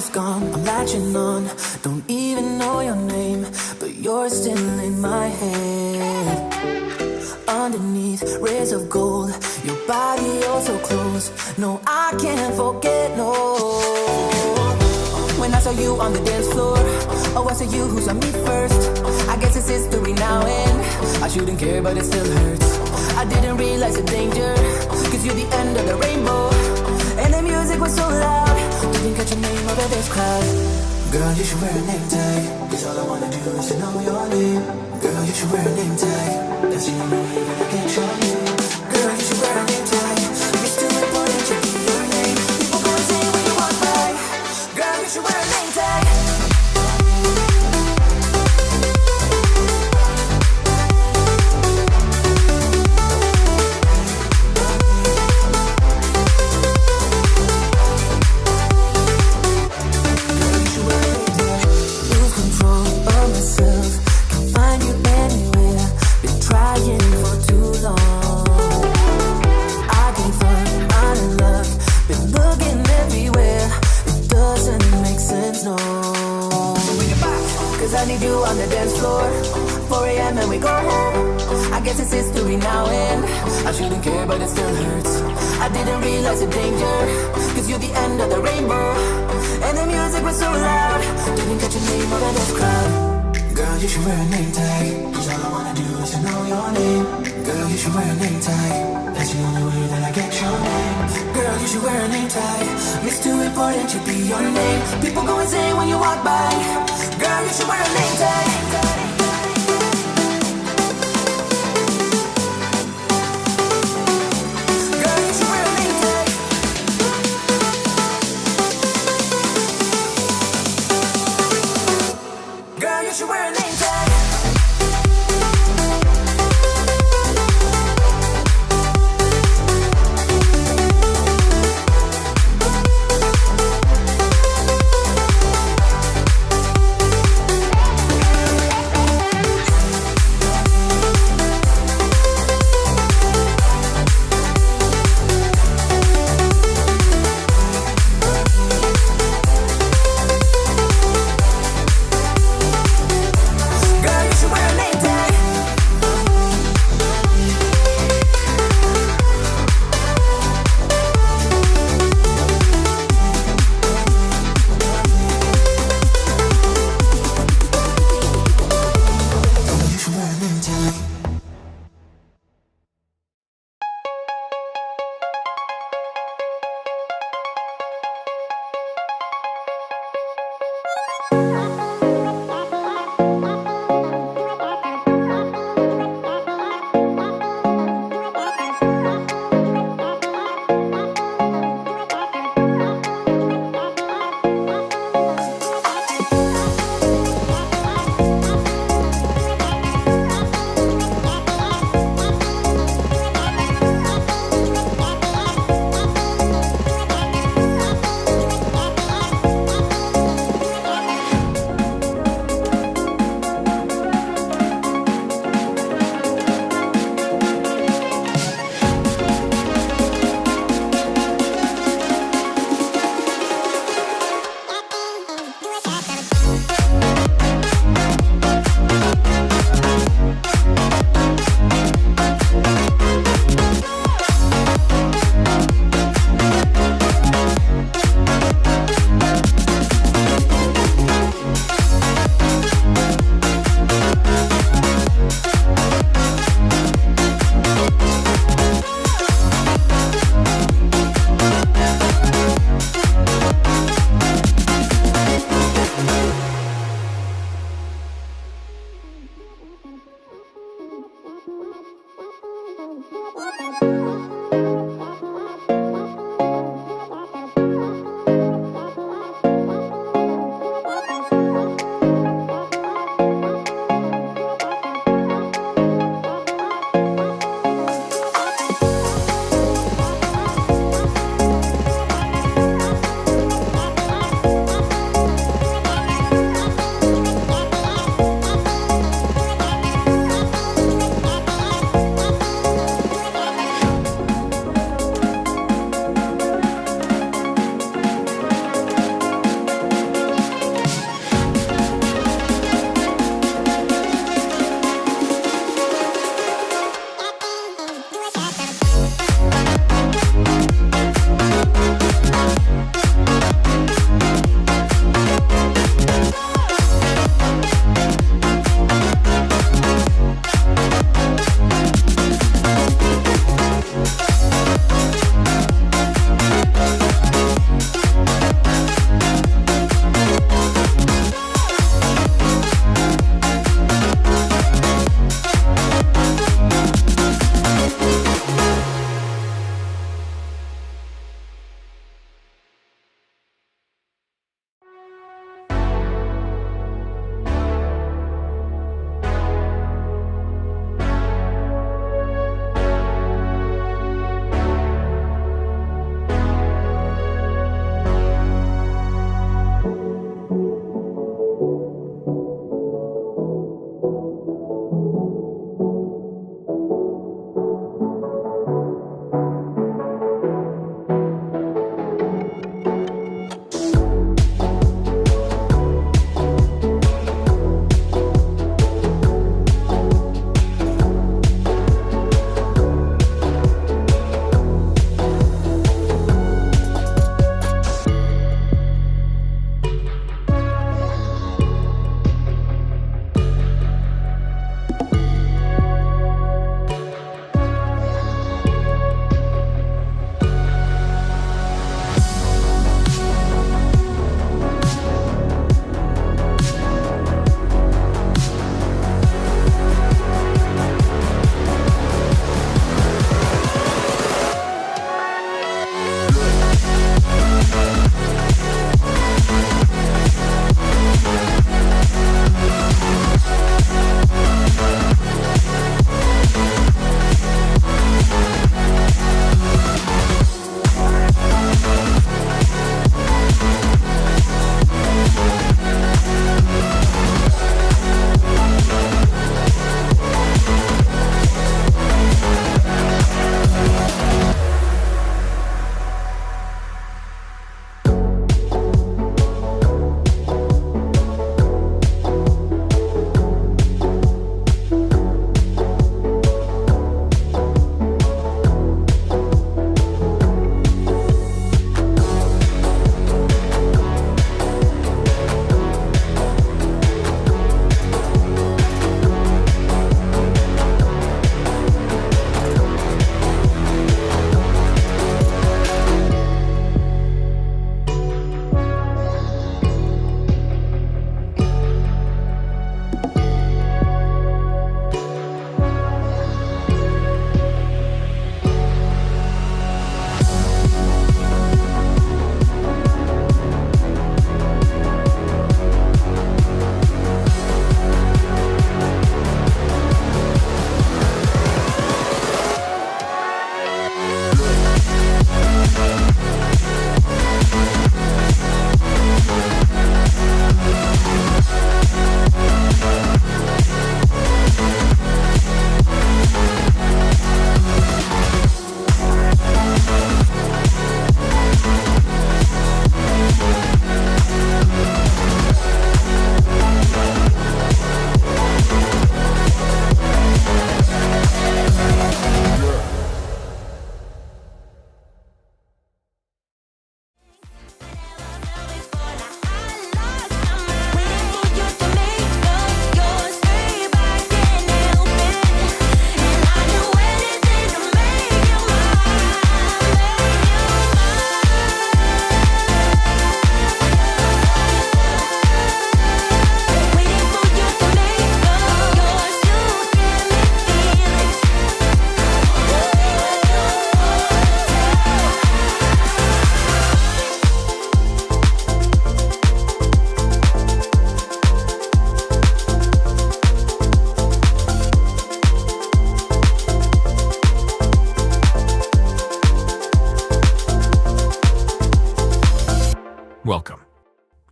is gone, I'm latching on. Don't even know your name, but you're still in my head. Underneath rays of gold, your body oh so close. No, I can't forget, no. When I saw you on the dance floor, oh, I saw you who saw me first. I guess it's history now and I shouldn't care, but it still hurts. I didn't realize the danger, cause you're the end of the rainbow. And the music was so loud, didn't catch your name over this crowd. Girl, you should wear a name tag, cause all I wanna do is to know your name. Girl, you should wear a name tag, that's the only way that I get your name. Girl, you should wear a name tag, it's too important to be your name. People go insane when you walk by. Girl, you should wear a name tag. I need you on the dance floor, 4 a.m. and we go home. I guess it's history now and I shouldn't care, but it still hurts. I didn't realize the danger, cause you're the end of the rainbow. And the music was so loud, didn't catch your name over this crowd. Girl, you should wear a name tag, cause all I wanna do is to know your name. Girl, you should wear a name tag, that's the only way that I get your name. Girl, you should wear a name tag, it's too important to be your name. People go insane when you walk by. Girl, you should wear a name tag. Girl, you should wear a name tag. Girl, you should wear a name tag.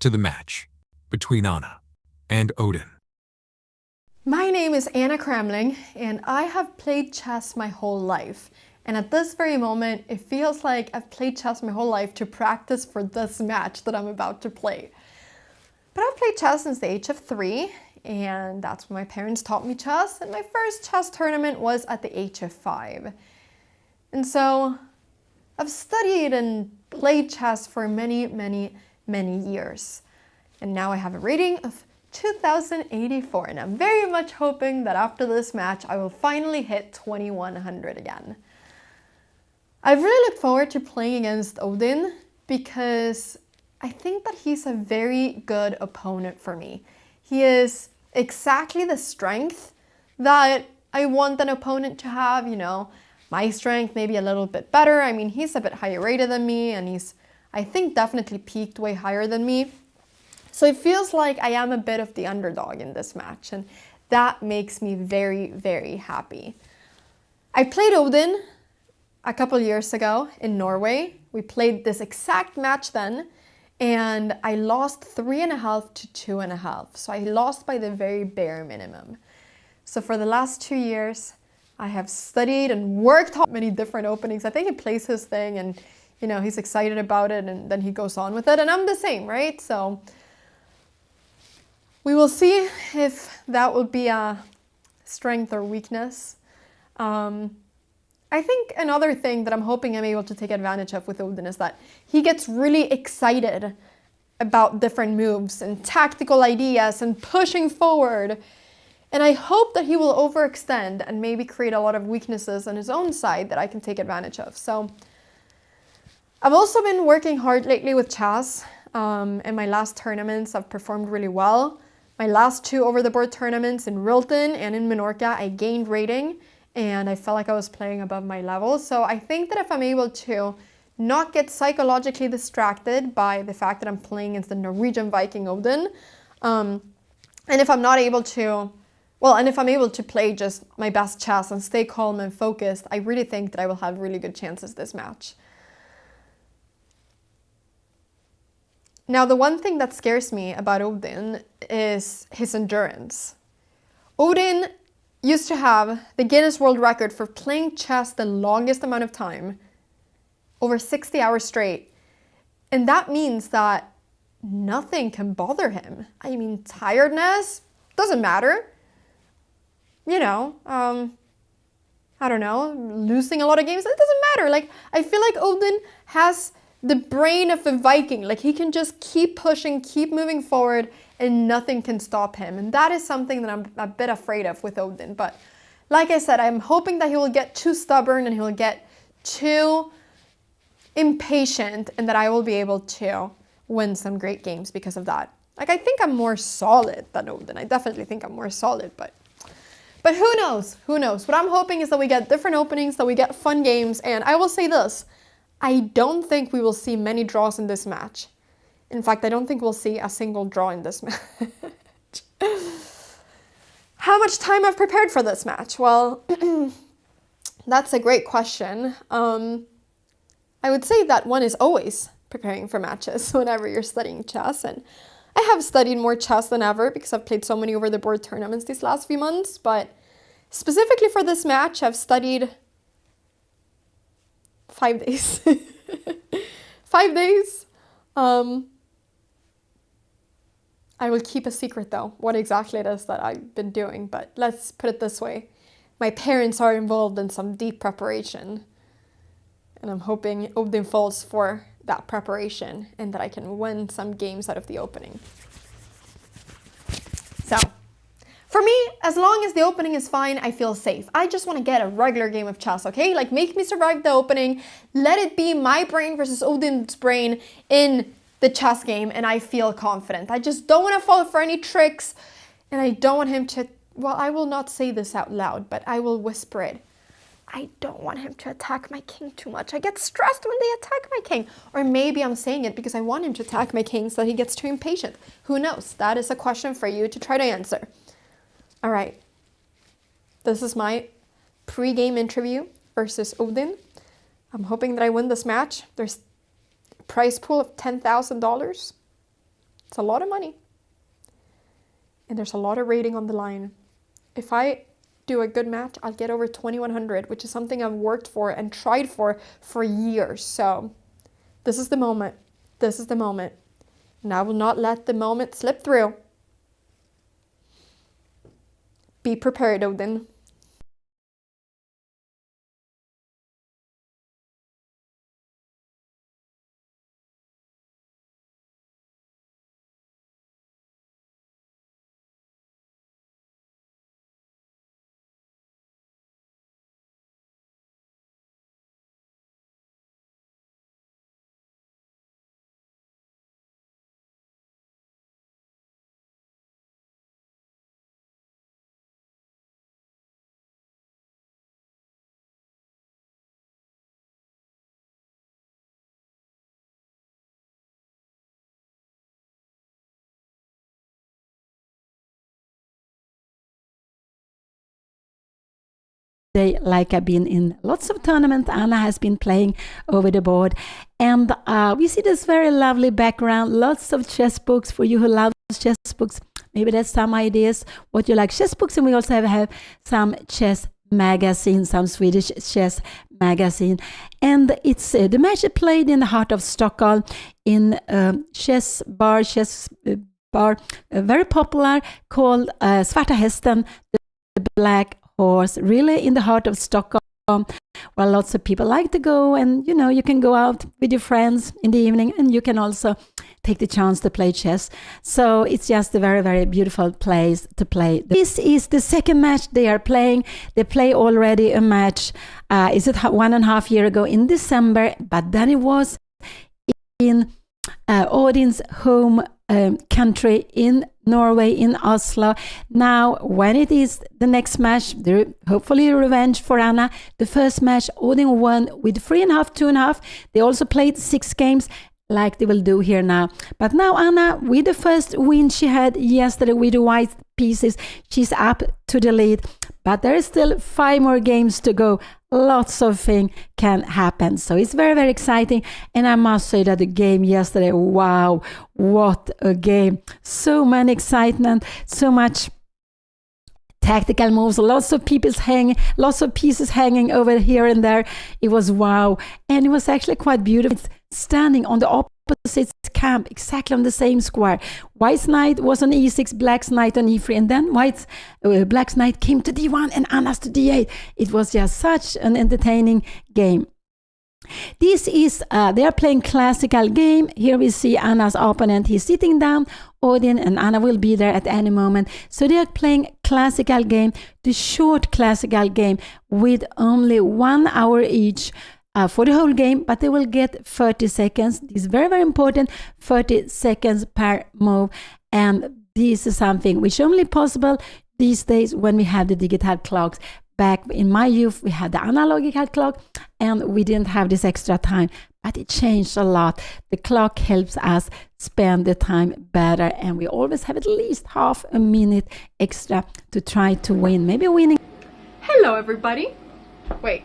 to the match between Anna and Odin. My name is Anna Cramling, and I have played chess my whole life. And at this very moment, it feels like I've played chess my whole life to practice for this match that I'm about to play. But I've played chess since the age of 3, and that's when my parents taught me chess. And my first chess tournament was at the age of 5. And so I've studied and played chess for many, many, many years. And now I have a rating of 2084, and I'm very much hoping that after this match I will finally hit 2100 again. I've really looked forward to playing against Odin because I think that he's a very good opponent for me. He is exactly the strength that I want an opponent to have, you know. My strength maybe a little bit better. I mean, he's a bit higher rated than me, and he's, I think, definitely peaked way higher than me. So it feels like I am a bit of the underdog in this match, and that makes me very, very happy. I played Odin a couple years ago in Norway. We played this exact match then, and I lost 3.5 to 2.5. So I lost by the very bare minimum. So for the last 2 years, I have studied and worked on many different openings. I think he plays his thing and, you know, he's excited about it, and then he goes on with it, and I'm the same, right? So we will see if that will be a strength or weakness. I think another thing that I'm hoping I'm able to take advantage of with Odin is that he gets really excited about different moves and tactical ideas and pushing forward. And I hope that he will overextend and maybe create a lot of weaknesses on his own side that I can take advantage of. So I've also been working hard lately with chess. In my last tournaments, I've performed really well. My last 2 over-the-board tournaments in Rilton and in Menorca, I gained rating, and I felt like I was playing above my level. So I think that if I'm able to not get psychologically distracted by the fact that I'm playing against the Norwegian Viking Odin, and if I'm not able to, and if I'm able to play just my best chess and stay calm and focused, I really think that I will have really good chances this match. Now, the one thing that scares me about Odin is his endurance. Odin used to have the Guinness World Record for playing chess the longest amount of time, over 60 hours straight. And that means that nothing can bother him. I mean, tiredness doesn't matter. You know, I don't know, losing a lot of games, it doesn't matter. Like, I feel like Odin has the brain of a Viking. Like, he can just keep pushing, keep moving forward, and nothing can stop him. And that is something that I'm a bit afraid of with Odin. But like I said, I'm hoping that he will get too stubborn and he'll get too impatient, and that I will be able to win some great games because of that. Like, I think I'm more solid than Odin. I definitely think I'm more solid, but who knows? Who knows? What I'm hoping is that we get different openings, that we get fun games, and I will say this. I don't think we will see many draws in this match. In fact, I don't think we'll see a single draw in this match. How much time I've prepared for this match? Well, that's a great question. I would say that one is always preparing for matches whenever you're studying chess. And I have studied more chess than ever because I've played so many over-the-board tournaments these last few months. But specifically for this match, I've studied 5 days. 5 days. I will keep a secret though, what exactly it is that I've been doing, but let's put it this way. My parents are involved in some deep preparation, and I'm hoping Odin falls for that preparation and that I can win some games out of the opening. So, for me, as long as the opening is fine, I feel safe. I just want to get a regular game of chess, okay? Like, make me survive the opening. Let it be my brain versus Odin's brain in the chess game, and I feel confident. I just don't want to fall for any tricks, and I don't want him to, well, I will not say this out loud, but I will whisper it. I don't want him to attack my king too much. I get stressed when they attack my king. Or maybe I'm saying it because I want him to attack my king so that he gets too impatient. Who knows? That is a question for you to try to answer. All right. This is my pre-game interview versus Odin. I'm hoping that I win this match. There's a prize pool of $10,000. It's a lot of money. And there's a lot of rating on the line. If I do a good match, I'll get over 2100, which is something I've worked for and tried for years. So this is the moment. This is the moment. And I will not let the moment slip through. Be prepared, Odin. Like I've been in lots of tournaments. Anna has been playing over the board, and we see this very lovely background, lots of chess books for you who love chess books. Maybe there's some ideas what you like chess books, and we also have some chess magazine, some Swedish chess magazine, and it's the match is played in the heart of Stockholm in chess bar, very popular, called Svarta Hästen, the Black Horse, really in the heart of Stockholm, where lots of people like to go, and you can go out with your friends in the evening, and you can also take the chance to play chess. So it's just a very, very beautiful place to play. This is the second match they are playing. They play already a match, is it 1.5 years ago in December, but then it was in Odin's home country in Norway, in Oslo. Now, when it is the next match, hopefully revenge for Anna. The first match, Odin won with 3.5, 2.5. They also played 6 games, like they will do here now. But now Anna, with the first win she had yesterday with the white pieces, she's up to the lead. But there is still 5 more games to go. Lots of things can happen. So it's very, very exciting. And I must say that the game yesterday, wow, what a game. So many excitement, so much tactical moves, lots of pieces hanging over here and there. It was wow. And it was actually quite beautiful. It's standing on the opposite camp, exactly on the same square. White's knight was on e6, black's knight on e3, and then black's knight came to d1 and Anna's to d8. It was just such an entertaining game. This is, they are playing classical game. Here we see Anna's opponent. He's sitting down, Odin, and Anna will be there at any moment. So they are playing classical game, the short classical game with only 1 hour each for the whole game, but they will get 30 seconds. This is very, very important, 30 seconds per move. And this is something which is only possible these days when we have the digital clocks. Back in my youth, we had the analogical clock and we didn't have this extra time, but it changed a lot. The clock helps us spend the time better, and we always have at least half a minute extra to try to win. Maybe winning. Hello, everybody. Wait.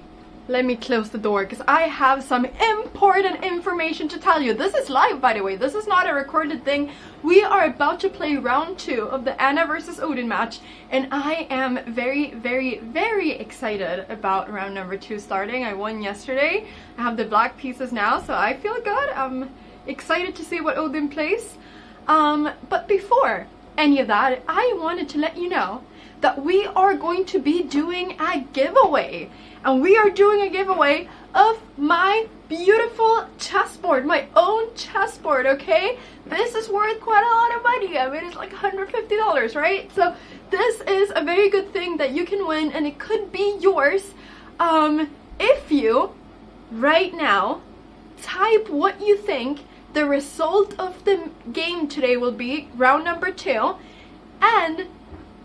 Let me close the door because I have some important information to tell you. This is live, by the way. This is not a recorded thing. We are about to play round 2 of the Anna versus Odin match, and I am very, very, very excited about round number 2 starting. I won yesterday. I have the black pieces now, so I feel good. I'm excited to see what Odin plays. But before any of that, I wanted to let you know that we are going to be doing a giveaway. And we are doing a giveaway of my beautiful chessboard, my own chessboard, okay? This is worth quite a lot of money. I mean, it's like $150, right? So this is a very good thing that you can win, and it could be yours if you, right now, type what you think the result of the game today will be, round number 2, and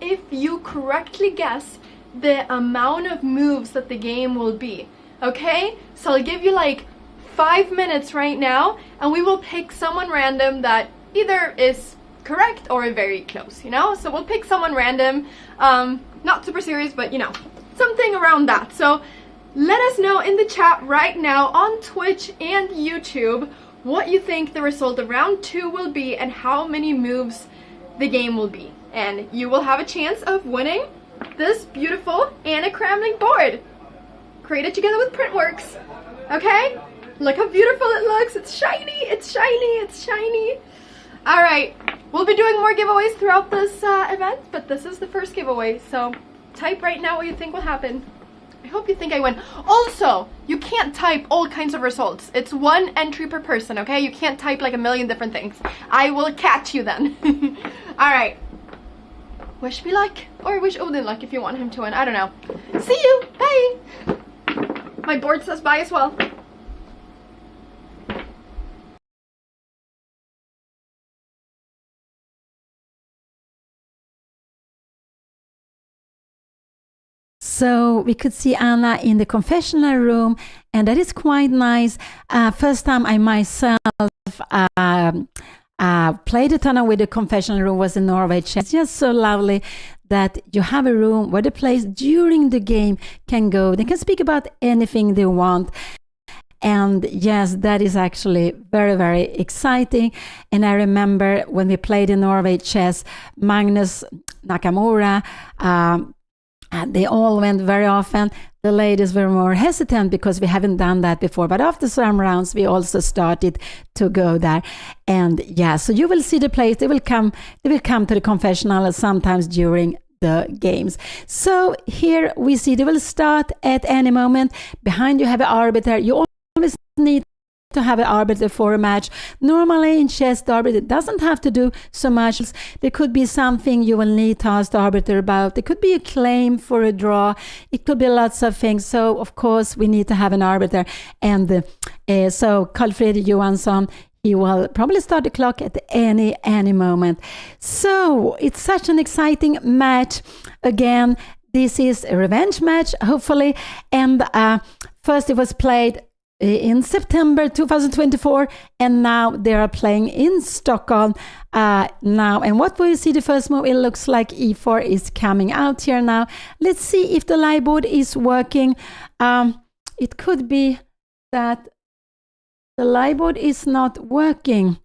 if you correctly guess the amount of moves that the game will be. Okay, so I'll give you like 5 minutes right now, and we will pick someone random that either is correct or very close, so we'll pick someone random, not super serious, but something around that. So let us know in the chat right now on Twitch and YouTube what you think the result of round 2 will be and how many moves the game will be. And you will have a chance of winning this beautiful Anna Cramling board, created together with Printworks. Okay? Look how beautiful it looks. It's shiny, it's shiny, it's shiny. Alright, we'll be doing more giveaways throughout this event, but this is the first giveaway, so type right now what you think will happen. I hope you think I win. Also, you can't type all kinds of results. It's one entry per person, okay? You can't type like a million different things. I will catch you then. Alright. Wish me luck, or wish Odin luck if you want him to win. I don't know. See you! Bye! My board says bye as well. So we could see Anna in the confessional room, and that is quite nice. First time I myself played a ton with the confessional room was in Norway. It's just so lovely that you have a room where the players during the game can go. They can speak about anything they want. And yes, that is actually very, very exciting. And I remember when we played in Norway chess, Magnus Nakamura, they all went very often. The ladies were more hesitant because we haven't done that before. But after some rounds, we also started to go there. And yeah, so you will see the players. They will come to the confessional sometimes during the games. So here we see they will start at any moment. Behind you have an arbiter. You always need to have an arbiter for a match. Normally in chess, the arbiter doesn't have to do so much. There could be something you will need to ask the arbiter about. It could be a claim for a draw. It could be lots of things. So of course we need to have an arbiter. And so Carl Fredrik Johansson, he will probably start the clock at any moment. So it's such an exciting match. Again, this is a revenge match, hopefully. And first it was played in September 2024, and now they are playing in Stockholm now. And what will you see the first move? It looks like e4 is coming out here now. Let's see if the live board is working. It could be that the live board is not working.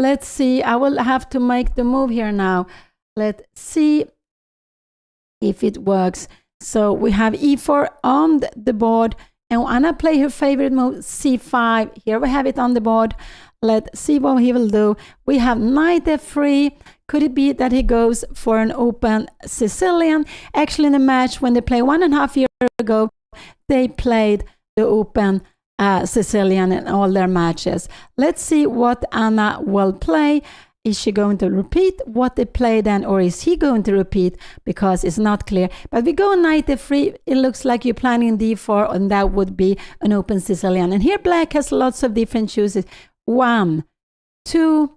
Let's see. I will have to make the move here now. Let's see if it works. So we have e4 on the board. And Anna play her favorite move, c5. Here we have it on the board. Let's see what he will do. We have knight f3. Could it be that he goes for an open Sicilian? Actually, in the match when they played 1.5 years ago, they played the open Sicilian in all their matches. Let's see what Anna will play. Is she going to repeat what they played then, or is he going to repeat? Because it's not clear. But we go knight f3. It looks like you're planning d4, and that would be an open Sicilian. And here black has lots of different choices. 1, 2,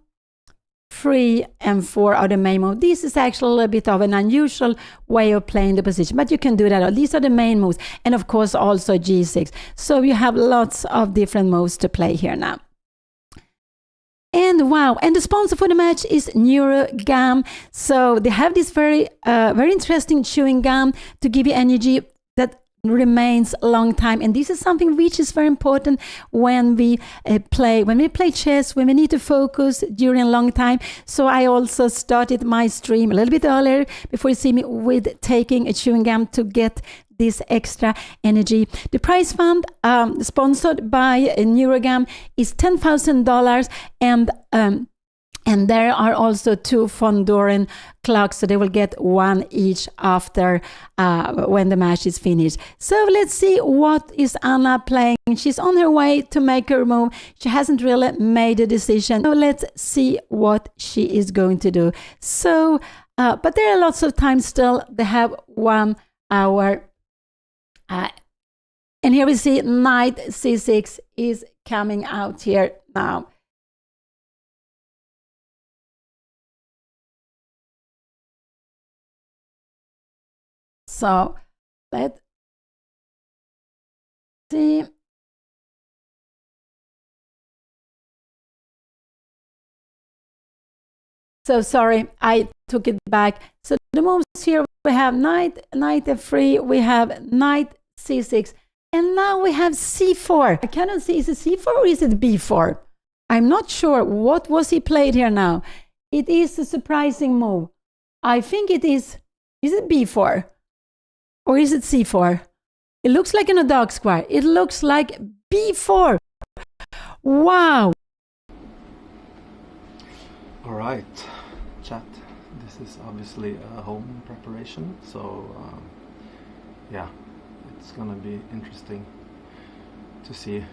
3, and 4 are the main moves. This is actually a little bit of an unusual way of playing the position, but you can do that. These are the main moves. And of course also g6. So you have lots of different moves to play here now. And wow, and the sponsor for the match is neurogum. So they have this very interesting chewing gum to give you energy that remains a long time. And this is something which is very important when we play chess, when we need to focus during a long time. So I also started my stream a little bit earlier before you see me with taking a chewing gum to get this extra energy. The prize fund sponsored by neurogum is $10,000, and there are also 2 Fondoran clocks, so they will get 1 each after when the match is finished. So let's see what is Anna playing. She's on her way to make her move. She hasn't really made a decision. So let's see what she is going to do. So, but there are lots of time still. They have 1 hour. And here we see knight c6 is coming out here now. So let's see. So sorry, I took it back. So the moves here, we have knight f3, we have knight c6. And now we have c4. I cannot see, is it c4 or is it b4? I'm not sure. What was he played here now? It is a surprising move. I think it is it b4? Or is it c4? It looks like in a dark square. It looks like b4. Wow. All right, chat. This is obviously a home preparation, so yeah, it's gonna be interesting to see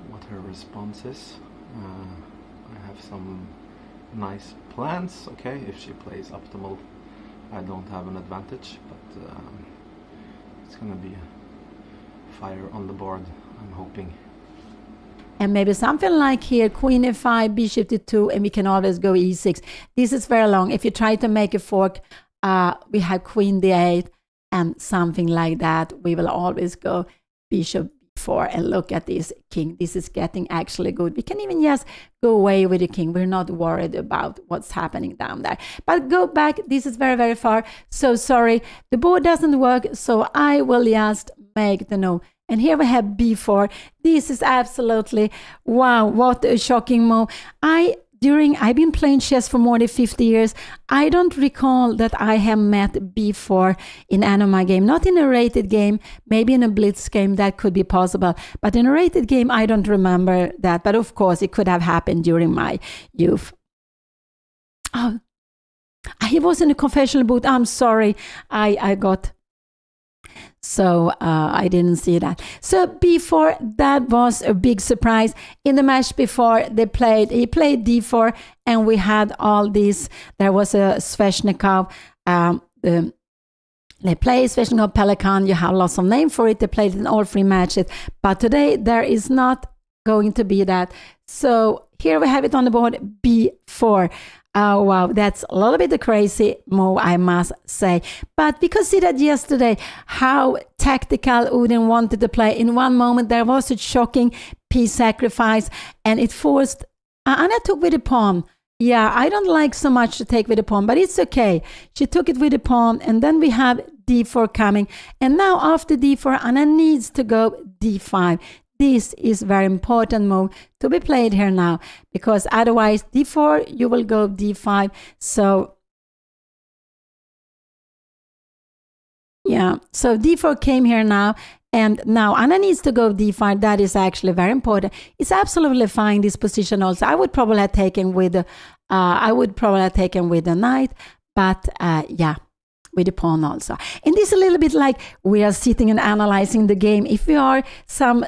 what her response is. I have some nice plans. Okay, if she plays optimal, I don't have an advantage, but it's gonna be fire on the board, I'm hoping. And maybe something like here, queen f5, bishop d2, and we can always go e6. This is very long. If you try to make a fork, we have queen d8 and something like that. We will always go bishop b4, and look at this king. This is getting actually good. We can even just go away with the king. We're not worried about what's happening down there. But go back. This is very, very far. So sorry. The board doesn't work, so I will just make the no. And here we have b4. This is absolutely, wow, what a shocking move. I've been playing chess for more than 50 years. I don't recall that I have met b4 in any of my game. Not in a rated game, maybe in a blitz game, that could be possible. But in a rated game, I don't remember that. But of course, it could have happened during my youth. Oh, he was in a confessional booth. I'm sorry, I got... So I didn't see that. So b4, that was a big surprise. In the match before he played d4, and we had all these. There was a Sveshnikov. They play Sveshnikov Pelikan. You have lots of names for it. They played in all 3 matches. But today there is not going to be that. So here we have it on the board, b4. Oh, wow, that's a little bit a crazy move, I must say. But we could see that yesterday, how tactical Odin wanted to play. In one moment, there was a shocking piece sacrifice, and it forced... Anna took with the pawn. Yeah, I don't like so much to take with the pawn, but it's okay. She took it with the pawn, and then we have d4 coming. And now after d4, Anna needs to go d5. This is very important move to be played here now, because otherwise d4, you will go d5. So yeah, so d4 came here now, and now Anna needs to go d5. That is actually very important. It's absolutely fine, this position also. I would probably have taken with the knight, but yeah, with the pawn also. And this is a little bit like we are sitting and analyzing the game. If we are some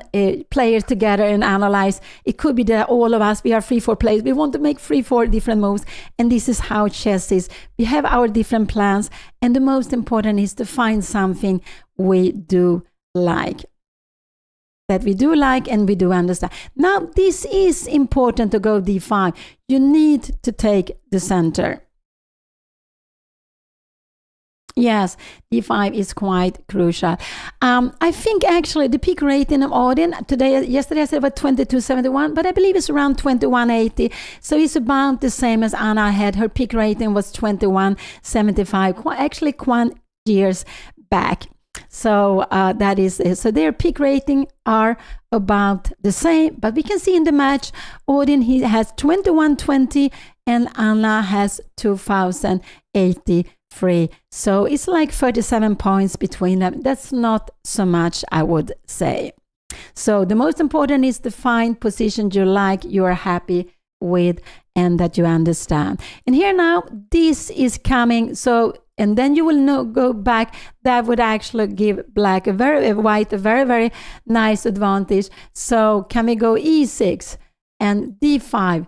players together and analyze, it could be that all of us, we are 3-4 players. We want to make 3-4 different moves. And this is how chess is. We have our different plans. And the most important is to find something we do like. That we do like and we do understand. Now, this is important to go d5. You need to take the center. Yes, d5 is quite crucial. I think actually the peak rating of Odin yesterday I said about 2271, but I believe it's around 2180. So it's about the same as Anna had. Her peak rating was 2175, actually quite years back. So that is it. So their peak rating are about the same, but we can see in the match, Odin, he has 2120 and Anna has 2083. So it's like 37 points between them. That's not so much, I would say. So the most important is to find position you like, you are happy with, and that you understand. And here now, this is coming. So, and then you will go back. That would actually give white a very, very nice advantage. So can we go e6 and d5?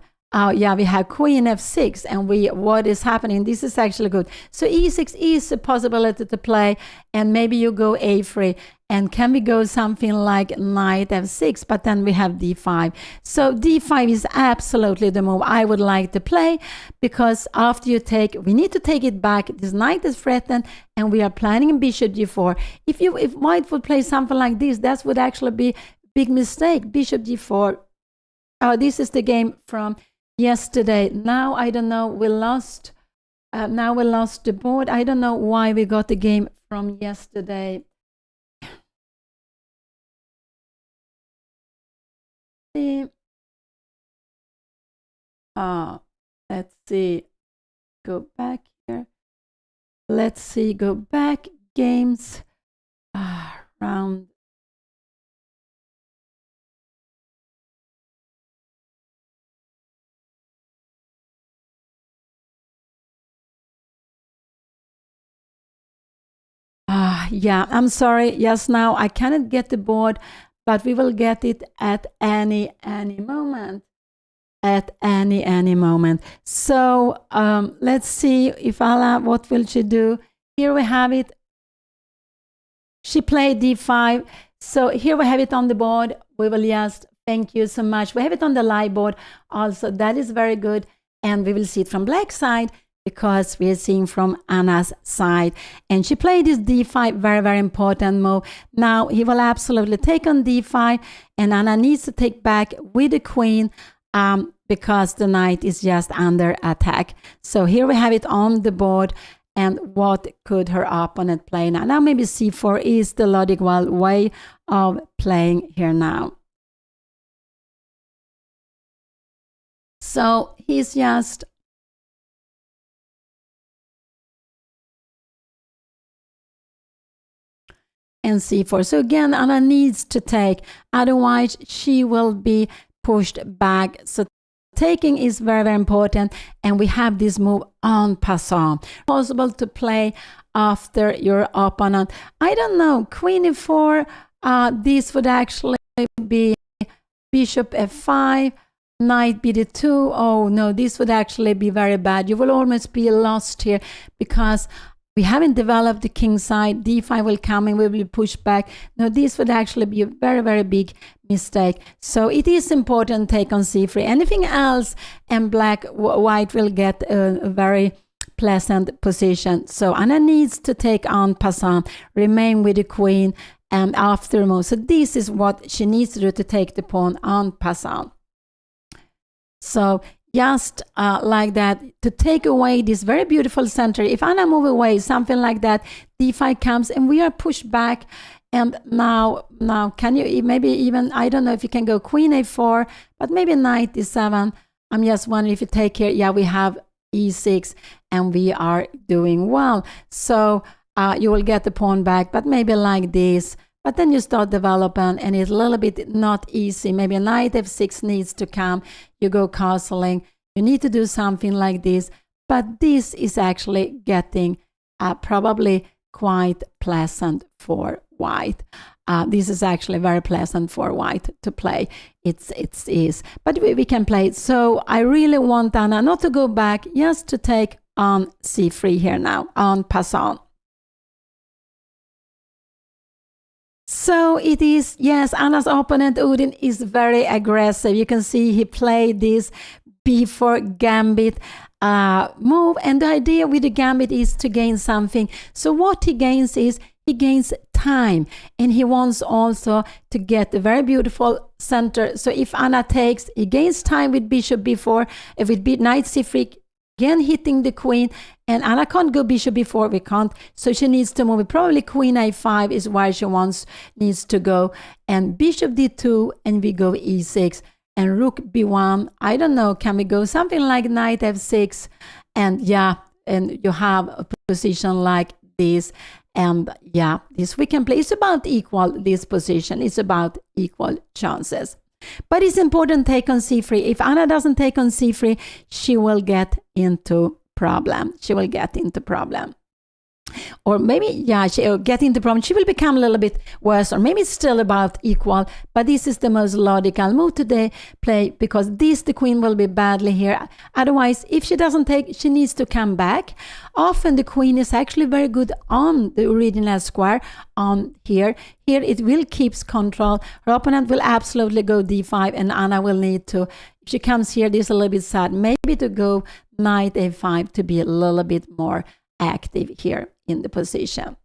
Yeah, we have queen f6, and what is happening? This is actually good. So e6 is a possibility to play, and maybe you go a3, and can we go something like knight f6, but then we have d5. So d5 is absolutely the move I would like to play, because after you take, we need to take it back. This knight is threatened, and we are planning bishop g4. If white would play something like this, that would actually be a big mistake. Bishop g4. Oh, this is the game from yesterday. Now I don't know, we lost the board. I don't know why we got the game from yesterday. see. Let's see. Go back here. Let's see. Go back. Games. Round. Yeah, I'm sorry. Yes, now I cannot get the board, but we will get it at any moment. At any moment. So let's see if Ala, what will she do? Here we have it. She played d5. So here we have it on the board. We will just, thank you so much. We have it on the live board also. That is very good. And we will see it from black side, because we are seeing from Anna's side. And she played this d5, very, very important move. Now he will absolutely take on d5, and Anna needs to take back with the queen because the knight is just under attack. So here we have it on the board. And what could her opponent play now? Now maybe c4 is the logical way of playing here now. So he's just and c4. So again, Anna needs to take, otherwise she will be pushed back. So taking is very, very important, and we have this move en passant. Possible to play after your opponent. I don't know, queen e4, this would actually be bishop f5, knight bd2. Oh no, this would actually be very bad. You will almost be lost here, because we haven't developed the king side. d5 will come and we will be pushed back. No, this would actually be a very, very big mistake. So it is important to take on c3. Anything else, and white will get a very pleasant position. So Anna needs to take en passant, remain with the queen, and after move. So this is what she needs to do, to take the pawn en passant. So just like that, to take away this very beautiful center. If Anna move away, something like that, d5 comes and we are pushed back. And now can you maybe even, I don't know if you can go queen a4, but maybe knight e7. I'm just wondering if you take here, yeah, we have e6 and we are doing well. So you will get the pawn back, but maybe like this. But then you start developing, and it's a little bit not easy. Maybe a knight f6 needs to come. You go castling. You need to do something like this. But this is actually getting probably quite pleasant for white. This is actually very pleasant for white to play. It is. But we can play it. So I really want Anna not to go back, just to take on c3 here now, en passant. So it is, yes, Anna's opponent Odin is very aggressive. You can see he played this b4 gambit move, and the idea with the gambit is to gain something. So what he gains is, he gains time, and he wants also to get a very beautiful center. So if Anna takes, he gains time with bishop b4, if it be knight c3, again hitting the queen, and Anna can't go bishop b4, we can't, so she needs to move it. Probably queen a5 is where she needs to go, and bishop d2, and we go e6, and rook b1. I don't know, can we go something like knight f6, and yeah, and you have a position like this, and yeah, this we can play. It's about equal, this position, it's about equal chances. But it's important to take on c3. If Anna doesn't take on c3, she will get into problem. She will get into problem. Or maybe, yeah, she'll get into problem. She will become a little bit worse, or maybe it's still about equal. But this is the most logical move today play, because the queen will be badly here. Otherwise, if she doesn't take, she needs to come back. Often the queen is actually very good on the original square on here. Here it will keep control. Her opponent will absolutely go d5, and Anna will need to, if she comes here, this is a little bit sad, maybe to go knight a5 to be a little bit more active here in the position.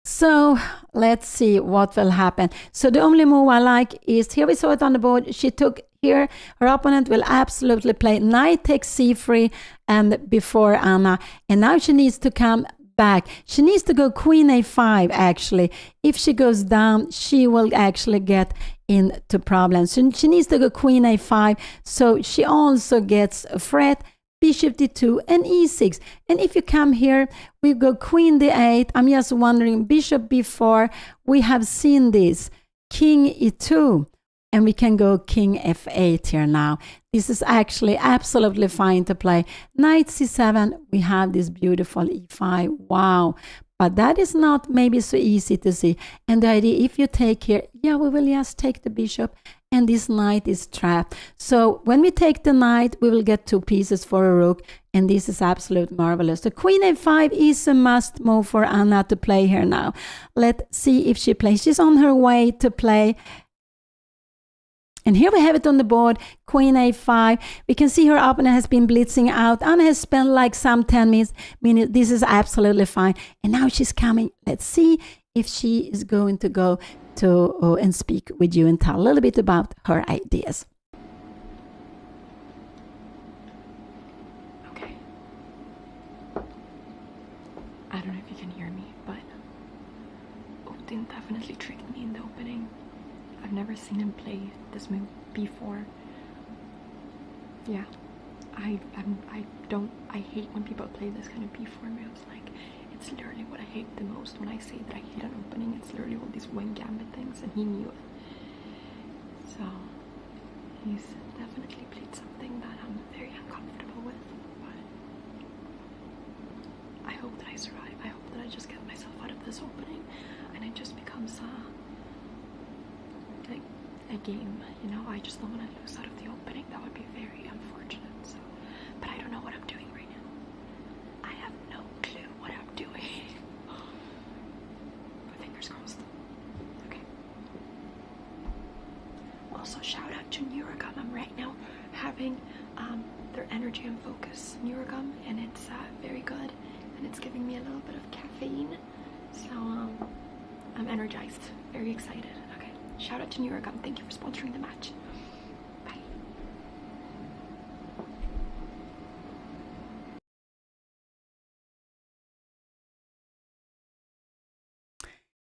So let's see what will happen. So the only move I like is, here we saw it on the board, she took here, her opponent will absolutely play knight takes c3 and before Anna, and now she needs to come back. She needs to go queen a5 actually. If she goes down, she will actually get into problems. So she needs to go queen a5, so she also gets a threat. Bishop d2 and e6. And if you come here, we go queen d8. I'm just wondering, bishop b4, we have seen this. King e2, and we can go king f8 here now. This is actually absolutely fine to play. Knight c7, we have this beautiful e5. Wow. But that is not maybe so easy to see. And the idea, if you take here, yeah, we will just take the bishop, and this knight is trapped. So when we take the knight, we will get 2 pieces for a rook, and this is absolutely marvelous. So queen a5 is a must move for Anna to play here now. Let's see if she plays. She's on her way to play. And here we have it on the board, queen a5. We can see her opponent has been blitzing out. Anna has spent like some 10 minutes. This is absolutely fine. And now she's coming. Let's see if she is going to go to and speak with you and tell a little bit about her ideas. Okay. I don't know if you can hear me, but Odin definitely tricked me in the opening. I've never seen him play this move before. Yeah, I hate when people play this kind of b4 moves. Like, it's literally what I hate the most. When I say that I hate an opening, it's literally all these wing gambit things, and he knew it. So he's definitely played something that I'm very uncomfortable with, but I hope that I survive. I hope that I just get myself out of this opening and it just becomes a game, you know. I just don't want to lose out of the opening. That would be very unfortunate. So, but I don't know what I'm doing right now. I have no clue what I'm doing. But fingers crossed. Okay. Also, shout out to neurogum. I'm right now having their energy and focus neurogum, and it's very good, and it's giving me a little bit of caffeine. So I'm energized, very excited. Okay. Shout out to neurogum. Thank you for sponsoring the match. Bye.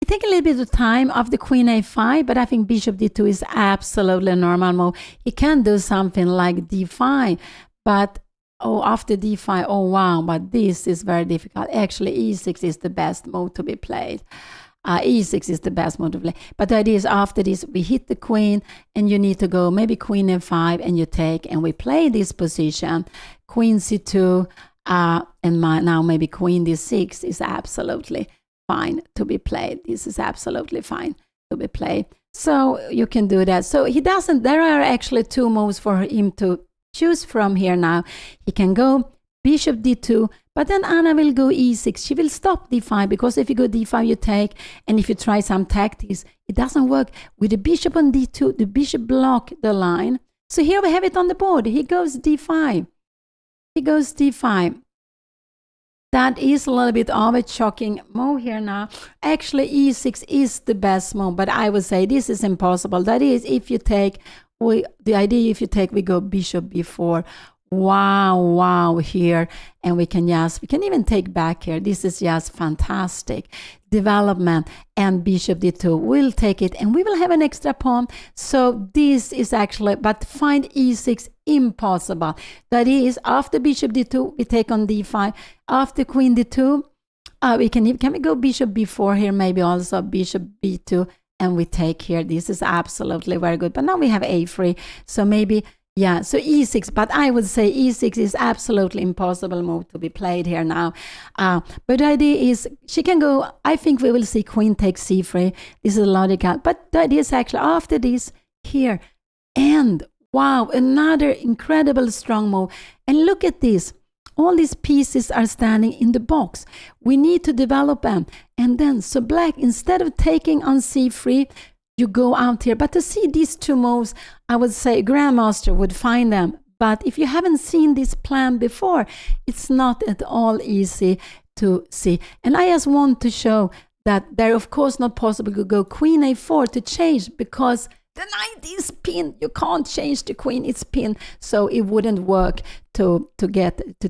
Take a little bit of time off the queen a5, but I think bishop d2 is absolutely a normal move. He can do something like d5, but after d5, oh wow, but this is very difficult. Actually, e6 is the best move to be played. E6 is the best move to play. But the idea is after this, we hit the queen, and you need to go maybe queen f5, and you take, and we play this position. Queen c2, and now maybe queen d6 is absolutely fine to be played. This is absolutely fine to be played. So you can do that. So he doesn't, there are actually 2 moves for him to choose from here now. He can go bishop d2, but then Anna will go e6. She will stop d5, because if you go d5, you take, and if you try some tactics, it doesn't work. With the bishop on d2, the bishop block the line. So here we have it on the board. He goes d5. He goes d5. That is a little bit of a shocking move here now. Actually, e6 is the best move, but I would say this is impossible. That is, if you take, the idea if you take, we go bishop b4. Wow, here, and we can even take back here. This is just fantastic development, and bishop d2 will take it, and we will have an extra pawn. So this is actually, but find e6 impossible. That is, after bishop d2, we take on d5. After queen d2, can we go bishop b4 here, maybe also bishop b2, and we take here. This is absolutely very good. But now we have a3, so maybe, yeah, so e6, but I would say e6 is absolutely impossible move to be played here now. But the idea is she can go, I think we will see queen takes c3. This is logical. But the idea is actually after this here, and wow, another incredible strong move. And look at this. All these pieces are standing in the box. We need to develop them. And then, so black, instead of taking on c3, you go out here. But to see these 2 moves, I would say a grandmaster would find them. But if you haven't seen this plan before, it's not at all easy to see. And I just want to show that they're of course not possible to go queen a4 to change, because the knight is pinned. You can't change the queen, it's pinned. So it wouldn't work to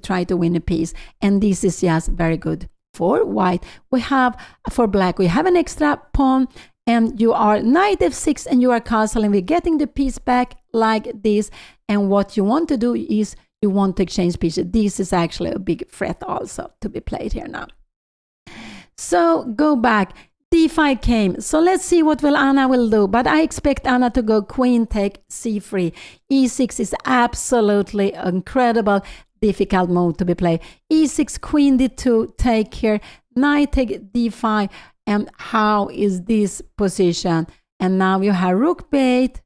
try to win a piece. And this is just very good for white. We have, for black, we have an extra pawn, and you are knight f6 and you are castling. We're getting the piece back like this. And what you want to do is you want to exchange pieces. This is actually a big threat also to be played here now. So go back. d5 came. So let's see what Anna will do. But I expect Anna to go queen take c3. e6 is absolutely incredible, difficult move to be played. e6, queen d2, take here. Knight take d5. And how is this position? And now you have rook b8.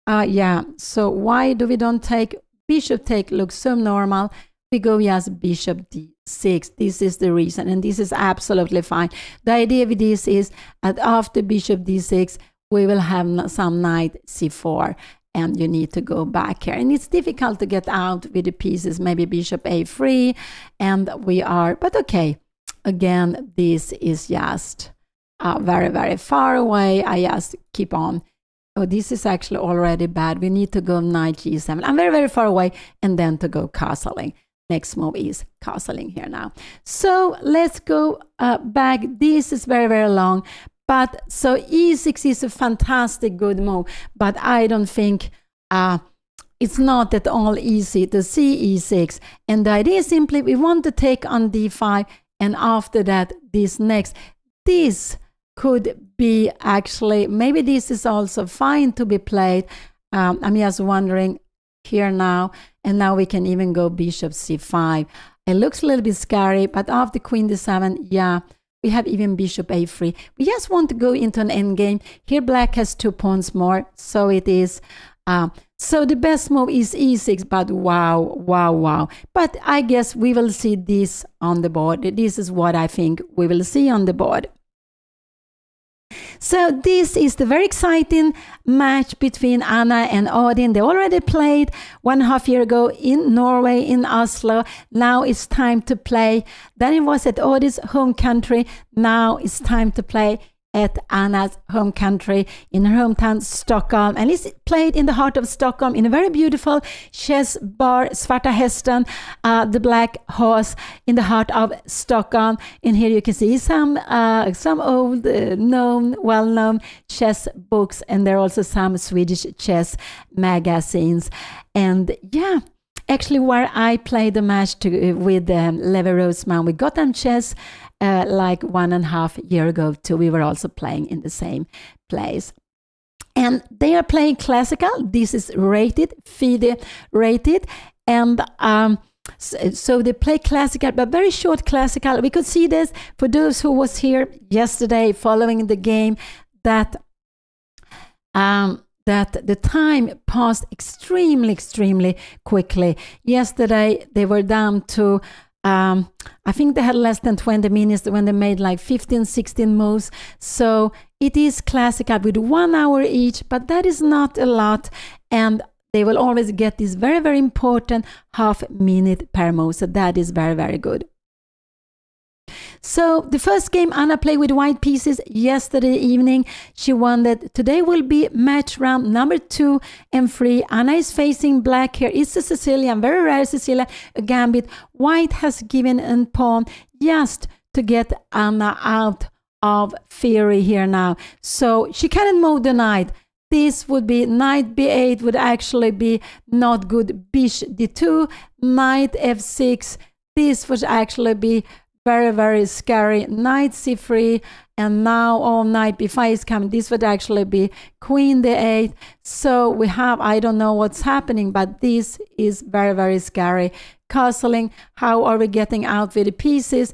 Yeah, so why do we don't take bishop take? Looks so normal. We go just bishop d6. This is the reason, and this is absolutely fine. The idea with this is that after bishop d6, we will have some knight c4, and you need to go back here. And it's difficult to get out with the pieces, maybe bishop a3, and we are, but okay. Again, this is just very, very far away. I just keep on. Oh, this is actually already bad. We need to go knight g7. I'm very, very far away, and then to go castling. Next move is castling here now. So let's go back. This is very, very long. But so e6 is a fantastic good move, but I don't think it's not at all easy to see e6. And the idea is simply we want to take on d5, and after that, this next. This could be actually, maybe this is also fine to be played. I'm just wondering here now, and now we can even go bishop c5. It looks a little bit scary, but after queen d7, yeah, we have even bishop a3. We just want to go into an endgame. Here black has 2 pawns more, so it is. So the best move is e6, but wow. But I guess we will see this on the board. This is what I think we will see on the board. So this is the very exciting match between Anna and Odin. They already played 1.5 years ago in Norway, in Oslo. Now it's time to play. Then it was at Odin's home country. Now it's time to play at Anna's home country, in her hometown, Stockholm. And it's played in the heart of Stockholm in a very beautiful chess bar, Svarta Hästen, the black horse, in the heart of Stockholm. And here you can see some old, well-known chess books, and there are also some Swedish chess magazines. And yeah, actually where I played the match with Levi Rosman, we got them chess like 1.5 years ago too. We were also playing in the same place. And they are playing classical. This is rated, FIDE rated. And so they play classical, but very short classical. We could see this for those who was here yesterday following the game, that the time passed extremely quickly. Yesterday they were down to I think they had less than 20 minutes when they made like 15, 16 moves. So it is classical with 1 hour each, but that is not a lot. And they will always get this very, very important half minute per move. So that is very, very good. So the first game Anna played with white pieces yesterday evening. She won that. Today will be match round number 2 and 3. Anna is facing black here. It's a Sicilian, very rare Sicilian, a gambit. White has given a pawn just to get Anna out of theory here now. So she cannot move the knight. This would be knight b8 would actually be not good. Bishop d2, knight f6. This would actually be very, very scary. Knight c3, and now knight b5 is coming. This would actually be queen d8. So we have, I don't know what's happening, but this is very, very scary. Castling, how are we getting out with the pieces?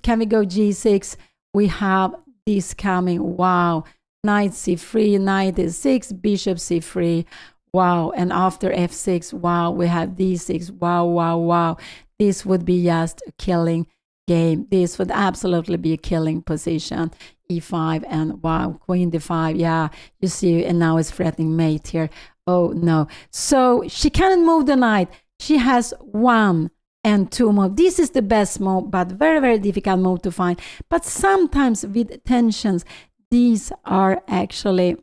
Can we go g6? We have this coming. Wow. Knight c3, knight d6, bishop c3. Wow. And after f6, wow, we have d6. Wow. This would be just a killing game. This would absolutely be a killing position. e5, and wow, queen d5. Yeah, you see, and now it's threatening mate here. Oh no. So she cannot move the knight. She has 1 and 2 moves. This is the best move, but very, very difficult move to find. But sometimes with tensions, these are actually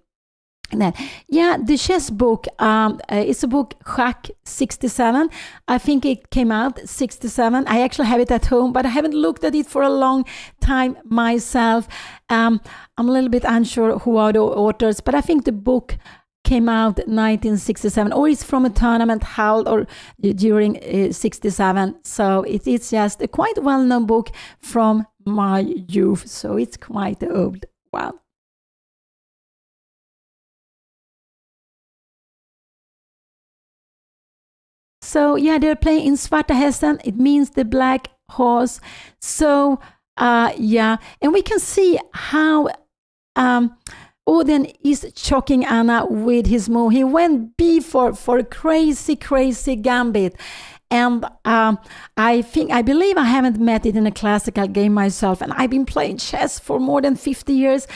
Then, yeah, the chess book, it's a book, Schach 67. I think it came out 67. I actually have it at home, but I haven't looked at it for a long time myself. I'm a little bit unsure who are the authors, but I think the book came out 1967, or it's from a tournament held or during 67. So it is just a quite well-known book from my youth. So it's quite old. Wow. So yeah, they're playing in Svarta Hästen. It means the black horse. So yeah, and we can see how Odin is choking Anna with his move. He went B4 for a crazy, crazy gambit. And I believe I haven't met it in a classical game myself. And I've been playing chess for more than 50 years.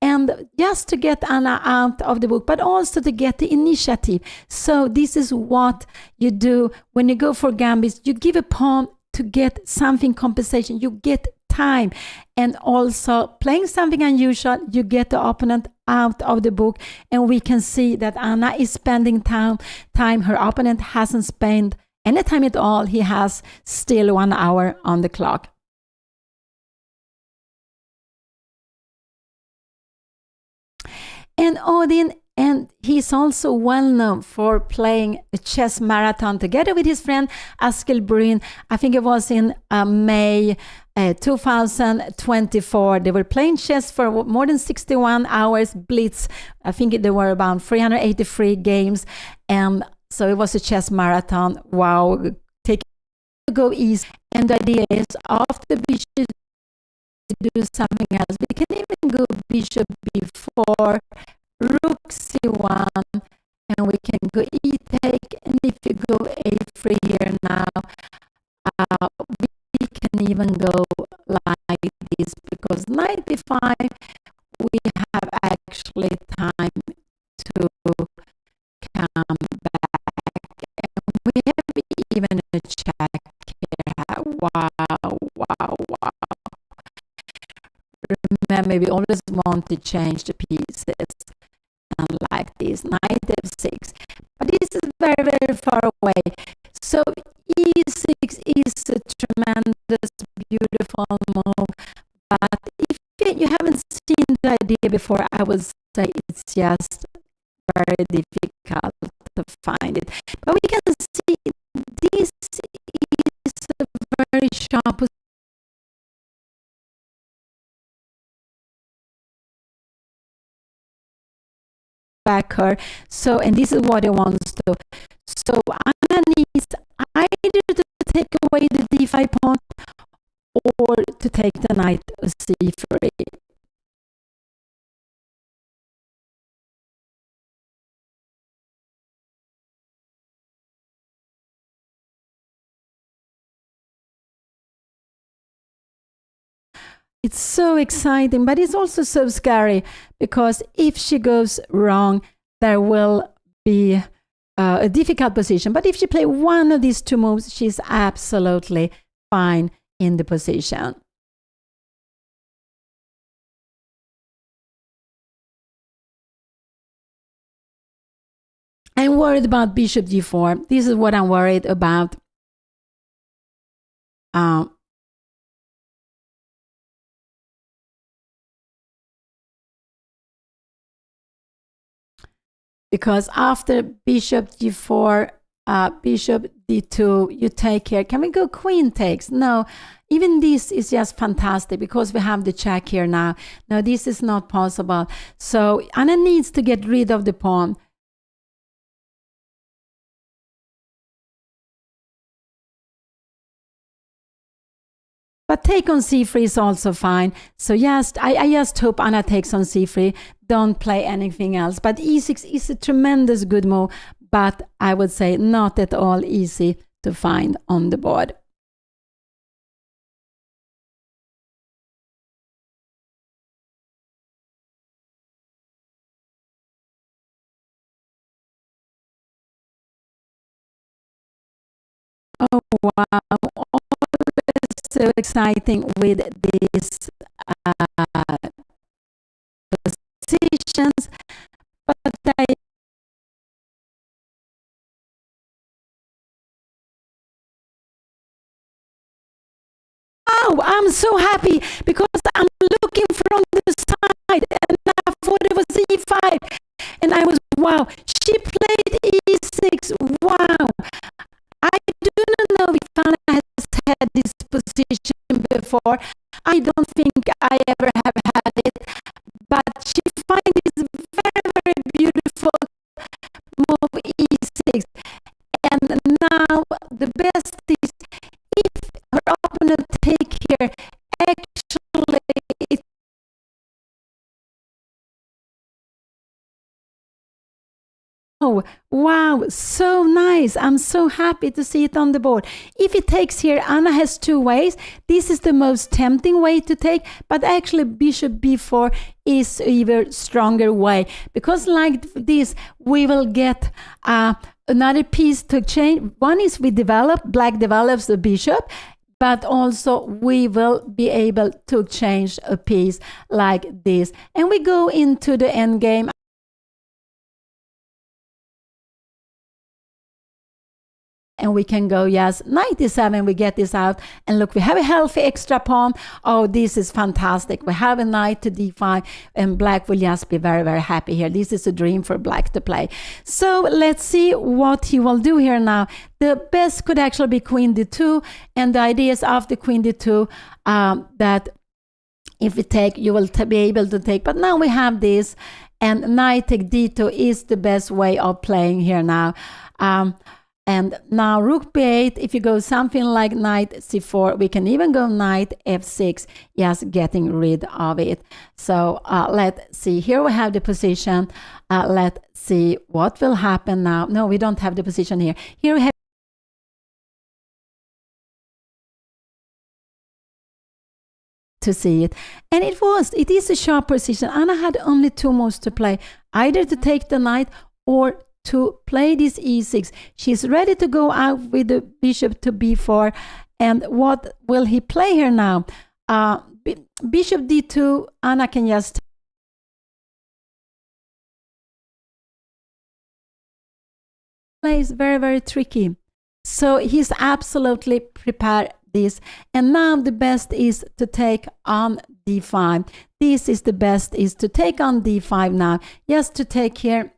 And just to get Anna out of the book, but also to get the initiative. So this is what you do when you go for gambits. You give a pawn to get something compensation. You get time. And also playing something unusual, you get the opponent out of the book. And we can see that Anna is spending time. Her opponent hasn't spent any time at all. He has still 1 hour on the clock. And Odin, and he's also well known for playing a chess marathon together with his friend Askild Bryn. I think it was in May 2024. They were playing chess for more than 61 hours, blitz. I think there were about 383 games. And so it was a chess marathon. Wow, take to go easy. And the idea is after bishop do something else. We can even go bishop b4, rook c1, and we can go e take. And if you go a3 here now, we can even go like this, because knight b5, we have actually time to come back. And we have even a check here. Wow, wow, wow. Remember, we always want to change the pieces, and like this, knight f6. But this is very, very far away. So e6 is a tremendous, beautiful move. But if you haven't seen the idea before, I would say it's just very difficult to find it. But we can see this is a very sharp position. Back her. So, and this is what he wants to. So Anna needs either to take away the d5 pawn or to take the knight to c3. It's so exciting, but it's also so scary, because if she goes wrong, there will be a difficult position. But if she plays one of these two moves, she's absolutely fine in the position. I'm worried about bishop g4. This is what I'm worried about. Because after bishop g4, bishop d2, you take here. Can we go queen takes? No, even this is just fantastic, because we have the check here now. No, this is not possible. So Anna needs to get rid of the pawn. But take on c3 is also fine. So yes, I just hope Anna takes on c3. Don't play anything else. But e6 is a tremendous good move, but I would say not at all easy to find on the board. Oh wow, always so exciting with these positions. But I'm so happy because I'm looking from the side and I thought it was e5. And I was, wow, she played e6. Wow. I do not know if Anna has had this position before. I don't think I ever have had it. But she finds this very, very beautiful move e6. And now the best is if her opponent take here, actually it oh, wow, so nice. I'm so happy to see it on the board. If it takes here, Anna has two ways. This is the most tempting way to take, but actually bishop b4 is even stronger way. Because like this, we will get another piece to change. One is black develops the bishop, but also we will be able to change a piece like this. And we go into the endgame. And we can go, yes, 97, we get this out. And look, we have a healthy extra pawn. Oh, this is fantastic. We have a knight to d5, and black will just be very, very happy here. This is a dream for black to play. So let's see what he will do here now. The best could actually be queen d2, and the idea is after queen d2 that if we take, you will be able to take. But now we have this, and knight take d2 is the best way of playing here now. And now rook b8, if you go something like knight c4, we can even go knight f6, just getting rid of it. So let's see, here we have the position. Let's see what will happen now. No, we don't have the position here. Here we have to see it. And it is a sharp position. Anna had only two moves to play, either to take the knight or to play this e6. She's ready to go out with the bishop to b4. And what will he play here now? Bishop d2, Anna can just plays very, very tricky. So he's absolutely prepared this. And now the best is to take on d5. This is the best, is to take on d5 now. Yes, to take here.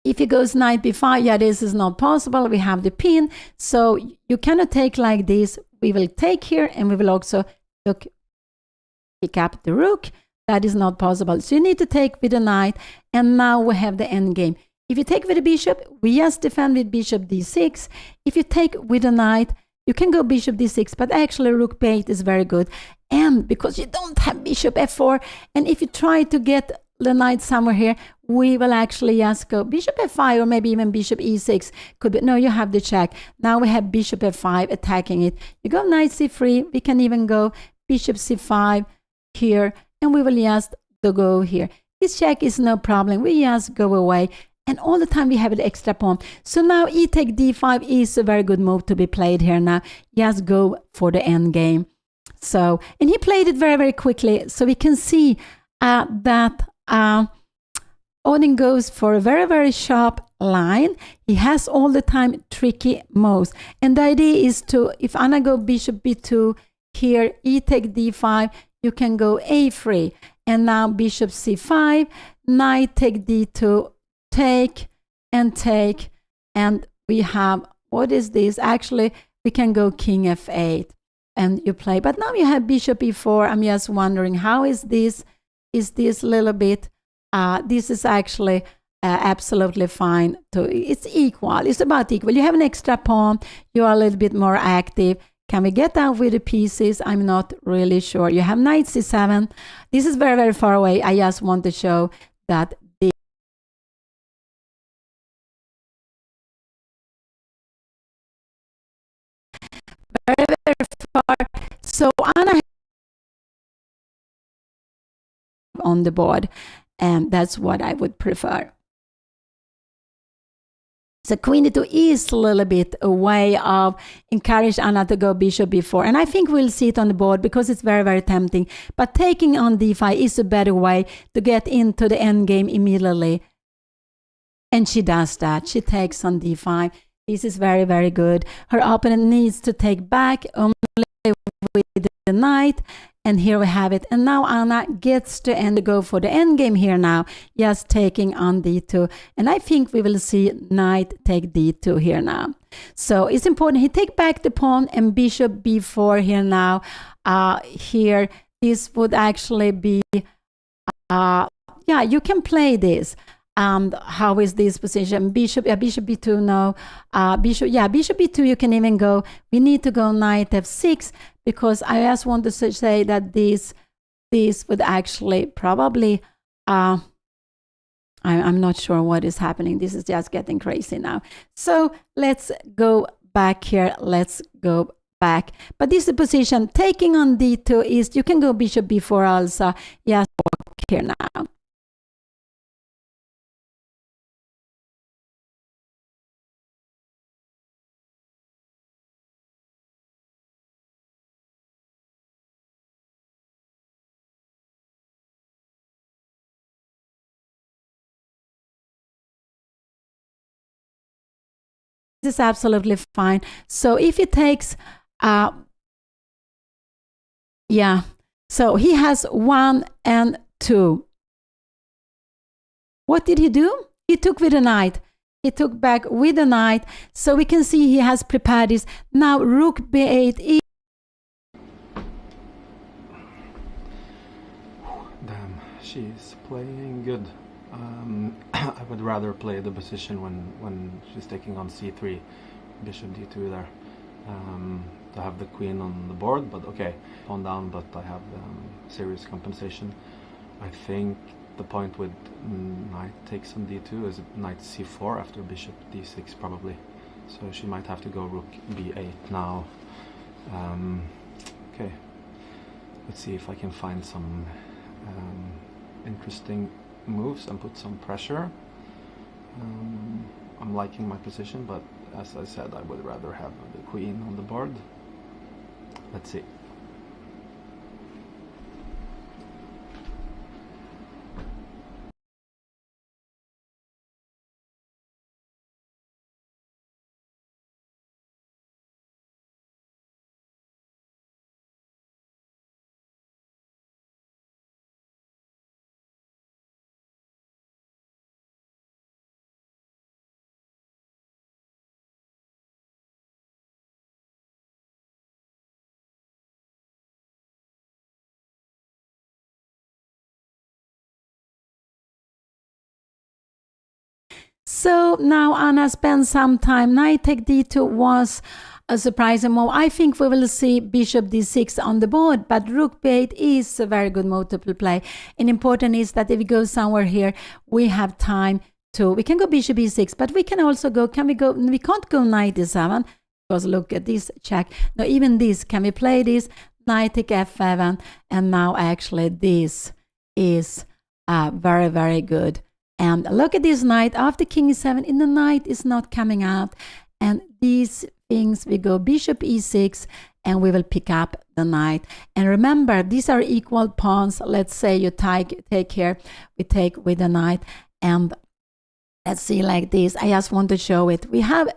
If he goes knight b5, yeah, this is not possible. We have the pin, so you cannot take like this. We will take here, and we will also pick up the rook. That is not possible. So you need to take with the knight, and now we have the end game. If you take with the bishop, we just defend with bishop d6. If you take with the knight, you can go bishop d6, but actually rook b8 is very good. And because you don't have bishop f4, and if you try to get the knight somewhere here, we will actually just go bishop f5 or maybe even bishop e6. Could be, no, you have the check. Now we have bishop f5 attacking it. You go knight c3. We can even go bishop c5 here, and we will just go here. This check is no problem. We just go away. And all the time we have an extra pawn. So now e take d5 is a very good move to be played here now. Just go for the end game. So, and he played it very, very quickly. So we can see that Odin goes for a very, very sharp line. He has all the time tricky moves. And the idea is to, if Anna go bishop b2, here e take d5, you can go a3. And now bishop c5, knight take d2, take, and we have, what is this? Actually, we can go king f8, and you play. But now you have bishop e4. I'm just wondering, how is this? Is this little bit, this is actually absolutely fine. It's equal. It's about equal. You have an extra pawn. You are a little bit more active. Can we get out with the pieces? I'm not really sure. You have knight c7. This is very, very far away. I just want to show that the very, very far. So Anna on the board, and that's what I would prefer. So queen d2 is a little bit a way of encourage Anna to go bishop b4, and I think we'll see it on the board because it's very, very tempting. But taking on d5 is a better way to get into the end game immediately, and she does that. She takes on d5. This is very, very good. Her opponent needs to take back only with the knight. And here we have it. And now Anna gets to go for the endgame here now, just taking on d2. And I think we will see knight take d2 here now. So it's important. He take back the pawn and bishop b4 here now. Here, this would actually be, yeah, you can play this. How is this position? Bishop b2, no. Bishop b2, you can even go. We need to go knight f6, because I just want to say that this would actually probably, I'm not sure what is happening. This is just getting crazy now. So let's go back here. Let's go back. But this is the position. Taking on d2 is, you can go bishop b4 also. Yes, here now. This is absolutely fine. So if he takes, yeah, so he has 1 and 2. What did he do? He took with a knight. He took back with a knight. So we can see he has prepared this. Now rook b8. Damn, she's playing good. I would rather play the position when she's taking on c3, bishop d2 there, to have the queen on the board, but okay, pawn down, but I have serious compensation. I think the point with knight takes on d2 is knight c4 after bishop d6 probably, so she might have to go rook b8 now. Okay, let's see if I can find some interesting moves and put some pressure. I'm liking my position, but as I said, I would rather have the queen on the board. Let's see. So now Anna spends some time. Knight take d2 was a surprising move. I think we will see bishop d6 on the board, but rook b8 is a very good multiple play. And important is that if we go somewhere here, we have time to, we can go bishop b6, but we can also go, we can't go knight d7, because look at this check. Now even this, can we play this? Knight take f7, and now actually this is very, very good. And look at this knight, after king e7, and the knight is not coming out. And these things, we go bishop e6, and we will pick up the knight. And remember, these are equal pawns. Let's say you take here, we take with the knight. And let's see like this. I just want to show it. We have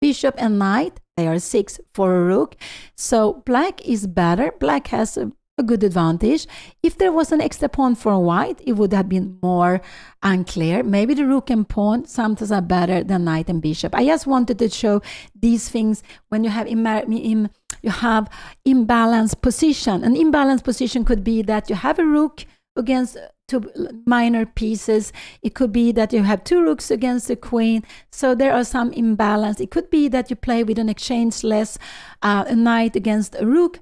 bishop and knight. They are 6 for a rook. So black is better. Black has a good advantage. If there was an extra pawn for white, it would have been more unclear. Maybe the rook and pawn sometimes are better than knight and bishop. I just wanted to show these things when you have imbalanced position. An imbalanced position could be that you have a rook against two minor pieces. It could be that you have 2 rooks against the queen. So there are some imbalance. It could be that you play with an exchange-less a knight against a rook.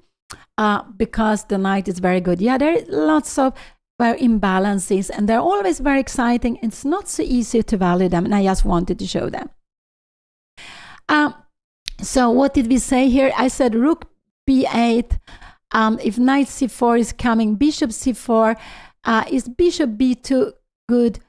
Because the knight is very good. Yeah, there are lots of imbalances, and they're always very exciting. It's not so easy to value them, and I just wanted to show them. So what did we say here? I said rook b8. If knight c4 is coming, bishop c4. Is bishop b2 good?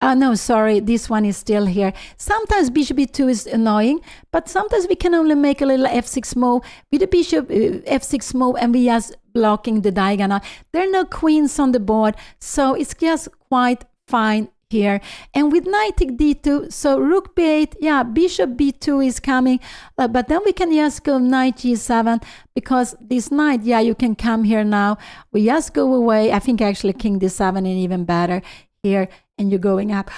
No, sorry, this one is still here. Sometimes bishop b2 is annoying, but sometimes we can only make a little f6 move with the bishop f6 move, and we just blocking the diagonal. There are no queens on the board, so it's just quite fine here. And with knight take d2, so rook b8, yeah, bishop b2 is coming, but then we can just go knight g7, because this knight, yeah, you can come here now. We just go away. I think actually king d7 is even better here, and you're going up.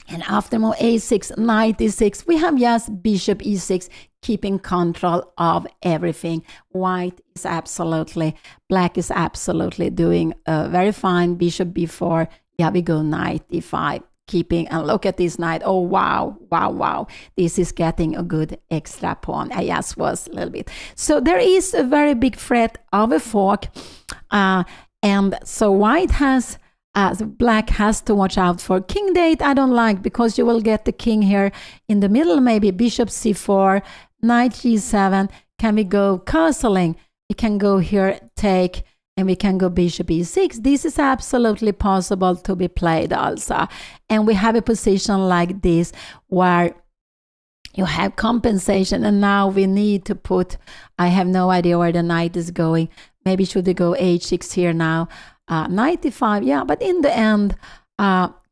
And after move a6, knight e6, we have just bishop e6, keeping control of everything. White is absolutely, black is absolutely doing very fine. Bishop b4, yeah, we go knight e5, keeping, and look at this knight. Oh, wow, wow, wow. This is getting a good extra pawn. I just was a little bit. So there is a very big threat of a fork. And so white has, black has to watch out for. King d8 I don't like, because you will get the king here in the middle, maybe bishop c4, knight g7. Can we go castling? We can go here, take, and we can go bishop e6. This is absolutely possible to be played also. And we have a position like this where you have compensation, and now we need to put, I have no idea where the knight is going. Maybe should we go h6 here now? Knight e5, yeah, but in the end,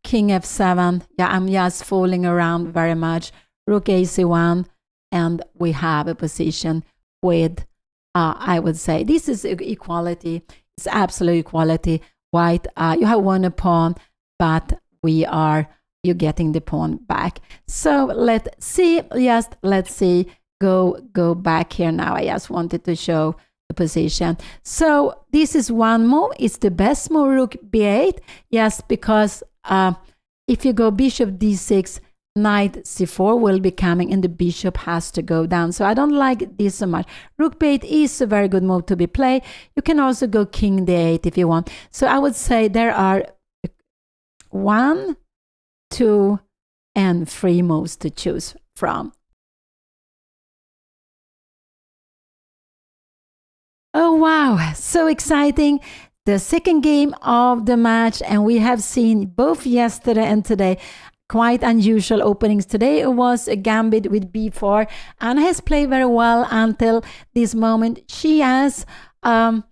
king f7, yeah, I'm just fooling around very much. Rook ac1, and we have a position with, I would say, this is equality. It's absolute equality. White, you have won a pawn, but you're getting the pawn back. So let's see, let's see, go back here now. I just wanted to show position. So this is one move. It's the best move, rook b8. Yes, because if you go bishop d6, knight c4 will be coming, and the bishop has to go down. So I don't like this so much. Rook b8 is a very good move to be played. You can also go king d8 if you want. So I would say there are 1, 2, and 3 moves to choose from. Oh, wow, so exciting. The second game of the match, and we have seen both yesterday and today quite unusual openings. Today it was a gambit with b4. Anna has played very well until this moment. She has a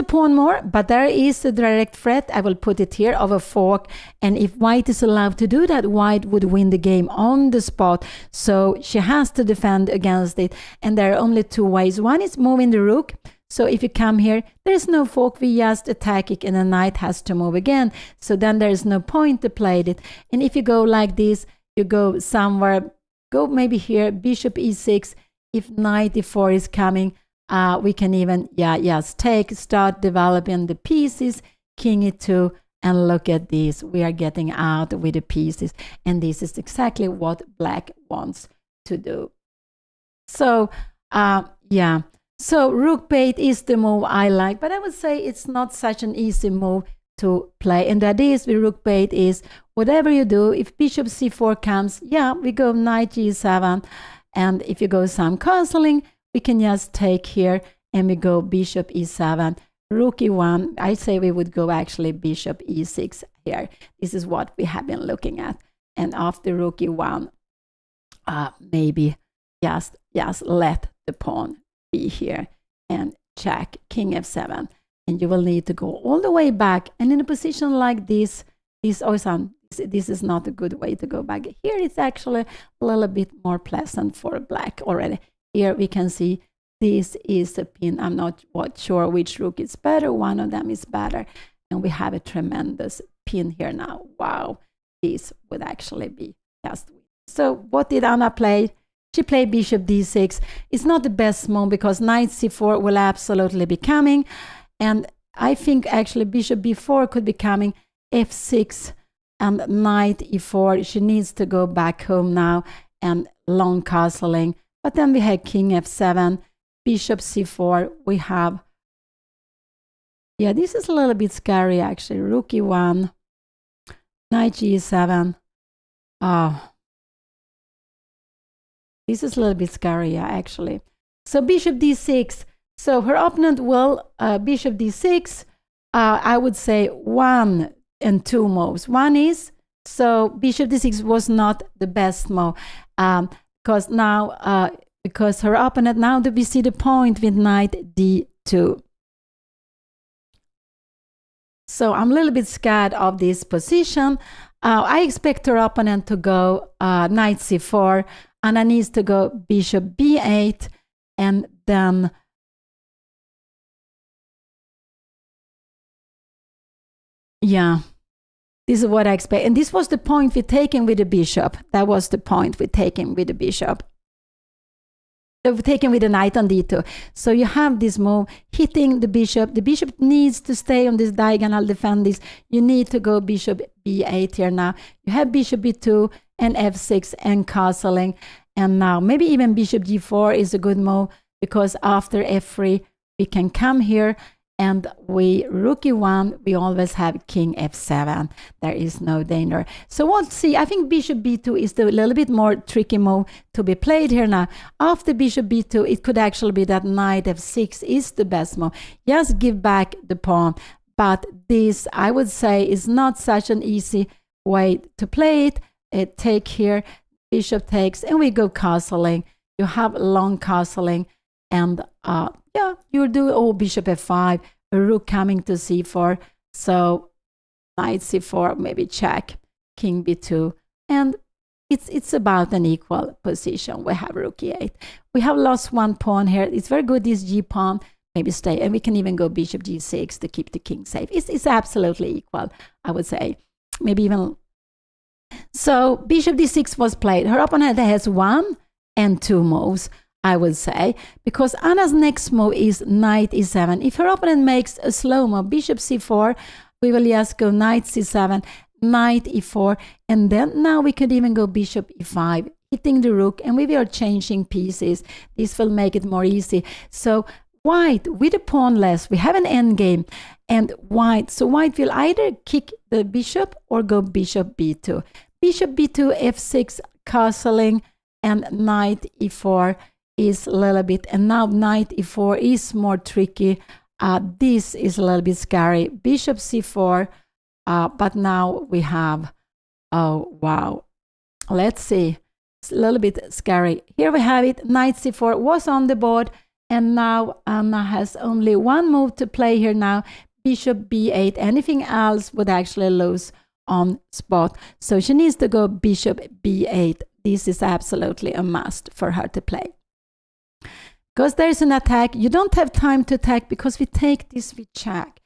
pawn more, but there is a direct threat, I will put it here, of a fork. And if white is allowed to do that, white would win the game on the spot. So she has to defend against it. And there are only 2 ways. One is moving the rook. So if you come here, there is no fork. We just attack it, and the knight has to move again. So then there is no point to play it. And if you go like this, you go somewhere, go maybe here, bishop e6. If knight e4 is coming, we can even, start developing the pieces, king e2, and look at this. We are getting out with the pieces, and this is exactly what black wants to do. So, so rook b8 is the move I like, but I would say it's not such an easy move to play. And that is with rook b8 is whatever you do, if bishop c4 comes, we go knight g7, and if you go some castling, we can just take here, and we go bishop e7, rook e1. I say we would go actually bishop e6 here. This is what we have been looking at. And after rook e1, maybe just let the pawn be here and check king f7. And you will need to go all the way back. And in a position like this is not a good way to go back. Here it's actually a little bit more pleasant for black already. Here we can see this is a pin. I'm not sure which rook is better. One of them is better. And we have a tremendous pin here now. Wow, this would actually be just. So what did Anna play? She played bishop d6. It's not the best move because knight c4 will absolutely be coming. And I think actually bishop b4 could be coming, f6 and knight e4. She needs to go back home now and long castling. But then we had king f7, bishop c4. We have, this is a little bit scary actually. Rook e1, knight g7. This is a little bit scary actually. So bishop d6. So her opponent will bishop d6. I would say 1 and 2 moves. One is, so bishop d6 was not the best move. Because now, because her opponent, now that we see the point with knight d2. So I'm a little bit scared of this position. I expect her opponent to go knight c4. Anna needs to go bishop b8, and then yeah, this is what I expect. And this was the point we're taking with the bishop. That was the point we're taking with the bishop. We're taking with the knight on d2. So you have this move hitting the bishop. The bishop needs to stay on this diagonal, defend this. You need to go bishop b8 here now. You have bishop b2 and f6 and castling. And now maybe even bishop g4 is a good move, because after f3 we can come here, and we rook e1, we always have king f7. There is no danger. So we'll see. I think bishop b2 is the little bit more tricky move to be played here now. After bishop b2, it could actually be that knight f6 is the best move. Just give back the pawn. But this, I would say, is not such an easy way to play it. Take here, bishop takes, and we go castling. You have long castling, and yeah, you do bishop f5, a rook coming to c4. So knight c4, maybe check, king b2, and it's about an equal position. We have rook e8. We have lost one pawn here. It's very good, this g pawn, maybe stay, and we can even go bishop g6 to keep the king safe. It's absolutely equal, I would say, maybe even. So bishop d6 was played. Her opponent has 1 and 2 moves, I would say, because Anna's next move is knight e7. If her opponent makes a slow move, bishop c4, we will just go knight c7, knight e4, and then now we could even go bishop e5, hitting the rook, and we are changing pieces. This will make it more easy. So white, with a pawn less, we have an endgame, and white will either kick the bishop or go bishop b2. Bishop b2, f6, castling, and knight e4 is a little bit, and now knight e4 is more tricky. This is a little bit scary. Bishop c4, but now we have, oh wow, let's see, it's a little bit scary. Here we have it, knight c4 was on the board, and now Anna has only one move to play here now, bishop b8. Anything else would actually lose on spot. So she needs to go bishop b8. This is absolutely a must for her to play. Because there's an attack, you don't have time to attack because we take this, we check.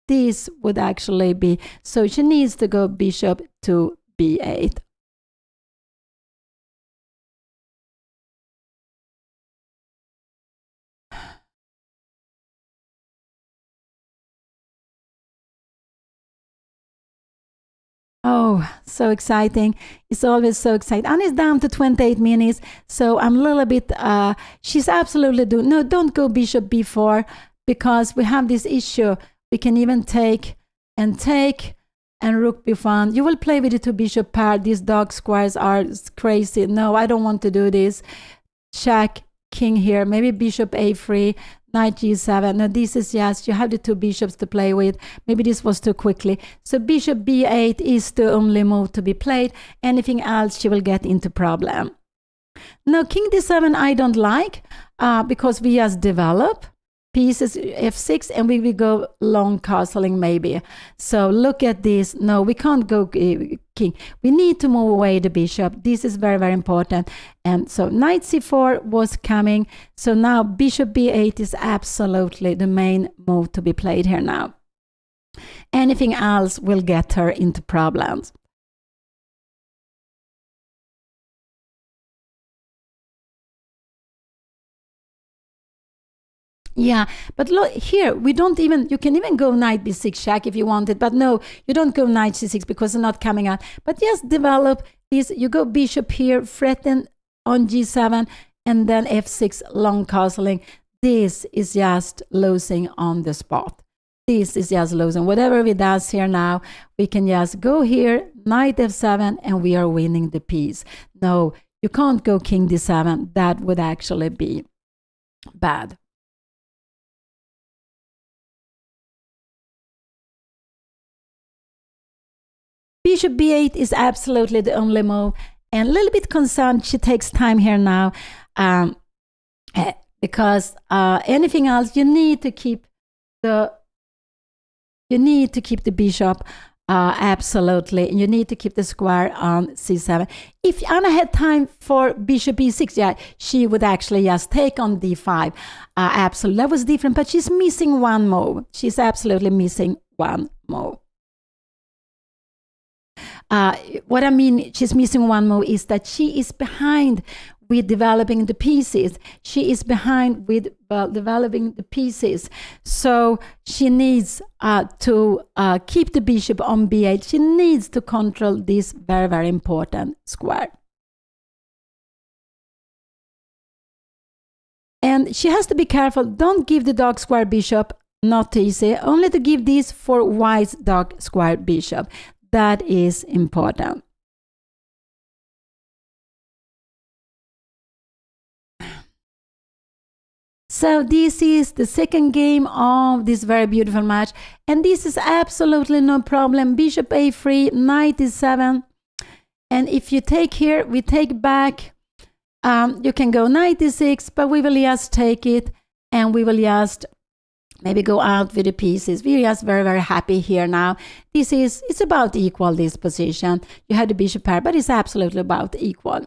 This would actually be, so she needs to go bishop to b8. Oh, so exciting. It's always so exciting. Anna is down to 28 minutes, so I'm a little bit, she's absolutely no, don't go bishop b4, because we have this issue. We can even take, and rook b1. You will play with the two bishop pair. These dog squares are crazy. No, I don't want to do this. Check, king here, maybe bishop a3, knight g7. Now this is just, you have the two bishops to play with. Maybe this was too quickly. So bishop b8 is the only move to be played. Anything else, she will get into problem. Now king d7 I don't like, because we just develop pieces, f6, and we will go long castling maybe. So look at this. No, we can't go king. We need to move away the bishop. This is very, very important. And so knight c4 was coming. So now bishop b8 is absolutely the main move to be played here now. Anything else will get her into problems. Yeah, but look here, we don't even, you can even go knight b6 check if you wanted, but no, you don't go knight c6 because it's not coming out. But just develop this, you go bishop here, threaten on g7, and then f6 long castling. This is just losing on the spot. This is just losing. Whatever we does here now, we can just go here, knight f7, and we are winning the piece. No, you can't go king d7. That would actually be bad. Bishop b8 is absolutely the only move, and a little bit concerned she takes time here now, because anything else, you need to keep the You need to keep the bishop. Absolutely. You need to keep the square on c7. If Anna had time for bishop e6, yeah, she would actually just take on d5. Absolutely. That was different, but she's missing one move. She's absolutely missing one move. What I mean, she's missing one move is that she is behind with developing the pieces. She is behind with developing the pieces. So she needs to keep the bishop on b8. She needs to control this very, very important square. And she has to be careful. Don't give the dark square bishop, not easy. Only to give this for white dark square bishop. That is important. So this is the second game of this very beautiful match. And this is absolutely no problem. Bishop a3, knight e7. And if you take here, we take back. You can go knight e6, but we will just take it. And we will just maybe go out with the pieces. We're just very, very happy here now. It's about equal, this position. You have the bishop pair, but it's absolutely about equal.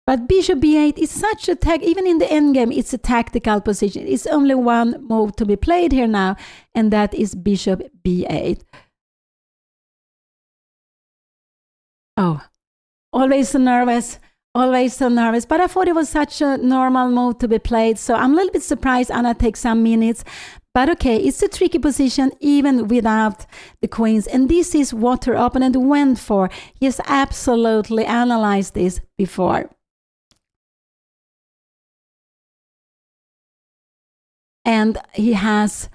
But bishop b8 is such a even in the endgame, it's a tactical position. It's only one move to be played here now, and that is bishop b8. Oh, always so nervous. Always so nervous, but I thought it was such a normal move to be played, so I'm a little bit surprised Anna takes some minutes. But okay, it's a tricky position even without the queens, and this is what her opponent went for. He has absolutely analyzed this before. And he has,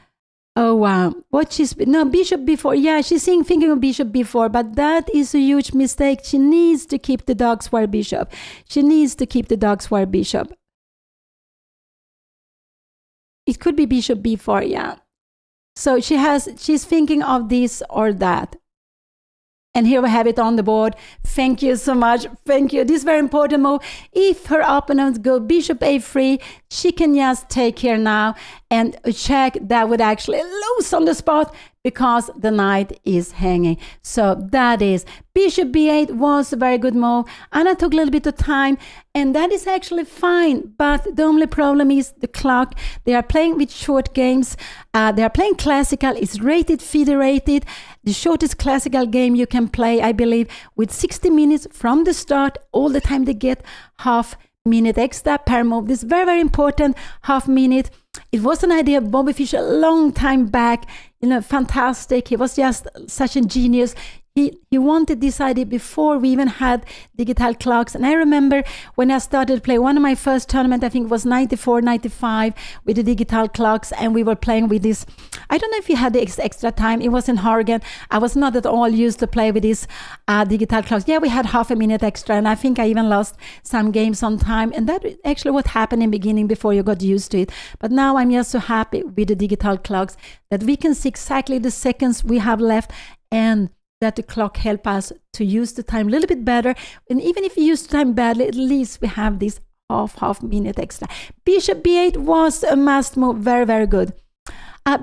oh wow, bishop b4. Yeah, she's thinking of bishop b4, but that is a huge mistake. She needs to keep the dark square bishop. She needs to keep the dark square bishop. It could be bishop b4, yeah. So she's thinking of this or that. And here we have it on the board. Thank you so much. Thank you. This is very important move. If her opponent go bishop a3, she can just take here now and check. That would actually lose on the spot because the knight is hanging. So that is bishop b8 was a very good move. Anna took a little bit of time, and that is actually fine. But the only problem is the clock. They are playing with short games. They are playing classical. It's rated, FIDE rated. The shortest classical game you can play, I believe, with 60 minutes from the start. All the time they get half minute extra per move. This is very, very important, half minute. It was an idea of Bobby Fischer a long time back. Fantastic. He was just such a genius. He wanted this idea before we even had digital clocks. And I remember when I started to play one of my first tournament, I think it was 94, 95 with the digital clocks. And we were playing with this. I don't know if you had the extra time. It was in Horgen. I was not at all used to play with these digital clocks. Yeah, we had half a minute extra. And I think I even lost some games on time. And that actually what happened in the beginning before you got used to it. But now I'm just so happy with the digital clocks that we can see exactly the seconds we have left, and that the clock help us to use the time a little bit better. And even if you use the time badly, at least we have this half minute extra. Bishop b8 was a must move. Very, very good.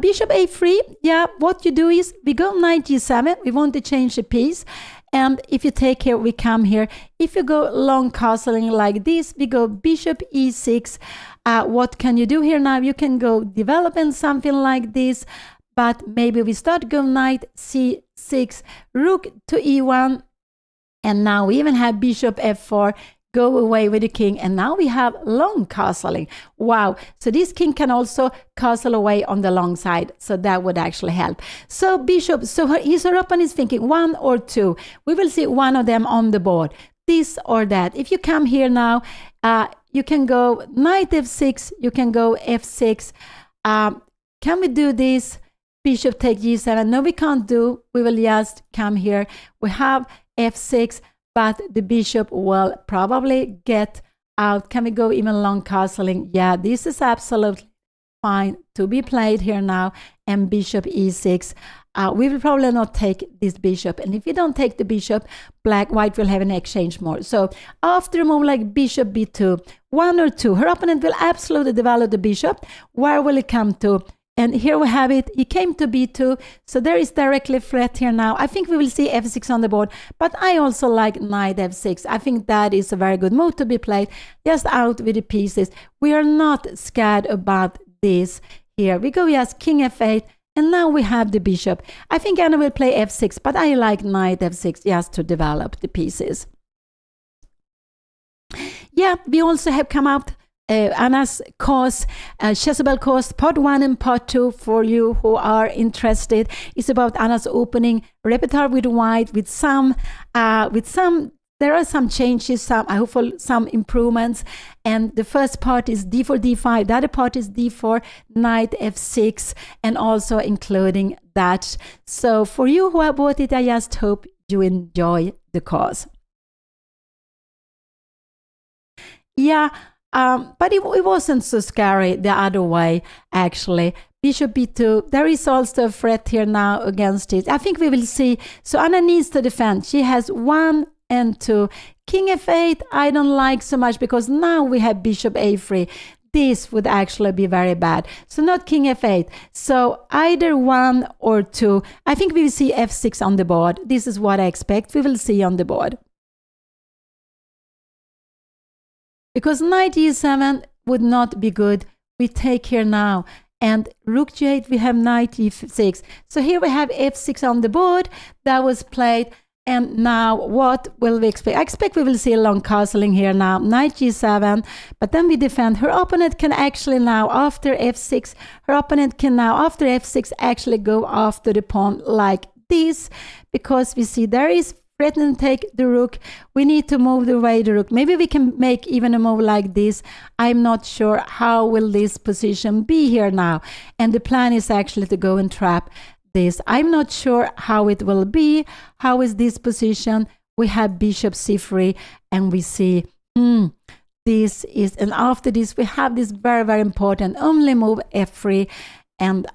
Bishop a3, yeah, what you do is we go knight g7. We want to change the piece. And if you take here, we come here. If you go long castling like this, we go bishop e6. What can you do here now? You can go developing something like this. But maybe we start go knight c6, rook to e1, and now we even have bishop f4, go away with the king, and now we have long castling. Wow, so this king can also castle away on the long side, so that would actually help. So bishop, so her opponent is thinking one or two. We will see one of them on the board, this or that. If you come here now, you can go knight f6, you can go f6. Can we do this? Bishop take g7. No, we can't do. We will just come here. We have f6, but the bishop will probably get out. Can we go even long castling? Yeah, this is absolutely fine to be played here now, and bishop e6. We will probably not take this bishop, and if we don't take the bishop, white will have an exchange more. So after a move like bishop b2, 1 or 2, her opponent will absolutely develop the bishop. Where will it come to? And here we have it. He came to b2, so there is directly threat here now. I think we will see f6 on the board, but I also like knight f6. I think that is a very good move to be played, just out with the pieces. We are not scared about this here. We go just king f8, and now we have the bishop. I think Anna will play f6, but I like knight f6 just to develop the pieces. Yeah, we also have come out Anna's course, Chessable course, part 1 and part 2 for you who are interested. It's about Anna's opening repertoire with white, with some, there are some changes, I hope for some improvements. And the first part is d4, d5. The other part is d4, knight f6, and also including that. So for you who have bought it, I just hope you enjoy the course. Yeah. But it wasn't so scary the other way, actually. Bishop b2, there is also a threat here now against it. I think we will see. So Anna needs to defend. She has 1 and 2. King f8, I don't like so much because now we have bishop a3. This would actually be very bad. So not king f8. So either 1 or 2. I think we will see f6 on the board. This is what I expect we will see on the board. Because knight e7 would not be good. We take here now. And rook g8, we have knight e6. So here we have f6 on the board. That was played. And now what will we expect? I expect we will see a long castling here now. Knight g7. But then we defend. Her opponent can actually now, after f6, her opponent can now, after f6, actually go after the pawn like this. Because we see there is threatening to take the rook. We need to move away the rook. Maybe we can make even a move like this. I'm not sure how will this position be here now. And the plan is actually to go and trap this. I'm not sure how it will be. How is this position? We have bishop c3 and we see this is, and after this we have this very, very important only move f3. And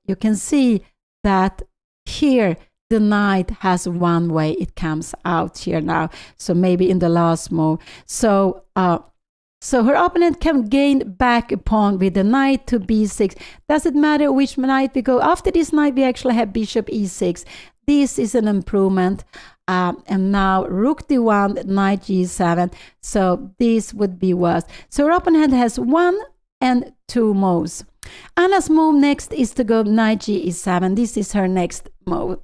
you can see that here the knight has one way it comes out here now. So maybe in the last move. So her opponent can gain back a pawn with the knight to b6. Does it matter which knight we go? After this knight, we actually have bishop e6. This is an improvement. And now rook d1, knight g7. So this would be worse. So her opponent has 1 and 2 moves. Anna's move next is to go knight g7. This is her next move.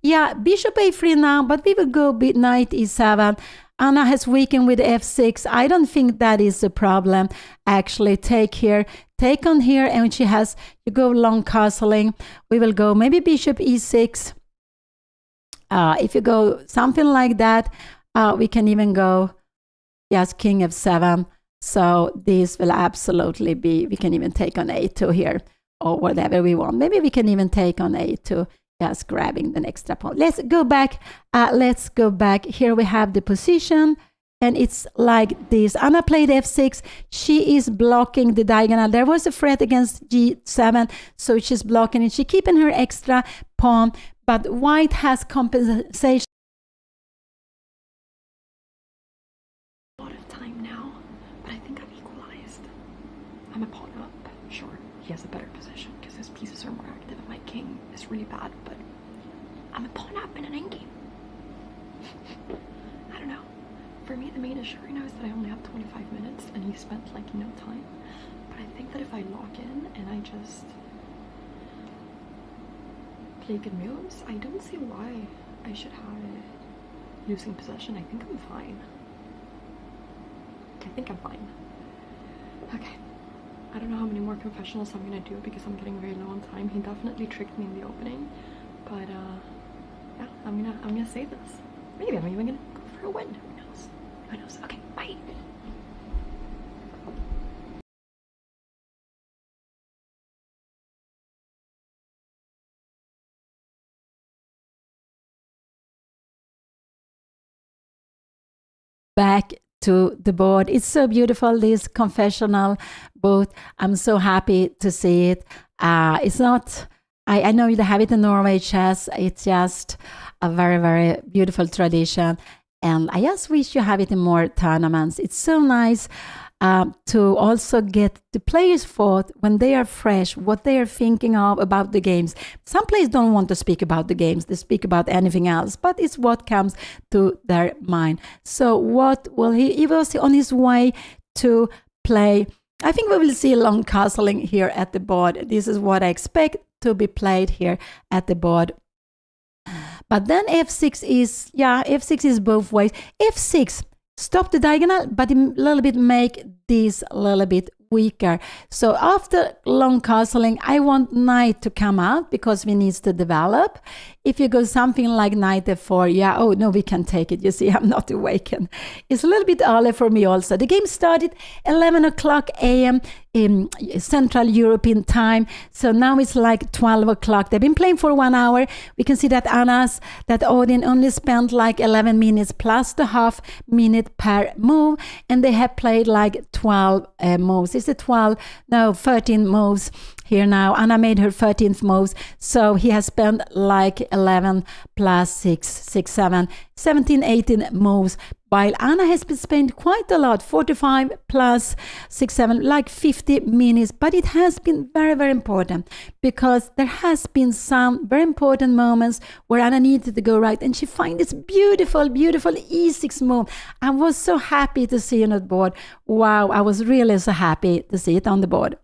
Yeah, bishop a3 now, but we will go with knight e7. Anna has weakened with f6. I don't think that is a problem. Actually, take here, take on here, and she has, you go long castling. We will go maybe bishop e6. If you go something like that, we can even go, yes, king f7. So this will absolutely be, we can even take on a2 here, or whatever we want. Maybe we can even take on a2. Just grabbing the extra pawn. Let's go back. Here we have the position, and it's like this. Anna played f6. She is blocking the diagonal. There was a threat against g7, so she's blocking it. She's keeping her extra pawn, but white has compensation. A lot of time now, but I think I've equalized. I'm a pawn up. Sure, he has a better position because his pieces are more active, and my king is really bad, but I'm a pawn up in an endgame. I don't know. For me, the main issue right now is that I only have 25 minutes and he spent like no time. But I think that if I lock in and I just play good moves, I don't see why I should have losing possession. I think I'm fine. Okay. I don't know how many more confessionals I'm gonna do because I'm getting very low on time. He definitely tricked me in the opening, but yeah, I'm gonna save this. Maybe I'm even gonna go for a win. Who knows? Who knows? Okay, bye. Back to the board. It's so beautiful, this confessional booth. I'm so happy to see it. It's not, I know you have it in Norway chess. It's just a very, very beautiful tradition. And I just wish you have it in more tournaments. It's so nice to also get the players' thought when they are fresh, what they are thinking of about the games. Some players don't want to speak about the games, they speak about anything else, but it's what comes to their mind. So what will he was on his way to play. I think we will see long castling here at the board. This is what I expect to be played here at the board. But then f6 is, f6 is both ways. f6, stop the diagonal, but a little bit make this a little bit weaker. So after long castling, I want knight to come out because we need to develop. If you go something like knight f4, oh no, we can take it. You see, I'm not awakened. It's a little bit early for me also. The game started 11 o'clock a.m. in Central European time. So now it's like 12 o'clock. They've been playing for 1 hour. We can see that that Odin only spent like 11 minutes plus the half minute per move. And they have played like 12 moves. Is it 12? No, 13 moves here now. Anna made her 13th moves. So he has spent like 11 plus 6, 7, 17, 18 moves. While Anna has been spent quite a lot, 45 plus 6, 7, like 50 minutes. But it has been very, very important because there has been some very important moments where Anna needed to go right. And she found this beautiful, beautiful E6 move. I was so happy to see it on the board. Wow, I was really so happy to see it on the board.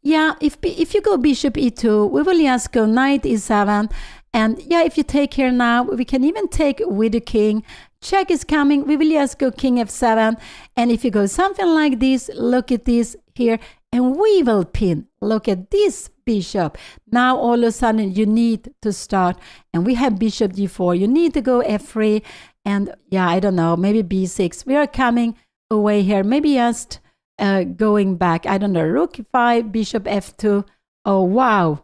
Yeah, if you go bishop e2, we will just go knight e7. And yeah, if you take here now, we can even take with the king. Check is coming. We will just go king f7. And if you go something like this, look at this here. And we will pin. Look at this bishop. Now all of a sudden you need to start. And we have bishop g4. You need to go f3. And yeah, I don't know, maybe b6. We are coming away here. Maybe just going back. I don't know, rook 5, bishop f2. Oh, wow.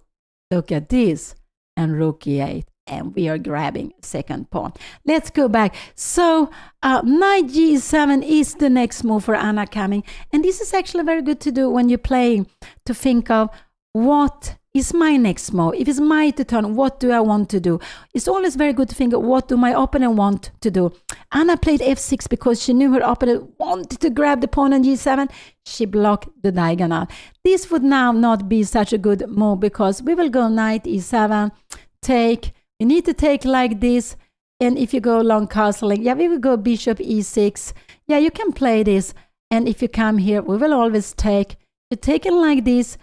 Look at this. And rook e8, and we are grabbing second pawn. Let's go back. So knight g7 is the next move for Anna coming, and this is actually very good to do when you're playing, to think of what is my next move. If it's my turn, what do I want to do? It's always very good to think of what do my opponent want to do. Anna played f6 because she knew her opponent wanted to grab the pawn on g7. She blocked the diagonal. This would now not be such a good move because we will go knight e7, take. You need to take like this. And if you go long castling, we will go bishop e6. Yeah, you can play this. And if you come here, we will always take. You take it like this.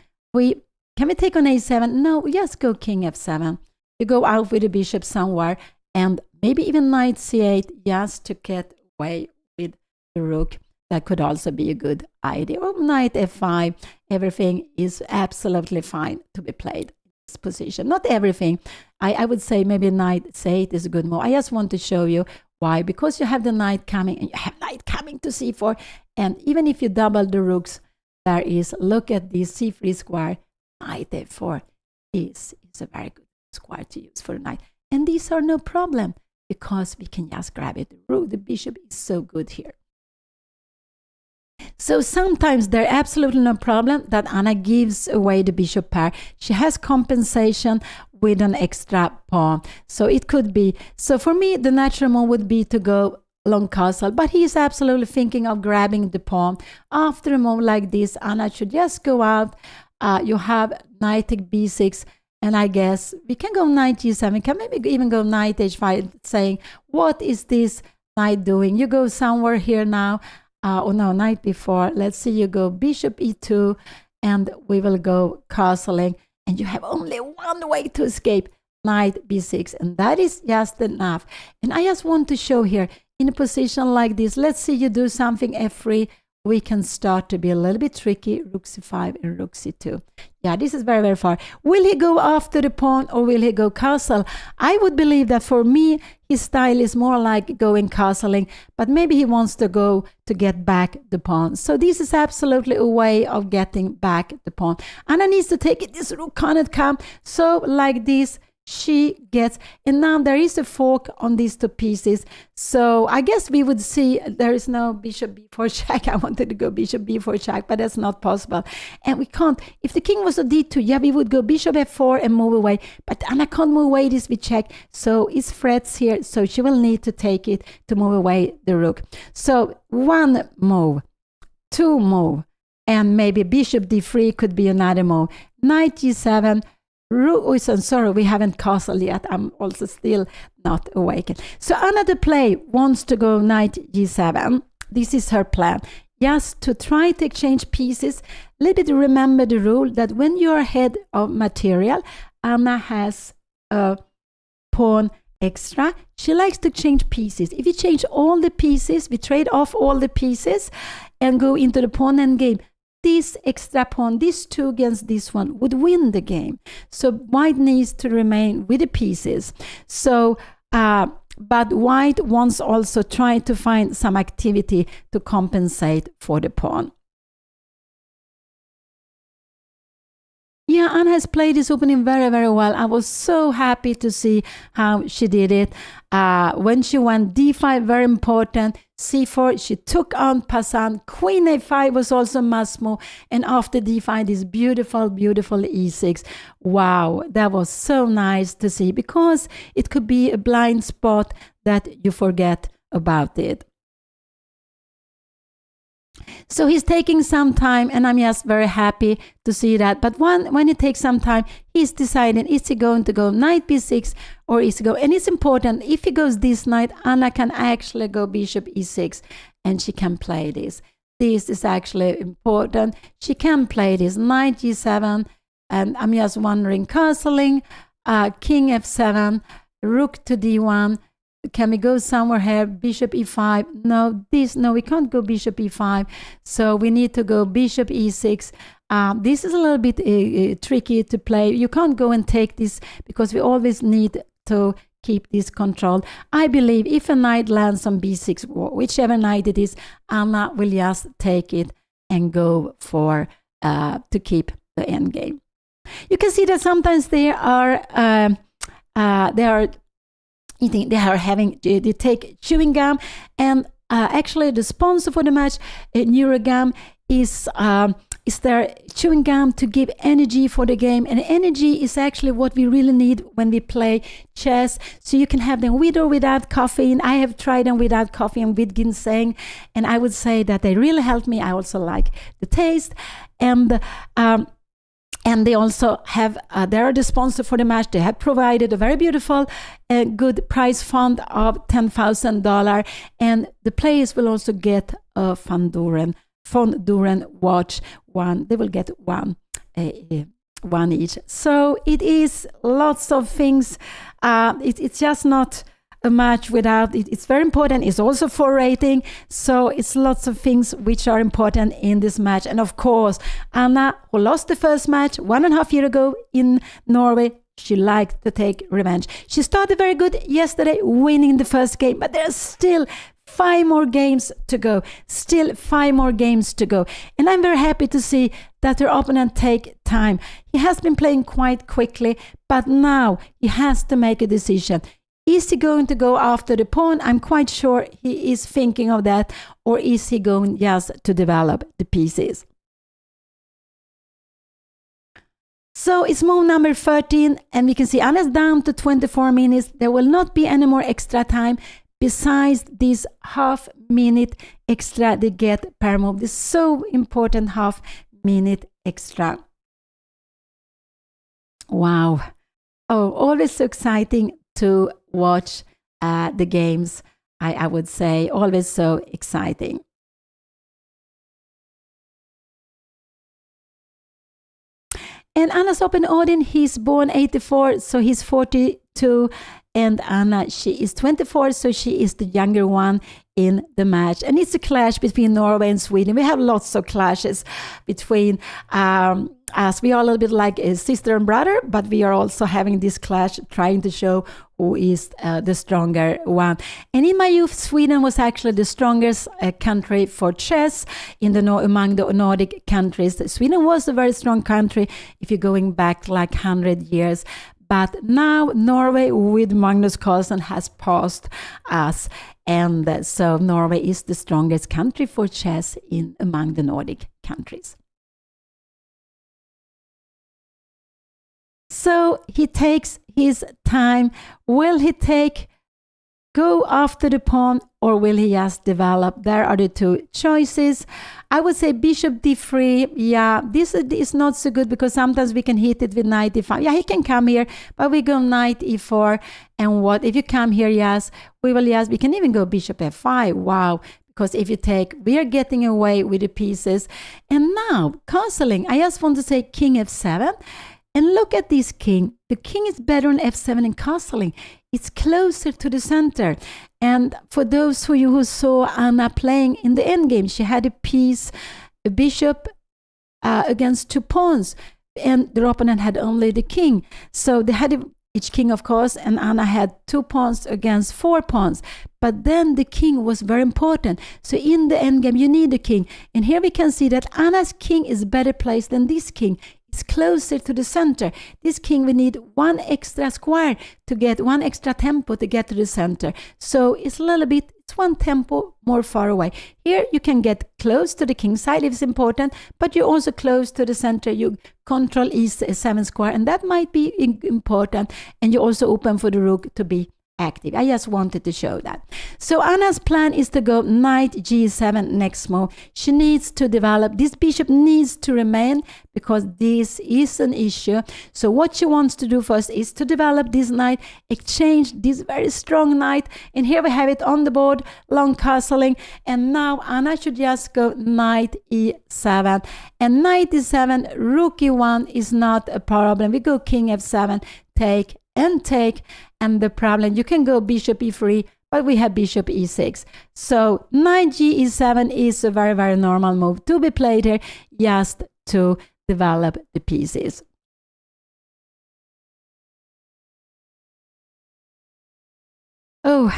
Can we take on a7? No, we just go king f7. You go out with the bishop somewhere, and maybe even knight c8 just to get away with the rook. That could also be a good idea. Or knight f5. Everything is absolutely fine to be played in this position. Not everything. I would say maybe knight c8 is a good move. I just want to show you why. Because you have the knight coming, and you have knight coming to c4. And even if you double the rooks, there is, look at this c3 square. Knight f4 is a very good square to use for a knight. And these are no problem because we can just grab it. The bishop is so good here. So sometimes there absolutely no problem that Anna gives away the bishop pair. She has compensation with an extra pawn. So it could be. So for me, the natural move would be to go long castle, but he is absolutely thinking of grabbing the pawn. After a move like this, Anna should just go out. You have knight take b6, and I guess we can go knight g7. We can maybe even go knight h5, saying, what is this knight doing? You go somewhere here now. Oh no, knight b4. Let's see, you go bishop e2, and we will go castling, and you have only one way to escape, knight b6, and that is just enough. And I just want to show here, in a position like this, let's see you do something f3, we can start to be a little bit tricky, rook c5 and rook c2. Yeah, this is very, very far. Will he go after the pawn or will he go castle? I would believe that for me, his style is more like going castling, but maybe he wants to go to get back the pawn. So this is absolutely a way of getting back the pawn. Anna needs to take it. This rook cannot come. So like this, she gets, and now there is a fork on these two pieces. So I guess we would see there is no bishop b4 check. I wanted to go bishop b4 check, but that's not possible. And we can't, if the king was a d2, yeah, we would go bishop f4 and move away. But Anna can't move away this with check. So it's threats here. So she will need to take it to move away the rook. So one move, two move, and maybe bishop d3 could be another move. Knight g7. Oh, sorry, we haven't castled yet. I'm also still not awakened. So Anna the play wants to go knight g7. This is her plan. Just to try to exchange pieces. A little bit remember the rule that when you are ahead of material, Anna has a pawn extra. She likes to change pieces. If you change all the pieces, we trade off all the pieces and go into the pawn endgame. This extra pawn, this two against this one, would win the game. So white needs to remain with the pieces. So, but white wants also try to find some activity to compensate for the pawn. Yeah, Anna has played this opening very, very well. I was so happy to see how she did it. When she went d5, very important. c4, she took on Passan. Queen a5 was also must move. And after d5, this beautiful, beautiful e6. Wow, that was so nice to see, because it could be a blind spot that you forget about it. So he's taking some time, and I'm just very happy to see that. But when it takes some time, he's deciding, is he going to go knight b6 or is he go? And it's important, if he goes this knight, Anna can actually go bishop e6 and she can play this. This is actually important. She can play this knight g7, and I'm just wondering, castling, king f7, rook to d1. Can we go somewhere here? Bishop e5. No, we can't go bishop e5. So we need to go bishop e6. This is a little bit tricky to play. You can't go and take this because we always need to keep this control. I believe if a knight lands on b6, whichever knight it is, Anna will just take it and go for to keep the endgame. You can see that sometimes they take chewing gum, and actually the sponsor for the match, Neurogum, is their chewing gum to give energy for the game, and energy is actually what we really need when we play chess. So you can have them with or without caffeine. I have tried them without coffee and with ginseng, and I would say that they really help me. I also like the taste, and they also have, they're the sponsor for the match. They have provided a very beautiful, good prize fund of $10,000. And the players will also get a Von Duren watch. They will get one each. So it is lots of things. It's just not a match without it. It's very important. It's also for rating. So it's lots of things which are important in this match. And of course, Anna, who lost the first match 1.5 years ago in Norway, she liked to take revenge. She started very good yesterday, winning the first game, but there's still 5 more games to go. Still 5 more games to go. And I'm very happy to see that her opponent take time. He has been playing quite quickly, but now he has to make a decision. Is he going to go after the pawn? I'm quite sure he is thinking of that. Or is he going just to develop the pieces? So it's move number 13, and we can see Anna's down to 24 minutes. There will not be any more extra time besides this half minute extra they get per move. This is so important, half minute extra. Wow. Oh, always so exciting to watch the games. I would say always so exciting. And Anna's open Odin, he's born 84, so he's 42. And Anna, she is 24, so she is the younger one in the match. And it's a clash between Norway and Sweden. We have lots of clashes between us. We are a little bit like a sister and brother, but we are also having this clash, trying to show who is the stronger one. And in my youth, Sweden was actually the strongest country for chess among the Nordic countries. Sweden was a very strong country if you're going back like 100 years. But now Norway with Magnus Carlsen has passed us. And so Norway is the strongest country for chess among the Nordic countries. So he takes his time. Will he go after the pawn, or will he just develop? There are the two choices. I would say bishop d3. Yeah, this is not so good because sometimes we can hit it with knight e5. Yeah, he can come here, but we go knight e4. And what if you come here? Yes, we can even go bishop f5. Wow. Because if you take, we are getting away with the pieces. And now, castling, I just want to say king f7. And look at this king. The king is better on f7 in castling. It's closer to the center. And for those of you who saw Anna playing in the endgame, she had a bishop against 2 pawns. And their opponent had only the king. So they had each king, of course, and Anna had 2 pawns against 4 pawns. But then the king was very important. So in the endgame, you need a king. And here we can see that Anna's king is better placed than this king. It's closer to the center. This king, we need 1 extra square to get 1 extra tempo to get to the center. So it's a little bit, it's 1 tempo more far away. Here you can get close to the king side if it's important, but you're also close to the center. You control e7 square, and that might be important. And you also open for the rook to be active. I just wanted to show that. So Anna's plan is to go knight g7 next move. She needs to develop. This bishop needs to remain because this is an issue. So what she wants to do first is to develop this knight, exchange this very strong knight. And here we have it on the board, long castling. And now Anna should just go knight e7. And knight e7, rook e1 is not a problem. We go king f7, take and take. And the problem, you can go bishop e3, but we have bishop e6. So knight g e7 is a very, very normal move to be played here, just to develop the pieces. Oh,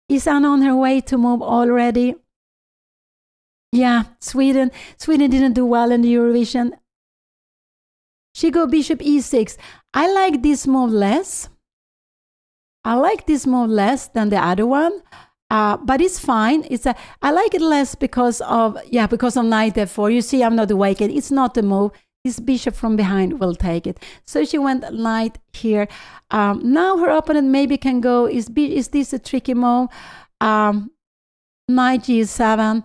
is Anna on her way to move already? Yeah, Sweden didn't do well in the Eurovision. She go bishop e6. I like this move less. I like this move less than the other one, but it's fine. I like it less because of knight f4. You see, I'm not awakened. It's not a move. This bishop from behind will take it. So she went knight here. Now her opponent maybe can go. Is this a tricky move? Knight g7,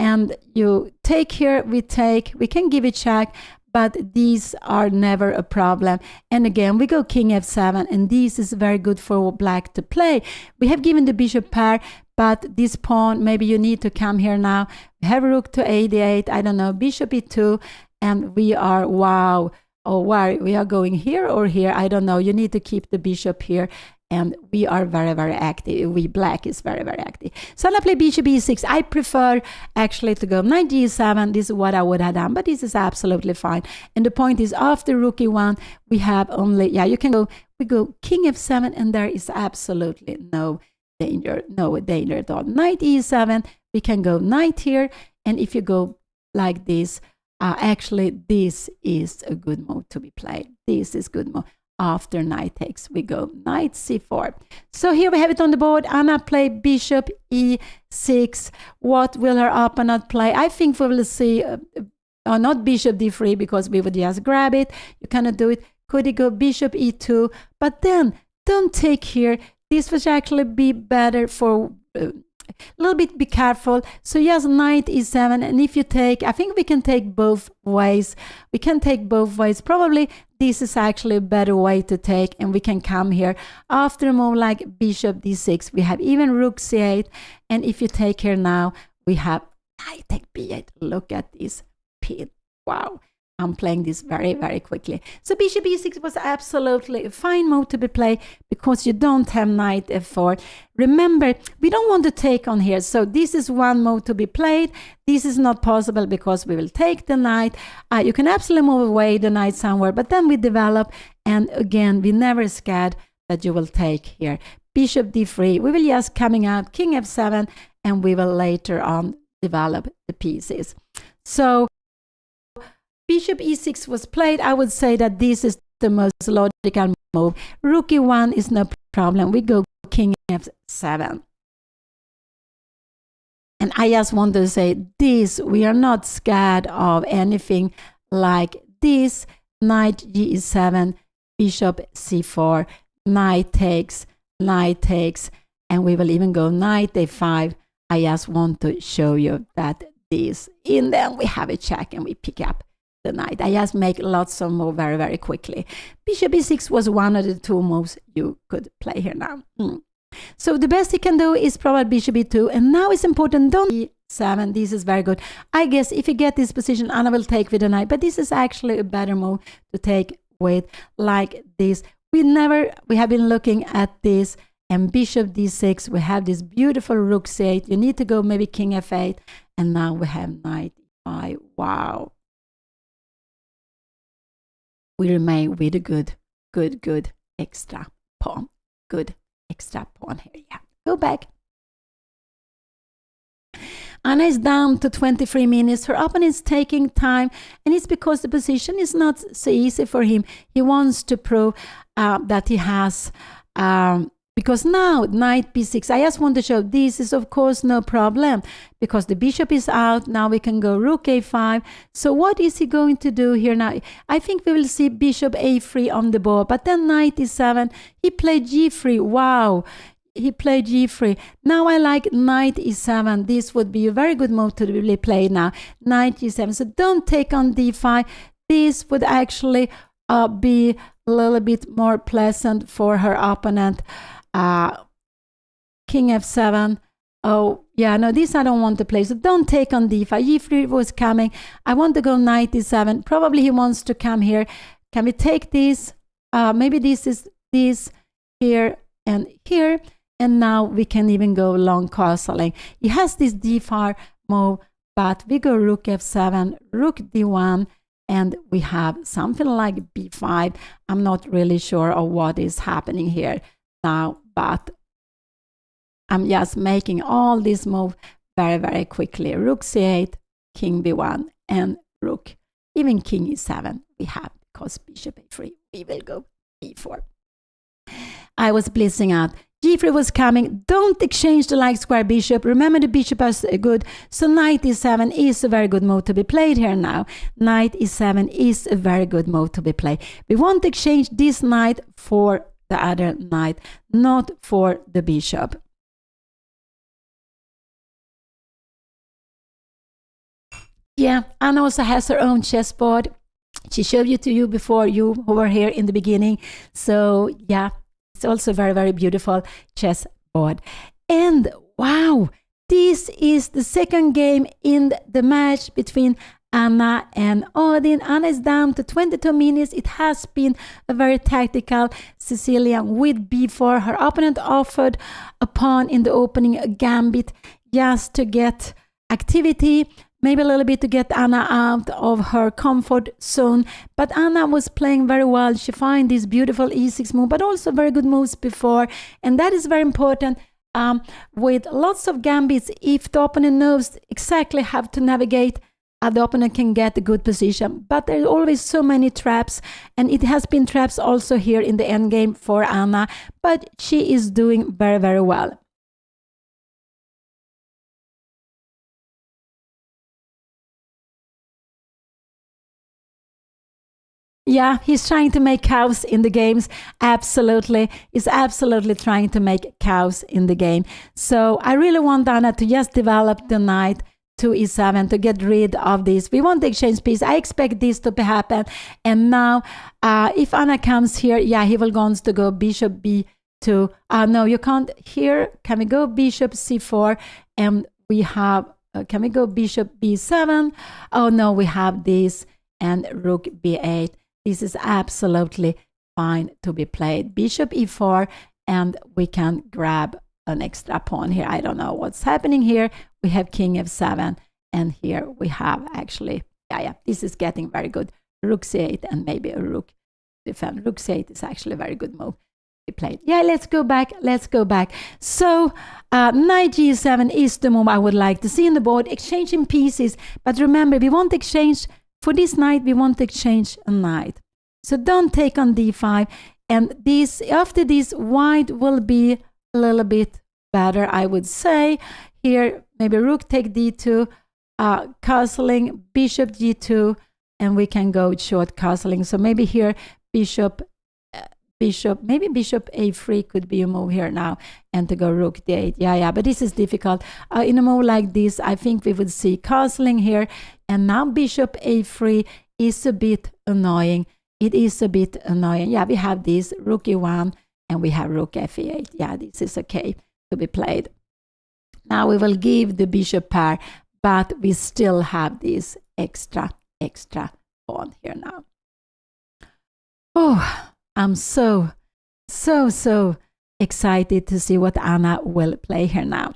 and you take here. We can give it check. But these are never a problem. And again, we go king f7, and this is very good for black to play. We have given the bishop pair, but this pawn, maybe you need to come here now. We have rook to a8, I don't know, bishop e2, and we are, wow. Oh, wow, we are going here or here, I don't know. You need to keep the bishop here. And we are very, very active. Black is very, very active. So I play bishop e6. I prefer actually to go knight g7. This is what I would have done, but this is absolutely fine. And the point is, after rook e1, we have only, we go king f7, and there is absolutely no danger at all. Knight e7, we can go knight here, and if you go like this, actually, this is a good move to be played. This is good move. After knight takes, we go knight c4. So here we have it on the board. Anna play bishop e6. What will her opponent play? I think we will see, not bishop d3 because we would just grab it. You cannot do it. Could he go bishop e2? But then don't take here. This would actually be better for a little bit, be careful. So yes, knight e7, and if you take, I think we can take both ways. We can take both ways. Probably this is actually a better way to take, and we can come here after a move like bishop d6. We have even rook c8, and if you take here now, we have knight take b8. Look at this pin. Wow. I'm playing this very, very quickly. So bishop e6 was absolutely a fine move to be played because you don't have knight f4. Remember, we don't want to take on here. So this is one move to be played. This is not possible because we will take the knight. You can absolutely move away the knight somewhere, but then we develop. And again, we never scared that you will take here. Bishop d3. We will just coming out king f7, and we will later on develop the pieces. So bishop e6 was played. I would say that this is the most logical move. Rook e1 is no problem. We go king f7. And I just want to say this, we are not scared of anything like this. Knight g7, bishop c4, knight takes, and we will even go knight a5. I just want to show you that this, and then we have a check and we pick up the knight. I just make lots of moves very, very quickly. Bishop e6 was one of the two moves you could play here now. So the best he can do is probably bishop e2, and now it's important, don't e7, this is very good. I guess if you get this position, Anna will take with the knight, but this is actually a better move to take with like this. We have been looking at this, and bishop d6, we have this beautiful rook c8, you need to go maybe king f8, and now we have knight e5, wow. We remain with a good extra pawn, good extra pawn here, yeah. Go back. Anna is down to 23 minutes. Her opponent is taking time, and it's because the position is not so easy for him. He wants to prove that he has, because now knight b6, I just want to show this is of course no problem because the bishop is out. Now we can go rook a5. So what is he going to do here now? I think we will see bishop a3 on the board, but then knight e7, he played g3. Wow, he played g3. Now I like knight e7. This would be a very good move to really play now. Knight g7. So don't take on d5. This would actually be a little bit more pleasant for her opponent. King f7. Oh yeah, no, this I don't want to play, so don't take on d5. g3 was coming. I want to go knight e7. Probably he wants to come here. Can we take this? Maybe this is this here and here, and now we can even go long castling. He has this d5 move, but we go rook f7, rook d1, and we have something like b5. I'm not really sure of what is happening here now, but I'm just making all this move very, very quickly. Rook c8, king b1, and rook, even king e7 we have, because bishop a3, we will go e4. I was blitzing out. g3 was coming. Don't exchange the like square bishop. Remember, the bishop is good. So knight e7 is a very good move to be played here now. Knight e7 is a very good move to be played. We want to exchange this knight for the other knight, not for the bishop. Yeah, Anna also has her own chessboard. She showed it to you before, you who were here in the beginning. So yeah, it's also very, very beautiful chessboard. And wow, this is the second game in the match between Anna and Odin. Anna is down to 22 minutes. It has been a very tactical Sicilian with b4. Her opponent offered a pawn in the opening, a gambit, just to get activity, maybe a little bit to get Anna out of her comfort zone. But Anna was playing very well. She found this beautiful e6 move, but also very good moves before. And that is very important with lots of gambits. If the opponent knows exactly how to navigate, the opponent can get a good position. But there are always so many traps, and it has been traps also here in the endgame for Anna. But she is doing very, very well. Yeah, he's trying to make chaos in the games. Absolutely. He's absolutely trying to make chaos in the game. So I really want Anna to just develop the knight to e7 to get rid of this. We want the exchange piece. I expect this to happen. And now, if Anna comes here, yeah, he will want to go bishop b2. No, you can't here. Can we go bishop c4? And we have, can we go bishop b7? Oh no, we have this and rook b8. This is absolutely fine to be played. Bishop e4, and we can grab an extra pawn here. I don't know what's happening here. We have king f7, and here we have actually, yeah, this is getting very good. Rook c8 and maybe a rook defend. Rook c8 is actually a very good move to be played. Yeah, let's go back. Let's go back. So knight g7 is the move I would like to see on the board. Exchanging pieces, but remember, we want to exchange. For this knight, we want to exchange a knight. So don't take on d5. And this, after this, white will be a little bit better, I would say. Here, maybe rook take d2, castling, bishop g2, and we can go short castling. So maybe here, bishop, maybe bishop a3 could be a move here now, and to go rook d8. Yeah, but this is difficult. In a move like this, I think we would see castling here, and now bishop a3 is a bit annoying. It is a bit annoying. Yeah, we have this rook e1, and we have rook f8. Yeah, this is okay to be played. Now we will give the bishop pair, but we still have this extra pawn here now. Oh, I'm so excited to see what Anna will play here now.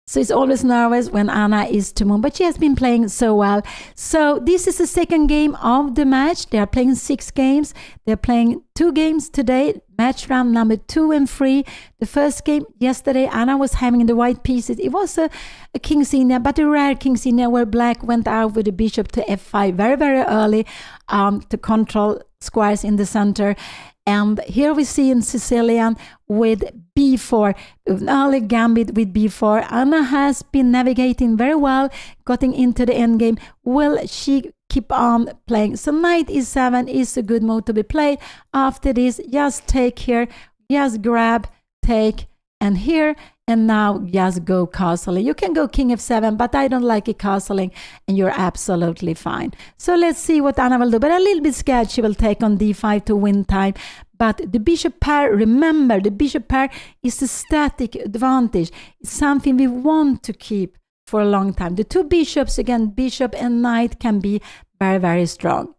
So it's always nervous when Anna is to move, but she has been playing so well. So this is the second game of the match. They are playing 6 games. They're playing 2 games today, match round number 2 and 3. The first game yesterday, Anna was having the white pieces. It was a king's Indian, but a rare king's Indian where black went out with the bishop to f5 very, very early to control squares in the center. And here we see in Sicilian with b4, an early gambit with b4. Anna has been navigating very well, getting into the endgame. Will she keep on playing? So knight e7 is a good move to be played. After this, just take here, just grab, take, and here, and now just go castling. You can go king f7, but I don't like it castling, and you're absolutely fine. So let's see what Anna will do. But a little bit scared she will take on d5 to win time. But the bishop pair, remember, the bishop pair is a static advantage. It's something we want to keep for a long time. The 2 bishops, again, bishop and knight, can be very, very strong.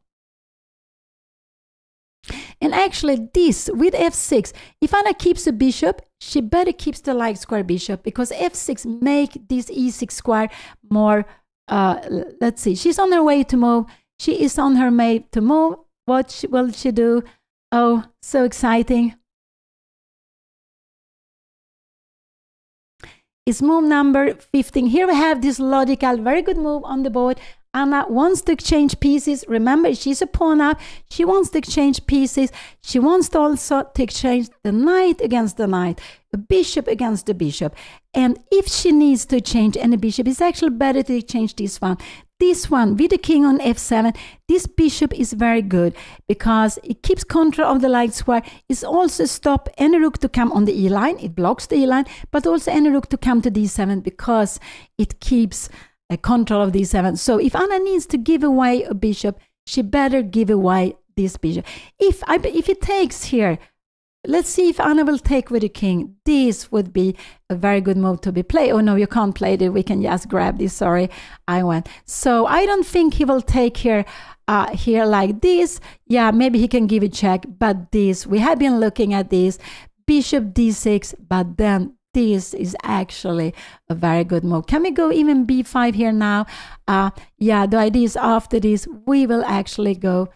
And actually this, with f6, if Anna keeps a bishop, she better keeps the light square bishop, because f6 make this e6 square more, let's see, she's on her way to move. She is on her way to move. What will she do? Oh, so exciting. It's move number 15. Here we have this logical, very good move on the board. Anna wants to exchange pieces. Remember, she's a pawn up. She wants to exchange pieces. She wants to also to exchange the knight against the knight, the bishop against the bishop. And if she needs to change any bishop, it's actually better to exchange this one. This one with the king on f7, this bishop is very good because it keeps control of the light square. It's also stop any rook to come on the e line. It blocks the e line, but also any rook to come to d7 because it keeps control of d7. So if Anna needs to give away a bishop, she better give away this bishop. If it takes here, let's see if Anna will take with the king. This would be a very good move to be played. Oh no, you can't play it. We can just grab this. Sorry, I went. So I don't think he will take here like this. Yeah, maybe he can give a check, but this, we have been looking at this. Bishop d6, but then this is actually a very good move. Can we go even b5 here now? Yeah, the idea is after this, we will actually go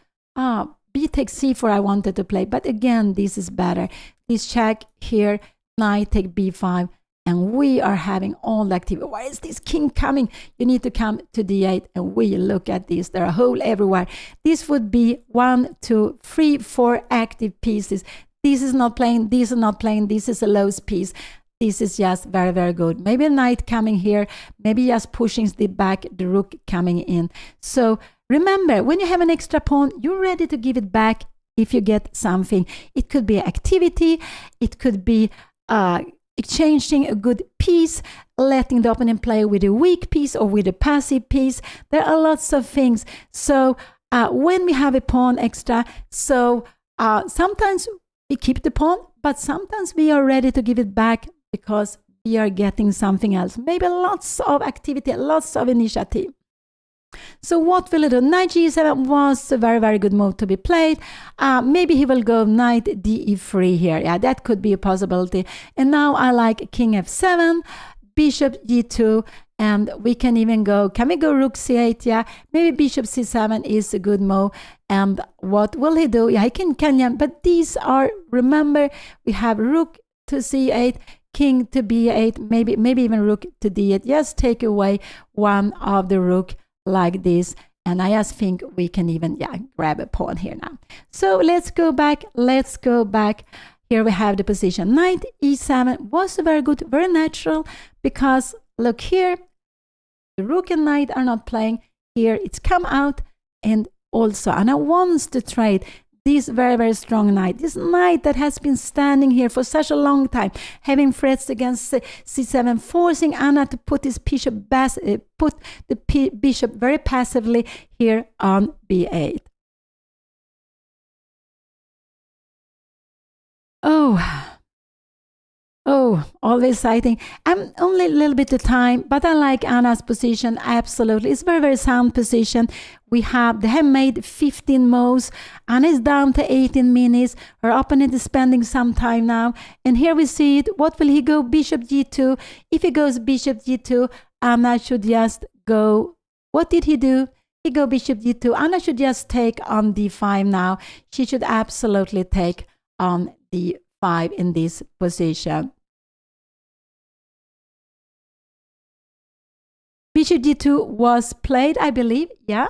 b takes c4 I wanted to play, but again, this is better. This check here, knight take b5, and we are having all the activity. Why is this king coming? You need to come to d8, and we look at this. There are a hole everywhere. This would be 1, 2, 3, 4 active pieces. This is not playing, this is not playing, this is a loose piece. This is just very, very good. Maybe a knight coming here, maybe just pushing the back, the rook coming in. So remember, when you have an extra pawn, you're ready to give it back if you get something. It could be activity, it could be exchanging a good piece, letting the opponent play with a weak piece or with a passive piece. There are lots of things. So when we have a pawn extra, so sometimes we keep the pawn, but sometimes we are ready to give it back because we are getting something else. Maybe lots of activity, lots of initiative. So what will he do? Knight g7 was a very, very good move to be played. Maybe he will go knight de3 here. Yeah, that could be a possibility. And now I like king f7, bishop g2, and we can even go, can we go rook c8? Yeah, maybe bishop c7 is a good move. And what will he do? Yeah, he can, but these are, remember, we have rook to c8, king to b8, maybe even rook to d8. Just take away one of the rook like this, And I just think we can even, grab a pawn here now. So let's go back. Here we have the position. Knight e7 was very good, very natural, because look here, the rook and knight are not playing. Here it's come out, and also Anna wants to trade this very, very strong knight. This knight that has been standing here for such a long time, having threats against c7, forcing Anna to put his bishop, put the bishop very passively here on b8. Oh, always exciting. I'm only a little bit of time, but I like Anna's position. Absolutely. It's a very, very sound position. They have made 15 moves. Anna is down to 18 minutes. Her opponent is spending some time now. And here we see it. What will he go? Bishop g2. If he goes bishop g2, Anna should just go. What did he do? He go bishop g2. Anna should just take on d5 now. She should absolutely take on d5 in this position. Bishop g2 was played, I believe. Yeah,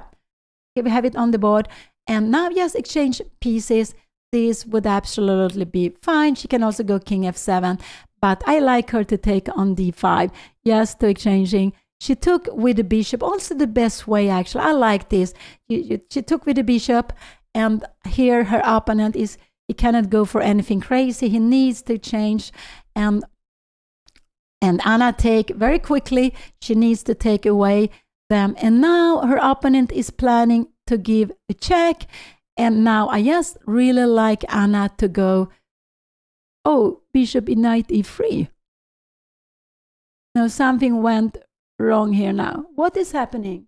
here we have it on the board. And now just exchange pieces. This would absolutely be fine. She can also go king f7, but I like her to take on d5, just to exchanging. She took with the bishop, also the best way actually. I like this. She took with the bishop, and here her opponent is, he cannot go for anything crazy. He needs to change, and Anna take very quickly. She needs to take away them. And now her opponent is planning to give a check. And now I just really like Anna to go, oh, bishop in knight e3. Now something went wrong here now. What is happening?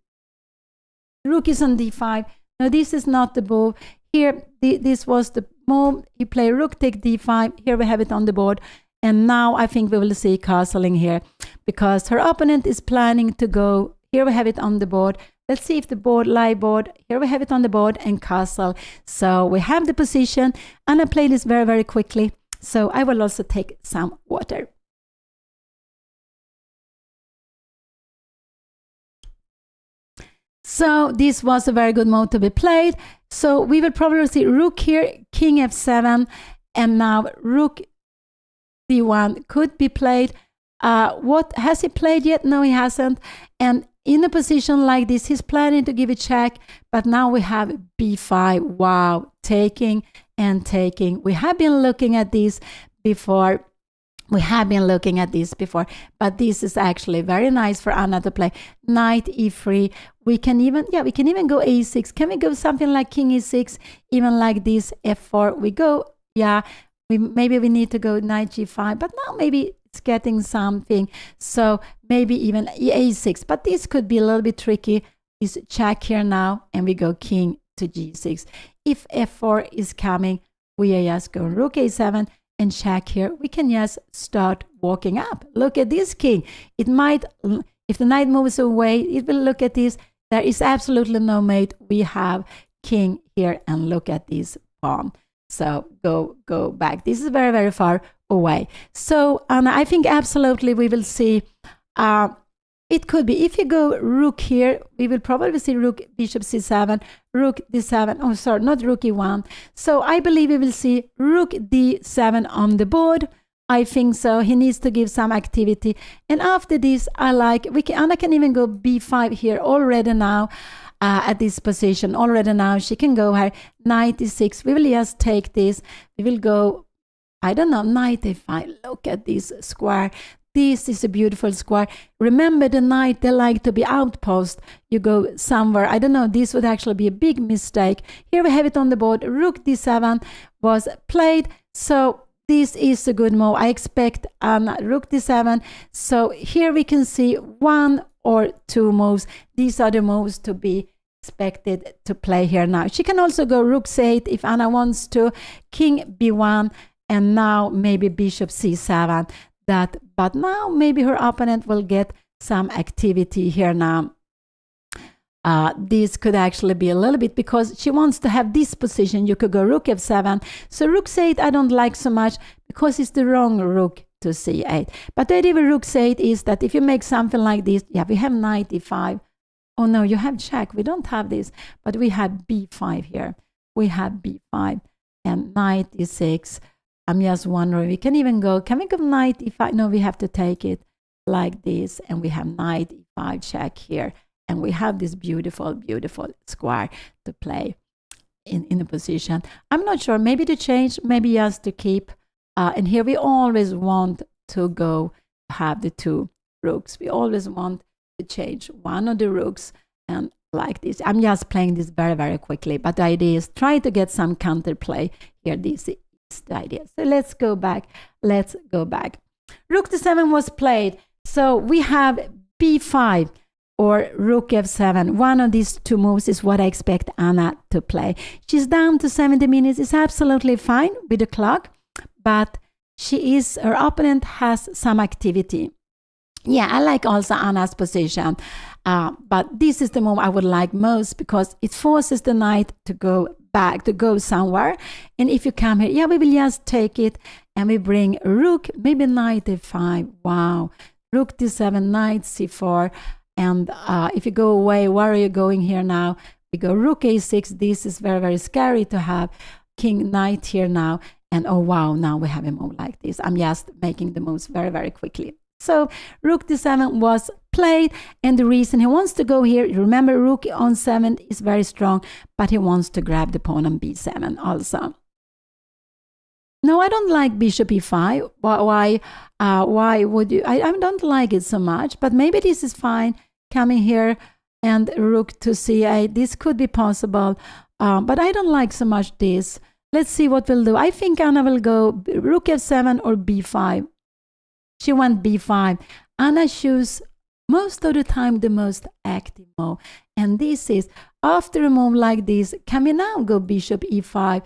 Rook is on d5. No, this is not the move. Here, this was the move. He played rook take d5. Here we have it on the board. And now I think we will see castling here, because her opponent is planning to go. Here we have it on the board. Let's see if the live board. Here we have it on the board and castle. So we have the position, and I play this very, very quickly. So I will also take some water. So this was a very good move to be played. So we will probably see rook here, king f7, and now rook d1 could be played. What has he played yet? No, he hasn't. And in a position like this, he's planning to give a check, but now we have b5. Wow, taking and taking. We have been looking at this before. But this is actually very nice for Anna to play. Knight e3. We can even go a6. Can we go something like king e6? Even like this, f4. We go, maybe we need to go knight g5, but now maybe it's getting something. So maybe even a6. But this could be a little bit tricky. Is check here now, and we go king to g6. If f4 is coming, we are just going rook a7 and check here. We can just start walking up. Look at this king. It might, if the knight moves away, it will look at this. There is absolutely no mate. We have king here, and look at this pawn. So go back. This is very, very far away. So I think absolutely we will see, it could be, if you go rook here, we will probably see rook, bishop c7, rook d7, oh sorry, not rook e1. So I believe we will see rook d7 on the board. I think so. He needs to give some activity. And after this, Anna can even go b5 here already now. At this position already now, she can go here knight e6. We will just take this. We will go, I don't know, knight e5. Look at this square. This is a beautiful square. Remember, the knight, they like to be outpost. You go somewhere, I don't know, this would actually be a big mistake. Here we have it on the board. Rook d7 was played. So this is a good move. I expect rook d7. So here we can see one or two moves. These are the moves to be expected to play here now. She can also go rook c8 if Anna wants to, king b1, and now maybe bishop c7. But now maybe her opponent will get some activity here now. This could actually be a little bit, because she wants to have this position. You could go rook f7. So rook c8 I don't like so much, because it's the wrong rook to c8. But the idea with rook c8 is that if you make something like this, we have knight e5. Oh no, you have check. We don't have this, but we have b5 here. We have b5 and knight e6. I'm just wondering, we can even go, can we go knight e5? No, we have to take it like this, and we have knight e5 check here, and we have this beautiful, beautiful square to play in a position. I'm not sure, maybe to change, maybe just to keep, and here we always want to go have the two rooks. We always want to change one of the rooks, and like this. I'm just playing this very, very quickly, but the idea is try to get some counterplay here. This is the idea. So let's go back. Let's go back. Rook to 7 was played. So we have b5 or rook f7. One of these two moves is what I expect Anna to play. She's down to 70 minutes. It's absolutely fine with the clock, but her opponent has some activity. Yeah, I like also Anna's position, but this is the move I would like most because it forces the knight to go back, to go somewhere. And if you come here, yeah, we will just take it and we bring rook, maybe knight a5. Wow, rook d7, knight c4. And if you go away, where are you going here now? We go rook a6. This is very, very scary to have king knight here now. And oh wow, now we have a move like this. I'm just making the moves very, very quickly. So rook d7 was played, and the reason he wants to go here, remember rook on 7 is very strong, but he wants to grab the pawn on b7 also. No, I don't like bishop e5. Why would you? I don't like it so much, but maybe this is fine. Coming here and rook to c8, this could be possible, but I don't like so much this. Let's see what we'll do. I think Anna will go rook f7 or b5. She went b5. Anna chooses most of the time the most active move. And this is, after a move like this, can we now go bishop e5?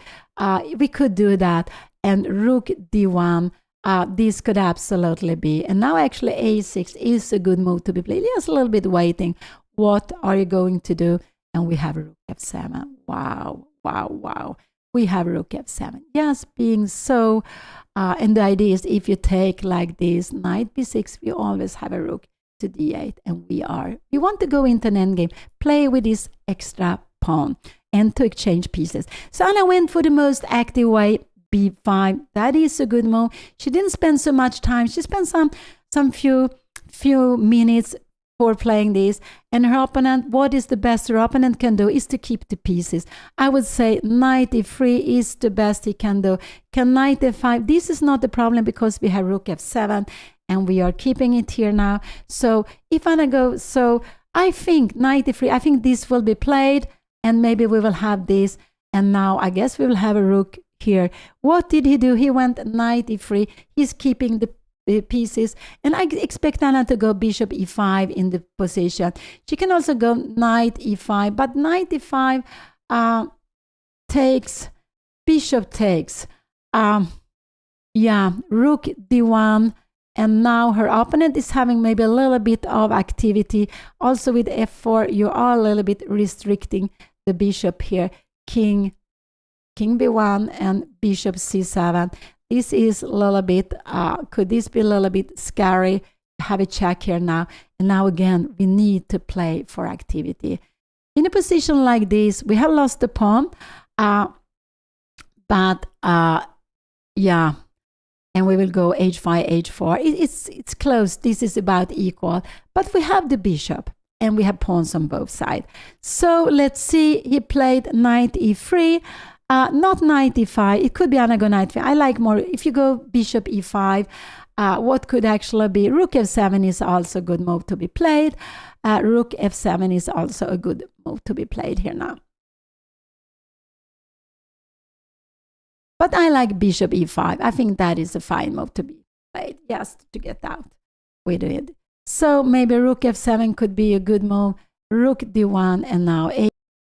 We could do that. And rook d1, this could absolutely be. And now actually a6 is a good move to be played. Just a little bit waiting. What are you going to do? And we have rook f7. Wow, wow, wow. We have rook f7. Just being so... and the idea is if you take like this, knight b6, we always have a rook to d8. And we want to go into an endgame, play with this extra pawn and to exchange pieces. So Anna went for the most active way, b5. That is a good move. She didn't spend so much time. She spent some few minutes for playing this. And her opponent, what is the best her opponent can do is to keep the pieces. I would say knight e3 is the best he can do. Can knight f5? This is not the problem because we have rook f7 and we are keeping it here now. So if Anna goes, so I think knight e3, I think this will be played and maybe we will have this. And now I guess we will have a rook here. What did he do? He went knight e3. He's keeping the pieces, and I expect Anna to go bishop e5 in the position. She can also go knight e5, but knight e5 takes, bishop takes, yeah, rook d1, and now her opponent is having maybe a little bit of activity. Also with f4, you are a little bit restricting the bishop here. King b1 and bishop c7. This is a little bit, could this be a little bit scary? Have a check here now. And now again, we need to play for activity. In a position like this, we have lost the pawn. But yeah, and we will go h5, h4. It's close. This is about equal. But we have the bishop and we have pawns on both sides. So let's see, he played knight e3. Not knight e5. It could be Anna go knight e5. I like more, if you go bishop e5, what could actually be rook f7 is also a good move to be played. Rook f7 is also a good move to be played here now. But I like bishop e5. I think that is a fine move to be played, just to get out with it. So maybe rook f7 could be a good move. Rook d1 and now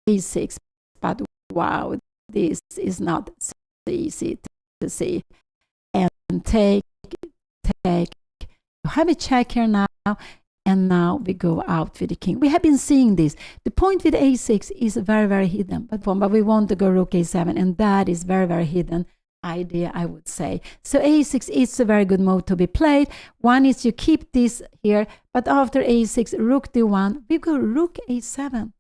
a6. But wow, this is not so easy to see. And take. You have a check here now. And now we go out with the king. We have been seeing this. The point with a6 is very, very hidden. But we want to go rook a7. And that is very, very hidden. idea, I would say. So a6 is a very good move to be played. One is you keep this here, but after a6, rook d1, we go rook a7.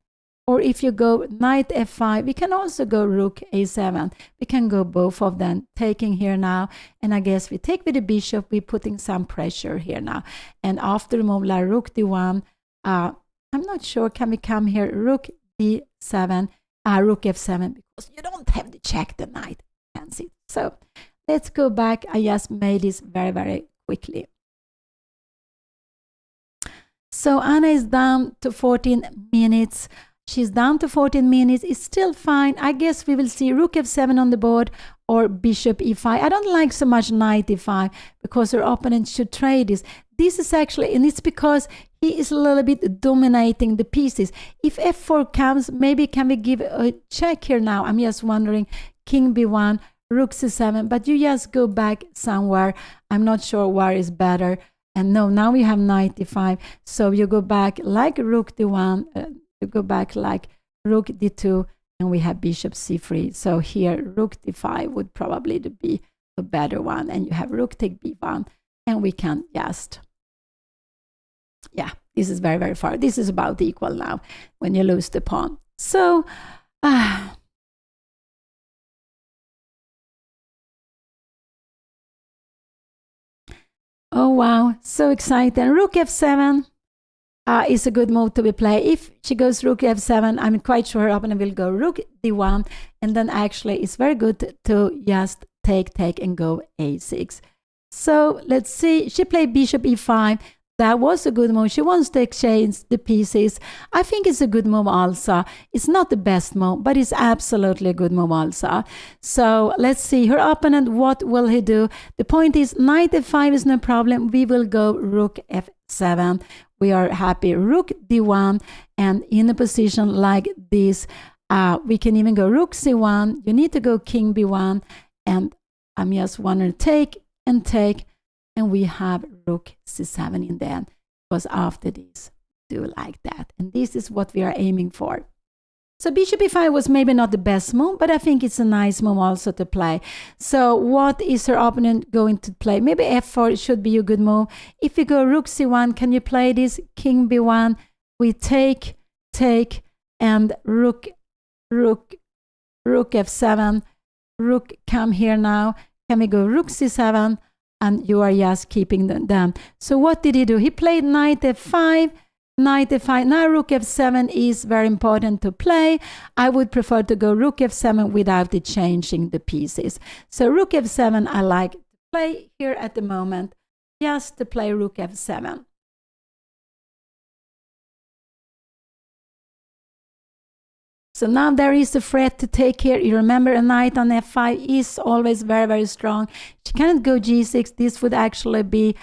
Or if you go knight f5, we can also go rook a7. We can go both of them, taking here now. And I guess we take with the bishop, we're putting some pressure here now. And after the move, like rook d1, I'm not sure, can we come here, rook d7, rook f7, because you don't have to check the knight. Fancy. So let's go back. I just made this very, very quickly. So Anna is down to 14 minutes. She's down to 14 minutes. It's still fine. I guess we will see rook f7 on the board or bishop e5. I don't like so much knight e5 because her opponent should trade this. This is actually, and it's because he is a little bit dominating the pieces. If f4 comes, maybe can we give a check here now? I'm just wondering, king b1, rook c7, but you just go back somewhere. I'm not sure where is better. And no, now we have knight e5. So you go back like rook d1, you go back like rook d2, and we have bishop c3. So here rook d5 would probably be a better one, and you have rook take b1, and we can just, yeah, this is very, very far. This is about equal now when you lose the pawn. So oh wow, so exciting. Rook f7 is a good move to be played. If she goes rook f7, I'm quite sure her opponent will go rook d1, and then actually it's very good to just take, and go a6. So let's see, she played bishop e5. That was a good move. She wants to exchange the pieces. I think it's a good move also. It's not the best move, but it's absolutely a good move also. So let's see her opponent, what will he do? The point is knight f5 is no problem. We will go rook f7. We are happy. Rook d1, and in a position like this, we can even go rook c1. You need to go king b1, and I'm just wondering, take and take. And we have rook c7 in the end, because after this, do like that. And this is what we are aiming for. So bishop e5 was maybe not the best move, but I think it's a nice move also to play. So what is her opponent going to play? Maybe f4 should be a good move. If you go rook c1, can you play this? King b1, we take, and rook f7, rook come here now. Can we go rook c7? And you are just keeping them. So what did he do? He played knight f5, knight f5. Now rook f7 is very important to play. I would prefer to go rook f7 without it changing the pieces. So rook f7 I like to play here at the moment, just to play rook f7. So now there is a threat to take here. You remember a knight on f5 is always very, very strong. She cannot go g6. This would actually be,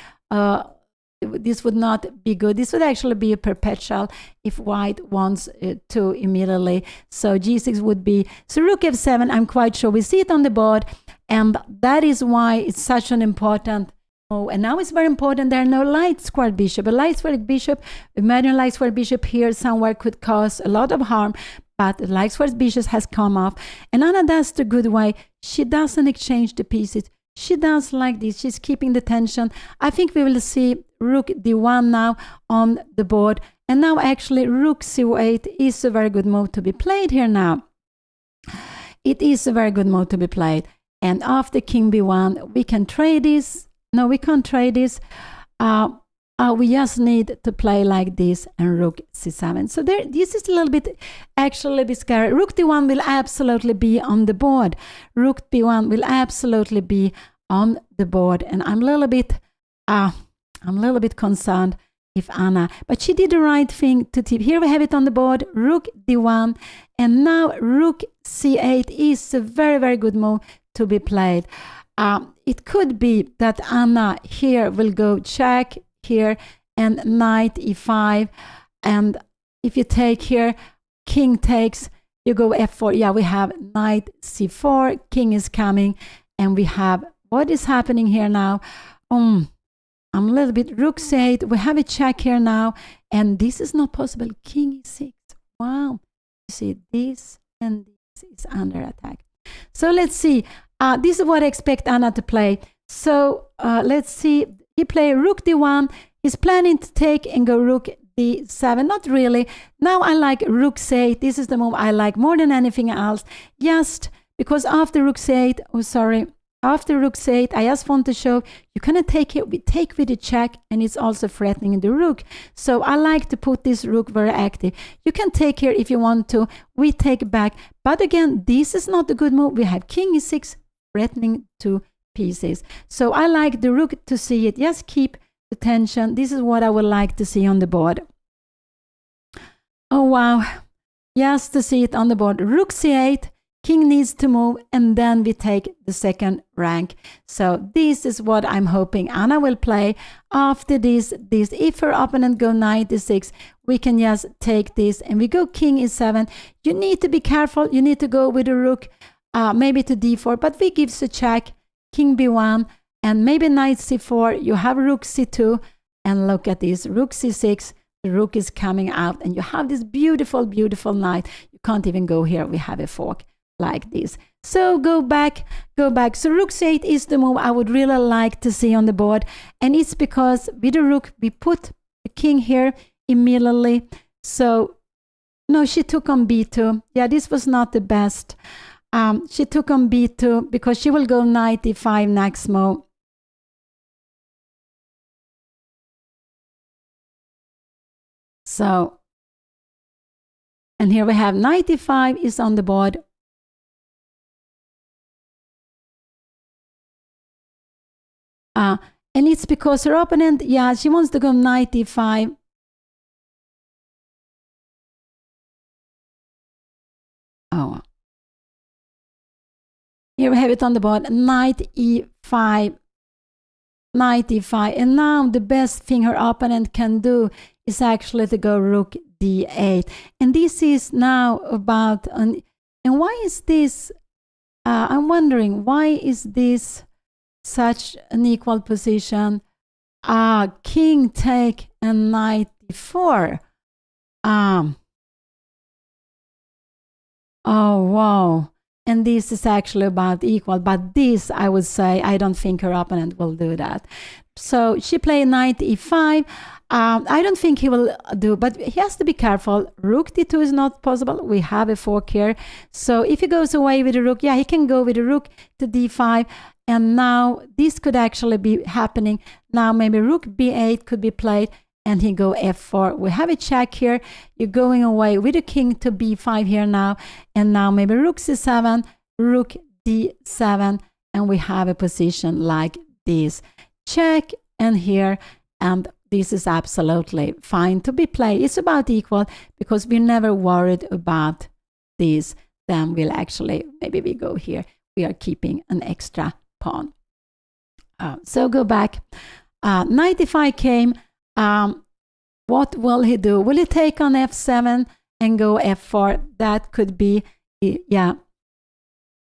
this would not be good. This would actually be a perpetual if white wants to immediately. So g6 would be, so rook f7, I'm quite sure we see it on the board. And that is why it's such an important move. And now it's very important, there are no light square bishop. A light square bishop, imagine light square bishop here somewhere could cause a lot of harm. But the light square bishop has come off. And Anna does the good way. She doesn't exchange the pieces. She does like this. She's keeping the tension. I think we will see rook d1 now on the board. And now actually rook c8 is a very good move to be played here now. It is a very good move to be played. And after king b1, we can trade this. No, we can't trade this. We just need to play like this and rook c7. So there, this is a little bit, actually a bit scary. Rook d1 will absolutely be on the board. Rook b1 will absolutely be on the board. And I'm a little bit concerned if Anna, but she did the right thing to tip. Here we have it on the board, rook d1, and now rook c8 is a very, very good move to be played. It could be that Anna here will go check here and knight e5, and if you take here, king takes, you go f4. Yeah, we have knight c4, king is coming, and we have what is happening here now. I'm a little bit rook c8. We have a check here now, and this is not possible. King e6. Wow, you see this and this is under attack. So let's see. This is what I expect Anna to play. So let's see. He played rook d1. He's planning to take and go rook d7. Not really. Now I like rook c8. This is the move I like more than anything else. Just because after rook c8, after rook c8, I just want to show you cannot take it. We take with the check, and it's also threatening the rook. So I like to put this rook very active. You can take here if you want to. We take back. But again, this is not a good move. We have king e6 threatening 2 pieces. So I like the rook to see it. Just keep the tension. This is what I would like to see on the board. Oh, wow. Just to see it on the board. Rook c8. King needs to move, and then we take the second rank. So this is what I'm hoping Anna will play. After this, if her opponent go knight e6, we can just take this, and we go king e7. You need to be careful. You need to go with the rook, maybe to d4, but we give a check, king b1, and maybe knight c4. You have rook c2, and look at this, rook c6. The rook is coming out, and you have this beautiful, beautiful knight. You can't even go here. We have a fork like this. So go back. So rook c8 is the move I would really like to see on the board. And it's because with the rook, we put the king here immediately. So, no, she took on b2. Yeah, this was not the best. She took on b2 because she will go knight e5 next move. So, and here we have knight e5 is on the board. And it's because her opponent, yeah, she wants to go knight e5. Oh. Here we have it on the board, knight e5, knight e5. And now the best thing her opponent can do is actually to go rook d8. And this is now about, and why is this, I'm wondering, why is this such an equal position? King take and knight d4. Oh, wow. And this is actually about equal, but this, I would say, I don't think her opponent will do that. So she played knight e5. I don't think he will do, but he has to be careful. Rook d2 is not possible. We have a fork here. So if he goes away with the rook, yeah, he can go with the rook to d5. And now this could actually be happening. Now maybe rook b8 could be played, and he go f4. We have a check here. You're going away with the king to b5 here now. And now maybe rook c7, rook d7, and we have a position like this. Check, and here, and this is absolutely fine to be played. It's about equal because we're never worried about this. Then we'll actually, maybe we go here. We are keeping an extra pawn. So go back. Knight e5 came. What will he do? Will he take on f7 and go f4? That could be, yeah.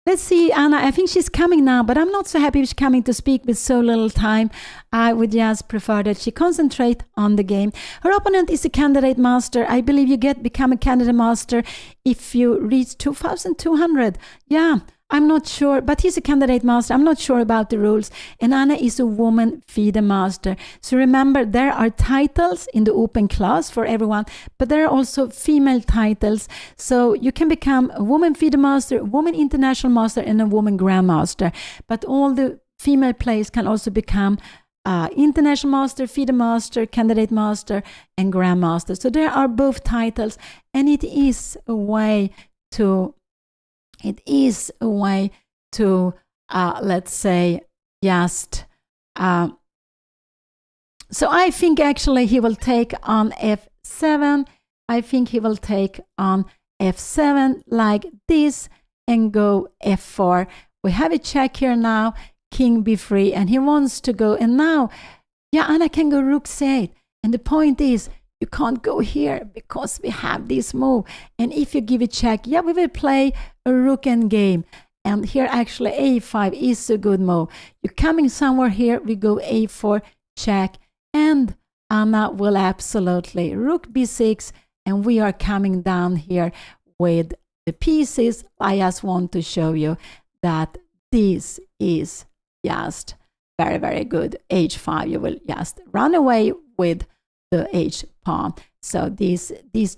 Let's see, Anna. I think she's coming now, but I'm not so happy she's coming to speak with so little time. I would just prefer that she concentrate on the game. Her opponent is a candidate master. I believe you become a candidate master if you reach 2,200. Yeah. I'm not sure, but he's a candidate master. I'm not sure about the rules. And Anna is a woman FIDE master. So remember, there are titles in the open class for everyone, but there are also female titles. So you can become a woman FIDE master, a woman international master, and a woman grandmaster. But all the female players can also become international master, FIDE master, candidate master, and grandmaster. So there are both titles, and it is a way to let's say, just, so I think actually he will take on f7. I think he will take on f7 like this and go f4. We have a check here now, king b3, and he wants to go, and now, yeah, Anna can go rook c8. And the point is, you can't go here because we have this move. And if you give a check, yeah, we will play a rook endgame. And here actually a5 is a good move. You're coming somewhere here, we go a4, check. And Anna will absolutely rook b6. And we are coming down here with the pieces. I just want to show you that this is just very, very good. H5, you will just run away with the H pawn. So these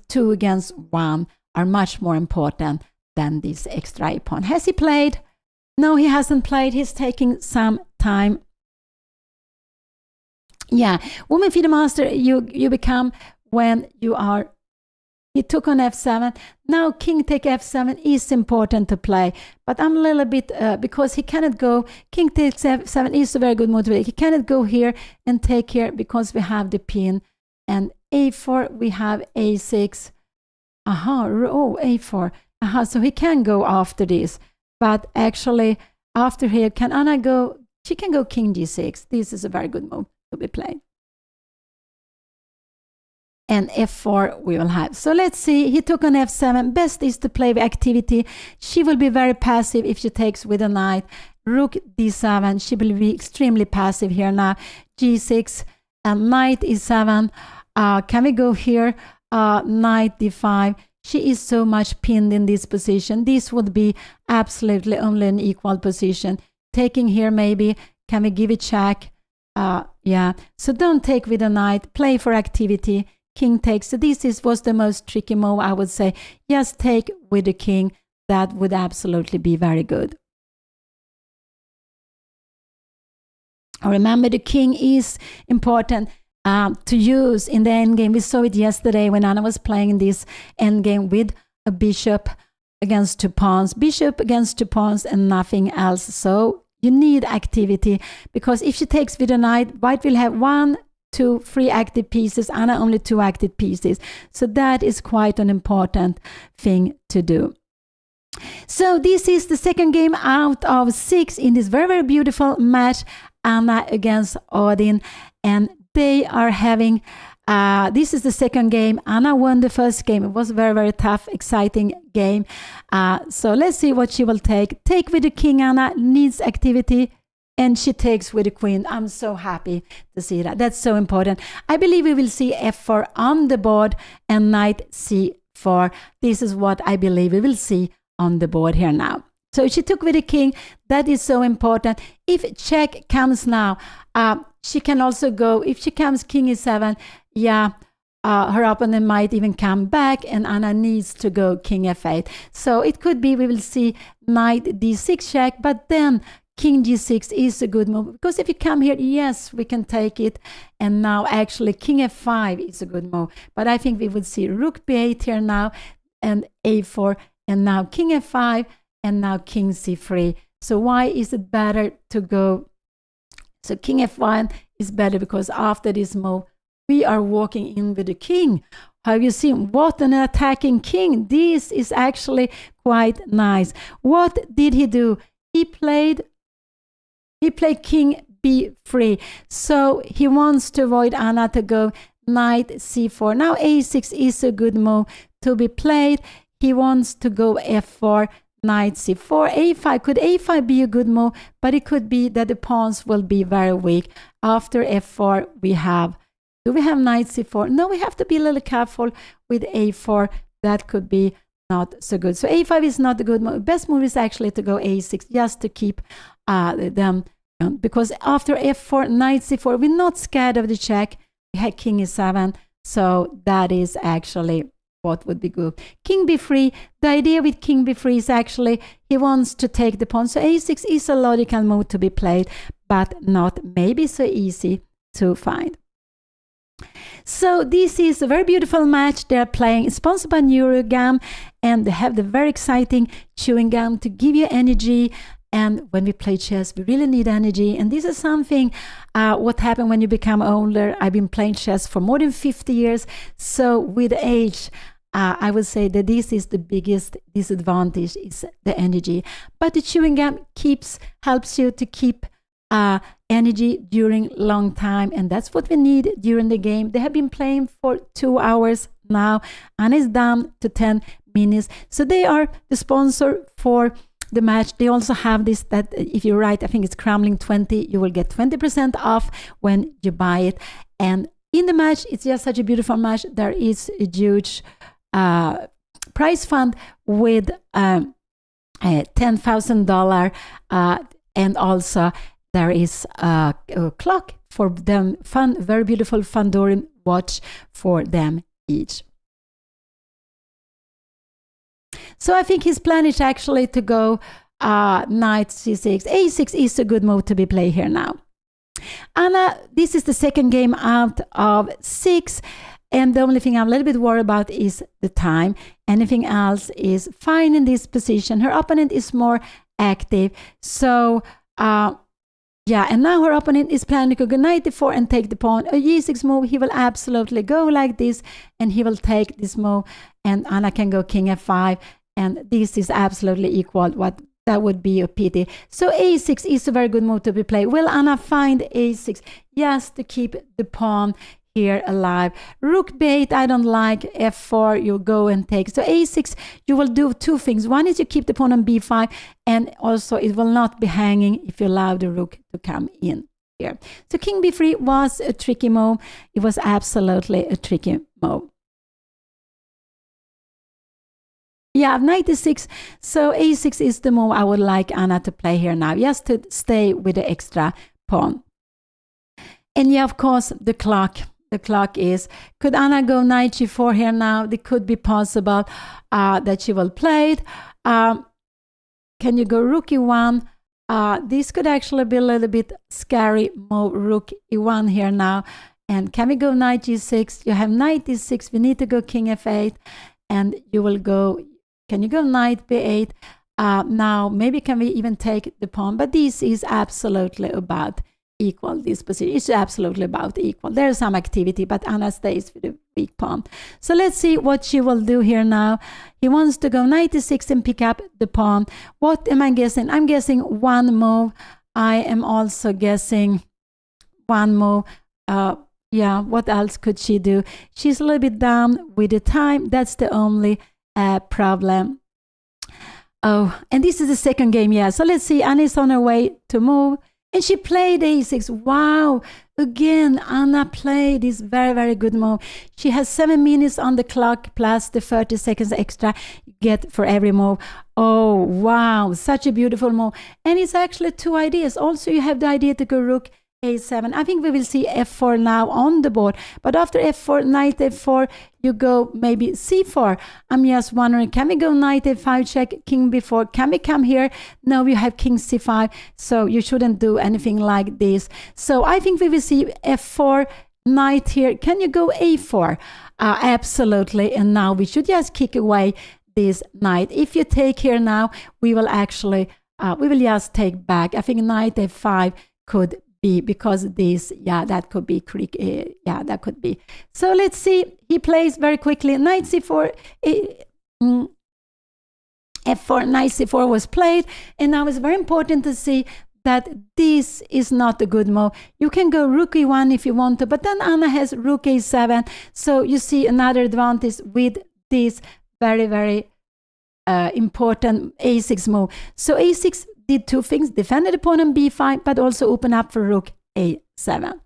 2 against 1 are much more important than this extra A pawn. Has he played? No, he hasn't played. He's taking some time. Yeah, woman FIDE master, you become when you are. He took on f7. Now king take f7 is important to play, but I'm a little bit because he cannot go. King takes f7 is a very good move to play. He cannot go here and take here because we have the pin, and a4 we have a6. Oh, a4. So he can go after this, but actually after here, can Anna go? She can go king g6. This is a very good move to be played. And f4 we will have. So let's see, he took on f7. Best is to play with activity. She will be very passive if she takes with a knight. Rook d7, she will be extremely passive here now. g6 and knight e7. Can we go here? Knight d5. She is so much pinned in this position. This would be absolutely only an equal position. Taking here maybe. Can we give it check? Yeah. So don't take with a knight. Play for activity. King takes. So this was the most tricky move, I would say. Just take with the king. That would absolutely be very good. Remember, the king is important to use in the endgame. We saw it yesterday when Anna was playing this endgame with a bishop against 2 pawns. Bishop against 2 pawns and nothing else. So you need activity, because if she takes with a knight, white will have 1, 2, 3 active pieces, Anna only 2 active pieces. So that is quite an important thing to do. So this is the second game out of 6 in this very, very beautiful match, Anna against Odin. And they are having, this is the second game. Anna won the first game. It was a very, very tough, exciting game. So let's see what she will take. Take with the king, Anna, needs activity. And she takes with the queen. I'm so happy to see that. That's so important. I believe we will see f4 on the board and knight c4. This is what I believe we will see on the board here now. So she took with the king. That is so important. If check comes now, she can also go. If she comes king e7, yeah, her opponent might even come back, and Anna needs to go king f8. So it could be we will see knight d6 check, but then king g6 is a good move, because if you come here, yes, we can take it. And now actually king f5 is a good move. But I think we would see rook b8 here now, and a4, and now king f5, and now king c3. So why is it better to go? So king f1 is better because after this move, we are walking in with the king. Have you seen what an attacking king? This is actually quite nice. What did he do? He played king b3. So he wants to avoid Anna to go knight c4. Now a6 is a good move to be played. He wants to go f4, knight c4, a5. Could a5 be a good move? But it could be that the pawns will be very weak. After f4, we have, do we have knight c4? No, we have to be a little careful with a4. That could be not so good. So a5 is not a good move. Best move is actually to go a6, just to keep them, because after f4, knight c4, we're not scared of the check. We had king e7, so that is actually what would be good. King b3, the idea with king b3 is actually he wants to take the pawn. So a6 is a logical move to be played, but not maybe so easy to find. So this is a very beautiful match they're playing. It's sponsored by neurogum, and they have the very exciting chewing gum to give you energy. And when we play chess, we really need energy. And this is something, what happened when you become older. I've been playing chess for more than 50 years. So with age, I would say that this is the biggest disadvantage, is the energy. But the chewing gum helps you to keep energy during long time. And that's what we need during the game. They have been playing for 2 hours now, and it's down to 10 minutes. So they are the sponsor for the match. They also have this, that if you write, I think it's Cramling 20, you will get 20% off when you buy it. And in the match, it's just such a beautiful match. There is a huge prize fund with $10,000, and also there is a clock for them, very beautiful Fandorin watch for them each. So I think his plan is actually to go knight c6. a6 is a good move to be played here now. Anna, this is the second game out of 6, and the only thing I'm a little bit worried about is the time. Anything else is fine in this position. Her opponent is more active, so yeah, and now her opponent is planning to go knight d4 and take the pawn. A g6 move, he will absolutely go like this, and he will take this move, and Anna can go king f5, and this is absolutely equal. What that would be a pity. So a6 is a very good move to be played. Will Anna find a6? Yes, to keep the pawn here alive. Rook b8, I don't like. f4, you go and take. So a6, you will do two things. One is you keep the pawn on b5, and also it will not be hanging if you allow the rook to come in here. So king b3 was a tricky move. It was absolutely a tricky move. Yeah, knight e6. So a6 is the move I would like Anna to play here now, just to stay with the extra pawn. And yeah, of course, the clock. The clock is, could Anna go knight g4 here now? It could be possible that she will play it. Can you go rook e1? This could actually be a little bit scary move, rook e1 here now. And can we go knight g6? You have knight e6. We need to go king f8. And you will go, can you go knight b8? Now, maybe can we even take the pawn? But this is absolutely about equal. This position is absolutely about equal. There is some activity, but Anna stays with the weak pawn. So let's see what she will do here now. He wants to go knight e6 and pick up the pawn. What am I guessing? I'm guessing one move. I am also guessing one move. Yeah, what else could she do? She's a little bit down with the time. That's the only problem. Oh, and this is the second game. Yeah, so let's see. Anna is on her way to move. And she played a6. Wow. Again, Anna played this very, very good move. She has 7 minutes on the clock plus the 30 seconds extra you get for every move. Oh, wow. Such a beautiful move. And it's actually two ideas. Also, you have the idea to go rook a7. I think we will see f4 now on the board. But after f4, knight f4, you go maybe c4. I'm just wondering, can we go knight f5 check, king b4? Can we come here? No, you have king c5. So you shouldn't do anything like this. So I think we will see f4, knight here. Can you go a4? Absolutely. And now we should just kick away this knight. If you take here now, we will actually, we will just take back. I think knight f5 could be, because this, yeah, that could be, yeah, that could be. So let's see, he plays very quickly, knight c4, f4, knight c4 was played, and now it's very important to see that this is not a good move. You can go rook e1 if you want to, but then Anna has rook a7, so you see another advantage with this very, very important a6 move. So a6 did two things, defended the pawn on b5, but also open up for rook a7.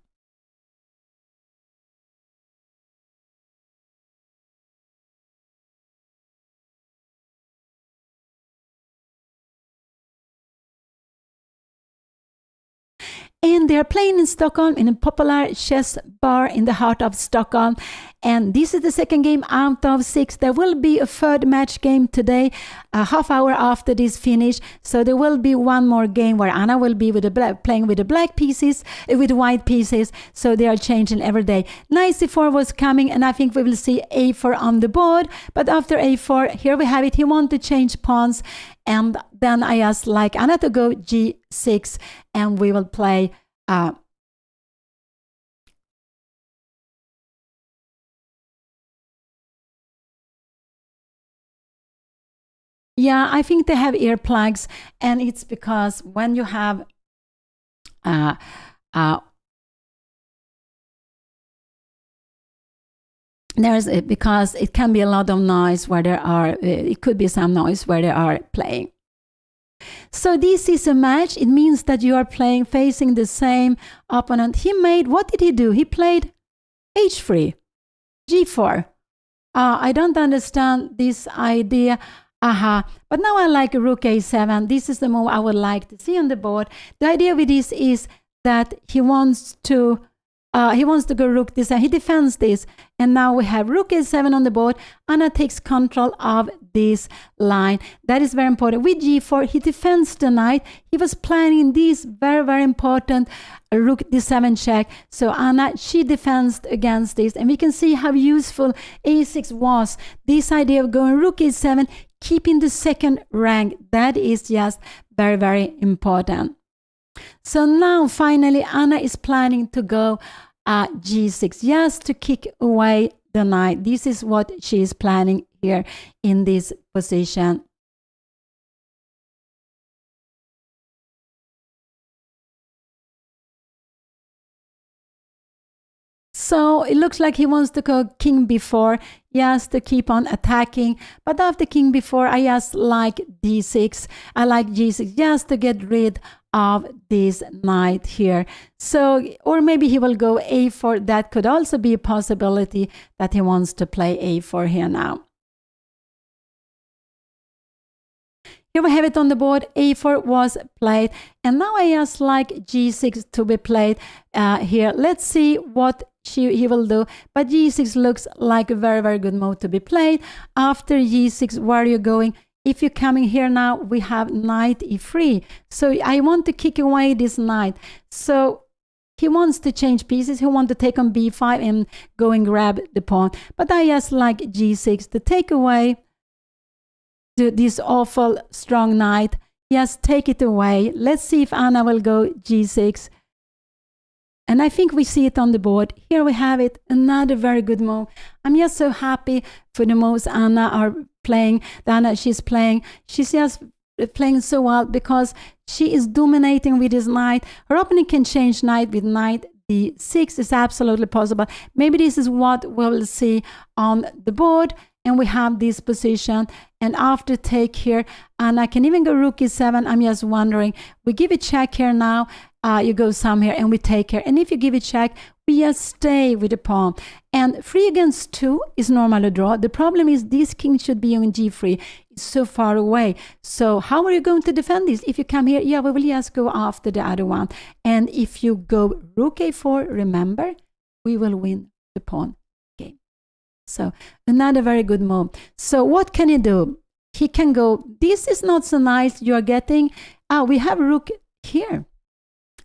And they're playing in Stockholm in a popular chess bar in the heart of Stockholm. And this is the second game out of 6. There will be a third match game today, a half hour after this finish. So there will be one more game where Anna will be with the playing with the black pieces, with the white pieces. So they are changing every day. Knight c4 was coming, and I think we will see a4 on the board. But after a4, here we have it. He wants to change pawns. And then I asked like Anna to go g6, and we will play yeah, I think they have earplugs, and it's because when you have because it can be a lot of noise where there are, it could be some noise where they are playing. So this is a match. It means that you are playing facing the same opponent. He made, what did he do? He played h3, g4. I don't understand this idea. But now I like rook a7. This is the move I would like to see on the board. The idea with this is that he wants to go rook d7. He defends this, and now we have rook a7 on the board. Anna takes control of this line. That is very important. With g4, he defends the knight. He was planning this very, very important rook d7 check. So Anna, she defends against this, and we can see how useful a6 was. This idea of going rook a7, keeping the second rank, that is just very, very important. So now finally Anna is planning to go g6, just to kick away the knight. This is what she is planning here in this position. So it looks like he wants to go king b4, just to keep on attacking. But after king b4, I just like d6. I like g6 just to get rid of this knight here. So, or maybe he will go a4. That could also be a possibility that he wants to play a4 here now. Here we have it on the board. A4 was played, and now I just like g6 to be played here. Let's see what he will do. But g6 looks like a very, very good move to be played. After g6, where are you going? If you're coming here now, we have knight e3. So I want to kick away this knight. So he wants to change pieces. He wants to take on b5 and go and grab the pawn. But I just like g6 to take away this awful strong knight. Yes, take it away. Let's see if Anna will go g6. And I think we see it on the board. Here we have it, another very good move. I'm just so happy for the moves Anna are playing. She's just playing so well because she is dominating with this knight. Her opponent can change knight with knight d6 is absolutely possible. Maybe this is what we'll see on the board. And we have this position, and after take here, and I can even go rook e7. I'm just wondering, we give a check here now, you go some here, and we take here. And if you give a check, we just stay with the pawn. And 3 against 2 is normally a draw. The problem is this king should be on g3. It's so far away. So how are you going to defend this? If you come here, yeah, we will just go after the other one. And if you go rook a4, remember, we will win the pawn. So another very good move. So what can he do? He can go, this is not so nice. You are getting, we have rook here.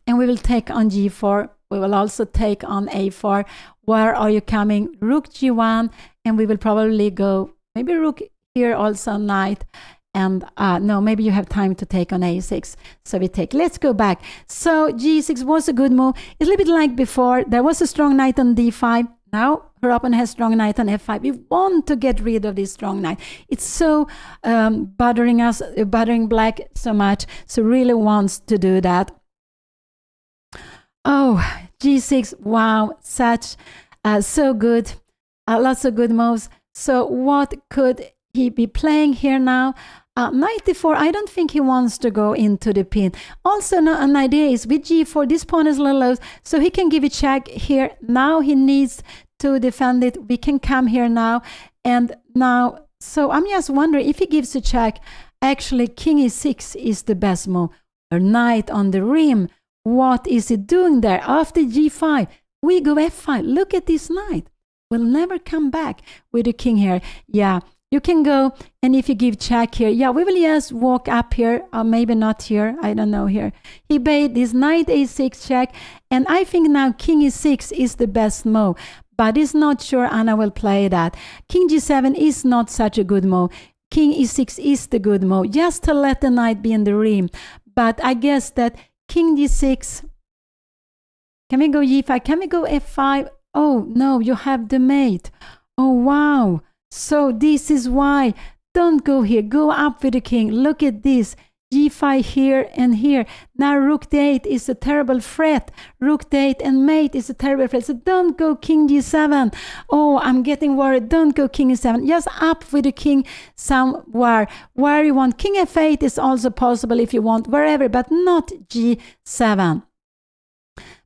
And we will take on g4. We will also take on a4. Where are you coming? Rook g1. And we will probably go, maybe rook here also, knight. And no, maybe you have time to take on a6. So we take, let's go back. So g6 was a good move. It's a little bit like before. There was a strong knight on d5. Now her opponent has strong knight on f5. We want to get rid of this strong knight. It's so bothering black so much. So really wants to do that. Oh, g6, wow, such, so good. Lots of good moves. So what could he be playing here now? Knight d4, I don't think he wants to go into the pin. Also, an idea is with g4, this pawn is a little low, so he can give a check here. Now he needs to defend it. We can come here now, and now, so I'm just wondering if he gives a check, actually king e6 is the best move. A knight on the rim, what is he doing there? After g5, we go f5. Look at this knight. We'll never come back with the king here. Yeah. You can go, and if you give check here, yeah, we will just walk up here, or maybe not here, I don't know here. He made this knight a6 check, and I think now king e6 is the best move, but it's not sure Anna will play that. King g7 is not such a good move. King e6 is the good move, just to let the knight be in the rim. But I guess that king g6, can we go g5, can we go f5? Oh, no, you have the mate. Oh, wow. So this is why. Don't go here. Go up with the king. Look at this. g5 here and here. Now rook d8 is a terrible threat. Rook d8 and mate is a terrible threat. So don't go king g7. Oh, I'm getting worried. Don't go king e7. Just up with the king somewhere. Where you want. King f8 is also possible if you want. Wherever, but not g7.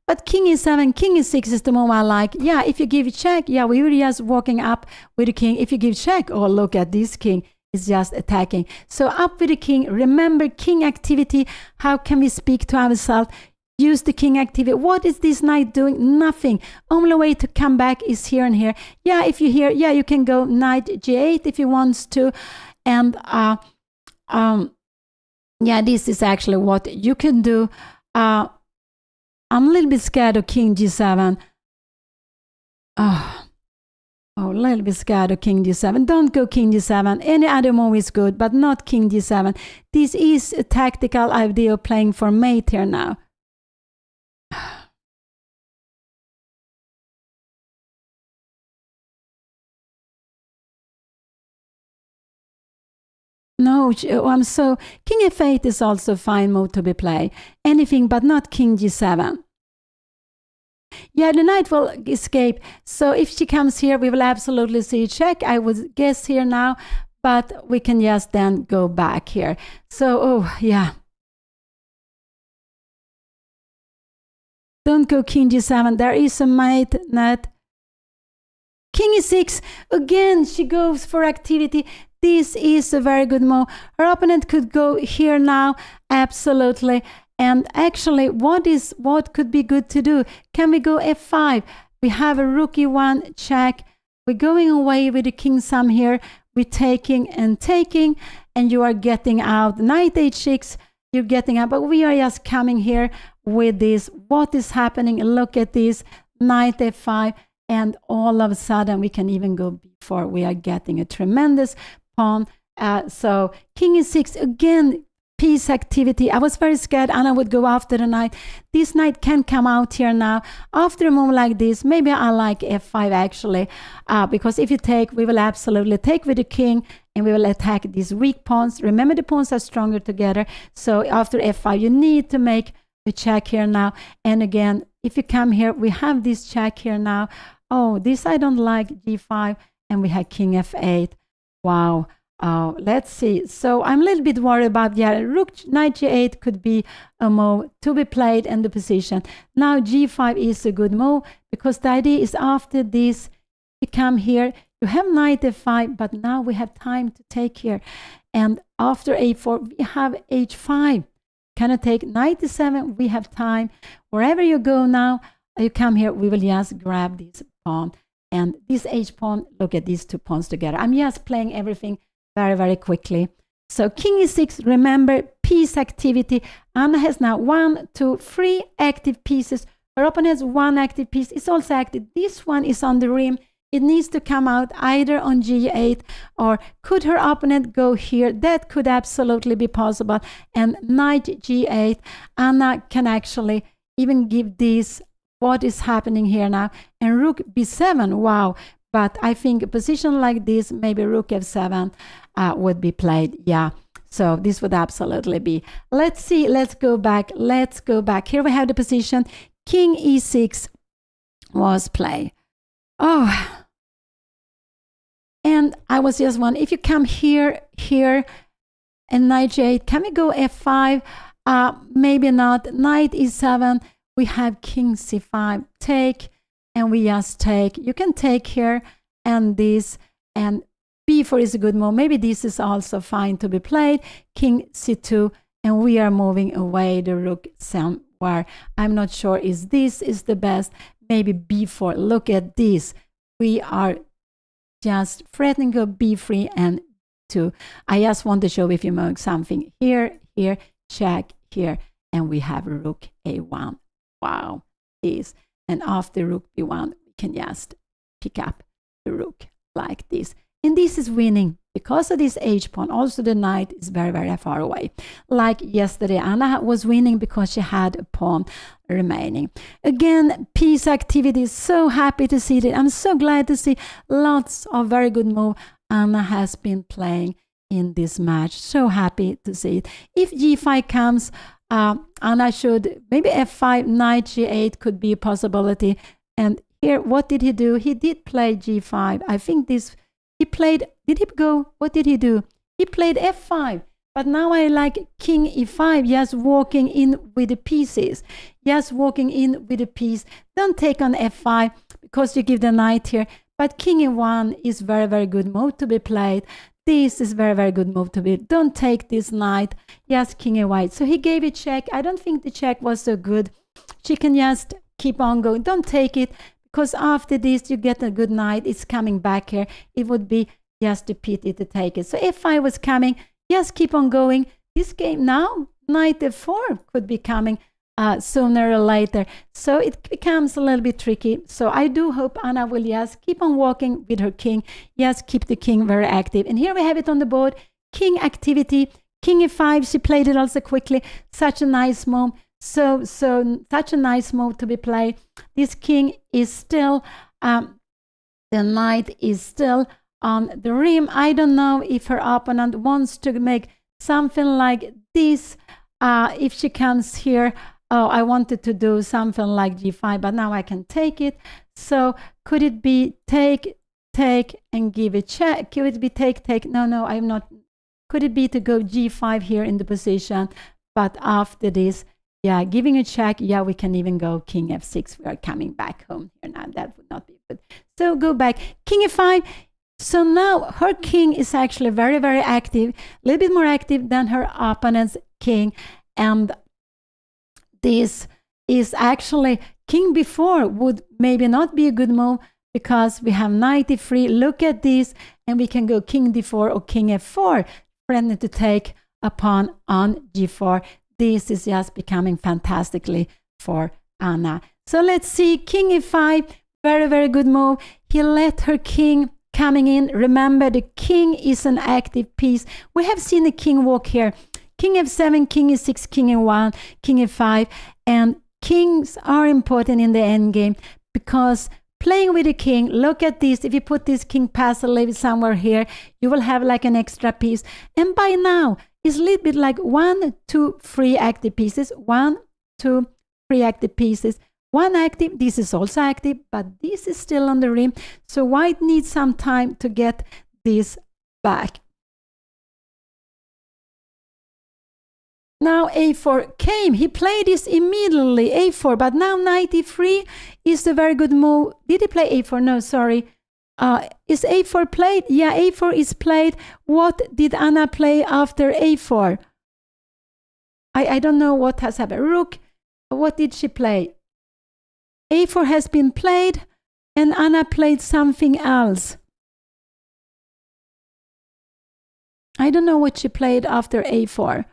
But king e7, king e6 is the move I like. Yeah, if you give check, yeah, we were just walking up with the king. If you give check, oh, look at this king. is just attacking. So up with the king. Remember king activity. How can we speak to ourselves? Use the king activity. What is this knight doing? Nothing. Only way to come back is here and here. Yeah, if you hear, yeah, you can go knight g8 if you want to. And yeah, this is actually what you can do. I'm a little bit scared of king g7. Oh, a little bit scared of king g7. Don't go king g7. Any other move is good, but not king g7. This is a tactical idea of playing for mate here now. No, I'm so... King f8 is also a fine move to be played. Anything but not king g7. Yeah, the knight will escape. So if she comes here, we will absolutely see a check. I would guess here now, but we can just then go back here. So, oh, yeah. Don't go king g7. There is a mate net. King e6. Again, she goes for activity. This is a very good move. Her opponent could go here now. Absolutely. And actually, what could be good to do? Can we go f5? We have a rook e1 check. We're going away with the king sum here. We're taking, and you are getting out. Knight h6, you're getting out. But we are just coming here with this. What is happening? Look at this. Knight f5. And all of a sudden, we can even go b4. We are getting a tremendous pawn. So king e6, again, piece activity. I was very scared Anna would go after the knight. This knight can come out here now. After a move like this, maybe I like f5 actually, because if you take, we will absolutely take with the king and we will attack these weak pawns. Remember, the pawns are stronger together. So after f5, you need to make a check here now. And again, if you come here, we have this check here now. Oh, this I don't like, g5, and we have king f8. Wow. Let's see. So I'm a little bit worried about, yeah, rook knight g8 could be a move to be played in the position. Now g5 is a good move because the idea is after this, you come here, you have knight f5, but now we have time to take here. And after a4, we have h5. Can I take knight e7? We have time. Wherever you go now, you come here, we will just grab this pawn. And this h pawn, look at these two pawns together. I'm just playing everything very, very quickly. So king e6, remember, piece activity. Anna has now 1, 2, 3 active pieces. Her opponent has 1 active piece. It's also active. This one is on the rim. It needs to come out either on g8 or could her opponent go here? That could absolutely be possible. And knight g8, Anna can actually even give this, what is happening here now. And rook b7, wow. But I think a position like this, maybe rook f7 would be played. Yeah. So this would absolutely be. Let's see. Let's go back. Let's go back. Here we have the position. King e6 was played. Oh. And I was just wondering, if you come here, and knight g8, can we go f5? Maybe not. Knight e7. We have king c5. Take. And we just take. You can take here and this, and b4 is a good move. Maybe this is also fine to be played. King c2, and we are moving away the rook somewhere. I'm not sure is this is the best. Maybe b4. Look at this. We are just threatening to b3 and 2. I just want to show if you move something here, check here, and we have rook a1. Wow, this. And after rook b1, we can just pick up the rook like this. And this is winning. Because of this h pawn, also the knight is very, very far away. Like yesterday, Anna was winning because she had a pawn remaining. Again, piece activity. So happy to see it. I'm so glad to see lots of very good moves Anna has been playing in this match. So happy to see it. If g5 comes, Anna should, maybe f5, knight g8 could be a possibility. And here, what did he do? He did play g5. I think this, he played, did he go, what did he do? He played f5. But now I like king e5, just walking in with the pieces. Just walking in with a piece. Don't take on f5 because you give the knight here. But king e1 is very, very good move to be played. this is very, very good move to be. Don't take this knight. Yes, king and white. So he gave a check. I don't think the check was so good. She can just keep on going. Don't take it, because after this you get a good knight. It's coming back here. It would be just a pity to take it. So f5 was coming. Just keep on going. This game now, knight f4 could be coming sooner or later. So it becomes a little bit tricky. So I do hope Anna will just keep on walking with her king. Just keep the king very active. And here we have it on the board. King activity. King e5. She played it also quickly. Such a nice move. So such a nice move to be played. This king is still, the knight is still on the rim. I don't know if her opponent wants to make something like this. If she comes here, oh, I wanted to do something like g5, but now I can take it. So could it be take, and give a check? Could it be take? No, I'm not. Could it be to go g5 here in the position? But after this, yeah, giving a check, yeah, we can even go king f6. We are coming back home here now. That would not be good. So go back. King f5. So now her king is actually very, very active, a little bit more active than her opponent's king. And this is actually, king b4 would maybe not be a good move, because we have knight e3. Look at this, and we can go king d4 or king f4, threatening to take a pawn on g4. This is just becoming fantastically for Anna. So let's see, king e5, very, very good move. He let her king coming in. Remember, the king is an active piece. We have seen the king walk here. King f7, king e6, king e1, king e5. And kings are important in the endgame, because playing with the king, look at this. If you put this king passively somewhere here, you will have like an extra piece. And by now, it's a little bit like 1, 2, 3 active pieces. 1, 2, 3 active pieces. One active, this is also active, but this is still on the rim. So white needs some time to get this back. Now a4 came. He played this immediately, a4, but now knight e3 is a very good move. Did he play a4? No, sorry. Is a4 played? Yeah, a4 is played. What did Anna play after a4? I don't know what has happened. Rook, what did she play? a4 has been played, and Anna played something else. I don't know what she played after a4.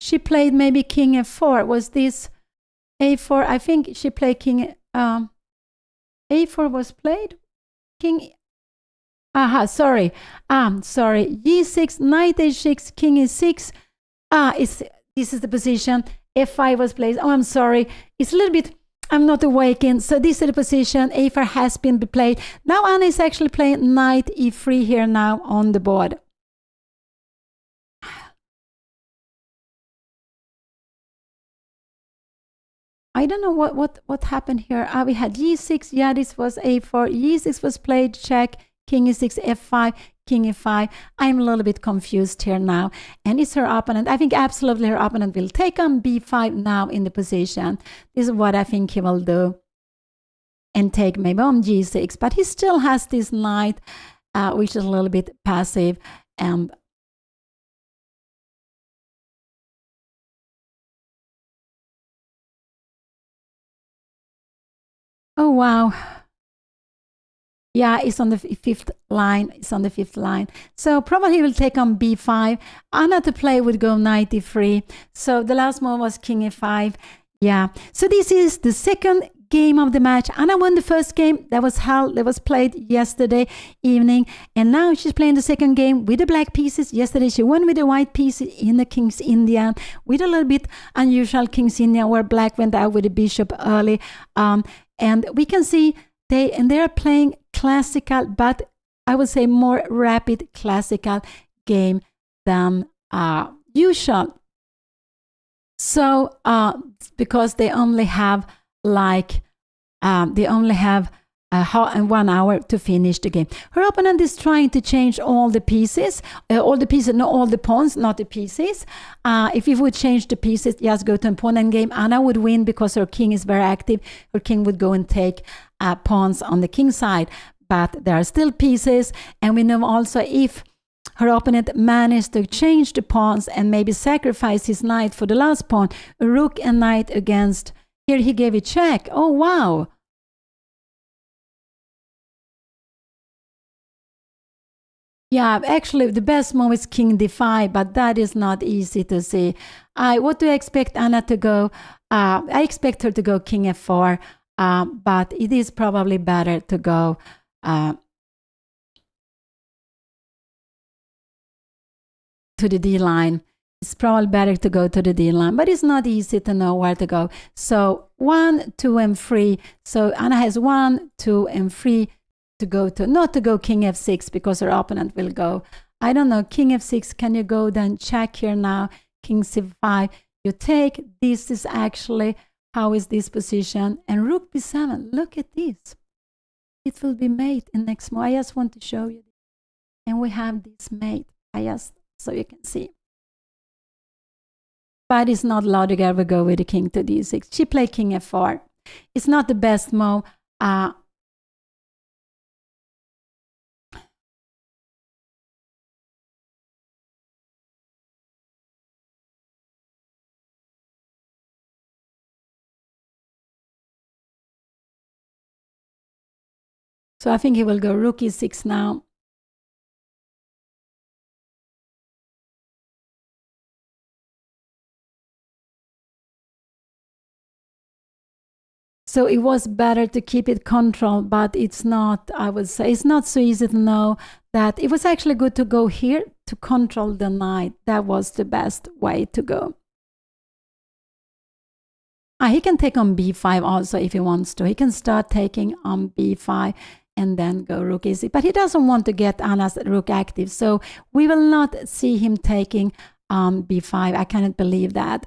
She played maybe king f4. Was this a4? I think she played king. A4 was played. King. Aha, sorry. Sorry. G6, knight h6, king e6. This is the position. f5 was played. Oh, I'm sorry. It's a little bit. I'm not awakened. So this is the position. a4 has been played. Now Anna is actually playing knight e3 here now on the board. I don't know what happened here. We had g6. Yeah, this was a4. g6 was played. Check. King e6, f5, king e5. I'm a little bit confused here now. And it's her opponent. I think absolutely her opponent will take on b5 now in the position. This is what I think he will do. And take maybe on g6. But he still has this knight, which is a little bit passive. And oh, wow. Yeah, it's on the fifth line. It's on the fifth line. So probably he will take on b5. Anna to play would go knight e3. So the last move was king e5. Yeah. So this is the second game of the match. Anna won the first game that was played yesterday evening. And now she's playing the second game with the black pieces. Yesterday she won with the white pieces in the King's Indian with a little bit unusual King's Indian where black went out with the bishop early. And we can see they are playing classical, but I would say more rapid classical game than usual. So because they only have like 1 hour to finish the game. Her opponent is trying to change all the pieces, not all the pawns, not the pieces. If you would change the pieces, just go to a pawn endgame. Anna would win because her king is very active. Her king would go and take pawns on the king side. But there are still pieces, and we know also if her opponent managed to change the pawns and maybe sacrifice his knight for the last pawn. A rook and knight against. Here he gave a check. Oh, wow. Yeah, actually, the best move is king d5, but that is not easy to see. What do I expect Anna to go? I expect her to go king f4, but it is probably better to go to the D line. It's probably better to go to the D line, but it's not easy to know where to go. So 1, 2, and 3. So Anna has 1, 2, and 3 to go to, not to go king f6 because her opponent will go. I don't know, king f6, can you go then check here now, king c5, you take, this is actually, how is this position? And rook b7, look at this. It will be mate in next move. I just want to show you. And we have this mate, so you can see. But it's not logical ever go with the king to d6. She played king f4. It's not the best move. So I think he will go rook e6 now. So it was better to keep it controlled, but it's not, I would say, it's not so easy to know that it was actually good to go here to control the knight. That was the best way to go. He can take on b5 also if he wants to. He can start taking on b5 and then go rook e6. But he doesn't want to get Anna's rook active. So we will not see him taking on b5. I cannot believe that.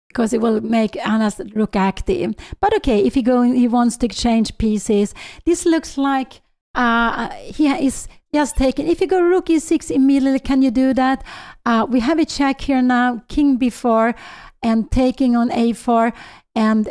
Because it will make Anna's rook active. But okay, if he wants to exchange pieces, this looks like he is just taking. If you go rook e6 immediately, can you do that? We have a check here now, king b4 and taking on a4, and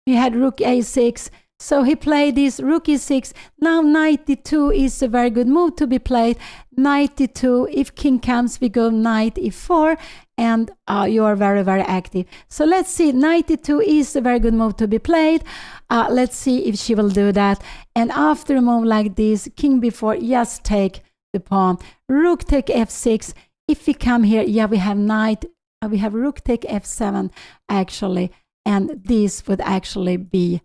he had rook a6. So he played this rook e6. Now knight d2 is a very good move to be played. Knight d2, if king comes, we go knight e4, and you are very, very active. So let's see, knight d2 is a very good move to be played. Let's see if she will do that. And after a move like this, king b4, just take the pawn. Rook take f6. If we come here, yeah, we have knight, we have rook take f7 actually, and this would actually be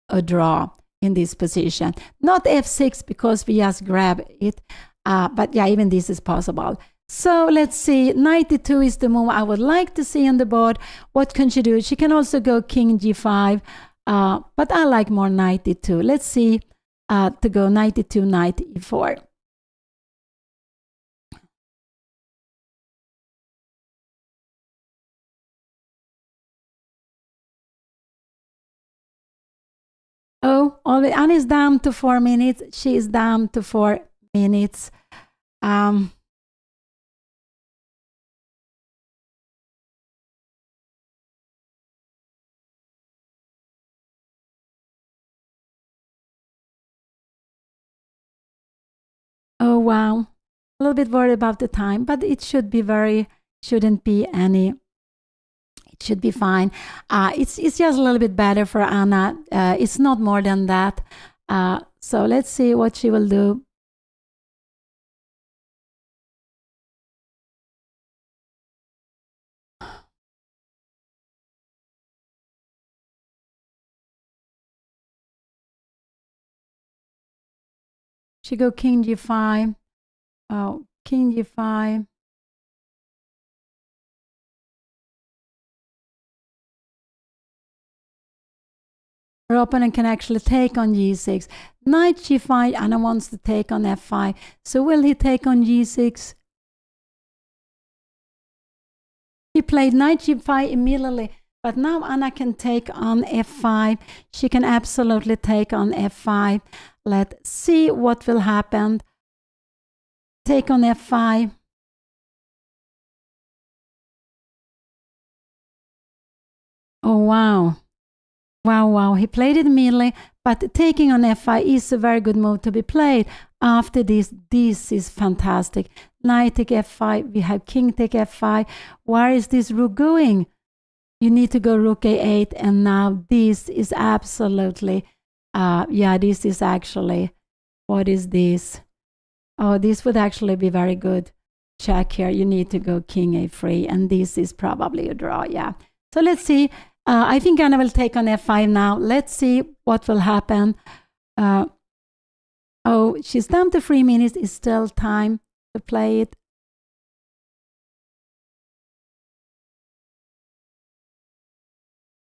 a draw in this position. Not f6 because we just grab it, but yeah, even this is possible. So let's see, knight d2 is the move I would like to see on the board. What can she do? She can also go king g5, but I like more knight d2. Let's see, to go knight d2, knight e4. Oh, Anna is down to 4 minutes. She is down to 4 minutes. Oh, wow. A little bit worried about the time, but it should be shouldn't be any. It should be fine. It's just a little bit better for Anna. It's not more than that. So let's see what she will do. She go king g5. Oh, king g5. Her opponent can actually take on g6. Knight g5, Anna wants to take on f5. So will he take on g6? He played knight g5 immediately, but now Anna can take on f5. She can absolutely take on f5. Let's see what will happen. Take on f5. Oh, wow. Wow, wow. He played it immediately, but taking on f5 is a very good move to be played. After this is fantastic. Knight take f5. We have king take f5. Where is this rook going? You need to go rook a8, and now this is absolutely, this is actually, what is this? Oh, this would actually be very good. Check here. You need to go king a3, and this is probably a draw, yeah. So let's see. I think Anna will take on f5 now. Let's see what will happen. Oh, she's down to 3 minutes. It's still time to play it.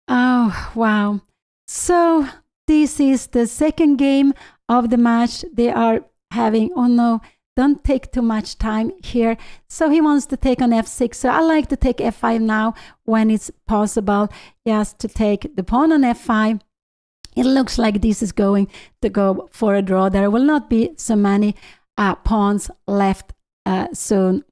Oh, wow. So this is the second game of the match. They are having, oh no, don't take too much time here. So he wants to take on f6. So I like to take f5 now when it's possible. Yes, to take the pawn on f5. It looks like this is going to go for a draw. There will not be so many pawns left soon.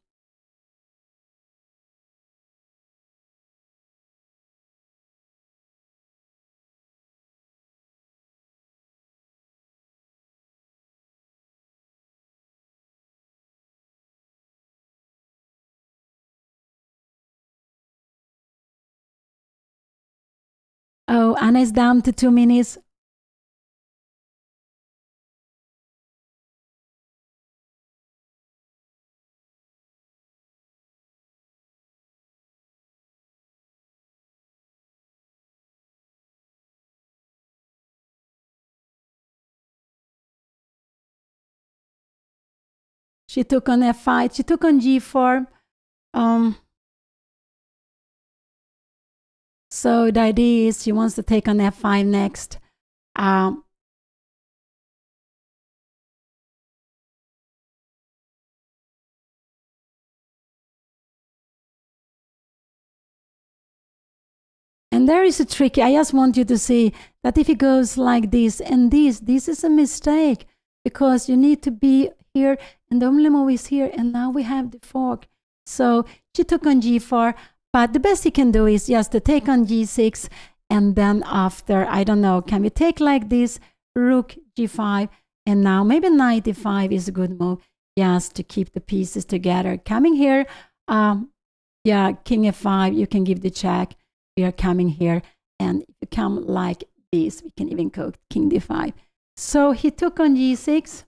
Oh, Anna is down to 2 minutes. She took on f5. She took on g4. So the idea is she wants to take on f5 next. And there is a trick. I just want you to see that if it goes like this and this is a mistake, because you need to be here and the only move is here, and now we have the fork. So she took on g4, but the best you can do is just to take on g6, and then after, I don't know, can we take like this, rook g5, and now maybe knight e5 is a good move, just to keep the pieces together. Coming here, king f5, you can give the check. We are coming here, and if you come like this, we can even go king d5. So he took on g6.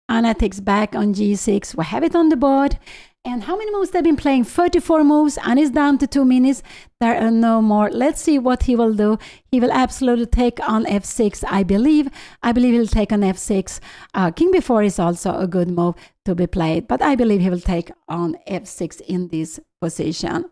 Anna takes back on g6. We have it on the board. And how many moves they've been playing? 34 moves. Anna is down to 2 minutes. There are no more. Let's see what he will do. He will absolutely take on f6, I believe. I believe he'll take on f6. King b4 is also a good move to be played, but I believe he will take on f6 in this position.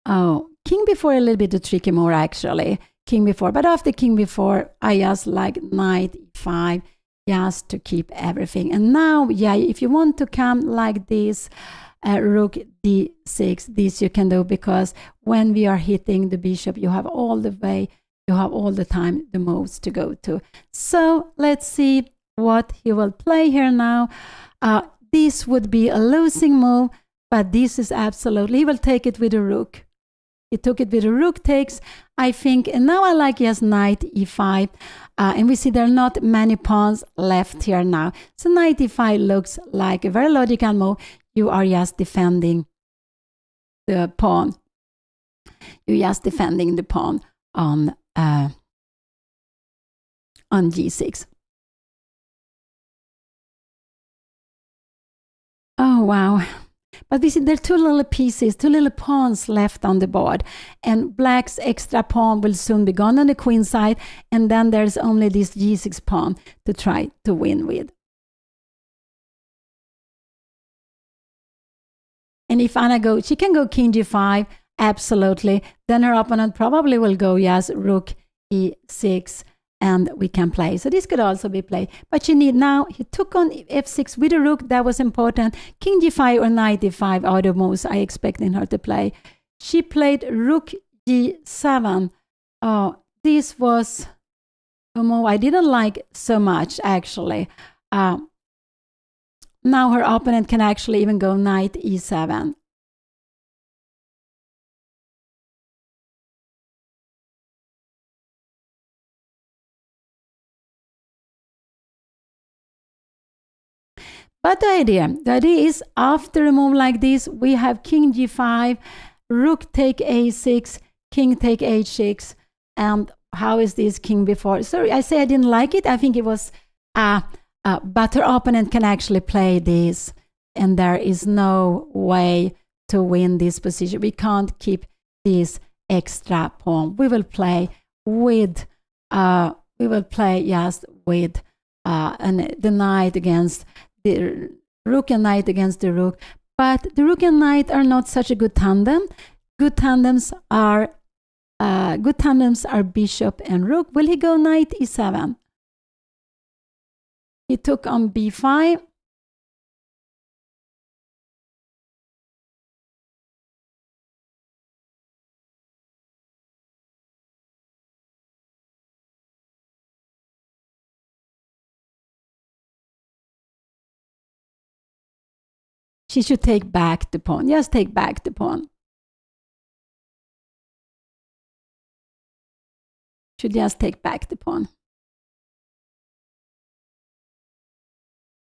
Oh, king b4 a little bit tricky more actually. King b4, but after king b4, I just like knight e5, just to keep everything. And now, if you want to come like this, rook d6, this you can do, because when we are hitting the bishop, you have all the way, you have all the time the moves to go to. So let's see what he will play here now. This would be a losing move, but this is absolutely, he will take it with a rook. He took it with a rook takes, I think, and now I like yes, knight e5. And we see there are not many pawns left here now. So knight e5 looks like a very logical move. You are just defending the pawn. You're just defending the pawn on g6. Oh, wow. But we see there are two little pieces, two little pawns left on the board. And black's extra pawn will soon be gone on the queen side. And then there's only this g6 pawn to try to win with. And if Anna goes, she can go king g5, absolutely. Then her opponent probably will go, yes, rook e6. and we can play. So this could also be played. But you need now, he took on f6 with a rook. That was important. King g5 or knight d5 are the moves I expecting her to play. She played rook g7. Oh, this was a move I didn't like so much, actually. Now her opponent can actually even go knight e7. But the idea is after a move like this, we have king g5, rook take a6, king take h6, and how is this king before? Sorry, I say I didn't like it. I think it was, but her opponent can actually play this, and there is no way to win this position. We can't keep this extra pawn. We will play with, just with the knight against the rook and knight against the rook. But the rook and knight are not such a good tandem. Good tandems are bishop and rook. Will he go knight e7? He took on b5. She should take back the pawn. Just take back the pawn. Should just take back the pawn.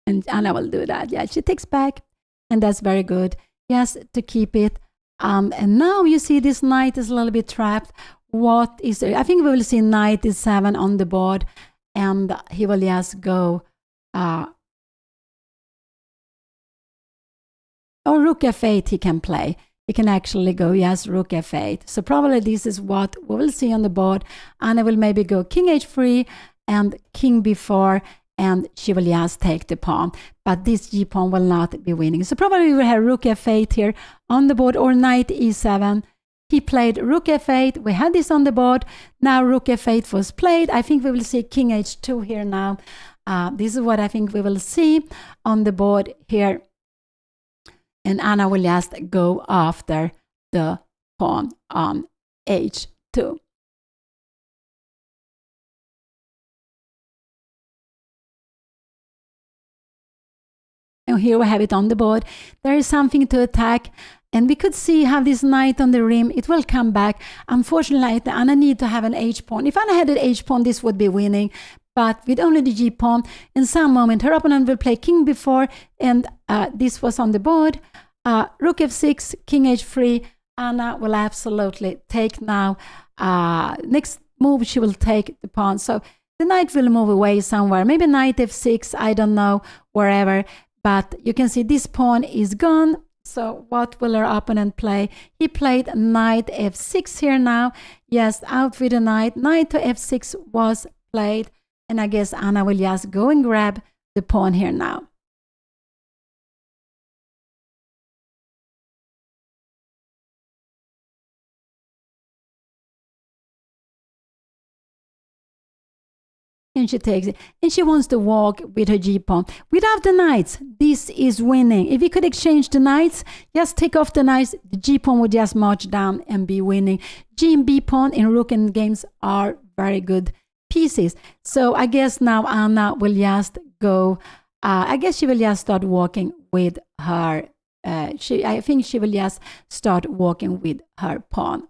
And Anna will do that. Yeah, she takes back, and that's very good. Yes, to keep it. And now you see this knight is a little bit trapped. What is there? I think we will see knight e7 on the board, and he will just go. Or rook f8 he can play. He can actually go, yes, rook f8. So probably this is what we will see on the board. Anna will maybe go king h3 and king b4, and she will just take the pawn. But this g-pawn will not be winning. So probably we will have rook f8 here on the board, or knight e7. He played rook f8. We had this on the board. Now rook f8 was played. I think we will see king h2 here now. This is what I think we will see on the board here. And Anna will just go after the pawn on h2. And here we have it on the board. There is something to attack. And we could see how this knight on the rim, it will come back. Unfortunately, Anna needs to have an h-pawn. If Anna had an h-pawn, this would be winning. But with only the g-pawn, in some moment, her opponent will play king b4, and this was on the board. Rook f6, king h3. Anna will absolutely take now. Next move, she will take the pawn. So the knight will move away somewhere. Maybe knight f6, I don't know, wherever. But you can see this pawn is gone. So what will her opponent play? He played knight f6 here now. Yes, out with a knight. Knight to f6 was played. And I guess Anna will just go and grab the pawn here now. And she takes it. And she wants to walk with her g-pawn. Without the knights, this is winning. If we could exchange the knights, just take off the knights, the g-pawn would just march down and be winning. G and b-pawn in rook and games are very good pieces. So I guess now Anna will just go, I guess she will just start walking with her, I think she will just start walking with her pawn.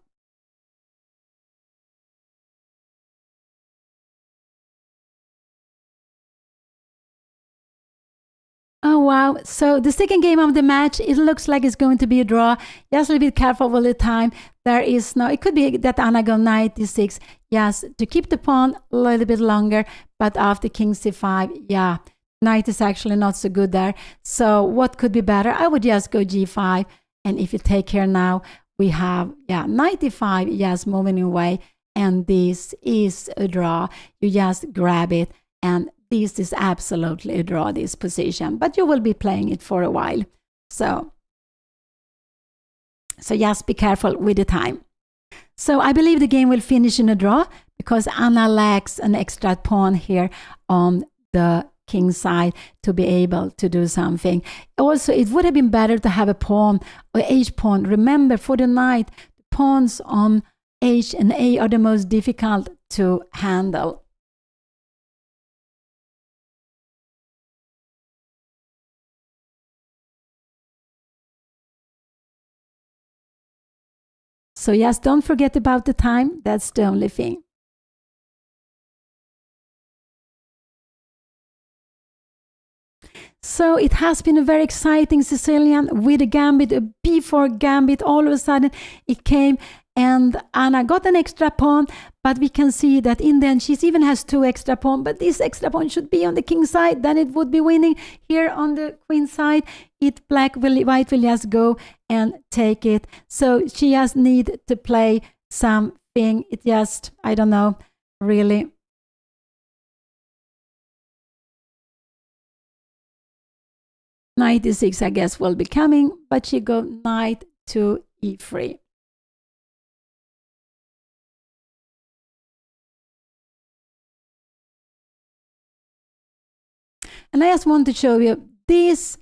Oh, wow. So the second game of the match, it looks like it's going to be a draw. Just a little bit careful all the time. There is no, it could be that Anna go knight d6, yes, to keep the pawn a little bit longer. But after king c5, yeah, knight is actually not so good there. So what could be better? I would just go g5. And if you take here now, we have, yeah, knight d5, yes, moving away. And this is a draw. You just grab it, and this is absolutely a draw, this position, but you will be playing it for a while. So just be careful with the time. So I believe the game will finish in a draw, because Anna lacks an extra pawn here on the king side to be able to do something. Also, it would have been better to have a pawn or h pawn. Remember, for the knight, the pawns on h and a are the most difficult to handle. So yes, don't forget about the time. That's the only thing. So it has been a very exciting Sicilian with a gambit, a b4 gambit. All of a sudden it came and Anna got an extra pawn, but we can see that in the end she even has 2 extra pawns, but this extra pawn should be on the king side, then it would be winning. Here on the queen side, white will just go and take it. So she just need to play something. It just, I don't know, really. Knight e6, I guess, will be coming, but she go knight to e3. And I just want to show you this,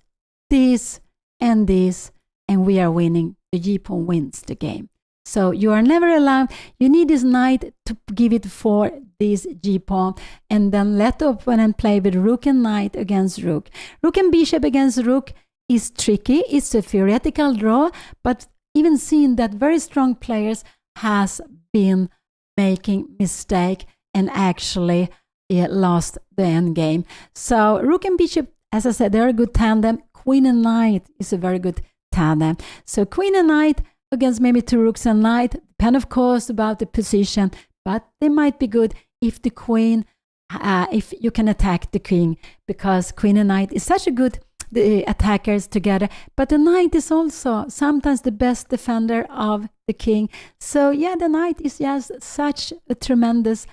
and this, and we are winning. The g-pawn wins the game. So you are never allowed, you need this knight to give it for this g-pawn, and then let the opponent play with rook and knight against rook. Rook and bishop against rook is tricky. It's a theoretical draw, but even seeing that very strong players has been making mistake and actually lost the endgame. So rook and bishop, as I said, they're a good tandem. Queen and knight is a very good tandem. So queen and knight against maybe 2 rooks and knight, depend of course about the position, but they might be good if the queen, if you can attack the king, because queen and knight is such a good attackers together, but the knight is also sometimes the best defender of the king. So yeah, the knight is just such a tremendous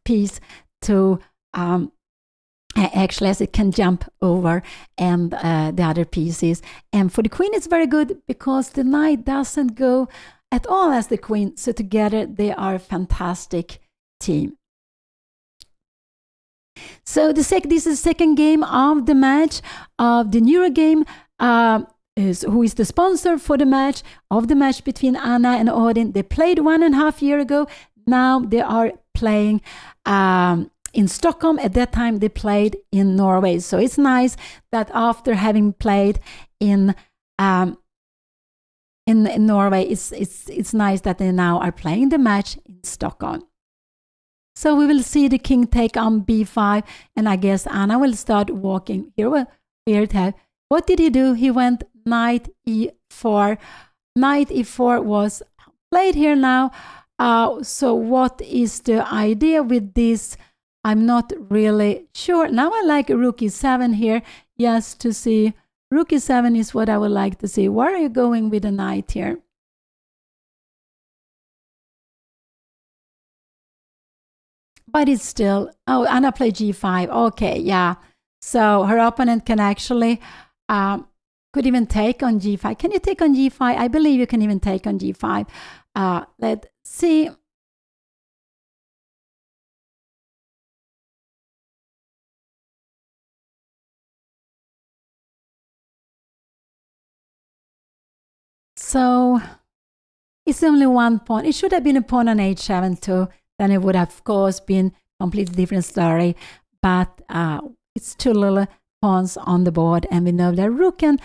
piece to actually, as it can jump over and the other pieces. And for the queen it's very good because the knight doesn't go at all as the queen, so together they are a fantastic team. So this is the second game of the match of the neurogum, who is the sponsor for the match between Anna and Odin. They played 1.5 years ago. Now they are playing in Stockholm. At that time they played in Norway. So it's nice that after having played in Norway, it's nice that they now are playing the match in Stockholm. So we will see the king take on b5, and I guess Anna will start walking. Here it has. What did he do? He went knight e4. Knight e4 was played here now. So what is the idea with this? I'm not really sure. Now I like rook e7 here, just to see. Rook e7 is what I would like to see. Where are you going with the knight here? But it's still, oh, Anna played g5. Okay, yeah. So her opponent can actually, could even take on g5. Can you take on g5? I believe you can even take on g5. Let's see. So it's only 1 pawn. It should have been a pawn on h7 too. Then it would have, of course, been a completely different story. But it's 2 little pawns on the board, and we know that rook and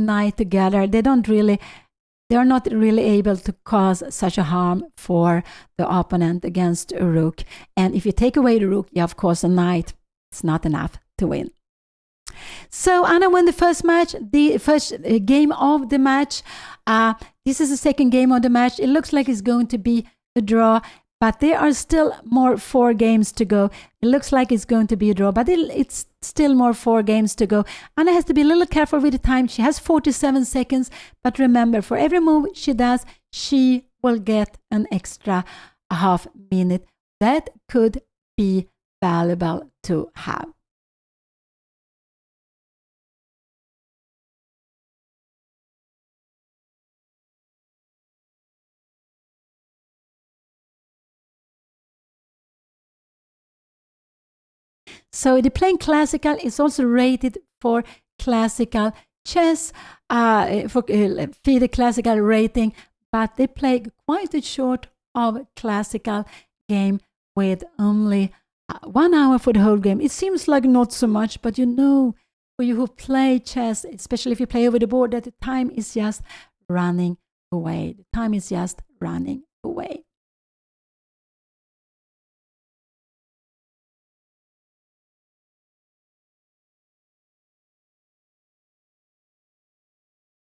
knight together, they're not really able to cause such a harm for the opponent against a rook. And if you take away the rook, yeah, of course, a knight, it's not enough to win. So Anna won the first match, the first game of the match. This is the second game of the match. It looks like it's going to be a draw, but there are still more 4 games to go. It looks like it's going to be a draw, but it's still more 4 games to go. Anna has to be a little careful with the time. She has 47 seconds, but remember, for every move she does, she will get an extra half minute. That could be valuable to have. So the playing classical is also rated for classical chess, for FIDE classical rating, but they play quite a short of classical game with only 1 hour for the whole game. It seems like not so much, but you know, for you who play chess, especially if you play over the board, that the time is just running away. The time is just running away.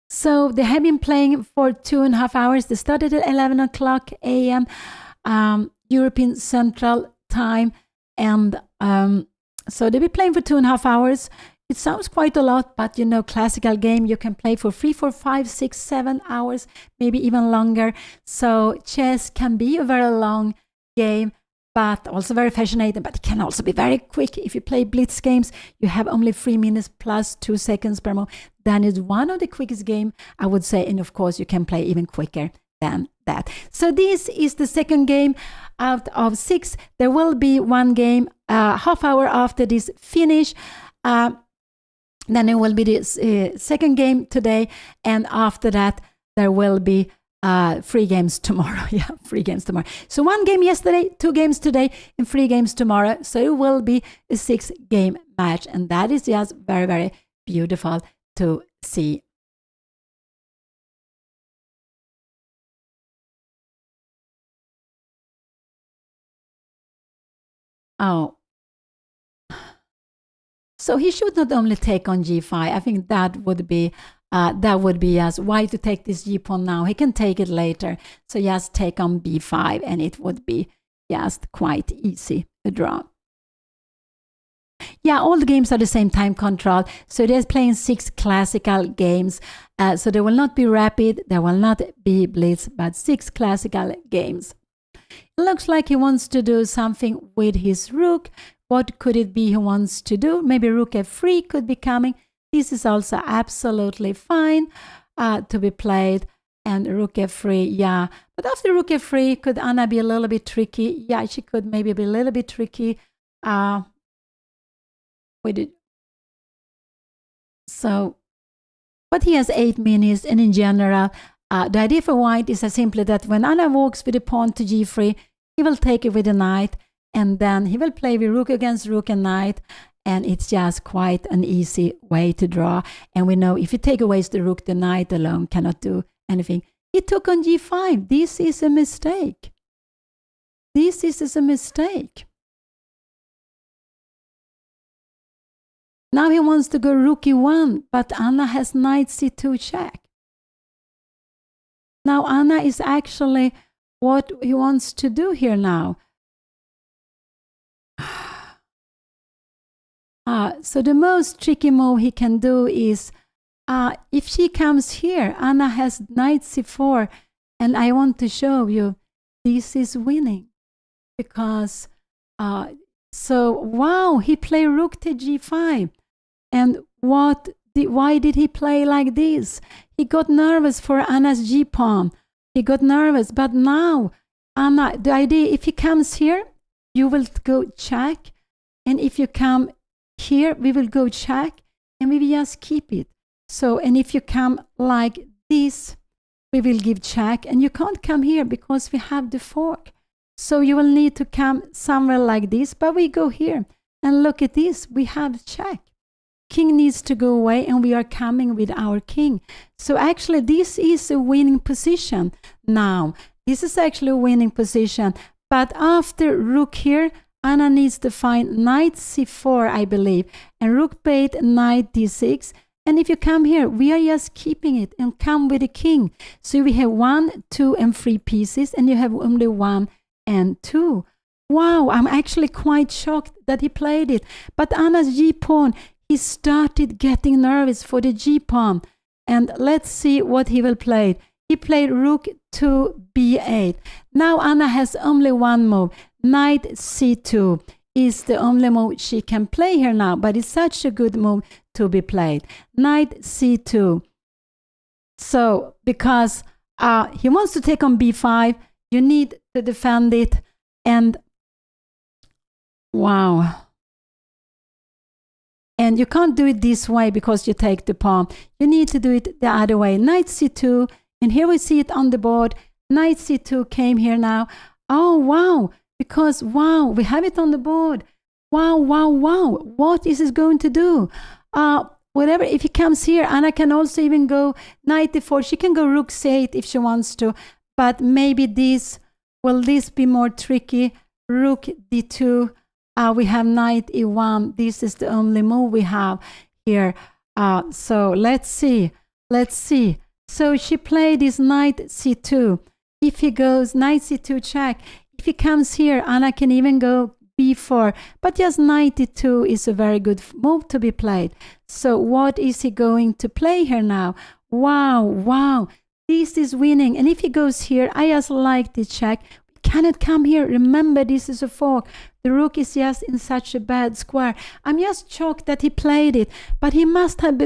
So they have been playing for 2.5 hours. They started at 11 o'clock a.m. European Central Time. And so they'll be playing for 2.5 hours. It sounds quite a lot, but you know, classical game you can play for 3, 4, 5, 6, 7 hours, maybe even longer. So chess can be a very long game, but also very fascinating. But it can also be very quick. If you play blitz games, you have only 3 minutes plus 2 seconds per move. Then it's one of the quickest game, I would say. And of course, you can play even quicker than that. So this is the second game out of 6. There will be one game half hour after this finish. Then it will be the second game today, and after that there will be 3 games tomorrow. Yeah, 3 games tomorrow. So 1 game yesterday, 2 games today, and 3 games tomorrow. So it will be a 6-game match, and that is just very, very beautiful to see. Oh. So he should not only take on g5. I think that would be just why to take this g pawn now. He can take it later. So just take on b5, and it would be just quite easy a draw. Yeah, all the games are the same time control. So they're playing 6 classical games. So they will not be rapid, there will not be blitz, but 6 classical games. It looks like he wants to do something with his rook. What could it be he wants to do? Maybe rook f3 could be coming. This is also absolutely fine to be played. And rook f3, yeah. But after rook f3, could Anna be a little bit tricky? Yeah, she could maybe be a little bit tricky with it. So, but he has 8 minutes, and in general, the idea for white is simply that when Anna walks with the pawn to g3, he will take it with the knight, and then he will play with rook against rook and knight, and it's just quite an easy way to draw. And we know if you take away the rook, the knight alone cannot do anything. He took on g5. This is a mistake. This is a mistake. Now he wants to go rook e1, but Anna has knight c2 check. Now Anna is actually what he wants to do here now. So the most tricky move he can do is, if she comes here, Anna has knight c4, and I want to show you this is winning. Because, so wow, he played rook to g5. And why did he play like this? He got nervous for Anna's g-pawn. He got nervous, but now, Anna, the idea, if he comes here, you will go check. And if you come here, we will go check, and we will just keep it. So, and if you come like this, we will give check, and you can't come here because we have the fork. So you will need to come somewhere like this, but we go here, and look at this, we have check. King needs to go away, and we are coming with our king. So actually, this is a winning position now. This is actually a winning position. But after rook here, Anna needs to find knight c4, I believe, and rook bait, knight d6. And if you come here, we are just keeping it and come with the king. So we have 1, 2, and 3 pieces, and you have only 1 and 2. Wow, I'm actually quite shocked that he played it. But Anna's g-pawn, he started getting nervous for the g-pawn. And let's see what he will play. He played rook to b8. Now Anna has only one move. Knight c2 is the only move she can play here now, but it's such a good move to be played. Knight c2. So, because he wants to take on b5, you need to defend it. And wow. And you can't do it this way because you take the pawn. You need to do it the other way. Knight c2, and here we see it on the board. Knight c2 came here now. Oh, wow, because, wow, we have it on the board. Wow, wow, wow. What is it going to do? Whatever, if he comes here, Anna can also even go knight d4. She can go rook c8 if she wants to, but maybe this, will this be more tricky? Rook d2. We have knight e1. This is the only move we have here. So let's see. Let's see. So she played this knight c2. If he goes knight c2 check, if he comes here, Anna can even go b4. But just knight e2 is a very good move to be played. So what is he going to play here now? Wow, wow. This is winning. And if he goes here, I just like the check. We cannot come here. Remember, this is a fork. The rook is just in such a bad square. I'm just shocked that he played it. But he must have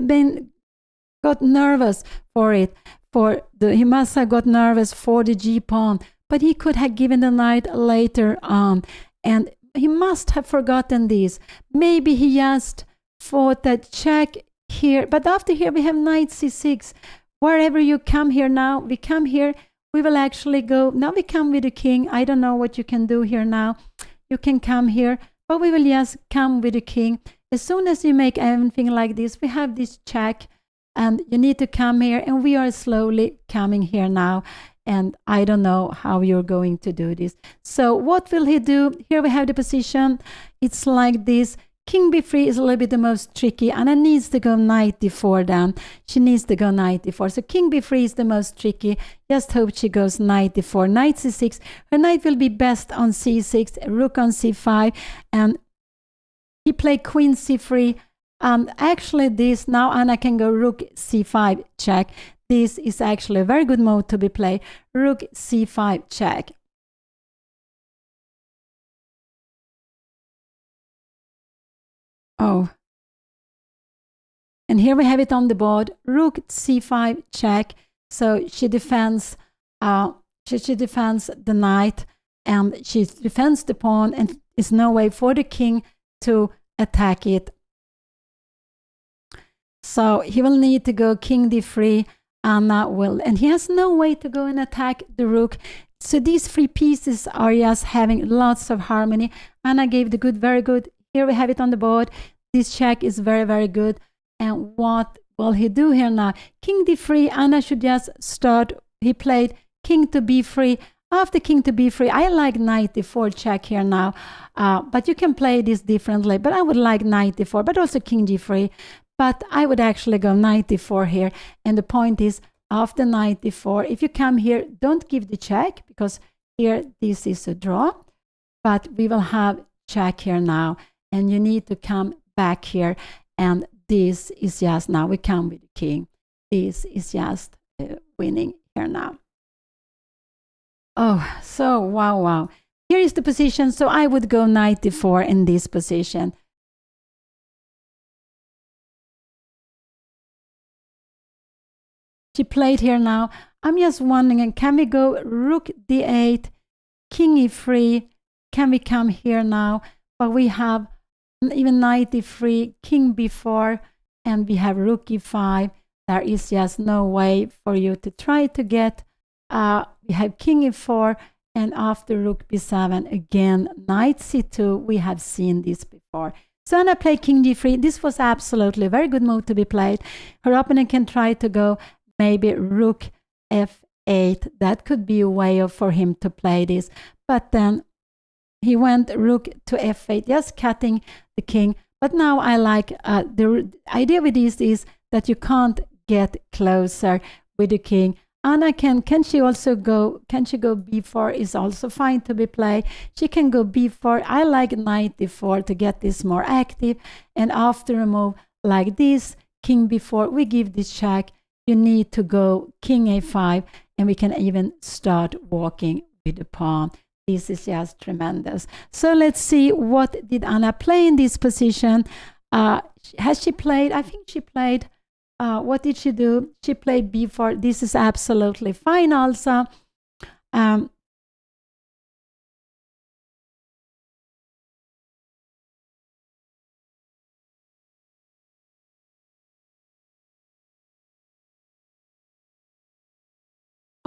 got nervous for it. He must have got nervous for the g pawn. But he could have given the knight later on. And he must have forgotten this. Maybe he just thought that check here. But after here, we have knight c6. Wherever you come here now, we come here. We will actually go. Now we come with the king. I don't know what you can do here now. You can come here. But we will just come with the king. As soon as you make anything like this, we have this check. And you need to come here. And we are slowly coming here now. And I don't know how you're going to do this. So what will he do? Here we have the position. It's like this. King b3 is a little bit the most tricky. Anna needs to go knight d4 then. She needs to go knight d4. So king b3 is the most tricky. Just hope she goes knight d4. Knight c6. Her knight will be best on c6. Rook on c5. And he played queen c3. Actually this, now Anna can go rook c5 check. This is actually a very good move to be played. Rook c5 check. Oh. And here we have it on the board. Rook c5 check. So she defends she defends the knight and she defends the pawn, and there's no way for the king to attack it. So he will need to go king d3. Anna will, and he has no way to go and attack the rook. So these three pieces are just having lots of harmony. Anna gave the good, very good. Here we have it on the board. This check is very, very good. And what will he do here now? King d3, Anna should just start. He played king to b3. After king to b3, I like knight d4 check here now. But you can play this differently. But I would like knight d4, but also king g3. But I would actually go knight d4 here. And the point is, after knight d4, if you come here, don't give the check, because here this is a draw. But we will have check here now. And you need to come back here. And this is just, now we come with the king. This is just winning here now. Oh, so wow, wow. Here is the position. So I would go knight d4 in this position. She played here now. I'm just wondering, can we go rook d8, king e3? Can we come here now? But we have even knight e3, king b4, and we have rook e5. There is just no way for you to try to get. We have king e4, and after rook b7, again, knight c2. We have seen this before. So Anna played king d3. This was absolutely a very good move to be played. Her opponent can try to go maybe rook f8. That could be a way for him to play this. But then he went rook to f8, just cutting the king. But now I like the idea with this is that you can't get closer with the king. Anna can she also go, can she go b4 is also fine to be played. She can go b4. I like knight d4 to get this more active. And after a move like this, king b4, we give this check. You need to go king a5, and we can even start walking with the pawn. This is just tremendous. So let's see, what did Anna play in this position? Has she played? I think she played. What did she do? She played b4. This is absolutely fine also.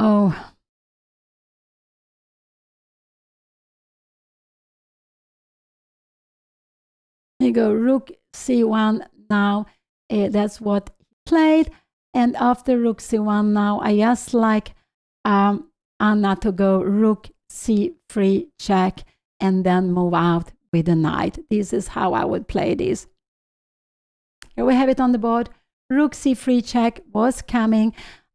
Oh. Here you go, rook c1 now. That's what he played. And after rook c1 now, I just like Anna to go rook c3 check and then move out with the knight. This is how I would play this. Here we have it on the board. Rook c3 check was coming.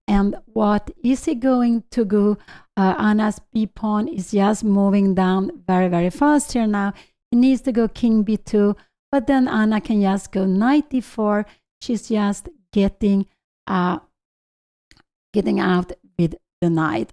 And what is he going to do? Anna's b pawn is just moving down very, very fast here now. He needs to go king b2, but then Anna can just go knight d4. She's just getting out with the knight.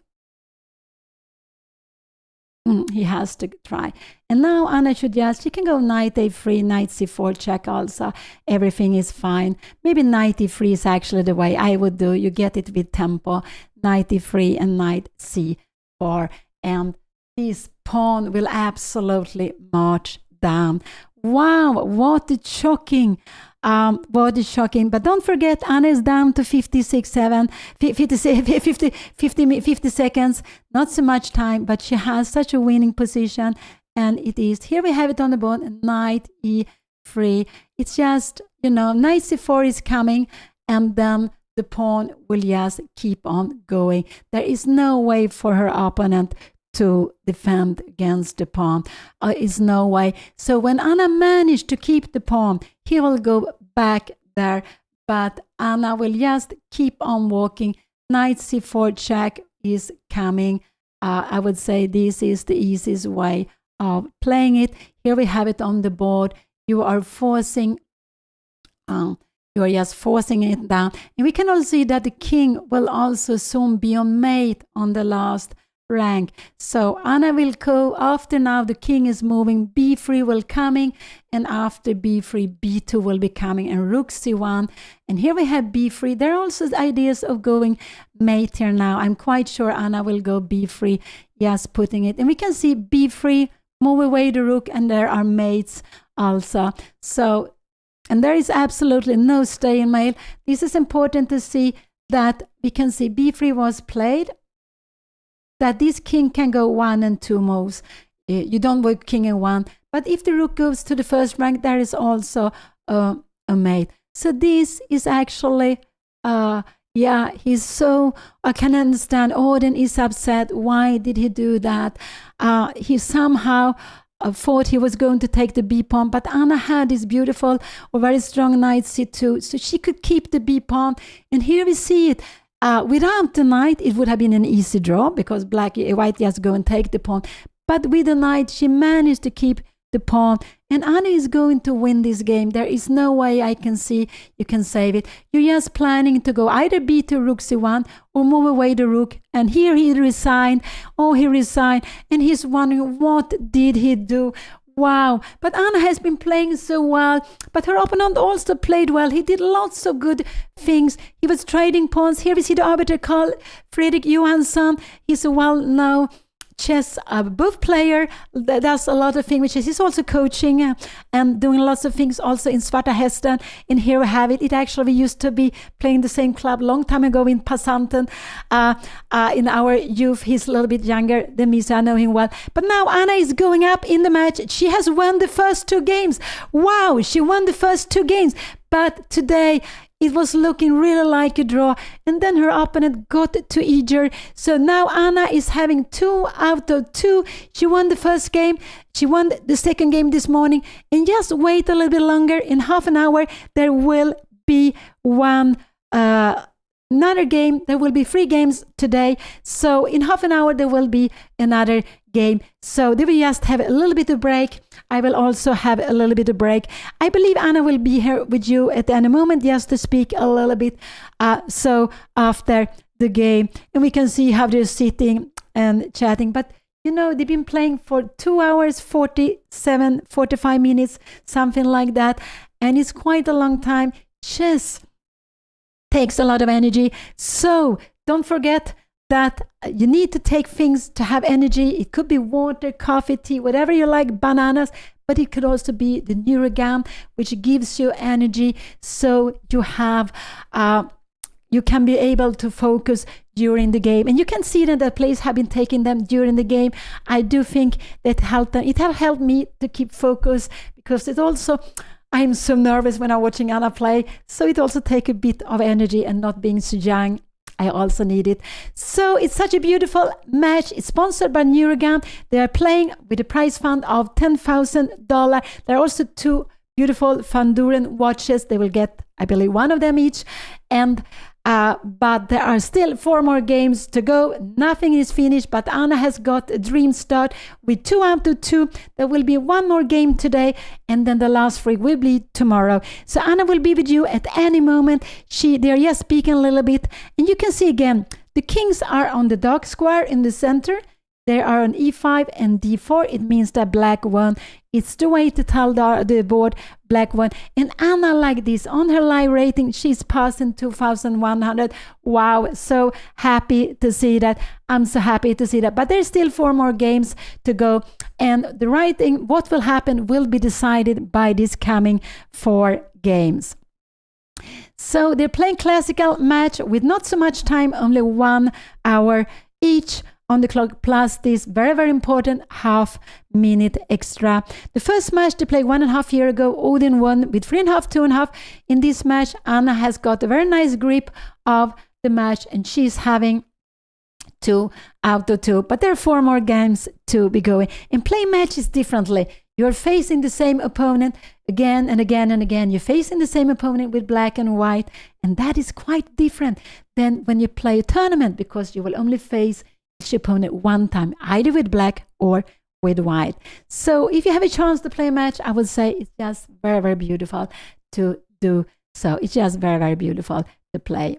He has to try. And now Anna should she can go knight a3, knight c4 check also. Everything is fine. Maybe knight e3 is actually the way I would do. You get it with tempo. Knight e3 and knight c4. And this pawn will absolutely march down. Wow, what a shocking. But don't forget, Anna is down to 50 seconds. Not so much time, but she has such a winning position. And it is, here we have it on the board, knight e3. It's just, knight c4 is coming, and then the pawn will just keep on going. There is no way for her opponent to defend against the pawn. Is no way. So when Anna managed to keep the pawn, he will go back there, but Anna will just keep on walking. Knight c4 check is coming. I would say this is the easiest way of playing it. Here we have it on the board. You are forcing, you are just forcing it down. And we can also see that the king will also soon be on mate on the last rank. So Anna will go after now the king is moving, b3 will coming, and after b3 b2 will be coming, and rook c1, and here we have b3. There are also ideas of going mate here now. I'm quite sure Anna will go b3, yes, putting it, and we can see b3 move away the rook, and there are mates also. So, and there is absolutely no stalemate. This is important to see that we can see b3 was played, that this king can go 1 and 2 moves. You don't work king and 1. But if the rook goes to the first rank, there is also a mate. So this is actually, he's so, I can understand. Odin is upset. Why did he do that? He somehow thought he was going to take the b pawn, but Anna had this beautiful or very strong knight c2, so she could keep the b pawn. And here we see it. Without the knight, it would have been an easy draw because white just go and take the pawn. But with the knight, she managed to keep the pawn. And Anna is going to win this game. There is no way I can see you can save it. You're just planning to go either b2, rook c1, or move away the rook. And here he resigned. Oh, he resigned. And he's wondering, what did he do? Wow, but Anna has been playing so well, but her opponent also played well. He did lots of good things. He was trading pawns. Here we see the arbiter Carl Fredrik Johansson. He's a well-known chess both player, does a lot of things, which is he's also coaching and doing lots of things also in Svarta Hästen. And here we have it. It actually used to be playing the same club long time ago in Passanten. In our youth, he's a little bit younger than me, so I know him well. But now Anna is going up in the match. She has won the first 2 games. Wow, she won the first 2 games. But today, it was looking really like a draw, and then her opponent got to eager. So now Anna is having 2 out of 2. She won the first game. She won the second game this morning. And just wait a little bit longer. In half an hour, there will be another game. There will be 3 games today. So in half an hour, there will be another game. So they will just have a little bit of break. I will also have a little bit of break. I believe Anna will be here with you at any moment just to speak a little bit. So after the game, and we can see how they're sitting and chatting. But they've been playing for 2 hours, 45 minutes, something like that. And it's quite a long time. Chess takes a lot of energy. So don't forget that you need to take things to have energy. It could be water, coffee, tea, whatever you like, bananas, but it could also be the neurogum, which gives you energy. So you have you can be able to focus during the game. And you can see that the players have been taking them during the game. I do think that helped them. It have helped me to keep focus, because it also, I'm so nervous when I'm watching Anna play. So it also takes a bit of energy, and not being so young, I also need it. So it's such a beautiful match. It's sponsored by neurogum. They are playing with a prize fund of $10,000. There are also 2 beautiful Fanduran watches. They will get, I believe, 1 of them each. And but there are still 4 more games to go. Nothing is finished, but Anna has got a dream start with 2 out of 2. There will be 1 more game today, and then the last 3 will be tomorrow. So Anna will be with you at any moment. They are just speaking a little bit, and you can see again, the kings are on the dark square in the center. They are on e5 and d4. It means that black won. It's the way to tell the board black won. And Anna, like this, on her live rating, she's passing 2,100. Wow, so happy to see that. I'm so happy to see that. But there's still 4 more games to go. And the rating, what will happen, will be decided by these coming 4 games. So they're playing classical match with not so much time, only 1 hour each on the clock, plus this very, very important half-minute extra. The first match they played 1.5 years ago, Odin won with 3.5, 2.5. In this match, Anna has got a very nice grip of the match, and she's having 2 out of 2. But there are 4 more games to be going. And play matches differently. You're facing the same opponent again and again and again. You're facing the same opponent with black and white, and that is quite different than when you play a tournament, because you will only face each opponent 1 time, either with black or with white. So if you have a chance to play a match, I would say it's just very, very beautiful to do so. It's just very, very beautiful to play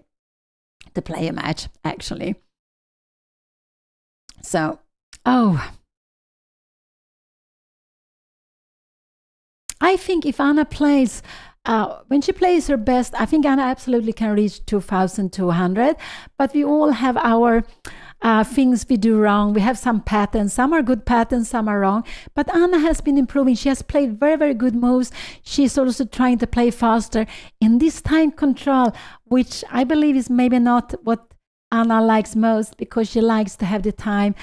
a match, actually. So, I think if Anna plays, when she plays her best, I think Anna absolutely can reach 2,200. But we all have our things we do wrong. We have some patterns. Some are good patterns, some are wrong. But Anna has been improving. She has played very, very good moves. She's also trying to play faster. In this time control, which I believe is maybe not what Anna likes most, because she likes to have the time.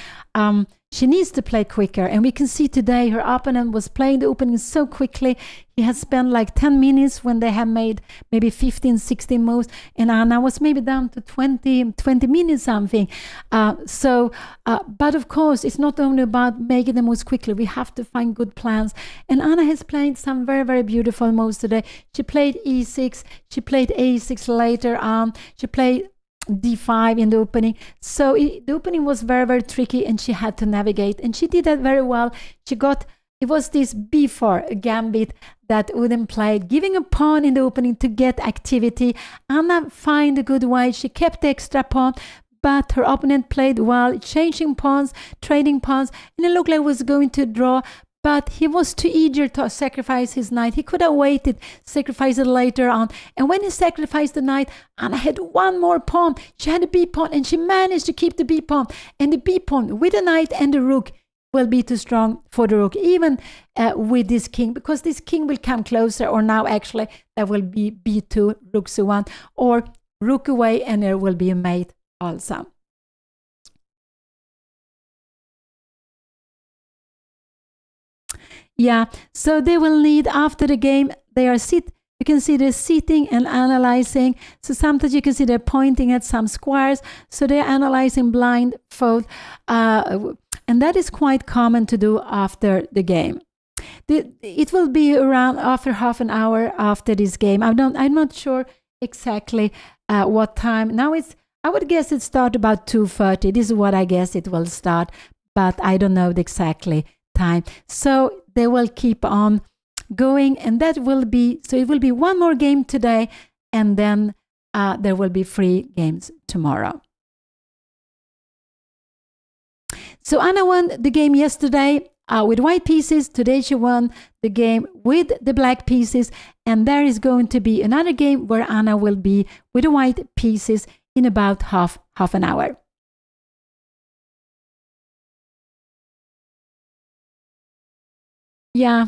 She needs to play quicker. And we can see today her opponent was playing the opening so quickly. He has spent like 10 minutes when they have made maybe 15, 16 moves. And Anna was maybe down to 20 minutes something. But of course, it's not only about making the moves quickly. We have to find good plans. And Anna has played some very, very beautiful moves today. She played e6. She played a6 later on. She played d5 in the opening. So the opening was very, very tricky, and she had to navigate, and she did that very well. It was this b4 gambit that Odin played, giving a pawn in the opening to get activity. Anna found a good way. She kept the extra pawn, but her opponent played well, changing pawns, trading pawns, and it looked like it was going to draw. But he was too eager to sacrifice his knight. He could have waited, sacrificed it later on. And when he sacrificed the knight, Anna had 1 more pawn. She had a b pawn, and she managed to keep the b pawn. And the b pawn with the knight and the rook will be too strong for the rook, even with this king, because this king will come closer. Or now actually there will be b2, rook c1, or rook away, and there will be a mate also. Yeah, so they will need, after the game, you can see they're sitting and analyzing. So sometimes you can see they're pointing at some squares. So they're analyzing blindfold. And that is quite common to do after the game. It will be around after half an hour after this game. I'm not sure exactly what time. Now I would guess it start about 2:30. This is what I guess it will start, but I don't know the exactly time. So they will keep on going, and it will be 1 more game today, and then there will be 3 games tomorrow. So Anna won the game yesterday with white pieces. Today she won the game with the black pieces, and there is going to be another game where Anna will be with the white pieces in about half an hour. Yeah.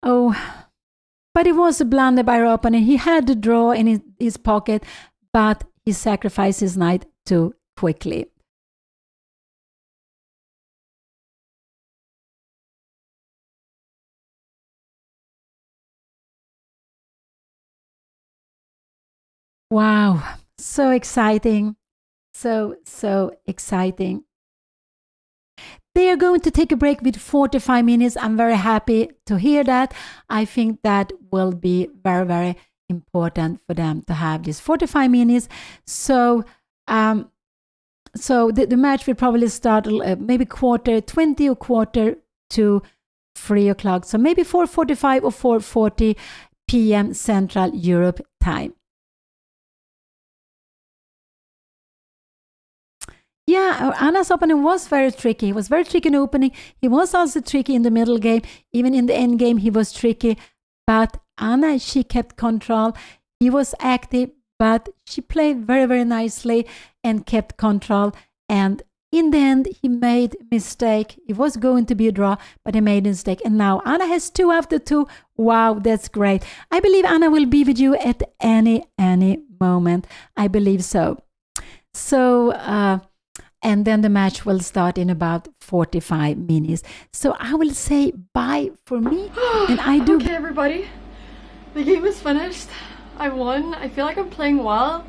But it was a blunder by her opponent. He had the draw in his pocket, but he sacrificed his knight too quickly. Wow, so exciting. So exciting. They are going to take a break with 45 minutes. I'm very happy to hear that. I think that will be very, very important for them to have this 45 minutes. So, the match will probably start maybe 20 or quarter to 3 o'clock. So maybe 4:45 or 4:40 p.m. Central Europe time. Yeah, Anna's opening was very tricky. He was very tricky in the opening. He was also tricky in the middle game. Even in the end game, he was tricky. But Anna, she kept control. He was active, but she played very, very nicely and kept control. And in the end, he made a mistake. It was going to be a draw, but he made a mistake. And now Anna has 2 after 2. Wow, that's great. I believe Anna will be with you at any moment. I believe so. So, and then the match will start in about 45 minutes. So I will say bye for me. And I do. Okay, everybody. The game is finished. I won. I feel like I'm playing well.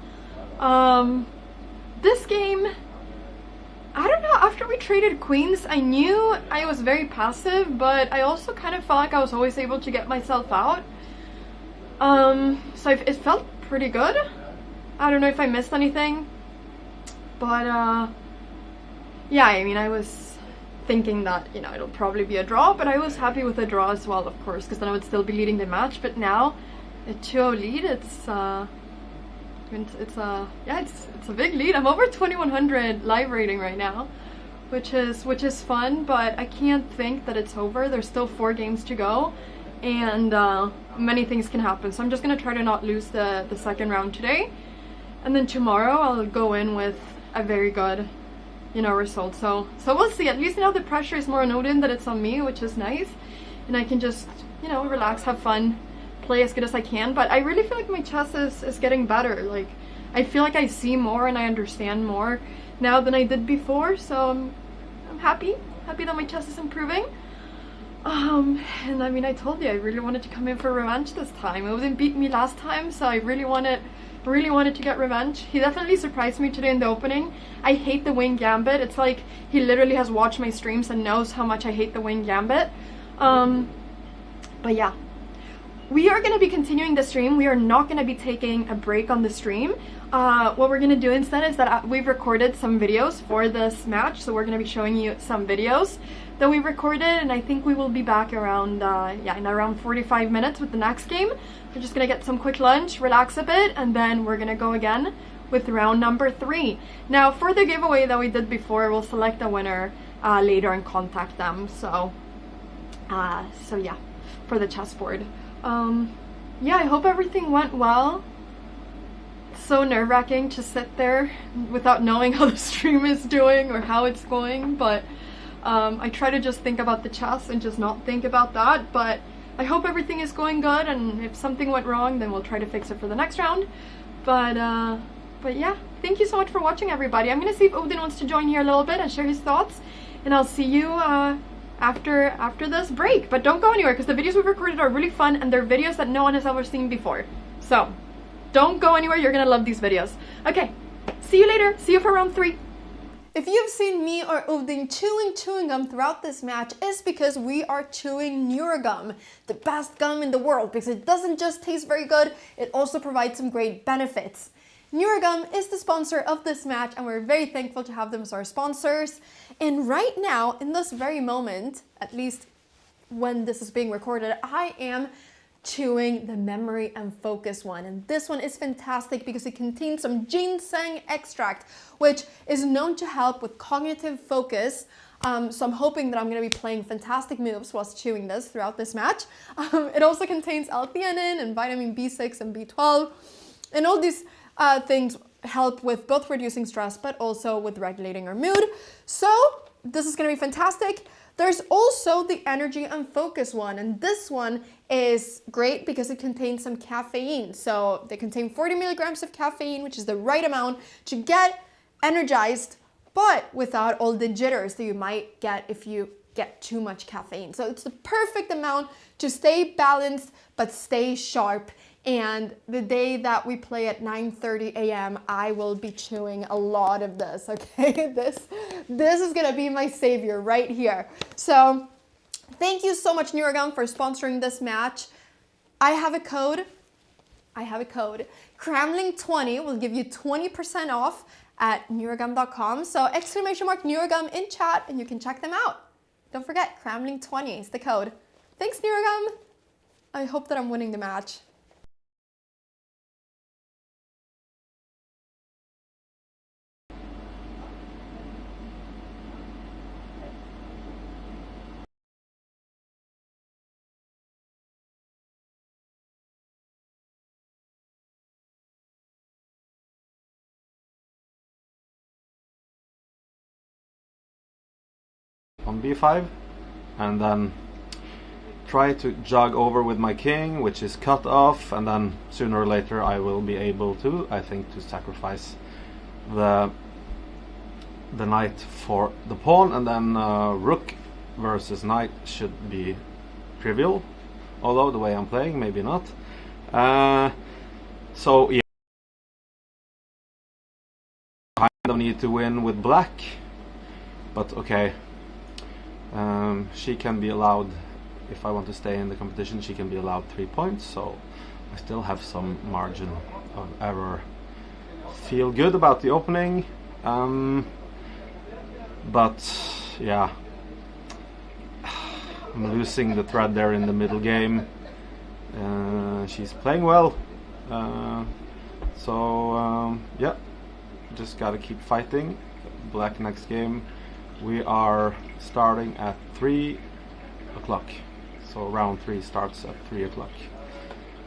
This game, I don't know, after we traded queens, I knew I was very passive, but I also kind of felt like I was always able to get myself out. So it felt pretty good. I don't know if I missed anything, but yeah, I mean, I was thinking that, you know, it'll probably be a draw, but I was happy with the draw as well, of course, because then I would still be leading the match. But now, a 2-0 lead, it's a big lead. I'm over 2100 live rating right now, which is fun, but I can't think that it's over. There's still 4 games to go, and many things can happen. So I'm just gonna try to not lose the second round today, and then tomorrow I'll go in with a very good, you know, result. So we'll see. At least now the pressure is more on Odin than it's on me, which is nice, and I can just, you know, relax, have fun, play as good as I can. But I really feel like my chess is getting better. Like, I feel like I see more and I understand more now than I did before. So I'm happy that my chess is improving. And I mean, I told you I really wanted to come in for revenge this time. Odin beat me last time, so I really wanted to get revenge. He definitely surprised me today in the opening. I hate the wing gambit. It's like he literally has watched my streams and knows how much I hate the wing gambit. But yeah, we are going to be continuing the stream. We are not going to be taking a break on the stream. What we're going to do instead is that we've recorded some videos for this match, so we're going to be showing you some videos that we recorded, and I think we will be back around in around 45 minutes with the next game. We're just gonna get some quick lunch, relax a bit, and then we're gonna go again with round number 3. Now, for the giveaway that we did before, we'll select a winner later and contact them. So yeah, for the chessboard. Yeah, I hope everything went well. It's so nerve-wracking to sit there without knowing how the stream is doing or how it's going, but I try to just think about the chess and just not think about that. But I hope everything is going good, and if something went wrong, then we'll try to fix it for the next round. But yeah, thank you so much for watching, everybody. I'm gonna see if Odin wants to join here a little bit and share his thoughts, and I'll see you after this break. But don't go anywhere, because the videos we've recorded are really fun, and they're videos that no one has ever seen before. So don't go anywhere. You're gonna love these videos. Okay, see you later. See you for round 3. If you've seen me or Odin chewing gum throughout this match, it's because we are chewing neurogum, the best gum in the world, because it doesn't just taste very good, it also provides some great benefits. Neurogum is the sponsor of this match, and we're very thankful to have them as our sponsors. And right now, in this very moment, at least when this is being recorded, I am chewing the memory and focus one, and this one is fantastic because it contains some ginseng extract, which is known to help with cognitive focus. So I'm hoping that I'm going to be playing fantastic moves whilst chewing this throughout this match. It also contains L-theanine and vitamin B6 and B12, and all these things help with both reducing stress but also with regulating our mood. So this is going to be fantastic. There's also the energy and focus one, and this one is great because it contains some caffeine. So they contain 40 milligrams of caffeine, which is the right amount to get energized, but without all the jitters that you might get if you get too much caffeine. So it's the perfect amount to stay balanced but stay sharp. And the day that we play at 9:30 a.m., I will be chewing a lot of this, okay? This is gonna be my savior right here. So thank you so much, neurogum, for sponsoring this match. I have a code. Cramling20 will give you 20% off at neurogum.com. So !neurogum in chat and you can check them out. Don't forget, Cramling20 is the code. Thanks, neurogum. I hope that I'm winning the match. On b5, and then try to jog over with my king, which is cut off, and then sooner or later I will be able to, I think, to sacrifice the knight for the pawn, and then rook versus knight should be trivial, although the way I'm playing, maybe not. So yeah, I kind of need to win with black, but okay. She can be allowed, if I want to stay in the competition, she can be allowed 3 points, so I still have some margin of error. Feel good about the opening, but yeah, I'm losing the thread there in the middle game. She's playing well, so yeah, just gotta keep fighting. Black next game. We are starting at 3 o'clock, so round 3 starts at 3 o'clock.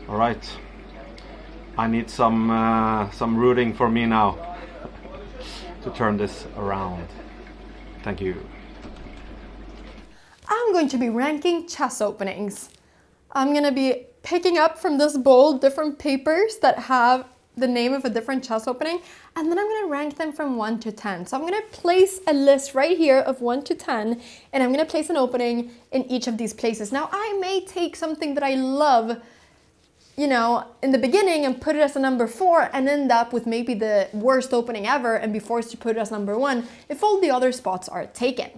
All right, I need some rooting for me now to turn this around. Thank you. I'm going to be ranking chess openings. I'm going to be picking up from this bowl different papers that have the name of a different chess opening, and then I'm going to rank them from 1 to 10. So I'm going to place a list right here of 1 to 10, and I'm going to place an opening in each of these places. Now I may take something that I love, you know, in the beginning and put it as a number 4 and end up with maybe the worst opening ever and be forced to put it as number 1 if all the other spots are taken.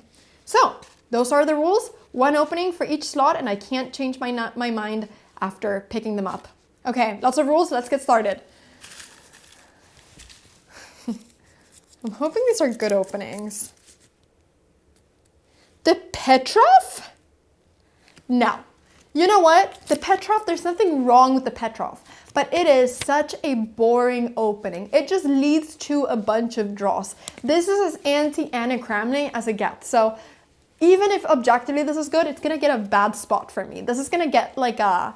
So those are the rules. 1 opening for each slot, and I can't change my mind after picking them up. Okay, lots of rules. Let's get started. I'm hoping these are good openings. The Petrov? No. You know what? The Petrov, there's nothing wrong with the Petrov, but it is such a boring opening. It just leads to a bunch of draws. This is as anti-Anna Cramling as it gets. So even if objectively this is good, it's gonna get a bad spot for me. This is gonna get like a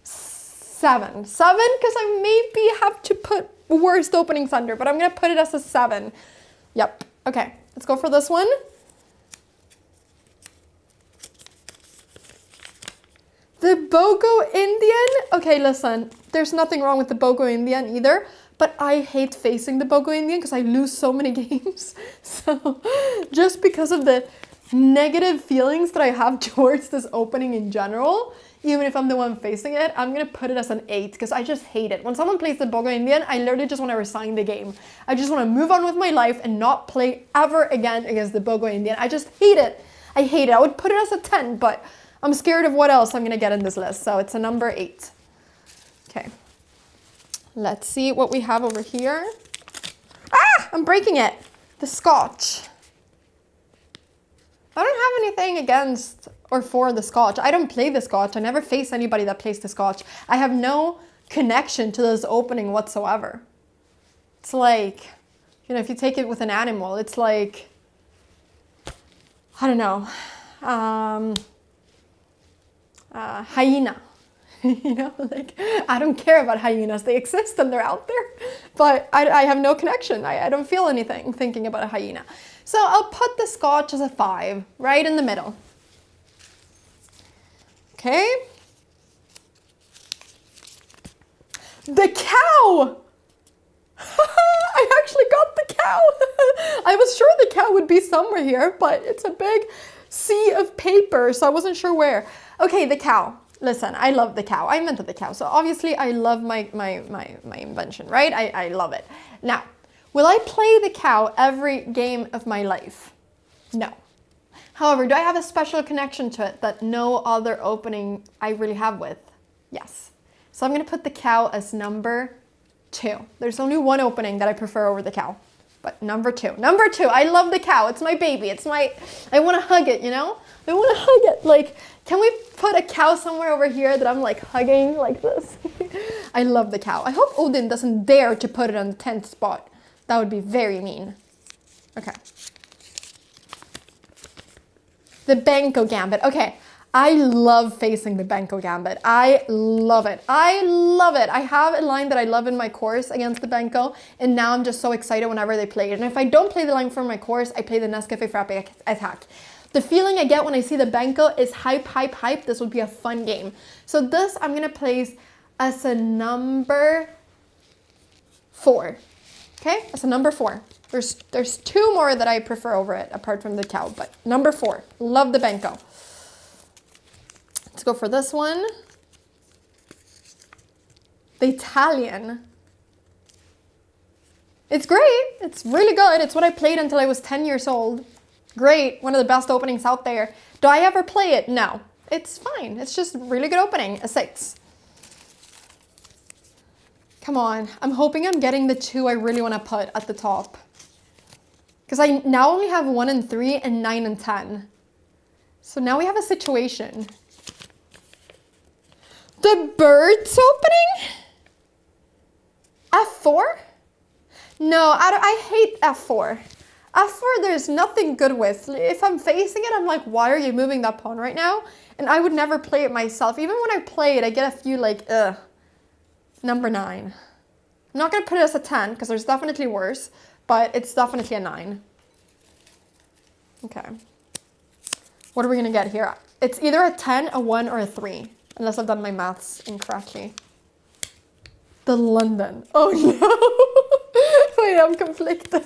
7, because I maybe have to put worst openings under, but I'm gonna put it as a 7. Yep. Okay, let's go for this one. The Bogo Indian. Okay, listen, there's nothing wrong with the Bogo Indian either, but I hate facing the Bogo Indian because I lose so many games. So just because of the negative feelings that I have towards this opening in general, even if I'm the one facing it, I'm gonna put it as an 8 because I just hate it. When someone plays the Bogo Indian, I literally just want to resign the game. I just want to move on with my life and not play ever again against the Bogo Indian. I just hate it. I hate it. I would put it as a 10, but I'm scared of what else I'm gonna get in this list. So it's a number 8. Okay. Let's see what we have over here. Ah, I'm breaking it. The Scotch. I don't have anything against or for the Scotch. I don't play the Scotch. I never face anybody that plays the Scotch. I have no connection to this opening whatsoever. It's like, you know, if you take it with an animal, it's like, I don't know, hyena. You know, like, I don't care about hyenas. They exist and they're out there, but I have no connection. I don't feel anything thinking about a hyena. So I'll put the Scotch as a 5, right in the middle. Okay. The cow! I actually got the cow. I was sure the cow would be somewhere here, but it's a big sea of paper, so I wasn't sure where. Okay, the cow. Listen, I love the cow. I invented the cow, so obviously I love my invention, right? I love it. Now, will I play the cow every game of my life? No. However, do I have a special connection to it that no other opening I really have with? Yes. So I'm gonna put the cow as number 2. There's only one opening that I prefer over the cow, but number 2. Number 2, I love the cow. It's my baby. I wanna hug it, you know? I wanna hug it. Like, can we put a cow somewhere over here that I'm like hugging like this? I love the cow. I hope Odin doesn't dare to put it on the 10th spot. That would be very mean. Okay. The Benko Gambit. Okay, I love facing the Benko Gambit. I love it. I love it. I have a line that I love in my course against the Benko, and now I'm just so excited whenever they play it. And if I don't play the line from my course, I play the Nescafe Frappe attack. The feeling I get when I see the Benko is hype, hype, hype. This would be a fun game. So this I'm gonna place as a number 4. Okay, as a number 4. There's 2 more that I prefer over it, apart from the cow, but number 4. Love the Benko. Let's go for this one. The Italian. It's great. It's really good. It's what I played until I was 10 years old. Great. One of the best openings out there. Do I ever play it? No. It's fine. It's just a really good opening. A 6. Come on. I'm hoping I'm getting the 2 I really want to put at the top. Because I now only have 1 and 3 and 9 and 10. So now we have a situation. The birds opening? F4? No, I hate F4. F4 there's nothing good with. If I'm facing it, I'm like, why are you moving that pawn right now? And I would never play it myself. Even when I play it, I get a few like, ugh. Number 9. I'm not gonna put it as a 10 because there's definitely worse, but it's definitely a 9. Okay. What are we gonna get here? It's either a 10, a 1, or a 3, unless I've done my maths incorrectly. The London. Oh no. Wait, I'm conflicted.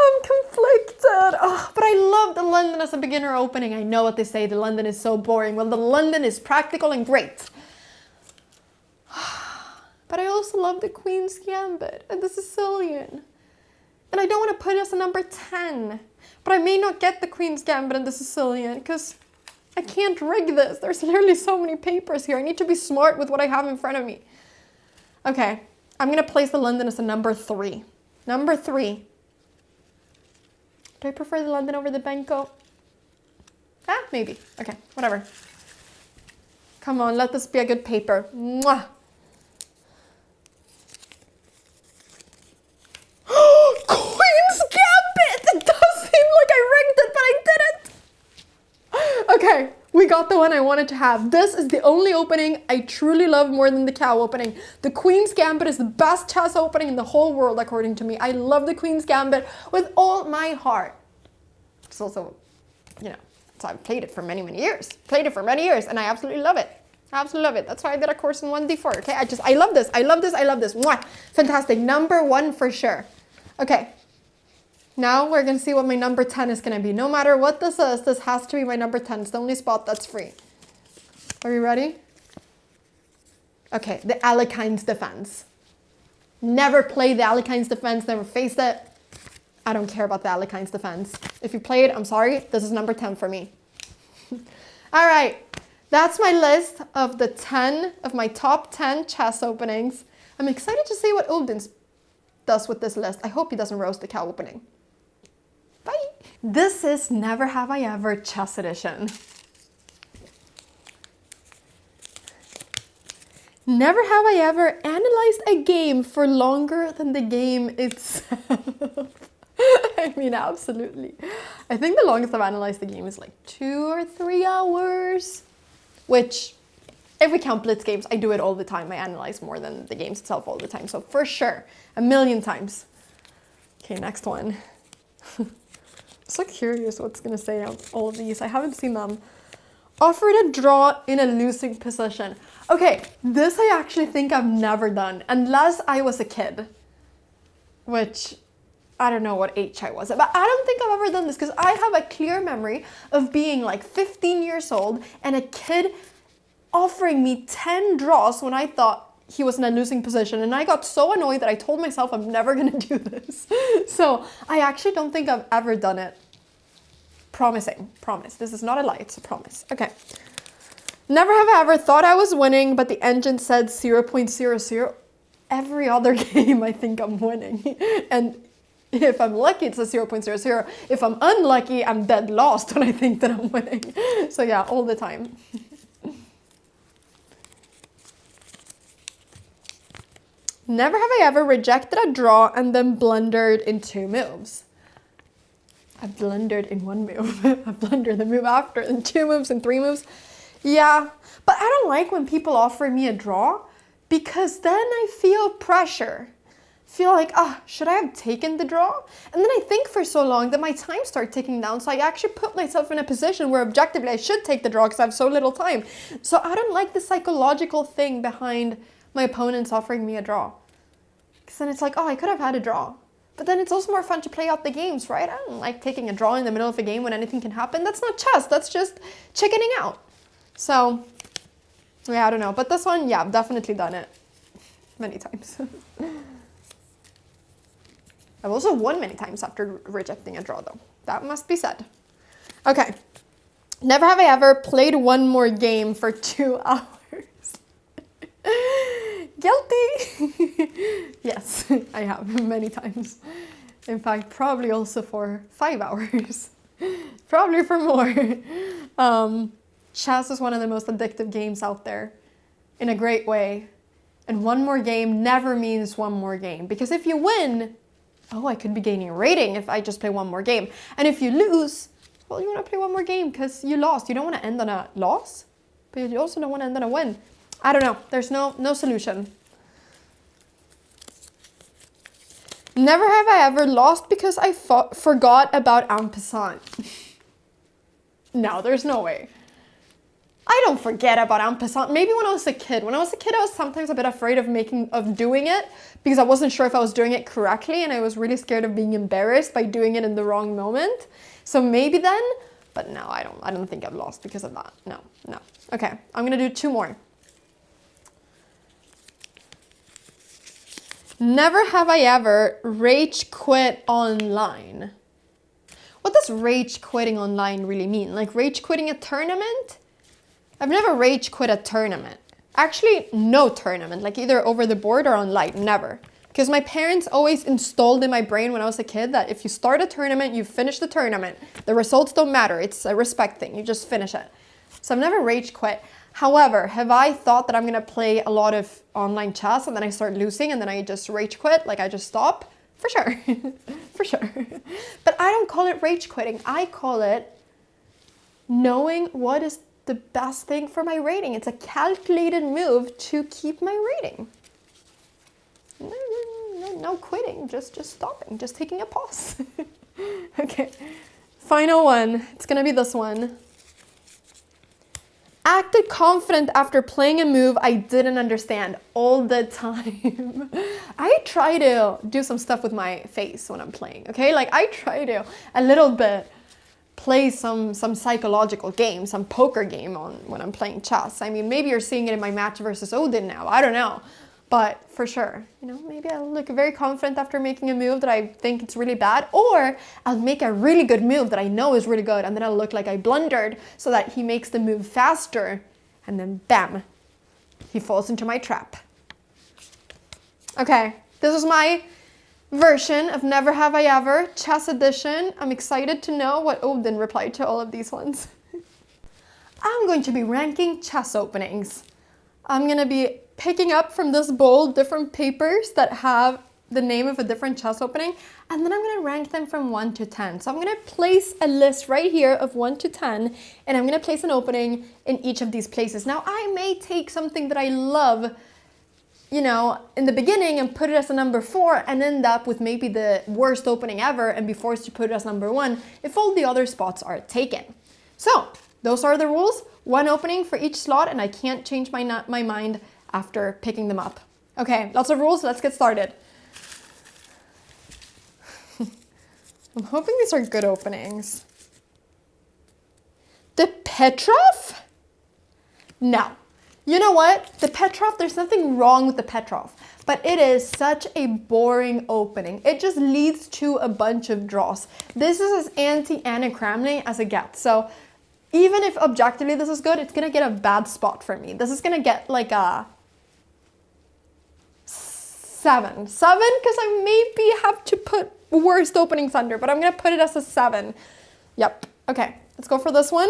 I'm conflicted. Oh, but I love the London as a beginner opening. I know what they say, the London is so boring. Well, the London is practical and great. But I also love the Queen's Gambit and the Sicilian. And I don't want to put it as a number 10. But I may not get the Queen's Gambit and the Sicilian because I can't rig this. There's literally so many papers here. I need to be smart with what I have in front of me. Okay, I'm going to place the London as a number 3. Number 3. Do I prefer the London over the Benko? Ah, maybe. Okay, whatever. Come on, let this be a good paper. Mwah! Queen's Gambit! It does seem like I rigged it, but I didn't. Okay, we got the one I wanted to have. This is the only opening I truly love more than the cow opening. The Queen's Gambit is the best chess opening in the whole world, according to me. I love the Queen's Gambit with all my heart. It's also, you know, so I've played it for many, many years. Played it for many years, and I absolutely love it. I absolutely love it. That's why I did a course in 1D4, okay? I love this. I love this. I love this. Mwah! Fantastic. Number 1 for sure. Okay. Now we're going to see what my number 10 is going to be. No matter what this is, this has to be my number 10. It's the only spot that's free. Are you ready? Okay, the Alekhines Defense. Never played the Alekhines Defense, never faced it. I don't care about the Alekhines Defense. If you play it, I'm sorry. This is number 10 for me. All right. That's my list of the 10 of my top 10 chess openings. I'm excited to see what Odin does with this list. I hope he doesn't roast the cow opening. Bye. This is Never Have I Ever Chess Edition. Never have I ever analyzed a game for longer than the game itself. I mean, absolutely. I think the longest I've analyzed the game is like 2 or 3 hours, which If we count blitz games, I do it all the time. I analyze more than the games itself all the time. So for sure, a million times. Okay, next one. So curious what's gonna say of all of these. I haven't seen them. Offered a draw in a losing position. Okay, this I actually think I've never done, unless I was a kid. Which, I don't know what age I was, but I don't think I've ever done this because I have a clear memory of being like 15 years old and a kid offering me 10 draws when I thought he was in a losing position, and I got so annoyed that I told myself I'm never gonna do this. So I actually don't think I've ever done it. Promising, promise. This is not a lie, it's a promise. Okay. Never have I ever thought I was winning, but the engine said 0.00. Every other game I think I'm winning. And if I'm lucky, it's a 0.00. If I'm unlucky, I'm dead lost when I think that I'm winning. So yeah, all the time. Never have I ever rejected a draw and then blundered in 2 moves. I've blundered in 1 move. I've blundered the move after in 2 moves and 3 moves. Yeah, but I don't like when people offer me a draw because then I feel pressure. Feel like, should I have taken the draw? And then I think for so long that my time starts ticking down. So I actually put myself in a position where objectively I should take the draw because I have so little time. So I don't like the psychological thing behind my opponents offering me a draw. Because then it's like, I could have had a draw. But then it's also more fun to play out the games, right? I don't like taking a draw in the middle of a game when anything can happen. That's not chess, that's just chickening out. So, yeah, I don't know. But this one, yeah, I've definitely done it many times. I've also won many times after rejecting a draw, though. That must be said. Okay. Never have I ever played one more game for 2 hours. Guilty! Yes, I have many times. In fact, probably also for 5 hours. Probably for more. Chess is one of the most addictive games out there in a great way. And one more game never means one more game. Because if you win, I could be gaining a rating if I just play one more game. And if you lose, well, you want to play one more game because you lost. You don't want to end on a loss, but you also don't want to end on a win. I don't know. There's no solution. Never have I ever lost because I forgot about en passant. No, there's no way. I don't forget about en passant. Maybe when I was a kid. When I was a kid, I was sometimes a bit afraid of doing it because I wasn't sure if I was doing it correctly and I was really scared of being embarrassed by doing it in the wrong moment. So maybe then, but no, I don't think I've lost because of that. No. Okay, I'm gonna do 2 more. Never have I ever rage quit online. What does rage quitting online really mean? Like rage quitting a tournament? I've never rage quit a tournament. Actually, no tournament, like either over the board or online, never. Because my parents always installed in my brain when I was a kid that if you start a tournament, you finish the tournament. The results don't matter, it's a respect thing, you just finish it. So I've never rage quit. However, have I thought that I'm gonna play a lot of online chess and then I start losing and then I just rage quit, like I just stop? For sure, for sure. But I don't call it rage quitting. I call it knowing what is the best thing for my rating. It's a calculated move to keep my rating. No quitting, just stopping, just taking a pause. Okay, final one. It's gonna be this one. Acted confident after playing a move I didn't understand all the time. I try to do some stuff with my face when I'm playing, okay? Like I try to a little bit play some psychological game, some poker game when I'm playing chess. I mean, maybe you're seeing it in my match versus Odin now, I don't know. But for sure, maybe I'll look very confident after making a move that I think it's really bad, or I'll make a really good move that I know is really good and then I'll look like I blundered so that he makes the move faster and then bam, he falls into my trap. Okay, this is my version of Never Have I Ever, Chess Edition. I'm excited to know what Odin replied to all of these ones. I'm going to be ranking chess openings. I'm going to be picking up from this bowl different papers that have the name of a different chest opening, and then I'm gonna rank them from 1 to 10. So I'm gonna place a list right here of 1 to 10, and I'm gonna place an opening in each of these places. Now I may take something that I love, you know, in the beginning and put it as a number 4 and end up with maybe the worst opening ever and be forced to put it as number 1 if all the other spots are taken. So those are the rules. 1 opening for each slot, and I can't change my mind after picking them up. Okay, lots of rules, let's get started. I'm hoping these are good openings. The Petrov? No. You know what? The Petrov, there's nothing wrong with the Petrov, but it is such a boring opening. It just leads to a bunch of draws. This is as anti-Anna Cramling as it gets. So even if objectively this is good, it's gonna get a bad spot for me. This is gonna get like a 7. 7, because I maybe have to put worst openings under, but I'm gonna put it as a 7. Yep. Okay, let's go for this one.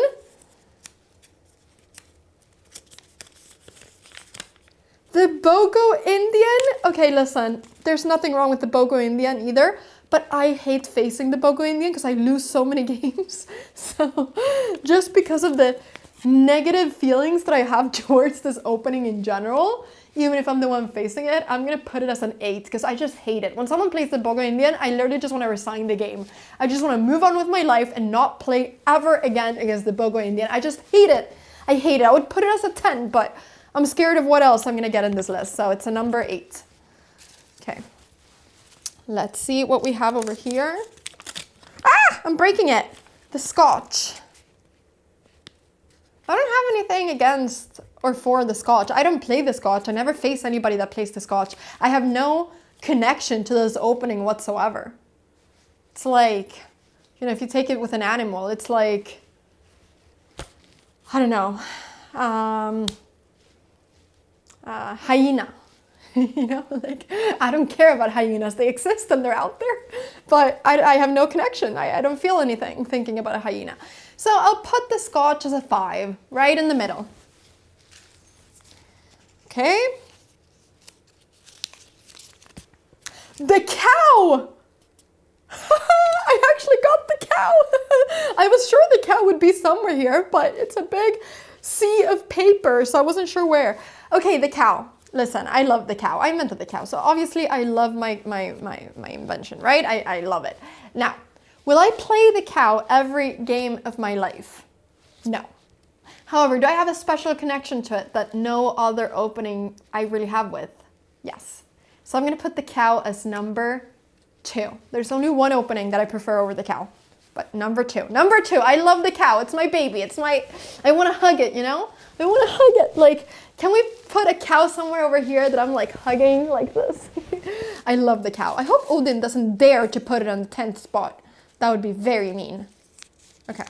The Bogo Indian. Okay, listen, there's nothing wrong with the Bogo Indian either, but I hate facing the Bogo Indian because I lose so many games. So just because of the negative feelings that I have towards this opening in general, even if I'm the one facing it, I'm gonna put it as an 8 because I just hate it. When someone plays the Bogo Indian, I literally just want to resign the game. I just want to move on with my life and not play ever again against the Bogo Indian. I just hate it. I hate it. I would put it as a 10, but I'm scared of what else I'm gonna get in this list. So it's a number 8. Okay. Let's see what we have over here. Ah, I'm breaking it. The Scotch. I don't have anything against or for the Scotch. I don't play the Scotch. I never face anybody that plays the Scotch. I have no connection to this opening whatsoever. It's like, you know, if you take it with an animal, it's like, I don't know, hyena. You know, like, I don't care about hyenas. They exist and they're out there, but I have no connection. I don't feel anything thinking about a hyena. So I'll put the Scotch as a 5, right in the middle. Okay. The cow! I actually got the cow. I was sure the cow would be somewhere here, but it's a big sea of paper, so I wasn't sure where. Okay, the cow. Listen, I love the cow. I invented the cow, so obviously I love my invention, right? I love it. Now, will I play the cow every game of my life? No. However, do I have a special connection to it that no other opening I really have with? Yes. So I'm gonna put the cow as number 2. There's only one opening that I prefer over the cow, but number 2. Number 2, I love the cow. It's my baby. I wanna hug it, you know? I wanna hug it. Like, can we put a cow somewhere over here that I'm like hugging like this? I love the cow. I hope Odin doesn't dare to put it on the 10th spot. That would be very mean. Okay.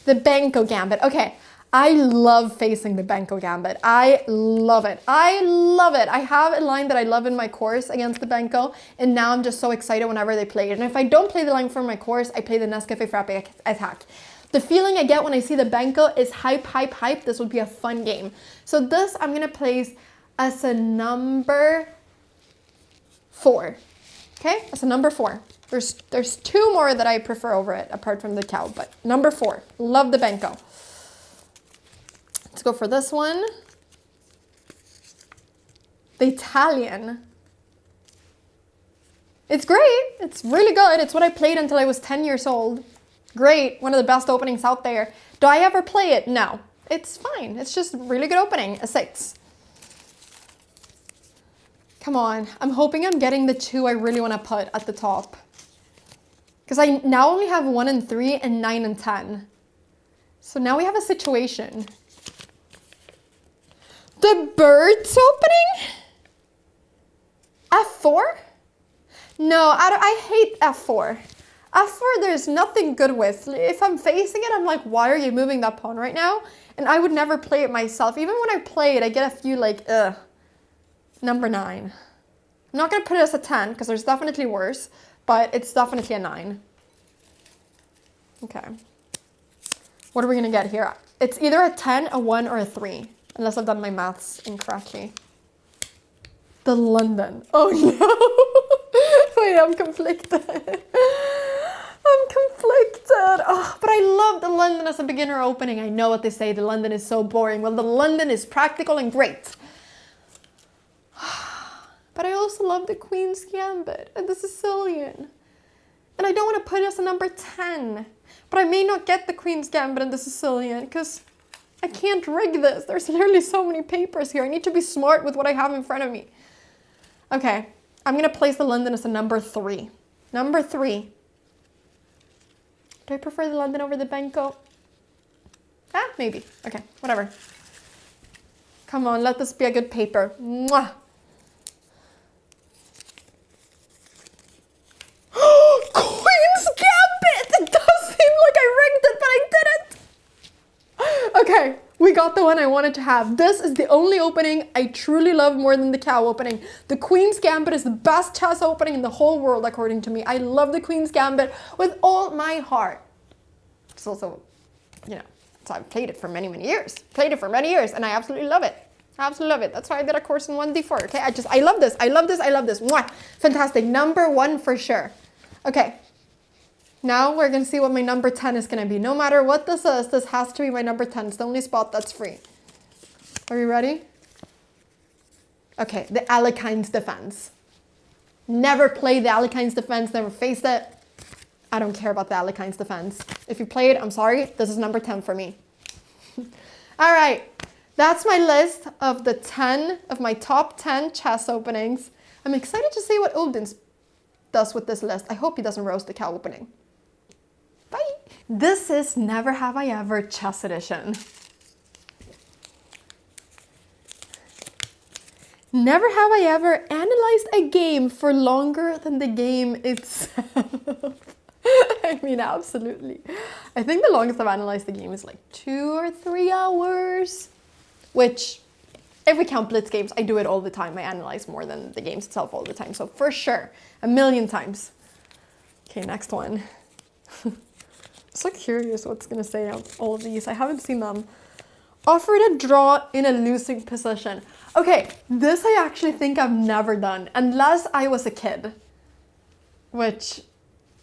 The Benko Gambit. Okay, I love facing the Benko Gambit. I love it. I love it. I have a line that I love in my course against the Benko, and now I'm just so excited whenever they play it. And if I don't play the line from my course, I play the Nescafe Frappe attack. The feeling I get when I see the Benko is hype, hype, hype. This would be a fun game. So this I'm gonna place as a number 4. Okay, as a number 4. There's 2 more that I prefer over it, apart from the cow, but number 4. Love the Benko. Let's go for this one. The Italian. It's great. It's really good. It's what I played until I was 10 years old. Great. One of the best openings out there. Do I ever play it? No. It's fine. It's just a really good opening. A 6. Come on. I'm hoping I'm getting the 2 I really want to put at the top. Because I now only have 1 and 3 and 9 and 10. So now we have a situation. The birds opening? F4? No, I hate F4. F4 there's nothing good with. If I'm facing it, I'm like, why are you moving that pawn right now? And I would never play it myself. Even when I play it, I get a few like, ugh. Number 9. I'm not going to put it as a 10 because there's definitely worse, but it's definitely a 9. Okay. What are we going to get here? It's either a 10, a 1, or a 3, unless I've done my maths incorrectly. The London. Oh no. Wait, I'm conflicted. I'm conflicted. Oh, but I love the London as a beginner opening. I know what they say, the London is so boring. Well, the London is practical and great. But I also love the Queen's Gambit and the Sicilian. And I don't want to put it as a number 10. But I may not get the Queen's Gambit and the Sicilian because I can't rig this. There's literally so many papers here. I need to be smart with what I have in front of me. Okay, I'm going to place the London as a number 3. Number 3. Do I prefer the London over the Benko? Ah, maybe. Okay, whatever. Come on, let this be a good paper. Mwah! Queen's Gambit! It does seem like I rigged it, but I didn't. Okay, we got the one I wanted to have. This is the only opening I truly love more than the cow opening. The Queen's Gambit is the best chess opening in the whole world, according to me. I love the Queen's Gambit with all my heart. It's also, you know, so I've played it for many, many years. Played it for many years, and I absolutely love it. I absolutely love it. That's why I did a course in 1D4, okay? I love this. I love this. I love this. Mwah! Fantastic. Number 1 for sure. Okay. Now we're going to see what my number 10 is going to be. No matter what this is, this has to be my number 10. It's the only spot that's free. Are you ready? Okay, the Alekhines Defense. Never played the Alekhines Defense, never faced it. I don't care about the Alekhines Defense. If you played, I'm sorry, this is number 10 for me. All right, that's my list of the 10 of my top 10 chess openings. I'm excited to see what Odin does with this list. I hope he doesn't roast the cow opening. Bye. This is Never Have I Ever Chess Edition. Never have I ever analyzed a game for longer than the game itself. I mean, absolutely. I think the longest I've analyzed the game is like 2 or 3 hours, which if we count blitz games, I do it all the time. I analyze more than the games itself all the time. So for sure, 1,000,000 times. Okay, next one. So curious what's going to say of all of these. I haven't seen them. Offered a draw in a losing position. Okay, this I actually think I've never done, unless I was a kid, which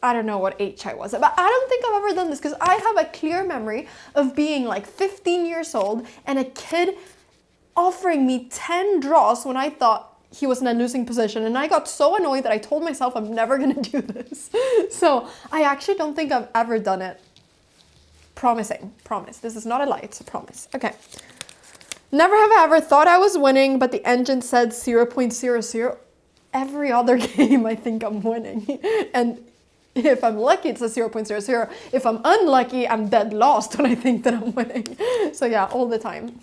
I don't know what age I was, but I don't think I've ever done this because I have a clear memory of being like 15 years old and a kid offering me 10 draws when I thought he was in a losing position, and I got so annoyed that I told myself I'm never gonna do this. So I actually don't think I've ever done it. Promising, promise. This is not a lie, it's a promise. Okay. Never have I ever thought I was winning, but the engine said 0.00. Every other game I think I'm winning. And if I'm lucky, it's a 0.00. If I'm unlucky, I'm dead lost when I think that I'm winning. So yeah, all the time.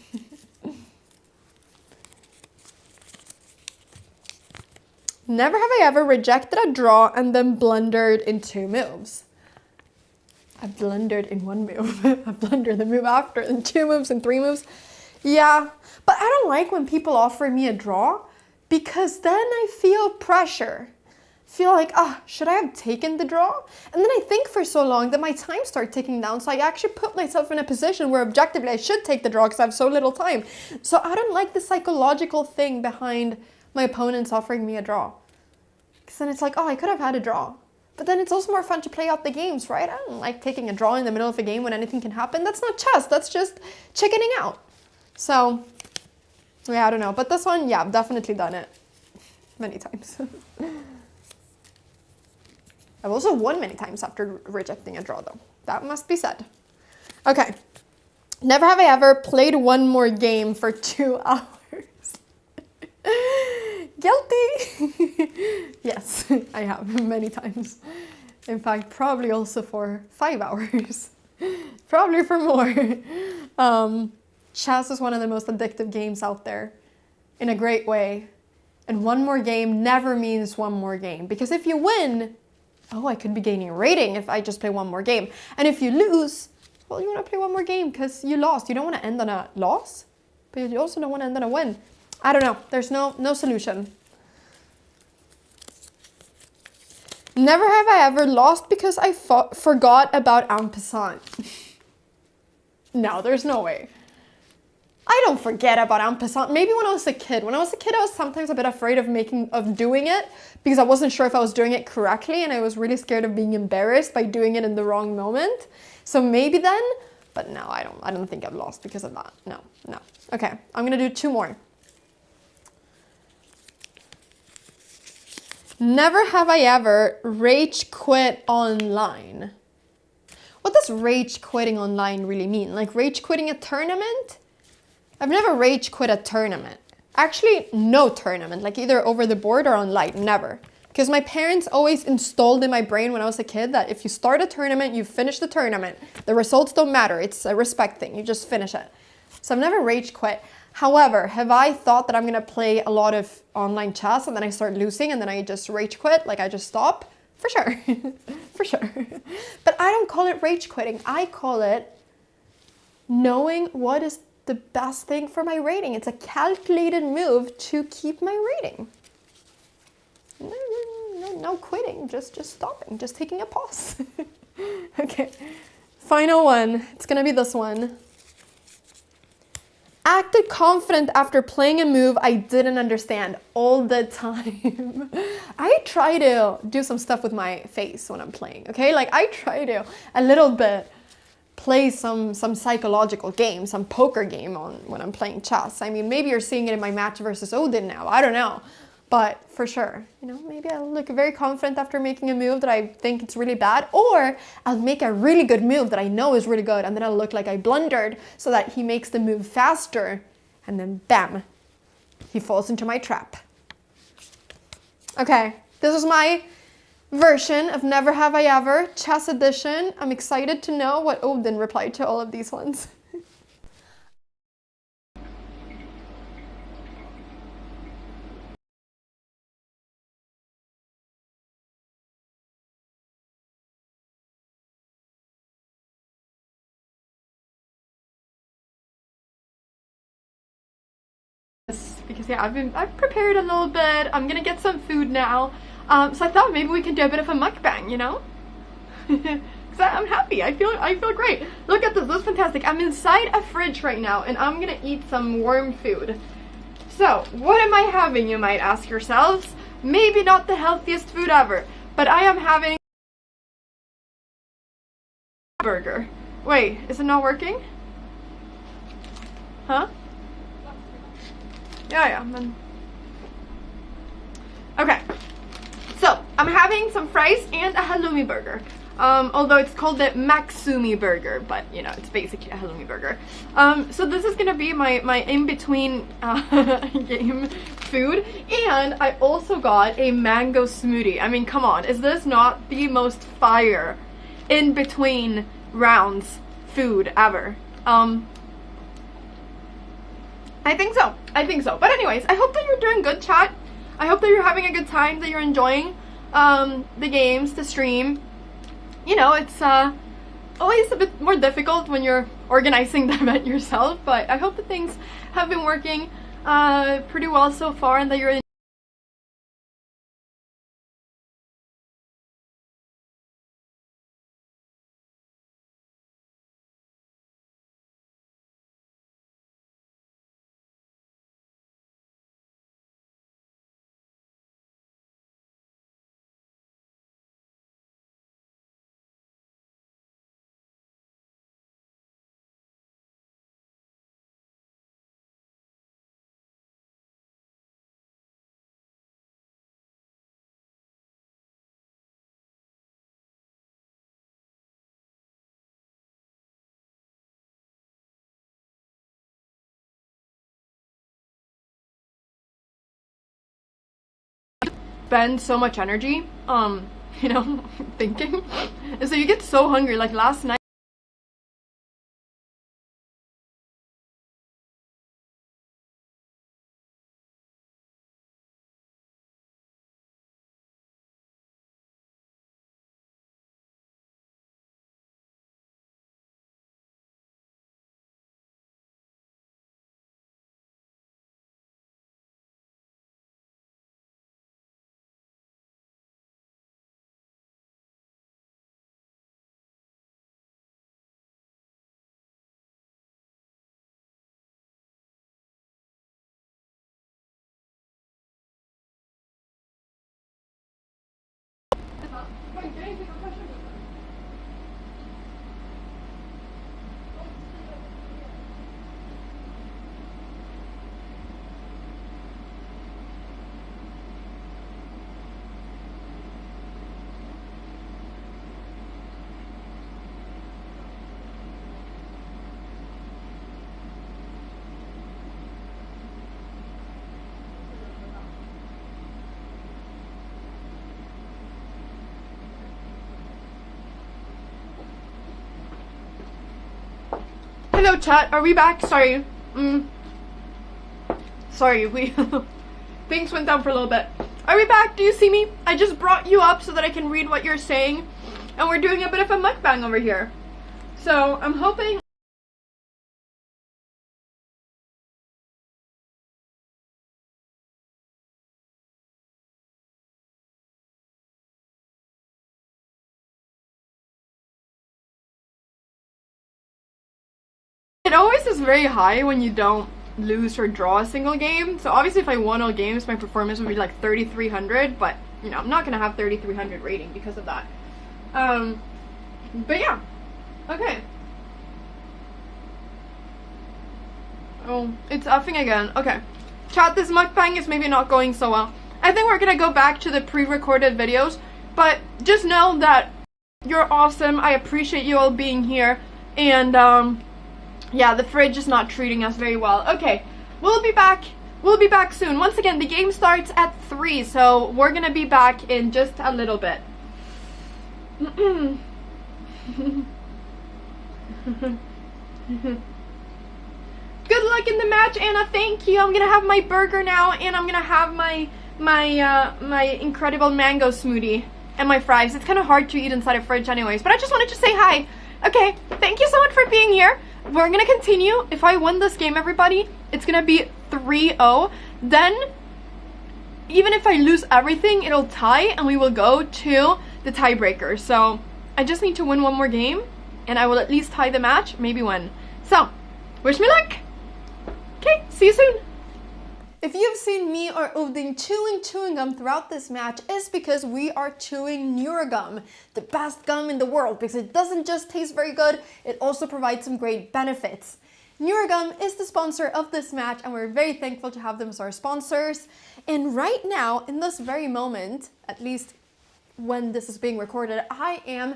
Never have I ever rejected a draw and then blundered in 2 moves. I've blundered in 1 move. I've blundered the move after in 2 moves and 3 moves. Yeah, but I don't like when people offer me a draw because then I feel pressure. Feel like, should I have taken the draw? And then I think for so long that my time starts ticking down. So I actually put myself in a position where objectively I should take the draw because I have so little time. So I don't like the psychological thing behind my opponents offering me a draw. Because then it's like, I could have had a draw. But then it's also more fun to play out the games, right? I don't like taking a draw in the middle of a game when anything can happen. That's not chess, that's just chickening out. So, yeah, I don't know. But this one, yeah, I've definitely done it many times. I've also won many times after rejecting a draw, though. That must be said. Okay. Never have I ever played one more game for 2 hours. Guilty! Yes, I have many times. In fact, probably also for 5 hours. Probably for more. Chess is one of the most addictive games out there in a great way. And one more game never means one more game. Because if you win, I could be gaining a rating if I just play one more game. And if you lose, well, you want to play one more game because you lost. You don't want to end on a loss, but you also don't want to end on a win. I don't know. There's no solution. Never have I ever lost because I forgot about en passant. No, there's no way. I don't forget about en-passant. Maybe when I was a kid. When I was a kid, I was sometimes a bit afraid of doing it because I wasn't sure if I was doing it correctly, and I was really scared of being embarrassed by doing it in the wrong moment. So maybe then, but no, I don't think I've lost because of that. No. Okay, I'm gonna do 2 more. Never have I ever rage quit online. What does rage quitting online really mean? Like rage quitting a tournament? I've never rage quit a tournament. Actually, no tournament, like either over the board or online, never. Because my parents always installed in my brain when I was a kid that if you start a tournament, you finish the tournament. The results don't matter, it's a respect thing, you just finish it. So I've never rage quit. However, have I thought that I'm gonna play a lot of online chess and then I start losing and then I just rage quit, like I just stop? For sure, for sure. But I don't call it rage quitting, I call it knowing what is the best thing for my rating. It's a calculated move to keep my rating. No quitting, just stopping, just taking a pause. Okay, final one. It's gonna be this one. Acted confident after playing a move I didn't understand all the time. I try to do some stuff with my face when I'm playing, okay? Like I try to a little bit play some psychological game, some poker game on when I'm playing chess. I mean, maybe you're seeing it in my match versus Odin now, I don't know. But for sure, you know, maybe I'll look very confident after making a move that I think it's really bad, or I'll make a really good move that I know is really good and then I'll look like I blundered so that he makes the move faster and then bam, he falls into my trap. Okay, this is my version of Never Have I Ever, Chess Edition. I'm excited to know what Odin replied to all of these ones. Because yeah, I've prepared a little bit. I'm gonna get some food now. So I thought maybe we could do a bit of a mukbang, you know? Cause I'm happy. I feel great. Look at this. This is fantastic. I'm inside a fridge right now, and I'm gonna eat some warm food. So what am I having? You might ask yourselves. Maybe not the healthiest food ever, but I am having a burger. Wait, is it not working? Huh? Yeah. Okay, so I'm having some fries and a halloumi burger. Although it's called the Maksumi burger, but you know, it's basically a halloumi burger. So this is gonna be my in-between game food, and I also got a mango smoothie. I mean, come on, is this not the most fire in-between rounds food ever? I think so. But anyways, I hope that you're doing good, chat. I hope that you're having a good time, that you're enjoying the games, the stream. You know, it's always a bit more difficult when you're organizing the event yourself, but I hope that things have been working pretty well so far and that you're spend so much energy, you know, thinking. And so you get so hungry. Like last night, Hello chat, are we back? Sorry. Sorry, we things went down for a little bit. Are we back? Do you see me? I just brought you up so that I can read what you're saying. And we're doing a bit of a mukbang over here. So I'm hoping it always is very high when you don't lose or draw a single game. So obviously if I won all games, my performance would be like 3,300, but you know, I'm not gonna have 3,300 rating because of that. But yeah, okay. Oh, it's effing again. Okay, chat, this mukbang is maybe not going so well. I think we're gonna go back to the pre-recorded videos, but just know that you're awesome. I appreciate you all being here, and yeah, the fridge is not treating us very well. Okay, we'll be back. We'll be back soon. Once again, the game starts at 3, so we're gonna be back in just a little bit. Good luck in the match, Anna. Thank you. I'm gonna have my burger now, and I'm gonna have my incredible mango smoothie and my fries. It's kind of hard to eat inside a fridge anyways, but I just wanted to say hi. Okay, thank you so much for being here. We're gonna continue. If I win this game, everybody, it's gonna be 3-0. Then, even if I lose everything, it'll tie, and we will go to the tiebreaker. So, I just need to win one more game, and I will at least tie the match, maybe win. So, wish me luck. Okay, see you soon. If you've seen me or Odin chewing gum throughout this match, it's because we are chewing neurogum, the best gum in the world, because it doesn't just taste very good, it also provides some great benefits. Neurogum is the sponsor of this match, and we're very thankful to have them as our sponsors. And right now, in this very moment, at least when this is being recorded, I am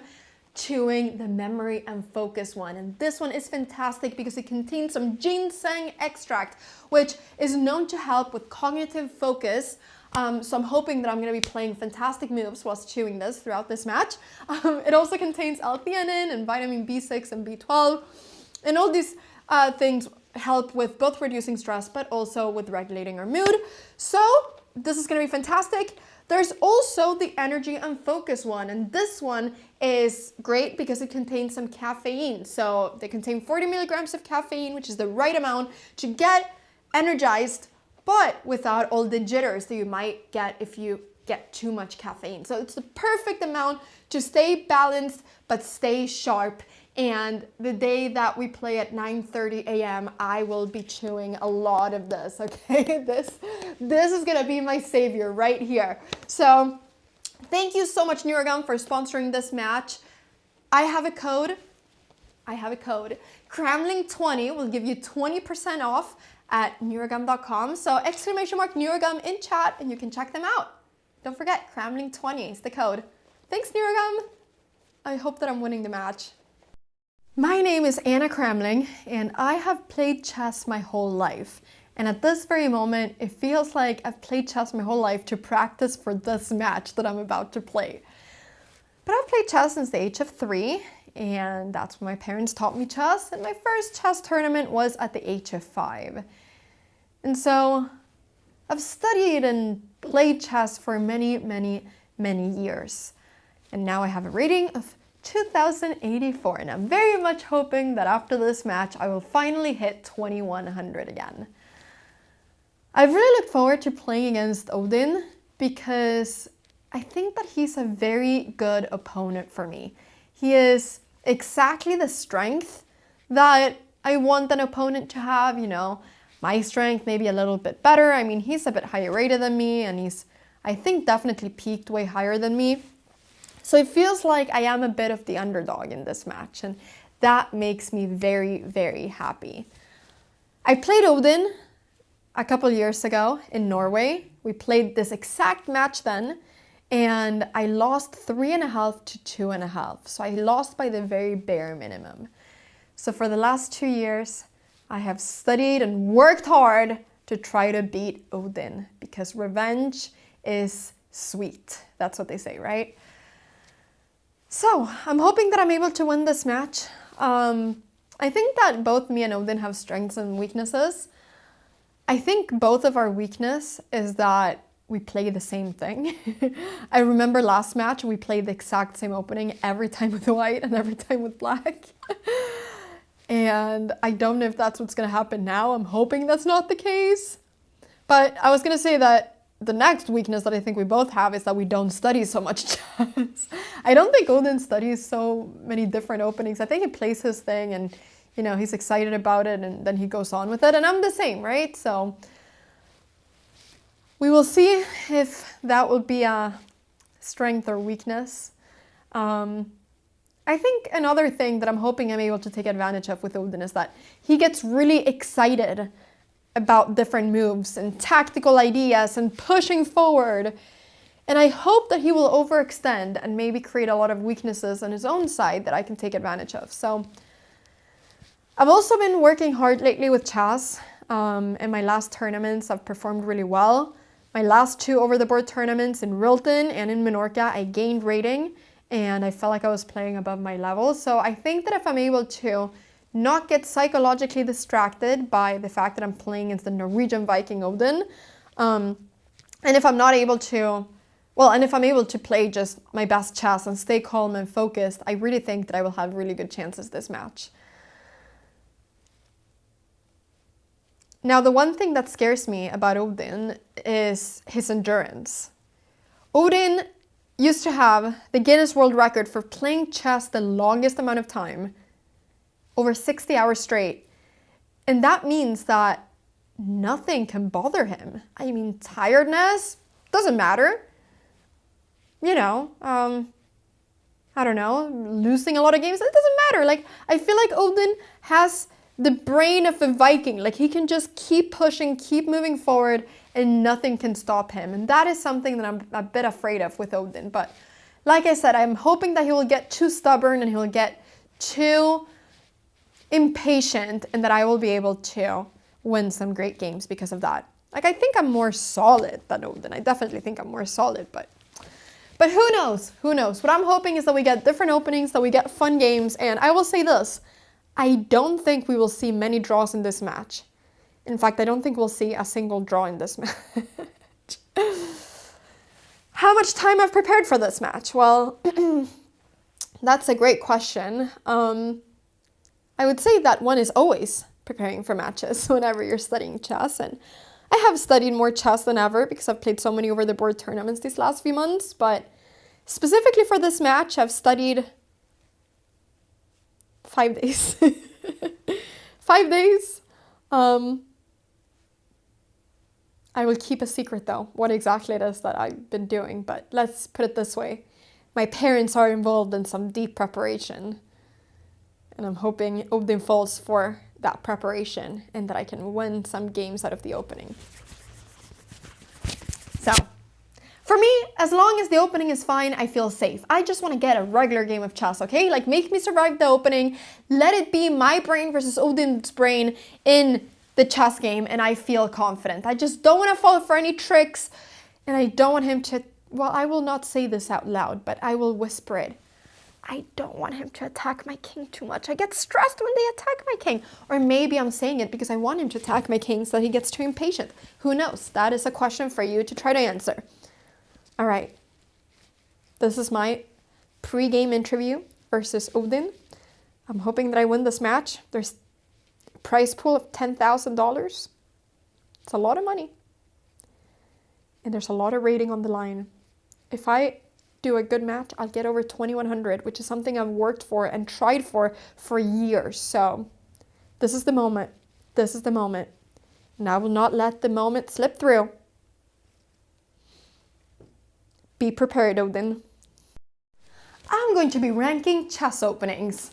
chewing the memory and focus one, and this one is fantastic because it contains some ginseng extract, which is known to help with cognitive focus. So I'm hoping that I'm going to be playing fantastic moves whilst chewing this throughout this match. It also contains L-theanine and vitamin B6 and B12, and all these things help with both reducing stress but also with regulating our mood. So this is going to be fantastic. There's also the energy and focus one, and this one is great because it contains some caffeine. So they contain 40 milligrams of caffeine, which is the right amount to get energized, but without all the jitters that you might get if you get too much caffeine. So it's the perfect amount to stay balanced but stay sharp. And the day that we play at 9:30 a.m., I will be chewing a lot of this, okay? This is gonna be my savior right here. So thank you so much, neurogum, for sponsoring this match. I have a code. Cramling20 will give you 20% off at neurogum.com. So !neurogum in chat, and you can check them out. Don't forget, Cramling20 is the code. Thanks, neurogum. I hope that I'm winning the match. My name is Anna Cramling, and I have played chess my whole life. And at this very moment, it feels like I've played chess my whole life to practice for this match that I'm about to play. But I've played chess since the age of 3, and that's when my parents taught me chess, and my first chess tournament was at the age of 5. And so I've studied and played chess for many years. And now I have a rating of 2,084, and I'm very much hoping that after this match I will finally hit 2,100 again. I've really looked forward to playing against Odin because I think that he's a very good opponent for me. He is exactly the strength that I want an opponent to have, you know, my strength maybe a little bit better. I mean, he's a bit higher rated than me, and he's, I think, definitely peaked way higher than me. So it feels like I am a bit of the underdog in this match, and that makes me very happy. I played Odin a couple years ago in Norway. We played this exact match then, and I lost 3.5 to 2.5. So I lost by the very bare minimum. So for the last 2 years, I have studied and worked hard to try to beat Odin, because revenge is sweet. That's what they say, right? So I'm hoping that I'm able to win this match. I think that both me and Odin have strengths and weaknesses. I think both of our weakness is that we play the same thing. I remember last match we played the exact same opening every time with white and every time with black. And I don't know if that's what's going to happen now. I'm hoping that's not the case. But I was going to say that the next weakness that I think we both have is that we don't study so much chess. I don't think Odin studies so many different openings. I think he plays his thing and, you know, he's excited about it and then he goes on with it. And I'm the same, right? So we will see if that will be a strength or weakness. I think another thing that I'm hoping I'm able to take advantage of with Odin is that he gets really excited about different moves and tactical ideas and pushing forward. And I hope that he will overextend and maybe create a lot of weaknesses on his own side that I can take advantage of. So I've also been working hard lately with chess. In my last tournaments, I've performed really well. My last 2 over-the-board tournaments in Rilton and in Menorca, I gained rating and I felt like I was playing above my level. So I think that if I'm able to not get psychologically distracted by the fact that I'm playing against the Norwegian Viking Odin, and if I'm not able to, and if I'm able to play just my best chess and stay calm and focused, I really think that I will have really good chances this match. Now, the one thing that scares me about Odin is his endurance. Odin used to have the Guinness World Record for playing chess the longest amount of time, over 60 hours straight. And that means that nothing can bother him. I mean, tiredness doesn't matter. You know, I don't know, losing a lot of games, it doesn't matter. Like, I feel like Odin has the brain of a Viking. Like, he can just keep pushing, keep moving forward, and nothing can stop him. And that is something that I'm a bit afraid of with Odin. But like I said, I'm hoping that he will get too stubborn and he'll get too impatient and that I will be able to win some great games because of that. Like, I think I'm more solid than Odin. I definitely think I'm more solid, but who knows? Who knows? What I'm hoping is that we get different openings, that we get fun games. And I will say this, I don't think we will see many draws in this match. In fact, I don't think we'll see a single draw in this match. How much time I've prepared for this match? Well, that's a great question. I would say that one is always preparing for matches whenever you're studying chess. And I have studied more chess than ever because I've played so many over-the-board tournaments these last few months. But specifically for this match, I've studied 5 days. 5 days. I will keep a secret though, what exactly it is that I've been doing, but let's put it this way. My parents are involved in some deep preparation, and I'm hoping Odin falls for that preparation and that I can win some games out of the opening. So, for me, as long as the opening is fine, I feel safe. I just want to get a regular game of chess, okay? Like, make me survive the opening, let it be my brain versus Odin's brain in the chess game, and I feel confident. I just don't want to fall for any tricks, and I don't want him to, well, I will not say this out loud, but I will whisper it. I don't want him to attack my king too much. I get stressed when they attack my king. Or maybe I'm saying it because I want him to attack my king so that he gets too impatient. Who knows? That is a question for you to try to answer. All right. This is my pre-game interview versus Odin. I'm hoping that I win this match. There's prize pool of $10,000. It's a lot of money. And there's a lot of rating on the line. If I do a good match, I'll get over 2,100, which is something I've worked for and tried for years. So this is the moment. This is the moment. And I will not let the moment slip through. Be prepared, Odin. I'm going to be ranking chess openings.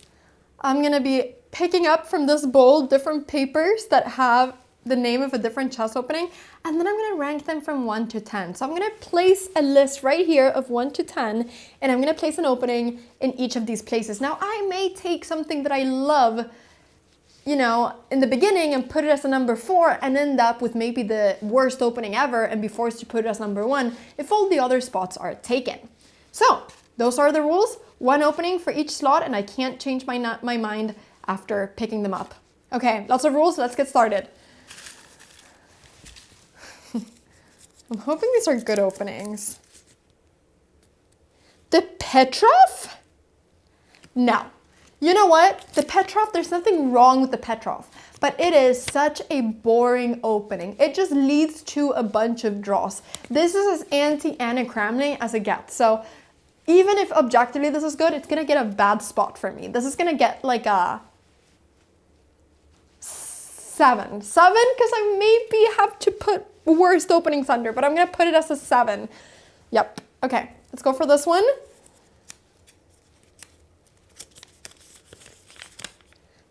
I'm going to be picking up from this bowl different papers that have the name of a different chess opening, and then I'm going to rank them from 1 to 10. So I'm going to place a list right here of 1 to 10, and I'm going to place an opening in each of these places. Now, I may take something that I love, you know, in the beginning and put it as a number 4 and end up with maybe the worst opening ever and be forced to put it as number 1 if all the other spots are taken. So those are the rules. 1 opening for each slot, and I can't change my mind after picking them up. Okay, lots of rules, let's get started. I'm hoping these are good openings. The Petrov? No. You know what? The Petrov, there's nothing wrong with the Petrov, but it is such a boring opening. It just leads to a bunch of draws. This is as anti-Anna Cramling as it gets. So even if objectively this is good, it's gonna get a bad spot for me. This is gonna get like a 7, because I maybe have to put worst openings under, but I'm gonna put it as a 7. Yep, okay, let's go for this one.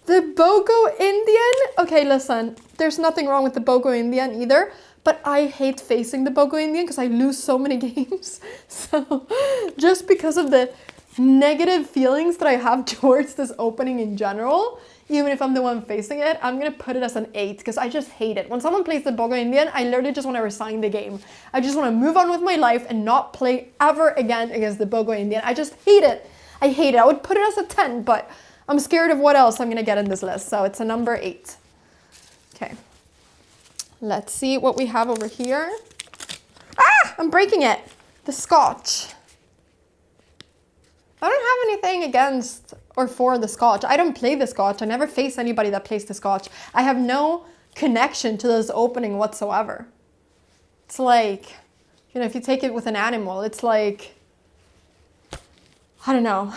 The Bogo Indian, okay, listen, there's nothing wrong with the Bogo Indian either, but I hate facing the Bogo Indian because I lose so many games. So just because of the negative feelings that I have towards this opening in general, even if I'm the one facing it, I'm gonna put it as an 8 because I just hate it. When someone plays the Bogo Indian, I literally just want to resign the game. I just want to move on with my life and not play ever again against the Bogo Indian. I just hate it. I hate it. I would put it as a 10, but I'm scared of what else I'm gonna get in this list. So it's a number 8. Okay. Let's see what we have over here. Ah, I'm breaking it. The Scotch. I don't have anything against or for the Scotch. I don't play the Scotch. I never face anybody that plays the Scotch. I have no connection to this opening whatsoever. It's like, you know, if you take it with an animal, it's like, I don't know,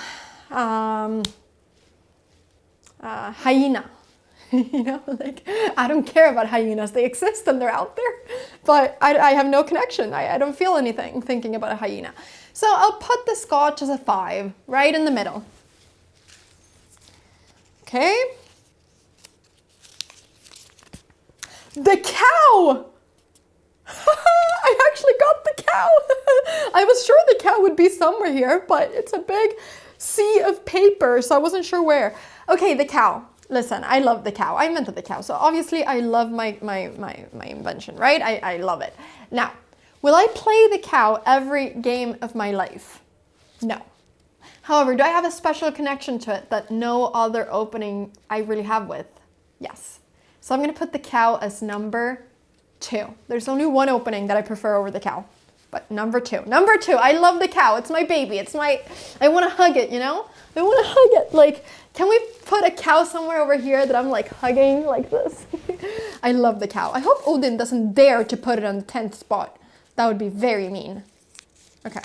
hyena. You know, like, I don't care about hyenas. They exist and they're out there, but I have no connection. I don't feel anything thinking about a hyena. So I'll put the Scotch as a 5, right in the middle. Okay. The cow! I actually got the cow. I was sure the cow would be somewhere here, but it's a big sea of paper, so I wasn't sure where. Okay, the cow. Listen, I love the cow. I invented the cow, so obviously I love my invention, right? I love it. Now, will I play the cow every game of my life? No. However, do I have a special connection to it that no other opening I really have with? Yes. So I'm gonna put the cow as number 2. There's only one opening that I prefer over the cow, but number 2. Number 2, I love the cow. It's my baby. It's my, I wanna hug it, you know? I wanna hug it. Like, can we put a cow somewhere over here that I'm like hugging like this? I love the cow. I hope Odin doesn't dare to put it on the 10th spot. That would be very mean. Okay.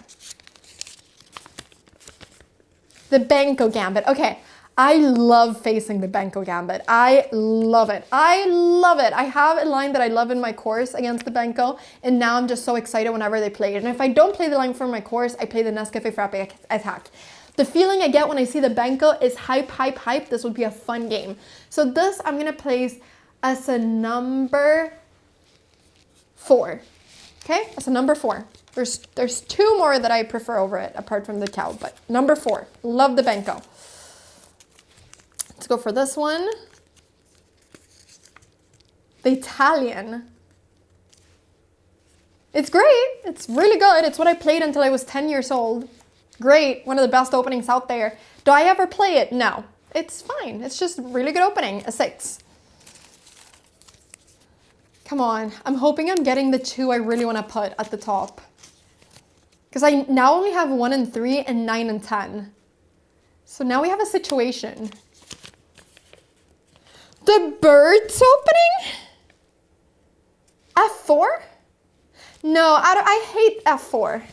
The Benko Gambit. Okay, I love facing the Benko Gambit. I love it. I love it. I have a line that I love in my course against the Benko, and now I'm just so excited whenever they play it. And if I don't play the line from my course, I play the Nescafe Frappe attack. The feeling I get when I see the Benko is hype, hype, hype. This would be a fun game. So this I'm gonna place as a number 4. Okay, as a number 4. There's 2 more that I prefer over it, apart from the cow, but number 4. Love the Benko. Let's go for this one. The Italian. It's great. It's really good. It's what I played until I was 10 years old. Great. One of the best openings out there. Do I ever play it? No. It's fine. It's just a really good opening. A 6. Come on. I'm hoping I'm getting the 2 I really want to put at the top. Because I now only have 1 and 3 and 9 and 10. So now we have a situation. The birds opening? F4? No, I hate F4.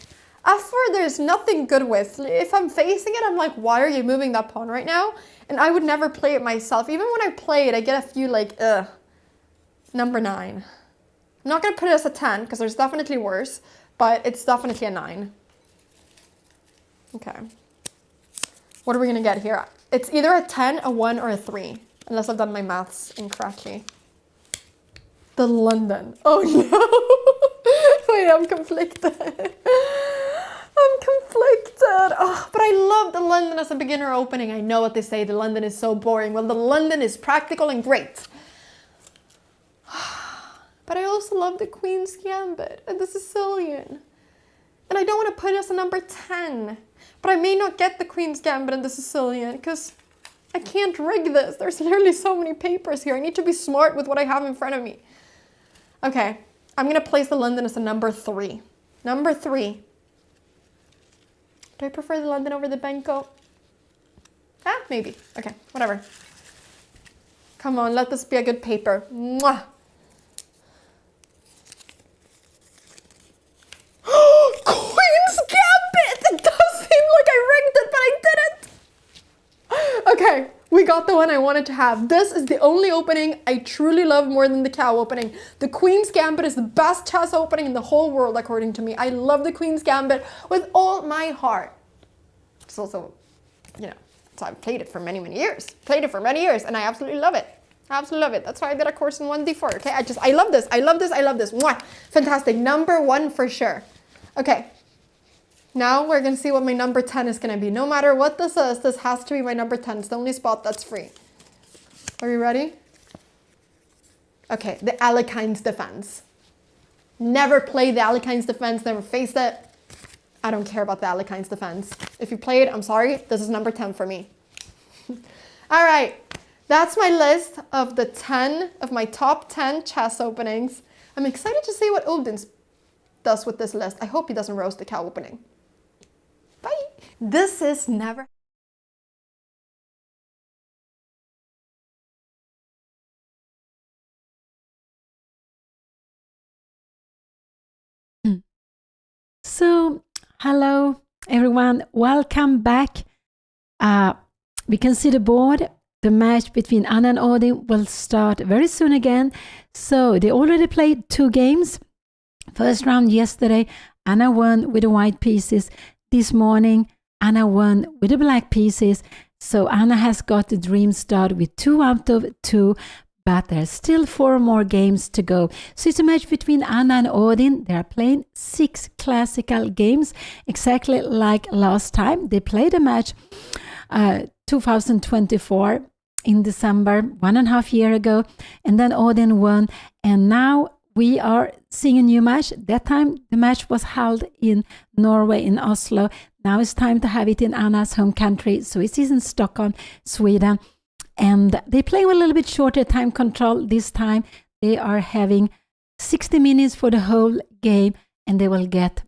F4 there's nothing good with. If I'm facing it, I'm like, why are you moving that pawn right now? And I would never play it myself. Even when I play it, I get a few like, ugh. Number 9. I'm not gonna put it as a 10 because there's definitely worse, but it's definitely a 9. Okay. What are we gonna get here? It's either a 10, a 1, or a 3, unless I've done my maths incorrectly. The London. Oh no! Wait, I'm conflicted. I'm conflicted. Oh, but I love the London as a beginner opening. I know what they say, the London is so boring. Well, the London is practical and great. But I also love the Queen's Gambit and the Sicilian. And I don't want to put it as a number 10. But I may not get the Queen's Gambit and the Sicilian because I can't rig this. There's literally so many papers here. I need to be smart with what I have in front of me. Okay, I'm gonna place the London as a number 3. Number 3. Do I prefer the London over the Benko? Ah, maybe. Okay, whatever. Come on, let this be a good paper. Mwah. Queen's Gambit! It does seem like I rigged it, but I didn't. Okay, we got the one I wanted to have. This is the only opening I truly love more than the cow opening. The Queen's Gambit is the best chess opening in the whole world, according to me. I love the Queen's Gambit with all my heart. It's also, you know, so I've played it for many, many years. And I absolutely love it. I absolutely love it. That's why I did a course in 1D4. Okay, I love this. I love this. I love this. Mwah. Fantastic. Number 1 for sure. Okay. Now we're going to see what my number 10 is going to be. No matter what this is, this has to be my number 10. It's the only spot that's free. Are you ready? Okay, the Alekine's Defense. Never played the Alekine's Defense. Never faced it. I don't care about the Alekine's Defense. If you play it, I'm sorry. This is number 10 for me. All right. That's my list of the 10 of my top 10 chess openings. I'm excited to see what Odin does with this list. I hope he doesn't roast the cow opening. Bye. This is never. So, hello everyone, welcome back. We can see the board. The match between Anna and Odin will start very soon again. So they already played 2 games. First round yesterday, Anna won with the white pieces. This morning, Anna won with the black pieces. So Anna has got the dream start with 2 out of 2. But there's still 4 more games to go. So it's a match between Anna and Odin. They are playing 6 classical games, exactly like last time. They played a match 2024 in December, 1.5 years ago. And then Odin won. And now we are seeing a new match. That time the match was held in Norway, in Oslo. Now it's time to have it in Anna's home country. So it is in Stockholm, Sweden. And they play with a little bit shorter time control this time. They are having 60 minutes for the whole game, and they will get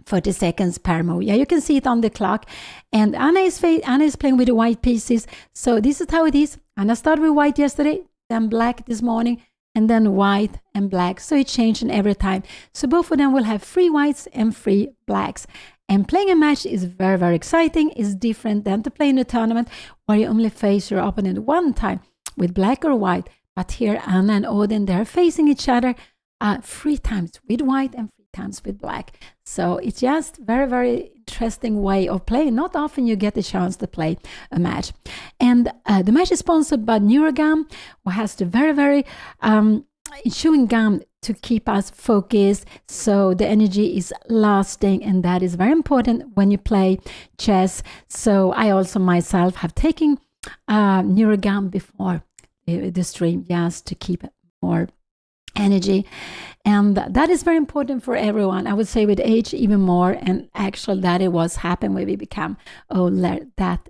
30 seconds per move. Yeah, you can see it on the clock. And Anna is playing with the white pieces. So this is how it is. Anna started with white yesterday, then black this morning, and then white and black. So it's changing every time. So both of them will have 3 whites and 3 blacks. And playing a match is very, very exciting. It's different than to play in a tournament where you only face your opponent one time with black or white. But here, Anna and Odin, they're facing each other 3 times with white and 3 times with black. So it's just very, very interesting way of playing. Not often you get the chance to play a match. And the match is sponsored by neurogum, who has the very, very chewing gum to keep us focused, so the energy is lasting, and that is very important when you play chess. So I also myself have taken neurogum before the stream, just to keep more energy, and that is very important for everyone. I would say with age even more, and actually that it was happen when we become older, that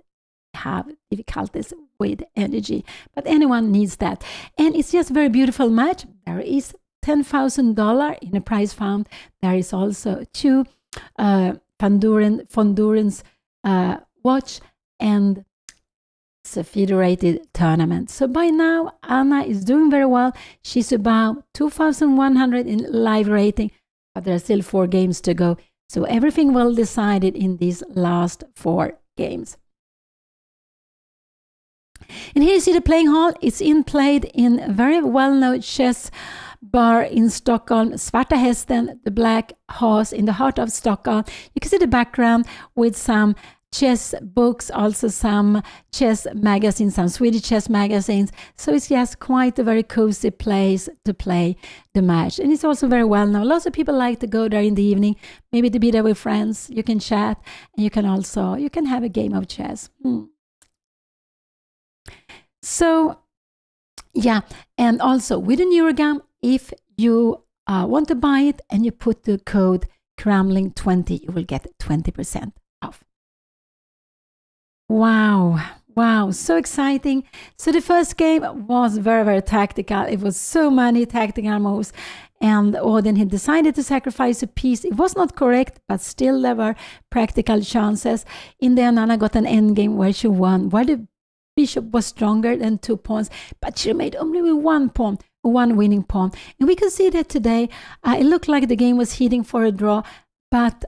have difficulties with energy, but anyone needs that. And it's just a very beautiful match. There is $10,000 in a prize fund. There is also 2 Fondurance watch, and it's a federated tournament. So by now, Anna is doing very well. She's about 2,100 in live rating, but there are still 4 games to go. So everything will be decided in these last 4 games. And here you see the playing hall. It's played in a very well-known chess bar in Stockholm, Svarta Hästen, the Black Horse, in the heart of Stockholm. You can see the background with some chess books, also some chess magazines, some Swedish chess magazines. So it's just quite a very cozy place to play the match. And it's also very well known. Lots of people like to go there in the evening, maybe to be there with friends. You can chat, and you can have a game of chess. So, yeah, and also with the neurogum, if you want to buy it and you put the code Cramling20, you will get 20% off. Wow, Wow, so exciting. So the first game was very, very tactical. It was so many tactical moves. And Odin, he decided to sacrifice a piece. It was not correct, but still there were practical chances. In the end, Anna got an endgame where she won, where the bishop was stronger than 2 pawns, but she made only with 1 pawn, one winning pawn. And we can see that today. It looked like the game was heading for a draw, but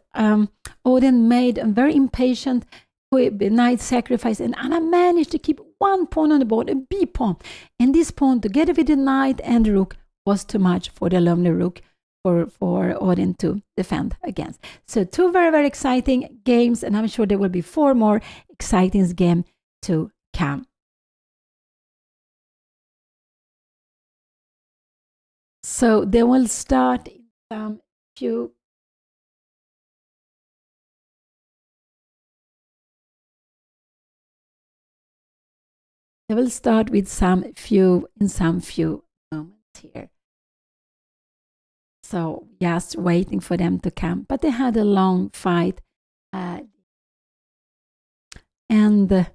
Odin made a very impatient knight sacrifice, and Anna managed to keep 1 pawn on the board, a b pawn. And this pawn, together with the knight and the rook, was too much for the lonely rook for Odin to defend against. So 2 very, very exciting games, and I'm sure there will be 4 more exciting games to come. So they will start in some few. They will start with some few moments here. So just waiting for them to come. But they had a long fight. And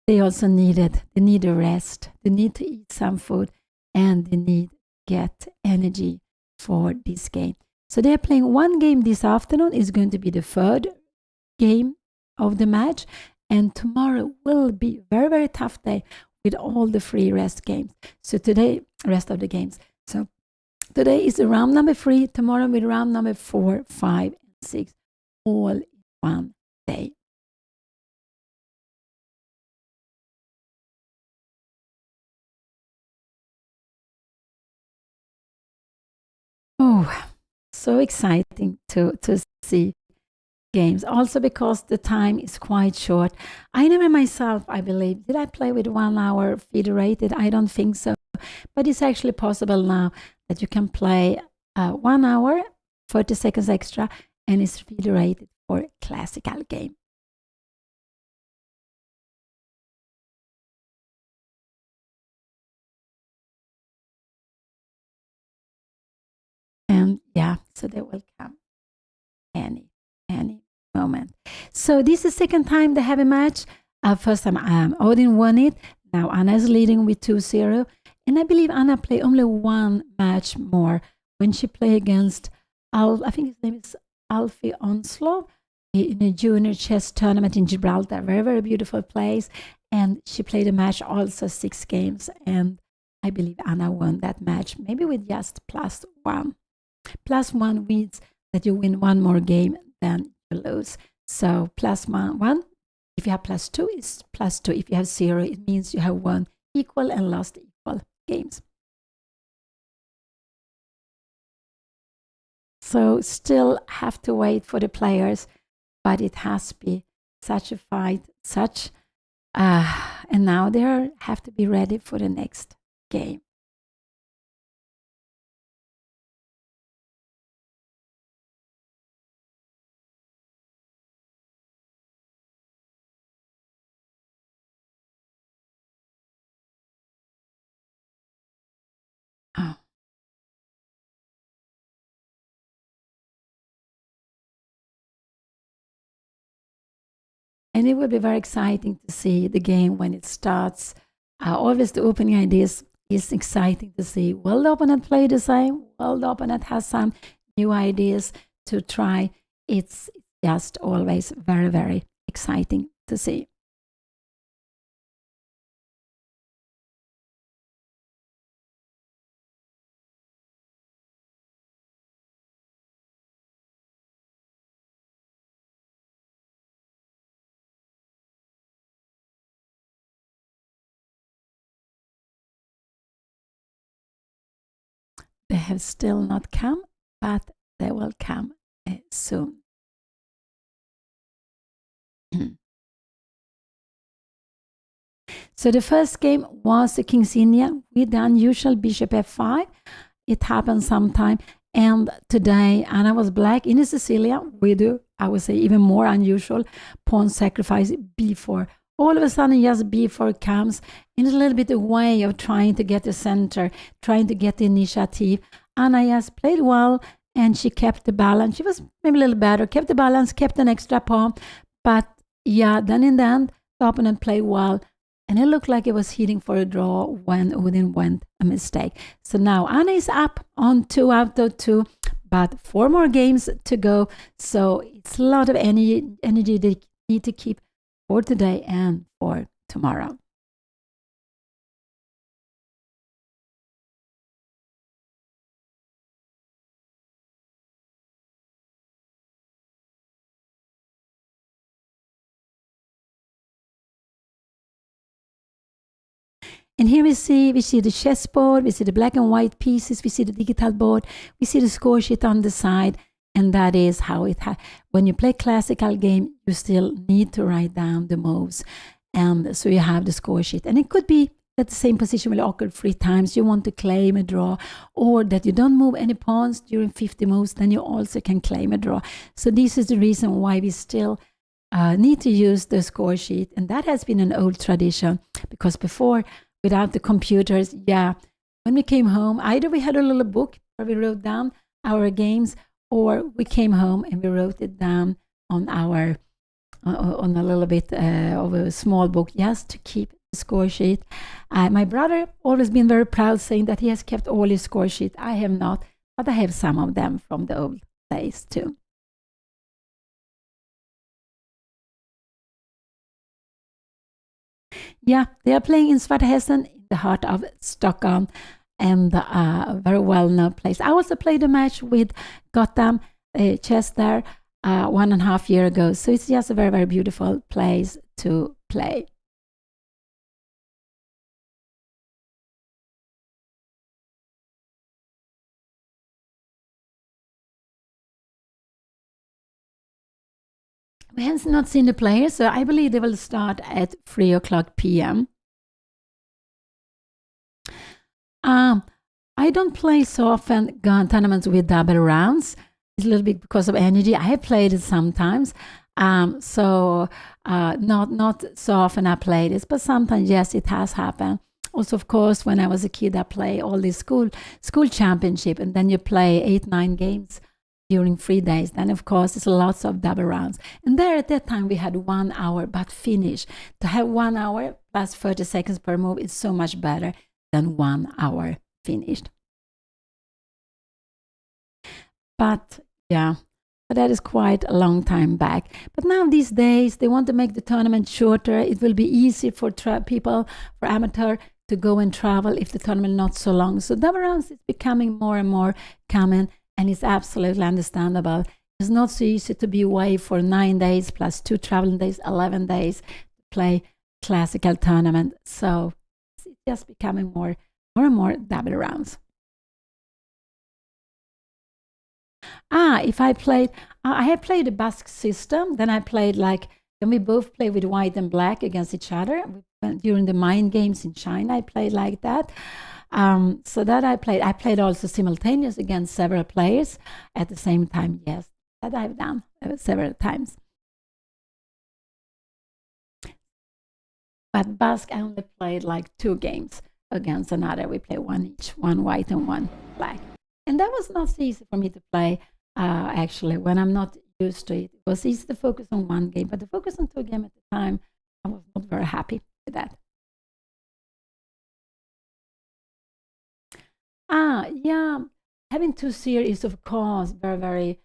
they also need a rest. They need to eat some food. And they need to get energy for this game. So they're playing 1 game this afternoon. It's going to be the 3rd game of the match. And tomorrow will be a very, very tough day with all the free rest games. So today, rest of the games. So today is round number 3, tomorrow with round number 4, 5, and 6, all in one day. Oh, so exciting to see games. Also because the time is quite short. I never myself, I believe, did I play with 1 hour federated? I don't think so. But it's actually possible now that you can play 1 hour, 30 seconds extra, and it's federated for a classical game. And yeah, so they will come any moment. So this is the 2nd time they have a match. First time Odin won it. Now Anna is leading with 2-0. And I believe Anna played only 1 match more when she played against, I think his name is Alfie Onslow, in a junior chess tournament in Gibraltar. Very, very beautiful place. And she played a match also 6 games. And I believe Anna won that match, maybe with just +1. +1 means that you win 1 more game, then you lose. So +1, if you have +2, it's +2. If you have 0, it means you have won equal and lost equal games. So still have to wait for the players, but it has to be such a fight, and now they have to be ready for the next game. Oh. And it will be very exciting to see the game when it starts. Always the opening ideas is exciting to see. Will the opponent play the same? Will the opponent have some new ideas to try? It's just always very, very exciting to see. They have still not come, but they will come soon. So the first game was the King's Indian with the unusual bishop f5. It happened sometime. And today, Anna was black in Sicilia with, I would say, even more unusual pawn sacrifice b4. All of a sudden, just b4 comes in a little bit a way of trying to get the center, trying to get the initiative. Anna just played well, and she kept the balance. She was maybe a little better, kept the balance, kept an extra pawn. But yeah, then in the end, the opponent played well. and it looked like it was heading for a draw when Odin went a mistake. So now Anna is up on 2 out of 2, but 4 more games to go. So it's a lot of energy they need to keep for today and for tomorrow. And here we see the chessboard, we see the black and white pieces, we see the digital board, we see the score sheet on the side, and that is how it when you play classical game, you still need to write down the moves, and so you have the score sheet. And it could be that the same position will occur 3 times, you want to claim a draw, or that you don't move any pawns during 50 moves, then you also can claim a draw. So this is the reason why we still need to use the score sheet, and that has been an old tradition, because before, without the computers, when we came home, either we had a little book where we wrote down our games, or we came home and we wrote it down on our on a little bit of a small book, just to keep the score sheet. My brother always been very proud, saying that he has kept all his score sheet. I have not, but I have some of them from the old days too. Yeah, they are playing in Svarthessen, in the heart of Stockholm, and a very well-known place. I also played a match with Gotham Chess there 1.5 years ago, so it's just a very, very beautiful place to play. We have not seen the players, so I believe they will start at 3:00 p.m. I don't play so often gun tournaments with double rounds. It's a little bit because of energy. I have played it sometimes, not so often I played it, but sometimes, yes, it has happened. Also, of course, when I was a kid, I played all these school championship, and then you play 8-9 games during 3 days. Then, of course, it's lots of double rounds. And there at that time, we had 1 hour, but finish. To have 1 hour plus 30 seconds per move is so much better than 1 hour finished. But that is quite a long time back. But now these days, they want to make the tournament shorter. It will be easy for people, for amateur, to go and travel if the tournament is not so long. So double rounds is becoming more and more common, and it's absolutely understandable. It's not so easy to be away for 9 days plus 2 traveling days, 11 days to play classical tournament. So it's just becoming more and more double rounds. If I played, I have played a Basque system. Then I played then we both play with white and black against each other. During the mind games in China, I played like that. So that I played also simultaneous against several players at the same time. Yes, that I've done several times. But Basque, I only played 2 games against another. We play 1 each, 1 white and 1 black. And that was not so easy for me to play, actually, when I'm not used to it. It was easy to focus on 1 game, but to focus on 2 games at the time, I was not very happy with that. Yeah, having 2 series, of course, very, very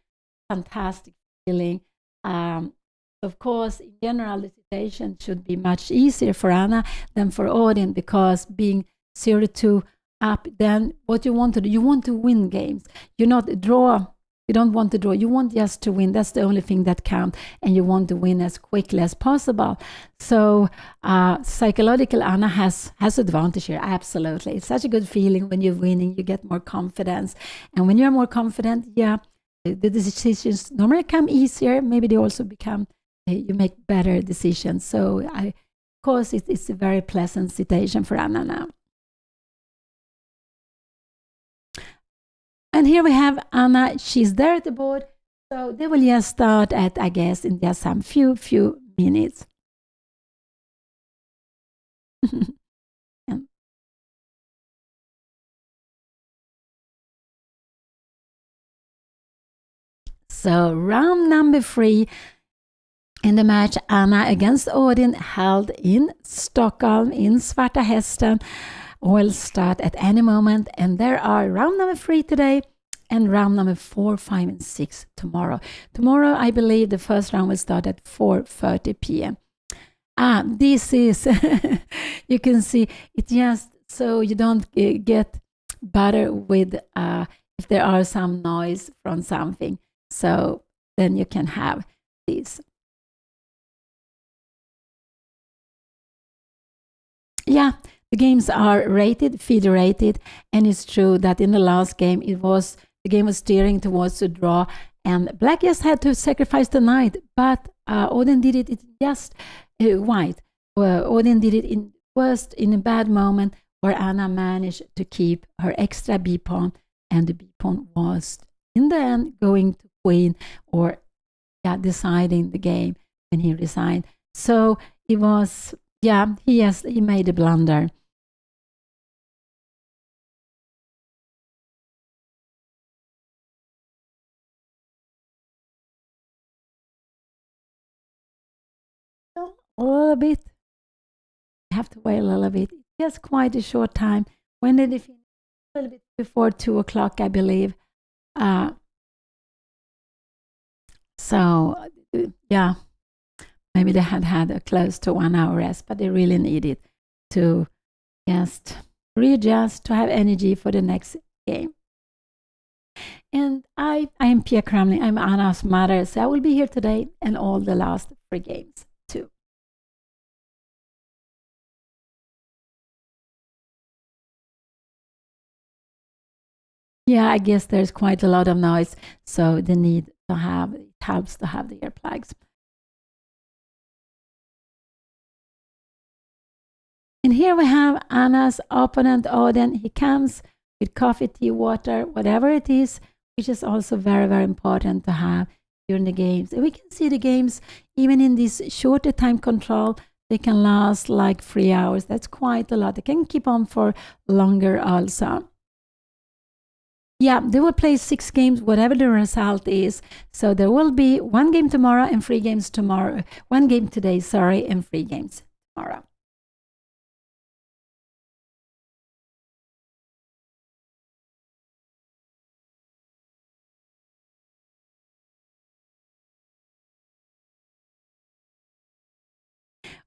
fantastic feeling. Of course, in general, the situation should be much easier for Anna than for Odin, because being 0-2 up, then what you want to do, you want to win games. You not draw. You don't want to draw. You want just to win. That's the only thing that counts, and you want to win as quickly as possible. So psychological Anna has advantage here. Absolutely, it's such a good feeling when you're winning. You get more confidence, and when you're more confident, the decisions normally come easier. Maybe they also become you make better decisions. So of course, it's a very pleasant situation for Anna now. And here we have Anna. She's there at the board. So they will just start at, I guess, in just some few minutes. So round number 3. in the match Anna against Odin, held in Stockholm in Svarta Hästen, will start at any moment. And there are round number 3 today and round number 4, 5, and 6 tomorrow. Tomorrow, I believe the first round will start at 4:30 p.m. This is, you can see, it just so you don't get butter with, if there are some noise from something. So then you can have this. Yeah, the games are rated, feed rated, and it's true that in the last game, the game was steering towards a draw, and black just had to sacrifice the knight, but Odin did it just white. Odin did it in a bad moment where Anna managed to keep her extra b-pawn, and the b-pawn was in the end going to queen, or deciding the game when he resigned. So it was, he made a blunder. A little bit. I have to wait a little bit. It's quite a short time. When did it finish? A little bit before 2 o'clock, I believe. So, maybe they had a close to 1 hour rest, but they really needed to just readjust, to have energy for the next game. And I am Pia Cramling. I'm Anna's mother, so I will be here today and all the last 3 games too. Yeah, I guess there's quite a lot of noise, so the need to have, it helps to have the earplugs. And here we have Anna's opponent, Odin. He comes with coffee, tea, water, whatever it is, which is also very, very important to have during the games. And we can see the games, even in this shorter time control, they can last like 3 hours. That's quite a lot. They can keep on for longer also. Yeah, they will play 6 games, whatever the result is. So there will be 1 game tomorrow and 3 games tomorrow. 1 game today, sorry, and 3 games tomorrow.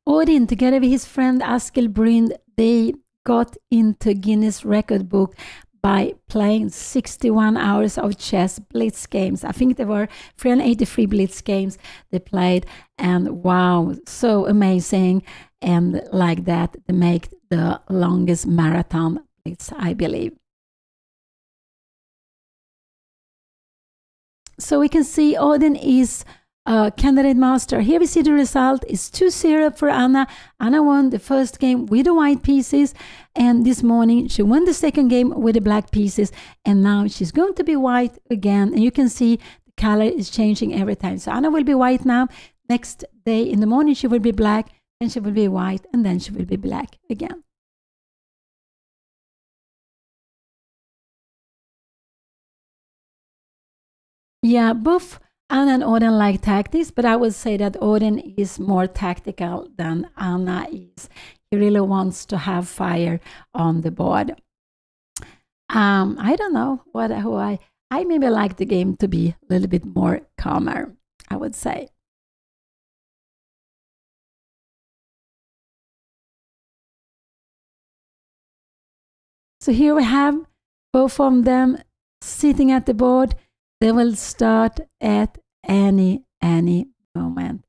Odin, together with his friend Askild Brind, they got into Guinness record book by playing 61 hours of chess blitz games. I think there were 383 blitz games they played, and wow, so amazing. And like that, they make the longest marathon blitz, I believe. So we can see Odin is candidate master. Here we see the result is 2-0 for Anna. Anna won the first game with the white pieces, and this morning she won the second game with the black pieces, and now she's going to be white again. And you can see the color is changing every time. So Anna will be white now. Next day in the morning she will be black, then she will be white, and then she will be black again. Yeah, both Anna and Odin like tactics, but I would say that Odin is more tactical than Anna is. He really wants to have fire on the board. I don't know who I maybe like the game to be a little bit more calmer, I would say. So here we have both of them sitting at the board. They will start at any moment.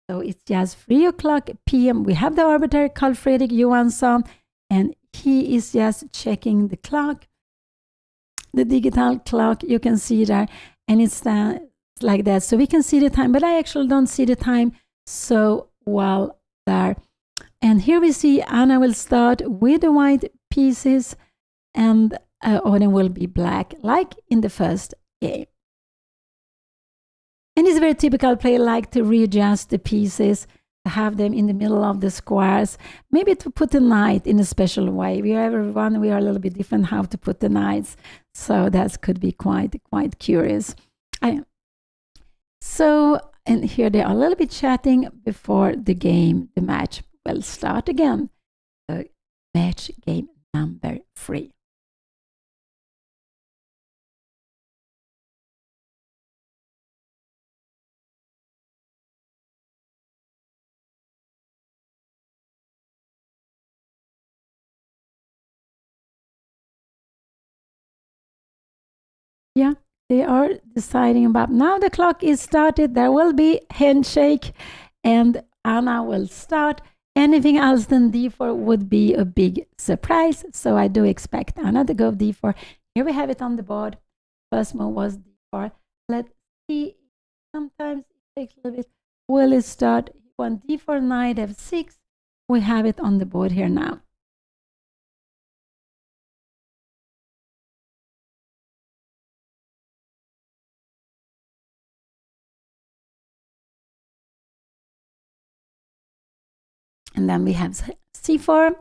So it's just 3 o'clock p.m. We have the arbiter Carl Fredrik Johansson, and he is just checking the clock, the digital clock. You can see there, and it's like that. So we can see the time, but I actually don't see the time so well there. And here we see Anna will start with the white pieces, and Odin will be black, like in the first game. And it's very typical player like to readjust the pieces, to have them in the middle of the squares, maybe to put the knight in a special way. We are a little bit different how to put the knights, so that could be quite curious. So and here they are a little bit chatting before the game, the match will start again. The match game number 3. Yeah, they are deciding about now. The clock is started. There will be handshake, and Anna will start. Anything else than d4 would be a big surprise. So I do expect Anna to go d4. Here we have it on the board. First move was d4. Let's see. Sometimes it takes a little bit. Will it start? One d4, knight f6. We have it on the board here now. And then we have c4,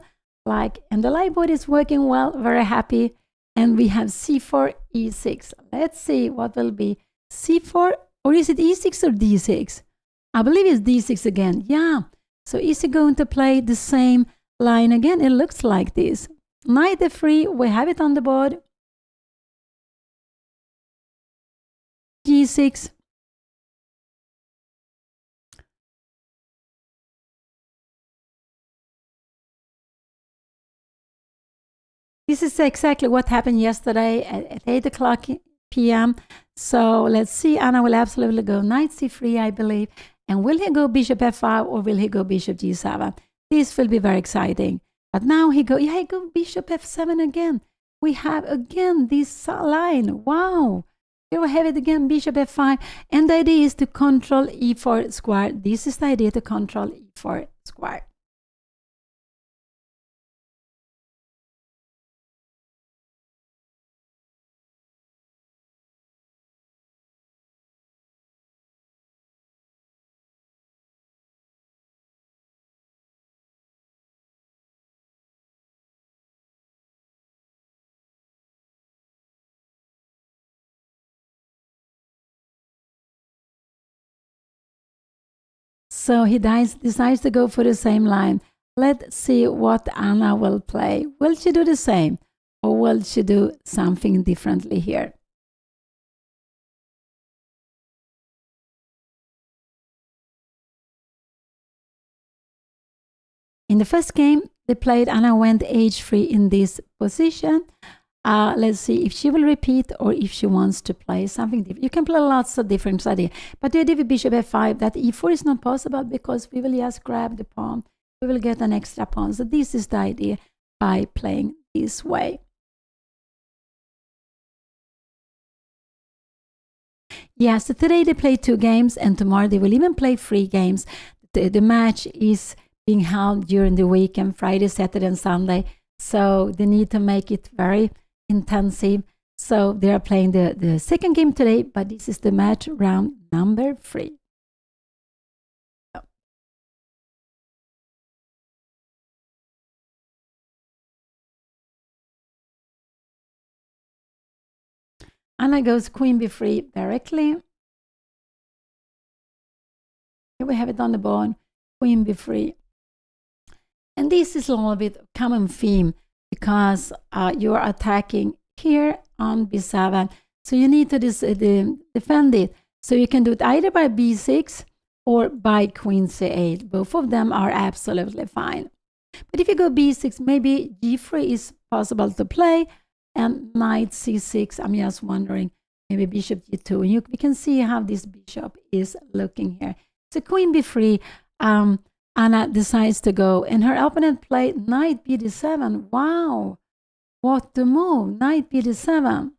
and the light board is working well, very happy. And we have c4, e6. Let's see what will be c4, or is it e6 or d6? I believe it's d6 again. Yeah. So is he going to play the same line again? It looks like this. Knight f3, we have it on the board. g6. This is exactly what happened yesterday at 8 o'clock p.m. So let's see. Anna will absolutely go knight c3, I believe. And will he go bishop f5 or will he go bishop g7? This will be very exciting. But now he go bishop f7 again. We have again this line. Wow. Here we have it again, bishop f5. And the idea is to control e4 square. This is the idea, to control e4 square. So he decides to go for the same line. Let's see what Anna will play. Will she do the same or will she do something differently here? In the first game they played, Anna went h3 in this position. Let's see if she will repeat or if she wants to play something different. You can play lots of different ideas. But the idea with bishop f5, that e4 is not possible because we will just grab the pawn. We will get an extra pawn. So this is the idea by playing this way. Yeah, so today they play 2 games and tomorrow they will even play 3 games. The match is being held during the weekend, Friday, Saturday, and Sunday. So they need to make it very intensive. So they are playing the second game today, but this is the match round number 3. Anna goes queen b3 directly. Here we have it on the board, queen b3. And this is a little bit common theme because you are attacking here on b7. So you need to defend it. So you can do it either by b6 or by queen c8. Both of them are absolutely fine. But if you go b6, maybe g3 is possible to play. And knight c6, I'm just wondering, maybe bishop g2. And we can see how this bishop is looking here. So queen b3, Anna decides to go, and her opponent played knight b7. Wow, what the move, knight b7.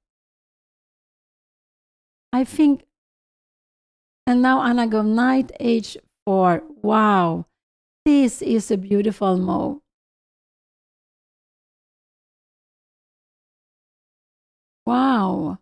I think, and now Anna go knight h4. Wow, this is a beautiful move. Wow.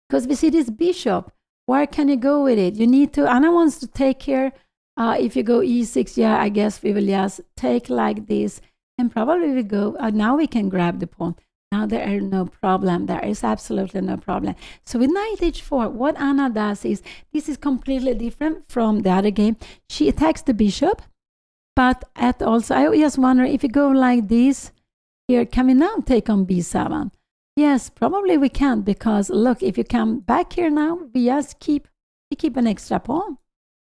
Because we see this bishop. Where can you go with it? You need to, Anna wants to take here. If you go e6, yeah, I guess we will just take like this. And probably we go, now we can grab the pawn. Now there is no problem. There is absolutely no problem. So with knight h4, what Anna does is, this is completely different from the other game. She attacks the bishop, but at also, I just wonder if you go like this, here, can we now take on b7? Yes, probably we can, because look, if you come back here now, we just keep an extra pawn.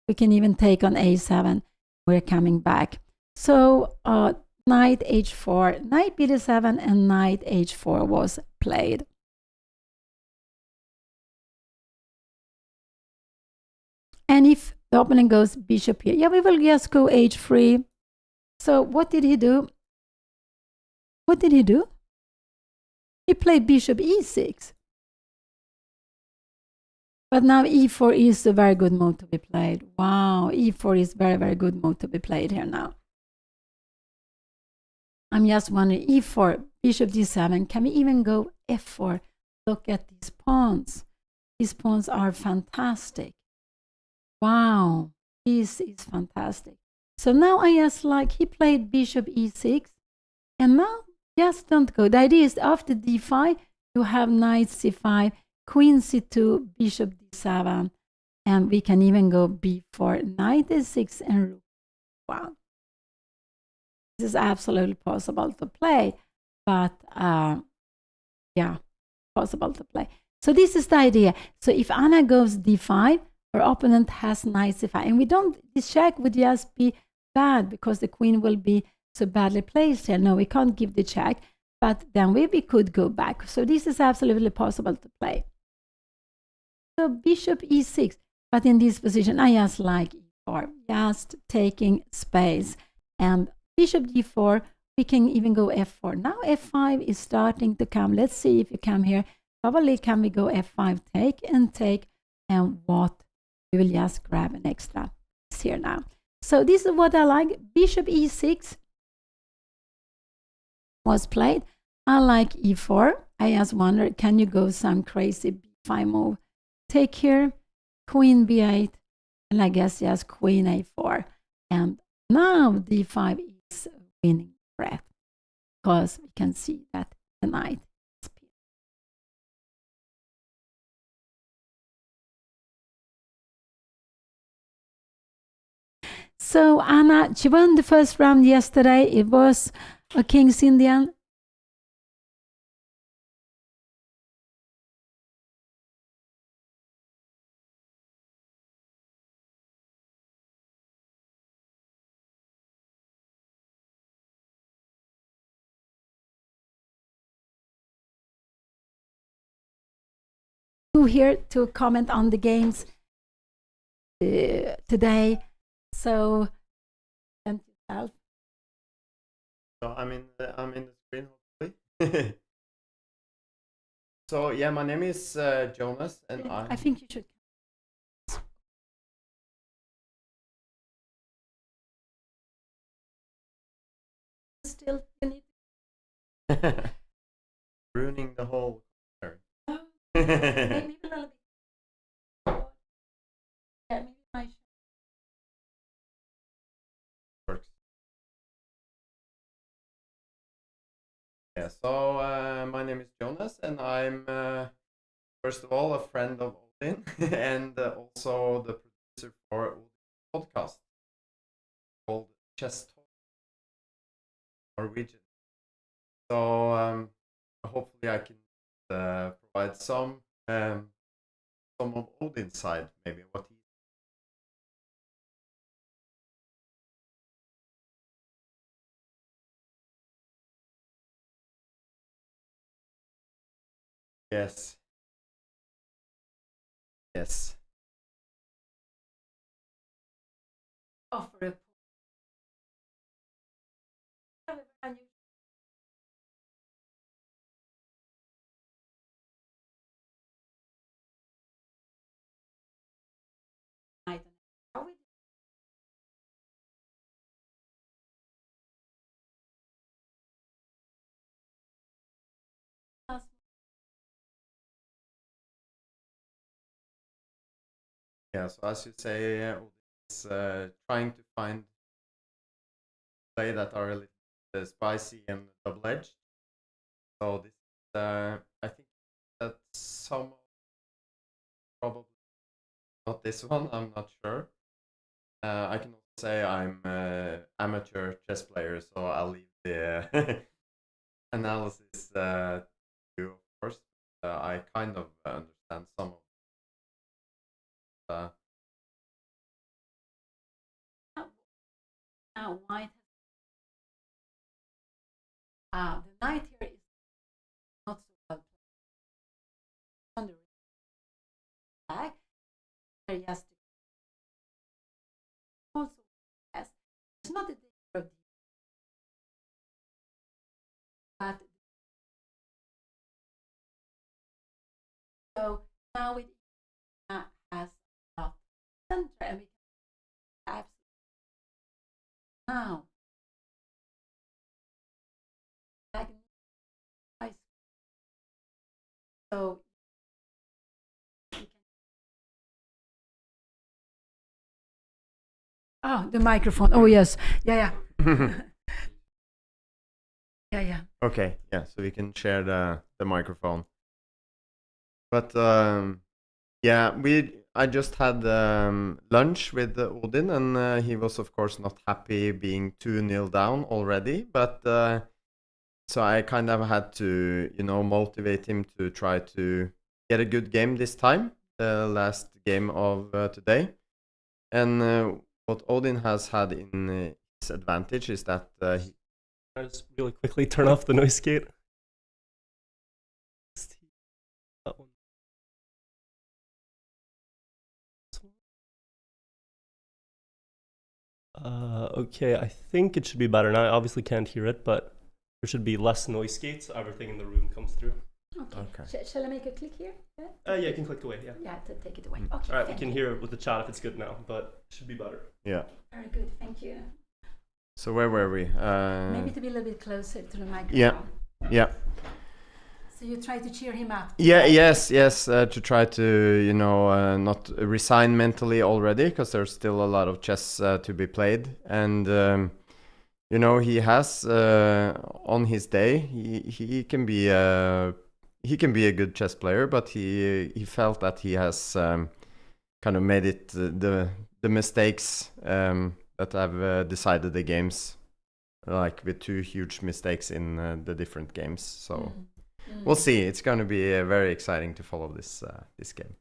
We can even take on a7. We're coming back. So knight h4, knight b7, and knight h4 was played. And if the opponent goes bishop here, yeah, we will just go h3. So what did he do? What did he do? He played bishop e6. But now e4 is a very good move to be played. Wow, e4 is very, very good move to be played here now. I'm just wondering, e4, bishop d7, can we even go f4? Look at these pawns. These pawns are fantastic. Wow, this is fantastic. So now I just like, he played bishop e6, and now just don't go. The idea is after d5, you have knight c5, queen c2, bishop d7, and we can even go b4, knight a6, and rook. Wow. This is absolutely possible to play, but yeah, possible to play. So this is the idea. So if Anna goes d5, her opponent has knight c5, and we don't, this check would just be bad because the queen will be so badly placed here. No, we can't give the check, but then we could go back. So this is absolutely possible to play. So bishop e6, but in this position, I just like e4, just taking space, and bishop d4, we can even go f4. Now f5 is starting to come. Let's see if you come here. Probably can we go f5, take and take, and what? We will just grab an extra piece here now. So this is what I like. Bishop e6 was played. I like e4. I just wonder, can you go some crazy b5 move? Take here, queen b8, and I guess just queen a4. And now d5 is winning breath, because we can see that the knight is peeled. So Anna, she won the first round yesterday. It was a King's Indian. Here to comment on the games today. So, present yourself. So I'm in the screen, hopefully. So yeah, my name is Jonas, and I think you should. Still, you need. ruining the whole. Maybe a little bit. Yeah, maybe my. Works. Yeah. So my name is Jonas, and I'm first of all a friend of Odin, and also the producer for Odin's podcast called Chess Talk Norwegian. So hopefully I can provide some of Odin's side, maybe what he. Yes. Yes. Offer a. Yeah. So as you say, Odin is trying to find play that are a little spicy and double-edged. So this I think that some probably not this one. I'm not sure. I can also say I'm amateur chess player, so I'll leave the analysis to you, of course. I kind of understand some of. Now white. The knight here is not so well played. On the back, there just also yes, it's not a danger of but so now it has a center and we can absolutely now so oh, the microphone. Oh yes, yeah. Yeah. Okay, yeah, so we can share the microphone. But yeah, I just had lunch with Odin, and he was of course not happy being 2-0 down already. But so I kind of had to, motivate him to try to get a good game this time, the last game of today. And what Odin has had in his advantage is that he I just really quickly turn off the noise gate. That one. Okay, I think it should be better now. I obviously can't hear it, but there should be less noise gates, so everything in the room comes through. Okay. Shall I make a click here? Yeah, you can click away, yeah. Yeah, to take it away. Okay. Alright, we can hear it with the chat if it's good now, but it should be better. Yeah. Very good, thank you. So where were we? Maybe to be a little bit closer to the microphone. Yeah. So you try to cheer him up. Yes. To try to, not resign mentally already, because there's still a lot of chess to be played, and he has on his day he can be a good chess player, but he felt that he has kind of made it the mistakes that have decided the games, like with 2 huge mistakes in the different games. So we'll see. It's going to be very exciting to follow this game.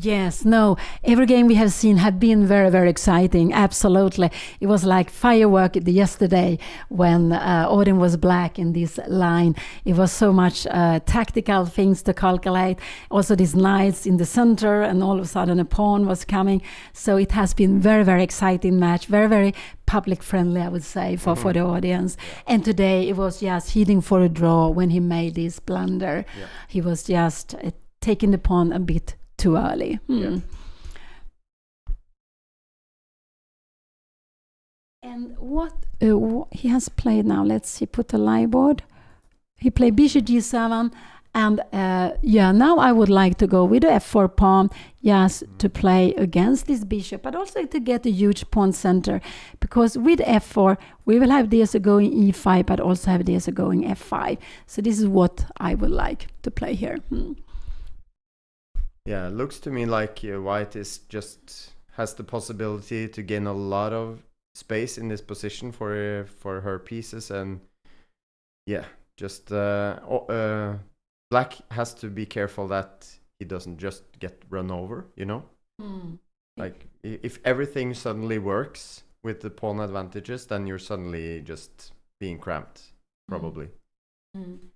Yes, no, every game we have seen have been very, very exciting. Absolutely. It was like firework yesterday when Odin was black in this line. It was so much tactical things to calculate. Also these knights in the center, and all of a sudden a pawn was coming. So it has been very, very exciting match. Very, very public friendly, I would say, for the audience. And today it was just heading for a draw when he made this blunder. Yeah. He was just taking the pawn a bit too early. Yeah. And what he has played now, let's see, put the live board. He played bishop g7, and now I would like to go with the f4 pawn, just to play against this bishop, but also to get a huge pawn center, because with f4 we will have this going e5, but also have this going f5. So this is what I would like to play here. Yeah, it looks to me like white is has the possibility to gain a lot of space in this position for her pieces, and just black has to be careful that he doesn't just get run over, Like if everything suddenly works with the pawn advantages, then you're suddenly just being cramped, probably.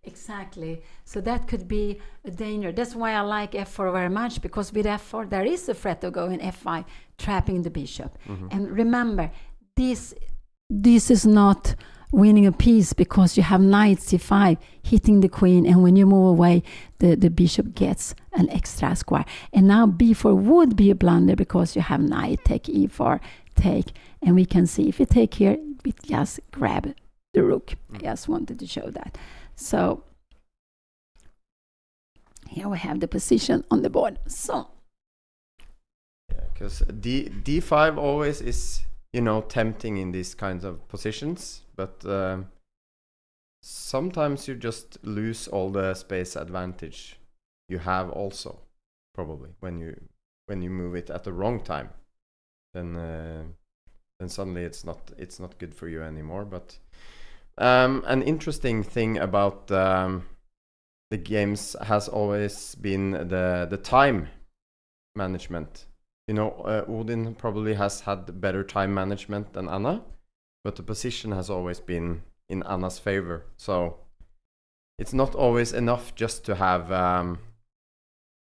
Exactly. So that could be a danger. That's why I like f4 very much, because with f4 there is a threat of going f5, trapping the bishop. And remember, this is not winning a piece, because you have knight c5 hitting the queen, and when you move away the bishop gets an extra square. And now b4 would be a blunder, because you have knight take e4 take, and we can see if you take here, we just grab the rook. I just wanted to show that. So here we have the position on the board. So because d5 always is tempting in these kinds of positions, but sometimes you just lose all the space advantage you have also, probably when you move it at the wrong time, then suddenly it's not good for you anymore. But an interesting thing about the games has always been the time management. You know, Odin probably has had better time management than Anna, but the position has always been in Anna's favor. So it's not always enough just to have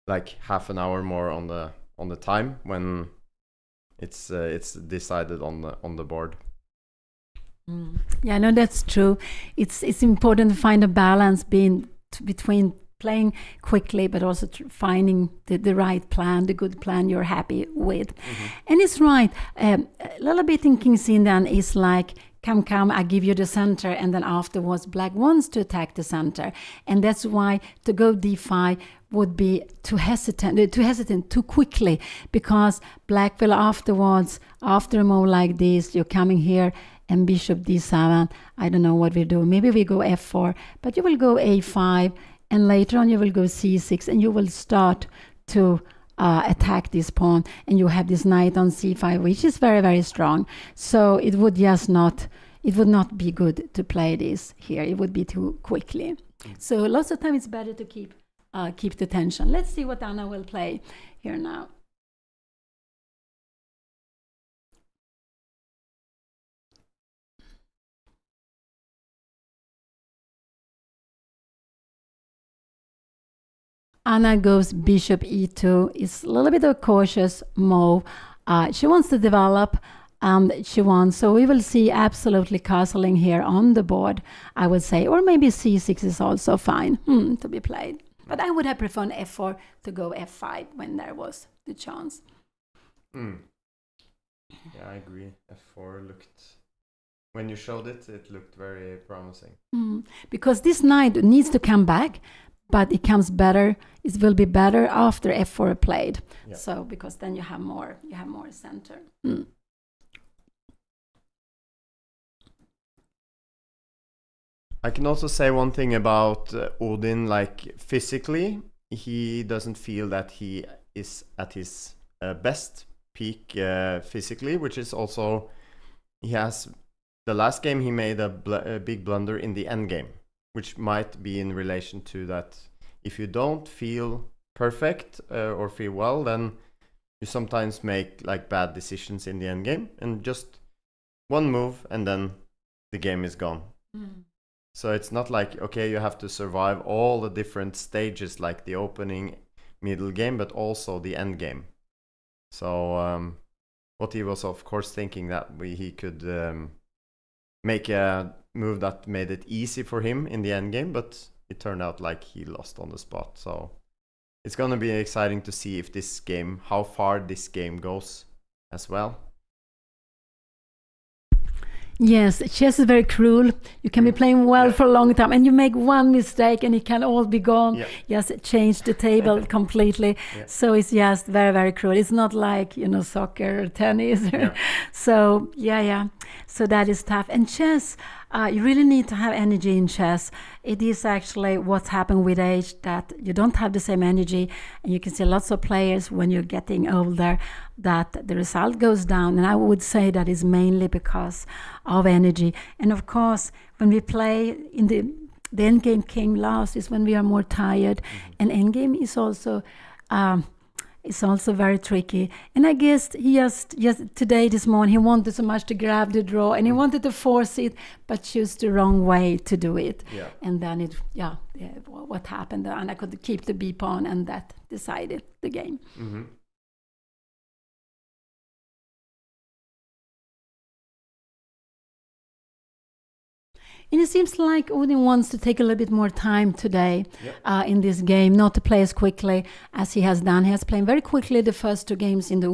like half an hour more on the time when it's decided on the board. Yeah, no, that's true. It's important to find a balance between playing quickly, but also finding the right plan, the good plan you're happy with. And it's right. A little bit in King's Indian is like, come, I give you the center, and then afterwards black wants to attack the center. And that's why to go d5 would be too hesitant too quickly, because black will afterwards, after a move like this, you're coming here and bishop d7, I don't know what we do. Maybe we go f4, but you will go a5, and later on you will go c6, and you will start to attack this pawn, and you have this knight on c5, which is very, very strong. So it would not be good to play this here. It would be too quickly. So lots of time it's better to keep the tension. Let's see what Anna will play here now. Anna goes bishop e2. It's a little bit of a cautious move. She wants to develop, and she wants, so we will see absolutely castling here on the board, I would say, or maybe c6 is also fine to be played. But I would have preferred f4 to go f5 when there was the chance. Yeah, I agree. F4 looked, when you showed it, it looked very promising. Because this knight needs to come back, but it comes better. It will be better after f4 played. Yeah. So because then you have more center. I can also say one thing about Odin, like physically, he doesn't feel that he is at his best peak physically, which is also, he has, the last game he made a big blunder in the endgame, which might be in relation to that. If you don't feel perfect or feel well, then you sometimes make like bad decisions in the endgame, and just one move and then the game is gone. So it's not like, okay, you have to survive all the different stages, like the opening, middle game, but also the end game. So what he was of course thinking that he could make a move that made it easy for him in the end game, but it turned out like he lost on the spot. So it's going to be exciting to see if this game, how far this game goes as well. Yes, chess is very cruel. You can be playing well for a long time, and you make one mistake and it can all be gone. Yeah. Yes, change the table completely. Yeah. So it's just very, very cruel. It's not like, soccer or tennis. Yeah. So, yeah. So that is tough. And chess, you really need to have energy in chess. It is actually what's happened with age, that you don't have the same energy. And you can see lots of players when you're getting older that the result goes down. And I would say that is mainly because of energy. And of course, when we play in the endgame came last is when we are more tired. And endgame is also very tricky. And I guess he just today, this morning, he wanted so much to grab the draw, and he wanted to force it, but chose the wrong way to do it. Yeah. And then what happened? And I could keep the B pawn, and that decided the game. And it seems like Odin wants to take a little bit more time today in this game, not to play as quickly as he has done. He has played very quickly the first two games in the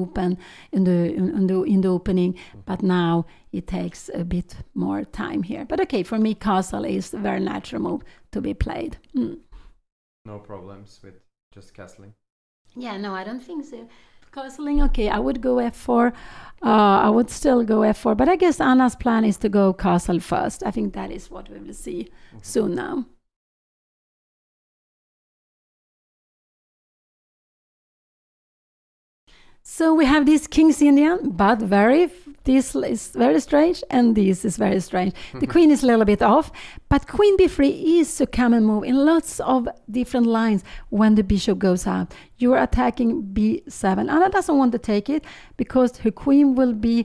opening, but now it takes a bit more time here. But okay, for me, castle is a very natural move to be played. No problems with just castling. Yeah, no, I don't think so. Castling, okay, I would go f4. I would still go f4, but I guess Anna's plan is to go castle first. I think that is what we will see soon now. So we have this King's Indian, but this is very strange, and this is very strange. The queen is a little bit off, but queen b3 is to come and move in lots of different lines when the bishop goes out. You are attacking b7. Anna doesn't want to take it because her queen will be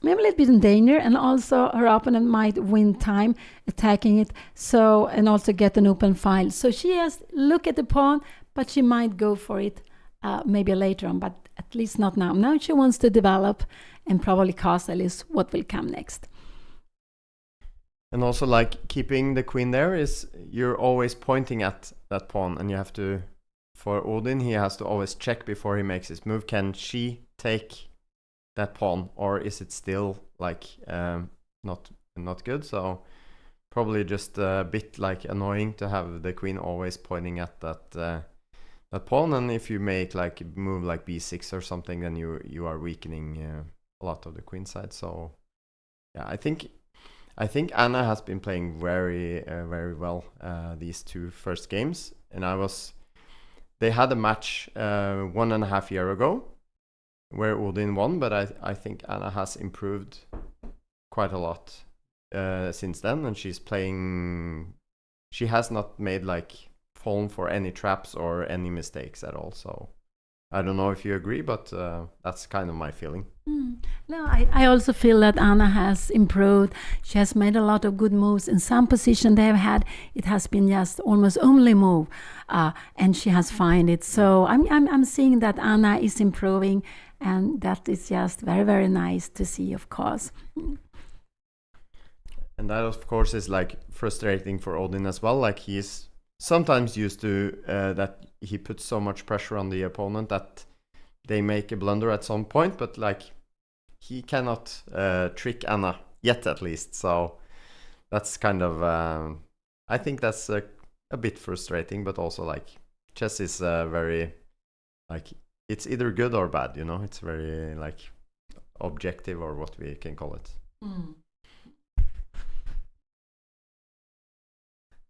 maybe a little bit in danger, and also her opponent might win time attacking it, so, and also get an open file. So she has look at the pawn, but she might go for it maybe later on, but at least not now. Now she wants to develop, and probably castle is what will come next. And also, like, keeping the queen there is you're always pointing at that pawn, and you have to, for Odin, he has to always check before he makes his move. Can she take that pawn, or is it still like not good? So probably just a bit like annoying to have the queen always pointing at that pawn, and if you make like move like b6 or something, then you are weakening a lot of the queen side. So yeah, I think Anna has been playing very well these two first games, and they had a match 1.5 years ago where Odin won, but I think Anna has improved quite a lot since then, and she has not made like fallen for any traps or any mistakes at all. So I don't know if you agree, but that's kind of my feeling. No, I also feel that Anna has improved. She has made a lot of good moves. In some position they have had, it has been just almost only move, and she has found it. So I'm seeing that Anna is improving, and that is just very nice to see, of course. And that of course is like frustrating for Odin as well. Like he's sometimes used to that he puts so much pressure on the opponent that they make a blunder at some point, but like he cannot trick Anna yet, at least. So that's kind of I think that's a bit frustrating, but also like chess is very like it's either good or bad, you know. It's very like objective, or what we can call it.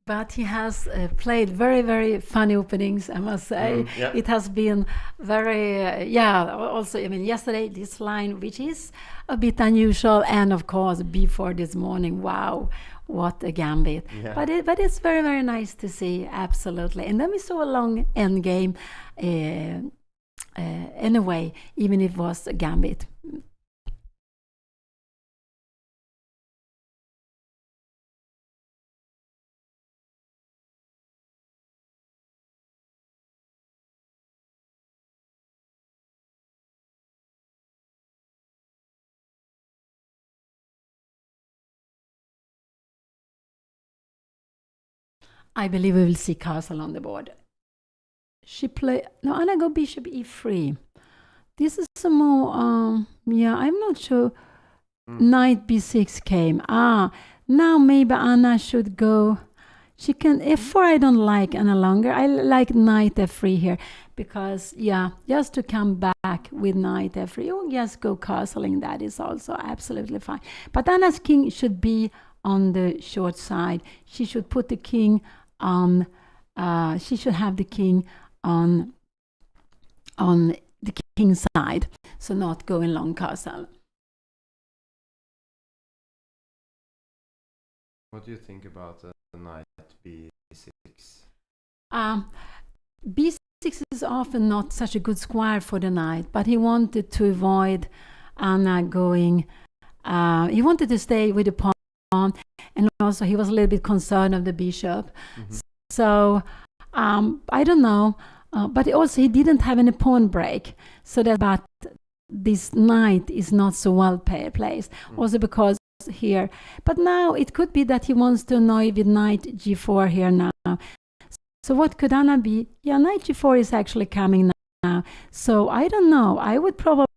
But he has played very funny openings, I must say. Yeah. It has been very, also, I mean, yesterday, this line, which is a bit unusual, and of course, before this morning, wow, what a gambit. Yeah. But it's very nice to see, absolutely. And then we saw a long endgame anyway, even if it was a gambit. I believe we will see castle on the board. Anna go bishop e3. This is a more, I'm not sure. Knight b6 came. Now maybe Anna should go. She can, f4 I don't like Anna longer. I like knight f3 here, because, just to come back with knight f3, or just go castling, that is also absolutely fine. But Anna's king should be on the short side. She should put the king on, she should have the king on the king's side, so not going long castle. What do you think about knight b6? b6 is often not such a good square for the knight, but he wanted to avoid Anna going, he wanted to stay with the pawn, and also he was a little bit concerned of the bishop. So I don't know, but also he didn't have any pawn break, so that, but this knight is not so well placed, also because here, but now it could be that he wants to annoy with knight g4 here now. So what could Anna be? Knight g4 is actually coming now, so I don't know. I would probably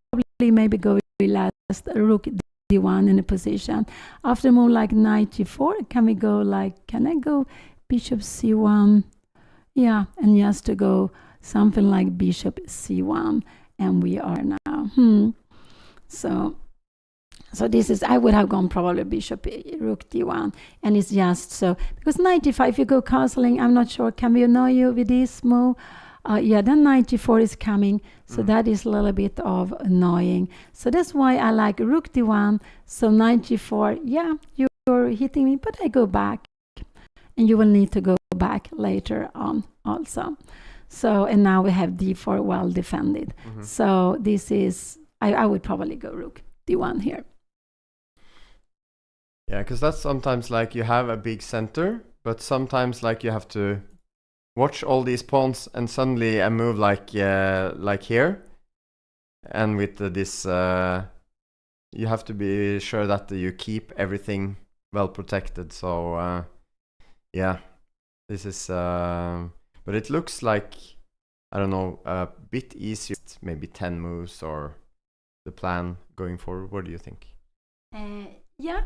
maybe go with last rook d1 in a position. After move like knight g4, can I go bishop c1? And just to go something like bishop c1, and we are now. So this is, I would have gone probably bishop rook d1, and it's just so, because 95, if you go castling, I'm not sure, can we annoy you with this move? Yeah, then 94 is coming, so that is a little bit of annoying. So that's why I like rook d1, so 94, yeah, you're hitting me, but I go back, and you will need to go back later on also. So, and now we have d4 well defended. So this is, I would probably go rook d1 here. Yeah, because that's sometimes like you have a big center, but sometimes like you have to watch all these pawns, and suddenly a move like here, and with this, you have to be sure that you keep everything well protected. So yeah, this is, but it looks like, I don't know, a bit easier, maybe 10 moves or the plan going forward. What do you think? Yeah.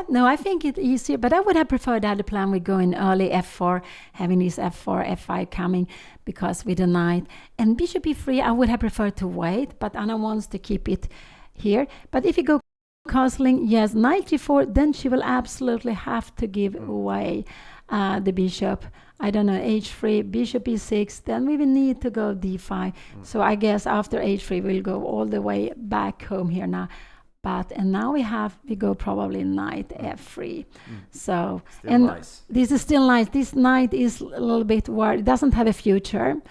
No, I think it's easier, but I would have preferred that the plan would go in early f4, having this f4, f5 coming, because with the knight and bishop e3, I would have preferred to wait, but Anna wants to keep it here. But if you go castling, yes, knight g4, then she will absolutely have to give away the bishop. I don't know, h3, bishop e6, then we will need to go d5. So I guess after h3, we'll go all the way back home here now. And now we go probably knight f3. So, still and nice. This is still nice. This knight is a little bit worried. It doesn't have a future.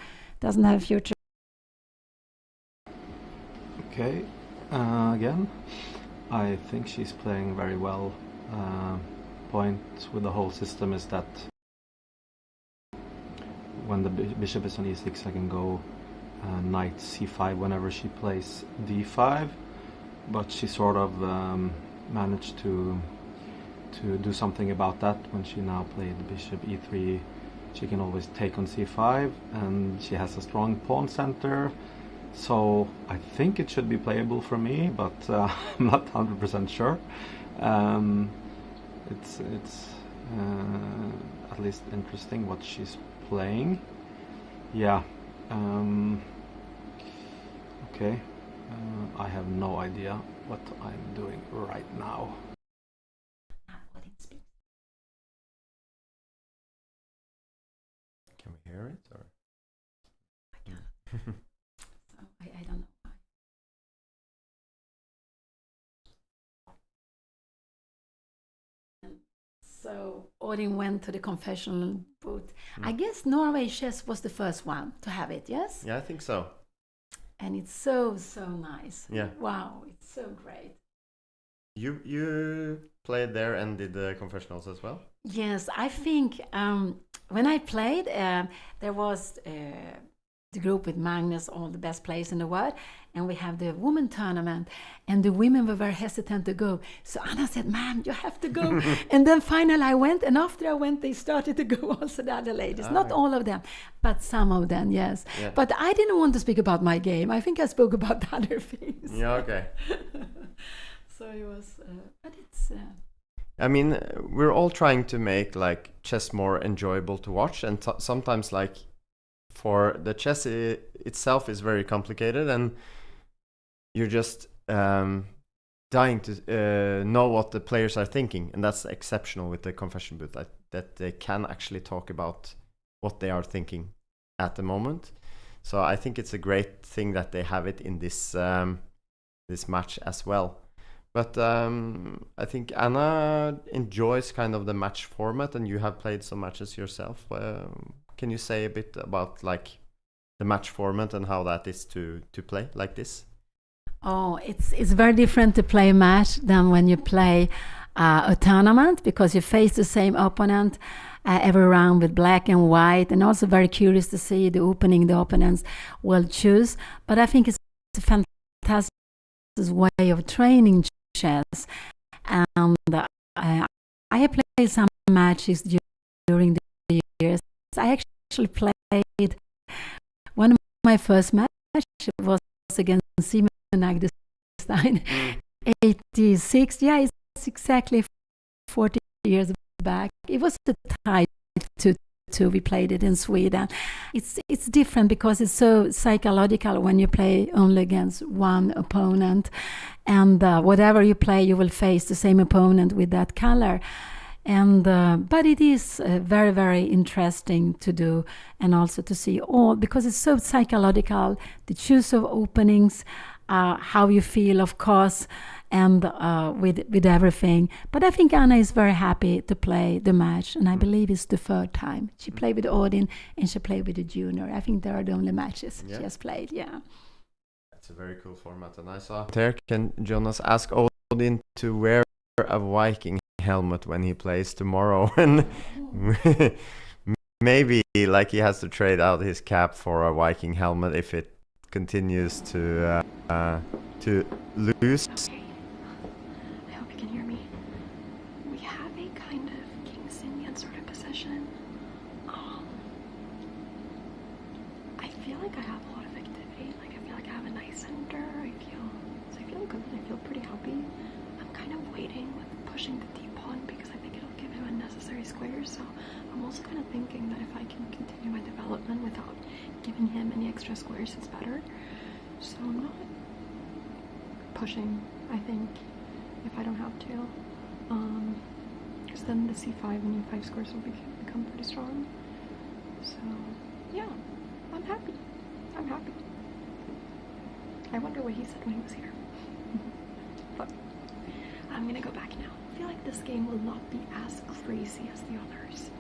Okay, again, I think she's playing very well. Point with the whole system is that when the bishop is on e6, I can go knight c5 whenever she plays d5. But she sort of managed to do something about that when she now played bishop e3. She can always take on c5, and she has a strong pawn center. So I think it should be playable for me, but I'm not 100% sure. It's at least interesting what she's playing. Yeah. Okay. I have no idea what I'm doing right now. Can we hear it? Or? I don't know. So Odin went to the confessional booth. I guess Norway chess was the first one to have it, yes? Yeah, I think so. And it's so nice. Yeah. Wow, it's so great. You played there and did the confessionals as well? Yes, I think when I played, there was the group with Magnus, all the best players in the world, and we have the women tournament, and the women were very hesitant to go. So Anna said, "Ma'am, you have to go." And then finally I went, and after I went, they started to go also, the other ladies. Not all of them, but some of them, yes. Yeah. But I didn't want to speak about my game. I think I spoke about other things. Yeah, okay. So it was, but it's... I mean, we're all trying to make like chess more enjoyable to watch, and sometimes like for the chess itself is very complicated, and you're just dying to know what the players are thinking, and that's exceptional with the confession booth, that they can actually talk about what they are thinking at the moment. So I think it's a great thing that they have it in this this match as well. But I think Anna enjoys kind of the match format, and you have played some matches yourself. Can you say a bit about like the match format and how that is to play like this? Oh, it's very different to play a match than when you play a tournament, because you face the same opponent every round with black and white, and also very curious to see the opening the opponents will choose. But I think it's a fantastic way of training chess, and I have played some matches during the years. I actually played one of my first matches was against CM Odin 86. Yeah, it's exactly 40 years back. It was a tie too. We played it in Sweden. It's different because it's so psychological when you play only against one opponent, and whatever you play, you will face the same opponent with that color. And but it is very, very interesting to do, and also to see all, because it's so psychological, the choose of openings, how you feel, of course, and with everything. But I think Anna is very happy to play the match, and I believe it's the third time. She played with Odin and she played with the junior. I think they are the only matches she has played, yeah. It's a very cool format, and I saw there, can Jonas ask Odin to wear a Viking helmet when he plays tomorrow, and maybe like he has to trade out his cap for a Viking helmet if it continues to lose. I hope you can hear me. We have a kind of King Sinyan sort of position. I feel like I have a lot of activity. Like I feel like I have a nice center. I feel good. I feel pretty happy. I'm kind of waiting with pushing the deep pawn because I think it'll give him unnecessary squares. So I'm also kind of thinking that if I can continue my development without giving him any extra squares, it's better. So I'm not pushing, I think, if I don't have to. Because then the c5 and e5 squares will become pretty strong. So yeah, I'm happy. I'm happy. I wonder what he said when he was here. But I'm gonna go back now. I feel like this game will not be as crazy as the others.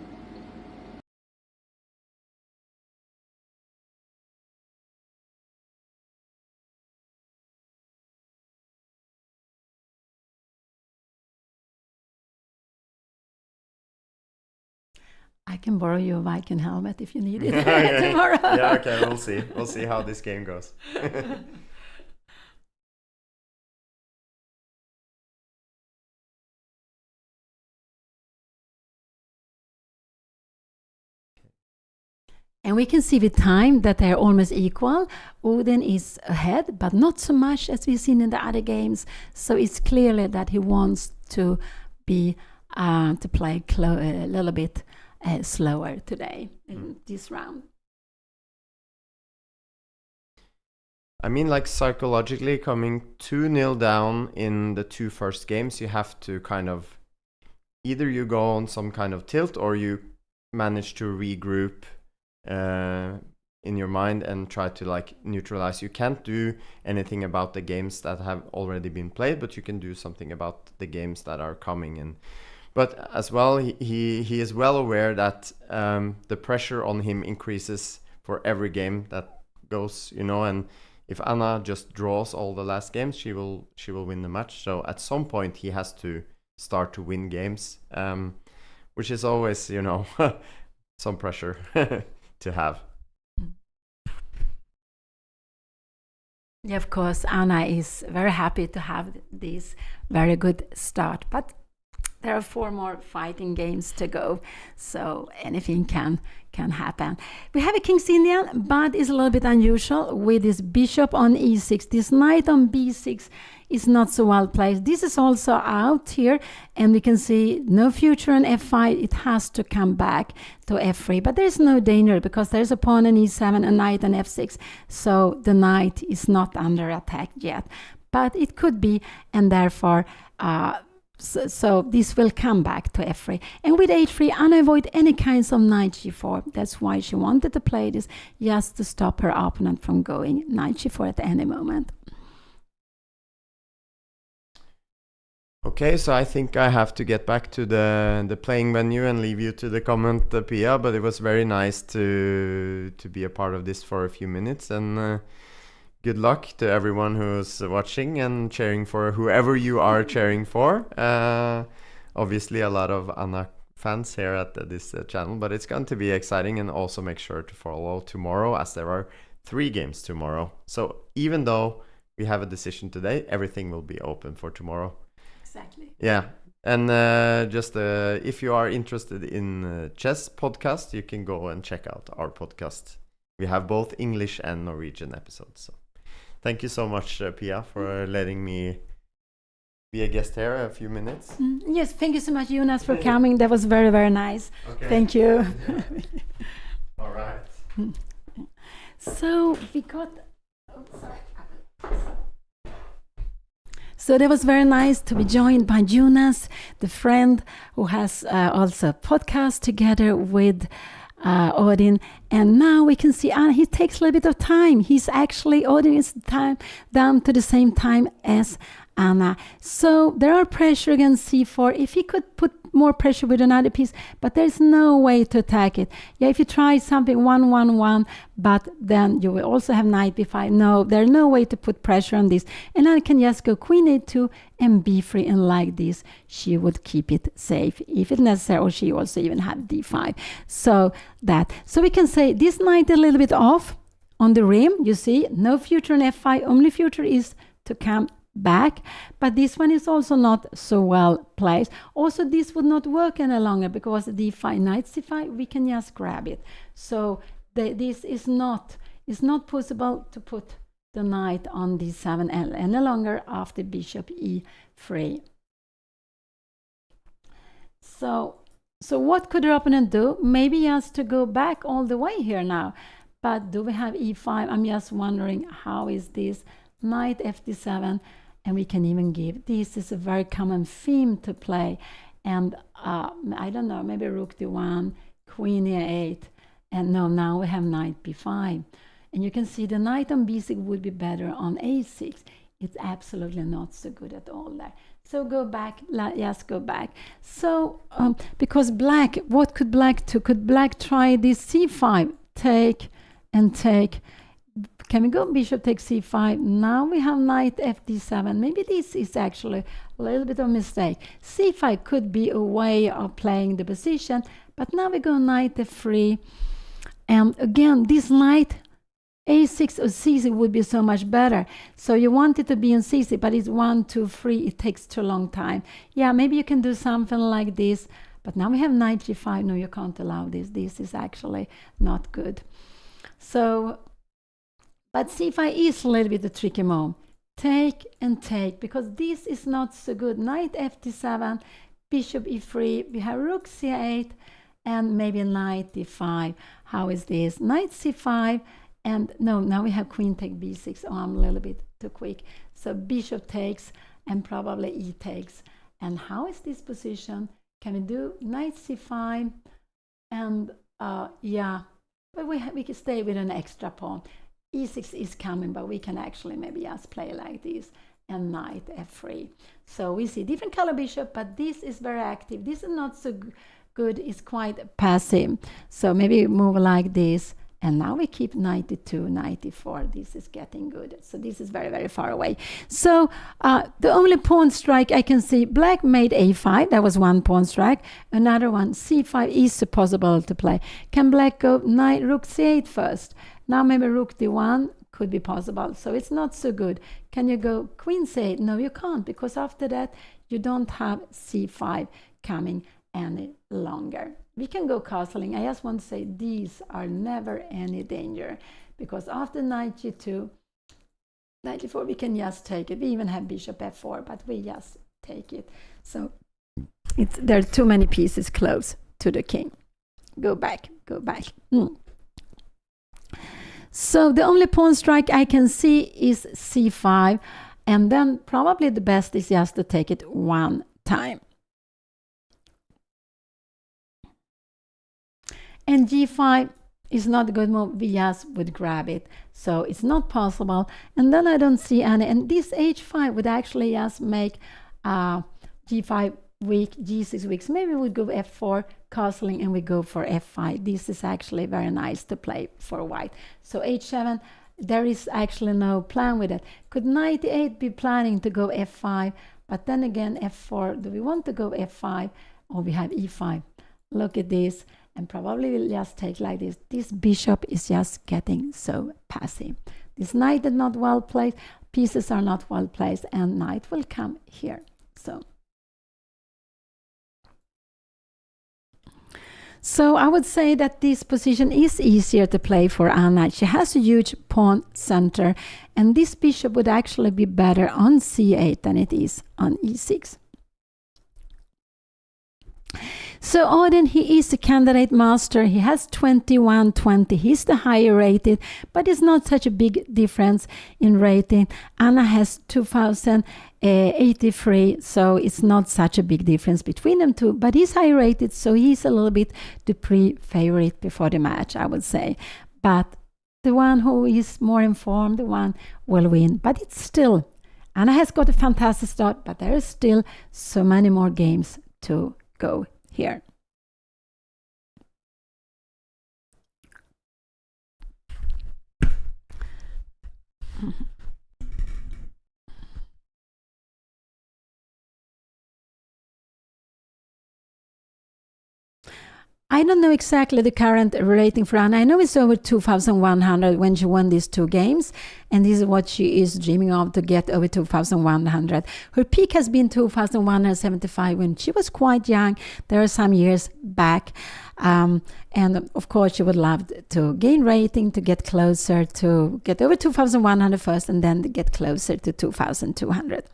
I can borrow you a Viking helmet if you need it Okay. tomorrow. Yeah, okay, we'll see. We'll see how this game goes. And we can see with time that they're almost equal. Odin is ahead, but not so much as we've seen in the other games. So it's clearly that he wants to be to play a little bit slower today in this round. I mean, like psychologically, coming 2-0 down in the two first games, you have to kind of either you go on some kind of tilt or you manage to regroup in your mind and try to like neutralize. You can't do anything about the games that have already been played, but you can do something about the games that are coming in. But as well, he is well aware that the pressure on him increases for every game that goes, you know, and if Anna just draws all the last games, she will win the match. So at some point he has to start to win games, which is always, you know, some pressure to have. Yeah, of course, Anna is very happy to have this very good start, but there are 4 more fighting games to go, so anything can happen. We have a King's Indian, but it's a little bit unusual with this bishop on e6. This knight on b6 is not so well placed. This is also out here, and we can see no future on f5. It has to come back to f3, but there's no danger because there's a pawn on e7, a knight on f6, so the knight is not under attack yet. But it could be, and therefore so this will come back to f3. And with h3, Anna avoid any kinds of knight g4. That's why she wanted to play this, just to stop her opponent from going knight g4 at any moment. Okay, so I think I have to get back to the playing venue and leave you to the comment, Pia, but it was very nice to be a part of this for a few minutes, and good luck to everyone who's watching and cheering for whoever you are cheering for. Obviously a lot of Anna fans here at this channel, but it's going to be exciting, and also make sure to follow tomorrow, as there are 3 games tomorrow. So even though we have a decision today, everything will be open for tomorrow. Exactly. Yeah, and just if you are interested in chess podcast, you can go and check out our podcast. We have both English and Norwegian episodes. So thank you so much, Pia, for letting me be a guest here a few minutes. Yes, thank you so much, Jonas, for coming. That was very, very nice. Okay. Thank you. Yeah. So we got. So that was very nice to be joined by Jonas, the friend who has also a podcast together with Odin. And now we can see he takes a little bit of time. He's actually, Odin is down to the same time as Anna. So there are pressure against c4. If he could put more pressure with another piece, but there's no way to attack it. Yeah, if you try something 1-1-1, but then you will also have knight b5. No, there's no way to put pressure on this. And I can just go queen a2 and b3, and like this, she would keep it safe if it's necessary, or she also even had d5. So we can say this knight is a little bit off on the rim. You see, no future on f5, only future is to come back, but this one is also not so well placed. Also, this would not work any longer because d5, knight c5, we can just grab it. So this is not possible to put the knight on d7 any longer after bishop e3. So what could your opponent do? Maybe just to go back all the way here now. But do we have e5? I'm just wondering, how is this? Knight fd7, and we can even give, this is a very common theme to play, and I don't know, maybe rook d1, queen e8, and no, now we have knight b5, and you can see the knight on b6 would be better on a6. It's absolutely not so good at all there. So go back, yes, go back. So because black, what could black do? Could black try this c5, take and take? Can we go bishop takes c5? Now we have knight fd7. Maybe this is actually a little bit of a mistake. c5 could be a way of playing the position, but now we go knight f3. And again, this knight a6 or c6 would be so much better. So you want it to be in c6, but it's 1, 2, 3. It takes too long time. Yeah, maybe you can do something like this. But now we have knight g5. No, you can't allow this. This is actually not good. So, but c5 is a little bit a tricky move. Take and take, because this is not so good. Knight fd7, bishop e3, we have rook c8, and maybe knight d5. How is this? Knight c5, and no, now we have queen take b6. Oh, I'm a little bit too quick. So bishop takes, and probably e takes. And how is this position? Can we do knight c5? And yeah, but we can stay with an extra pawn. e6 is coming, but we can actually maybe just play like this, and knight f3. So we see different color bishop, but this is very active. This is not so good. It's quite passive. So maybe move like this, and now we keep 92, 94. This is getting good. So this is very, very far away. So the only pawn strike I can see, black made a5. That was one pawn strike. Another one, c5 is possible to play. Can black go knight, rook c8 first? Now maybe rook d1 could be possible. So it's not so good. Can you go queen c8? No, you can't, because after that you don't have c5 coming any longer. We can go castling. I just want to say these are never any danger, because after knight g2, knight g4, we can just take it. We even have bishop f4, but we just take it. So there are too many pieces close to the king. Go back, go back. So the only pawn strike I can see is c5, and then probably the best is just to take it one time. And g5 is not a good move. We just would grab it. So it's not possible. And then I don't see any. And this h5 would actually just make g5 weak, g6 weak. So maybe we would go f4, castling, and we go for f5. This is actually very nice to play for white. So h7, there is actually no plan with it. Could knight e8 be planning to go f5? But then again, f4, do we want to go f5? Or we have e5. Look at this. And probably we'll just take like this. This bishop is just getting so passive. This knight is not well placed. Pieces are not well placed. And knight will come here. So I would say that this position is easier to play for Anna. She has a huge pawn center. And this bishop would actually be better on c8 than it is on e6. So Odin, he is a candidate master. He has 2120. He's the higher rated, but it's not such a big difference in rating. Anna has 2083, so it's not such a big difference between them two, but he's higher rated, so he's a little bit the pre-favorite before the match, I would say. But the one who is more informed, the one will win. But it's still, Anna has got a fantastic start, but there is still so many more games to go here. I don't know exactly the current rating for Anna. I know it's over 2,100 when she won these two games, and this is what she is dreaming of, to get over 2,100. Her peak has been 2,175 when she was quite young. There are some years back. And of course, she would love to gain rating, to get closer, to get over 2,100 first, and then get closer to 2,200.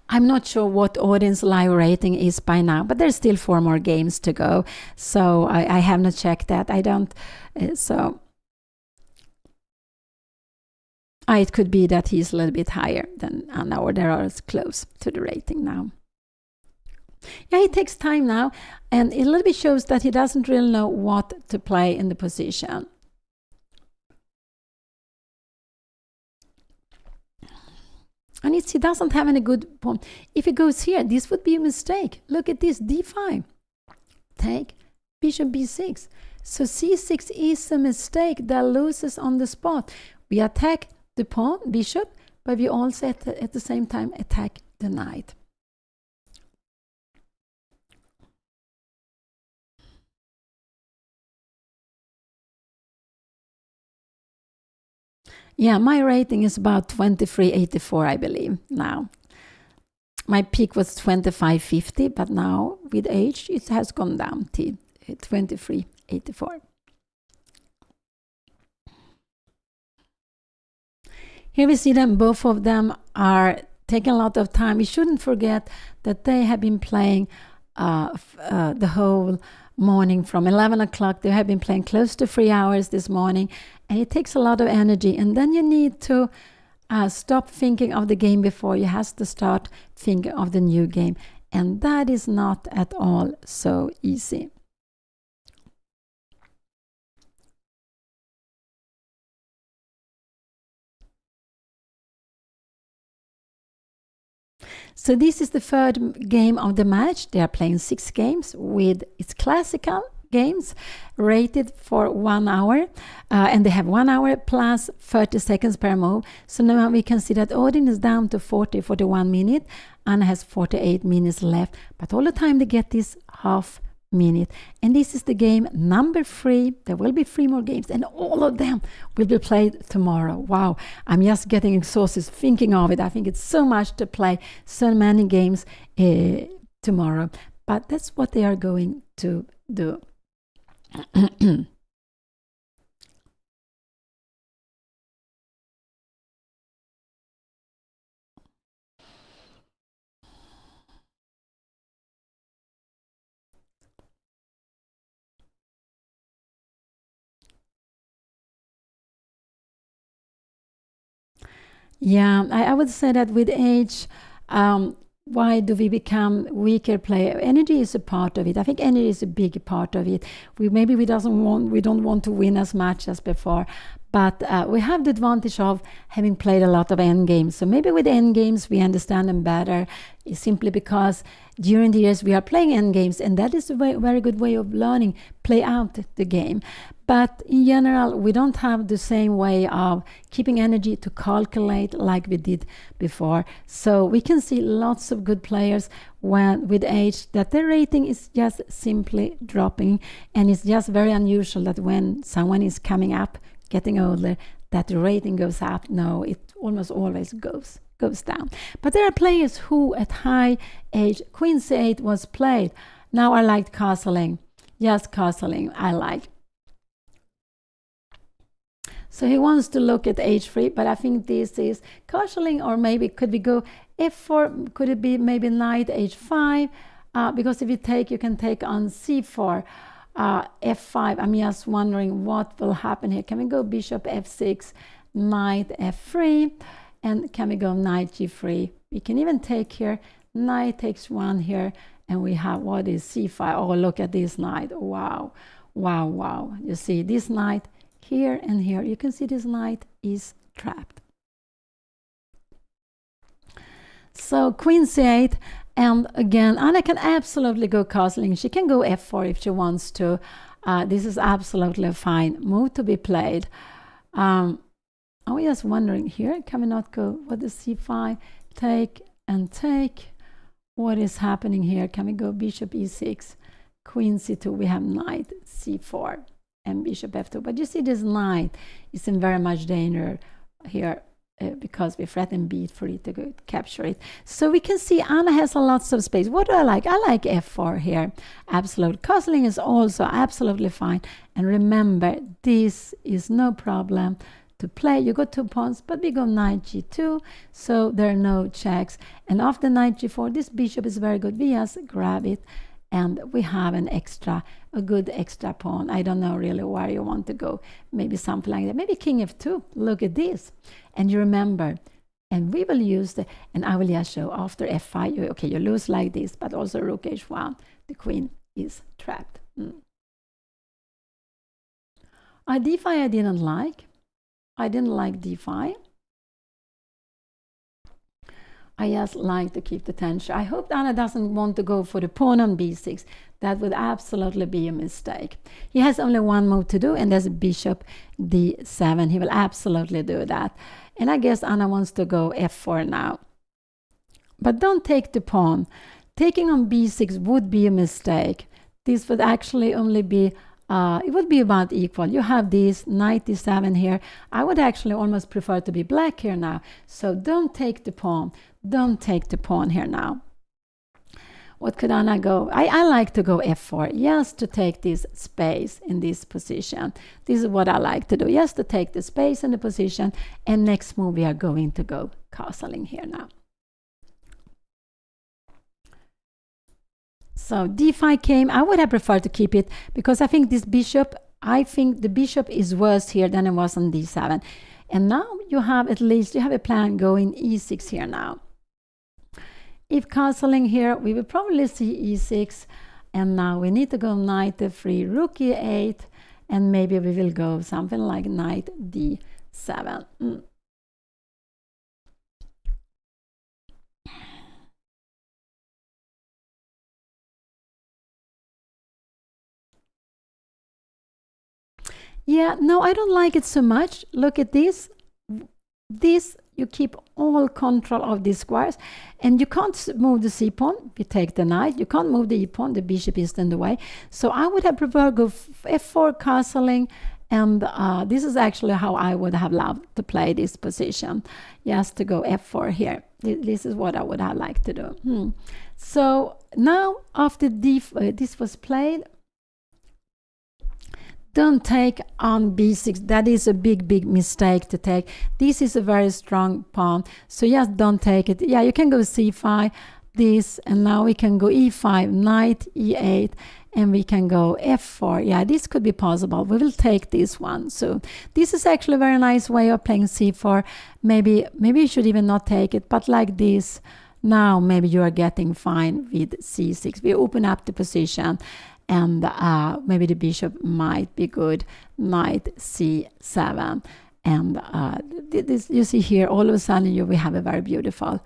I'm not sure what Odin's live rating is by now, but there's still 4 more games to go. So I have not checked that. I don't. It could be that he's a little bit higher than Anna, or they are close to the rating now. Yeah, it takes time now, and it a little bit shows that he doesn't really know what to play in the position. And he doesn't have any good pawn. If he goes here, this would be a mistake. Look at this, d5. Take, bishop b6. So c6 is a mistake that loses on the spot. We attack the pawn, bishop, but we also at the same time attack the knight. Yeah, my rating is about 2384, I believe, now. My peak was 2550, but now with age it has gone down to 2384. Here we see them, both of them are taking a lot of time. We shouldn't forget that they have been playing the whole morning from 11 o'clock. They have been playing close to 3 hours this morning, and it takes a lot of energy. And then you need to stop thinking of the game before. You have to start thinking of the new game, and that is not at all so easy. So this is the third game of the match. They are playing 6 games with its classical games rated for 1 hour, and they have 1 hour plus 30 seconds per move. So now we can see that Odin is down to 41 minutes. Anna has 48 minutes left, but all the time they get this half minute. And this is the game number 3. There will be 3 more games, and all of them will be played tomorrow. Wow, I'm just getting exhausted thinking of it. I think it's so much to play, so many games tomorrow, but that's what they are going to do. Yeah, I would say that with age, why do we become weaker player? Energy is a part of it. I think energy is a big part of it. We don't want to win as much as before, but we have the advantage of having played a lot of endgames. So maybe with endgames we understand them better, simply because during the years we are playing endgames, and that is a very good way of learning, play out the game. But in general, we don't have the same way of keeping energy to calculate like we did before. So we can see lots of good players with age that their rating is just simply dropping. And it's just very unusual that when someone is coming up, getting older, that the rating goes up. No, it almost always goes down. But there are players who at high age, Queen C8 was played. Now I like castling. Yes, castling I like. So he wants to look at h3, but I think this is castling, or maybe could we go f4? Could it be maybe knight h5? because if you take, you can take on c4, f5. I'm just wondering what will happen here. Can we go bishop f6, knight f3, and can we go knight g3? We can even take here, knight takes 1 here, and we have, what is c5? Oh, look at this knight. Wow, wow, wow. You see this knight here and here. You can see this knight is trapped. So queen c8, and again, Anna can absolutely go castling. She can go f4 if she wants to. This is absolutely fine move to be played. I was just wondering here, can we not go, what is c5? Take and take. What is happening here? Can we go bishop e6, queen c2? We have knight c4 and bishop f2. But you see this knight is in very much danger here because we threaten b3 to go capture it. So we can see Anna has a lots of space. What do I like? I like f4 here. Absolute castling is also absolutely fine. And remember, this is no problem to play. You got 2 pawns, but we go knight g2, so there are no checks. And after knight g4, this bishop is very good. We just grab it, and we have a good extra pawn. I don't know really where you want to go. Maybe something like that. Maybe king f2. Look at this. And you remember, and we will use and I will just show after f5, okay, you lose like this, but also rook h1, the queen is trapped. d5 I didn't like. I didn't like d5. I just like to keep the tension. I hope Anna doesn't want to go for the pawn on b6. That would absolutely be a mistake. He has only one move to do, and that's bishop d7. He will absolutely do that. And I guess Anna wants to go f4 now. But don't take the pawn. Taking on b6 would be a mistake. This would actually only be it would be about equal. You have this knight d7 here. I would actually almost prefer to be black here now. So don't take the pawn. Don't take the pawn here now. What could Anna go? I like to go f4, just to take this space in this position. This is what I like to do, just to take the space in the position. And next move, we are going to go castling here now. So d5 came. I would have preferred to keep it because I think this bishop, I think the bishop is worse here than it was on d7. And now you have at least, you have a plan going e6 here now. If castling here, we will probably see e6. And now we need to go knight f3, rook e8, and maybe we will go something like knight d7. Yeah, no, I don't like it so much. Look at this. This, you keep all control of these squares, and you can't move the c-pawn. You take the knight. You can't move the e-pawn. The bishop is in the way. So I would have preferred go f4 castling, and this is actually how I would have loved to play this position. Yes, to go f4 here. This is what I would have liked to do. So now after this was played, don't take on b6. That is a big mistake to take. This is a very strong pawn, so just don't take it. Yeah, you can go c5, this, and now we can go e5, knight e8, and we can go f4. Yeah, this could be possible. We will take this one. So this is actually a very nice way of playing c4. Maybe you should even not take it, but like this. Now maybe you are getting fine with c6. We open up the position, and maybe the bishop might be good. Knight c7, and this, you see here, all of a sudden we have a very beautiful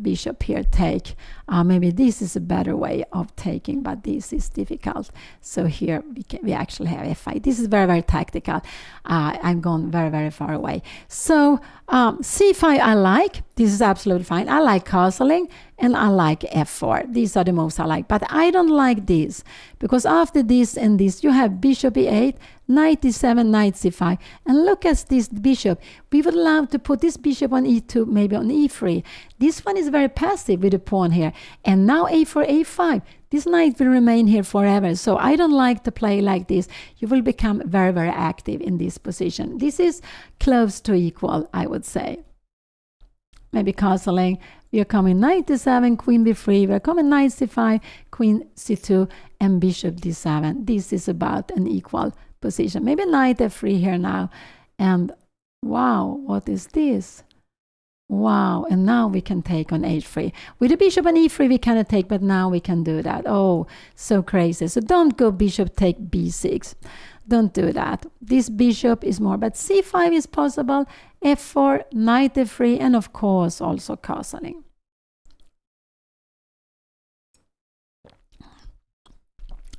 bishop here take. Maybe this is a better way of taking, but this is difficult. So here we actually have f5. This is very tactical. I'm gone very far away. So c5 I like. This is absolutely fine. I like castling, and I like f4. These are the moves I like, but I don't like this, because after this and this, you have bishop e8, knight d7, knight c5, and look at this bishop. We would love to put this bishop on e2, maybe on e3. This one is very passive with the pawn here, and now a4, a5. This knight will remain here forever, so I don't like to play like this. You will become very active in this position. This is close to equal, I would say. Maybe castling, We are coming knight d7, queen b3. We are coming knight c5, queen c2, and bishop d7. This is about an equal position. Maybe knight f3 here now. And wow, what is this? Wow, and now we can take on h3. With the bishop on e3 we cannot take, but now we can do that. Oh, so crazy. So don't go bishop take b6. Don't do that. This bishop is more, but c5 is possible, f4, knight f3, and of course also castling.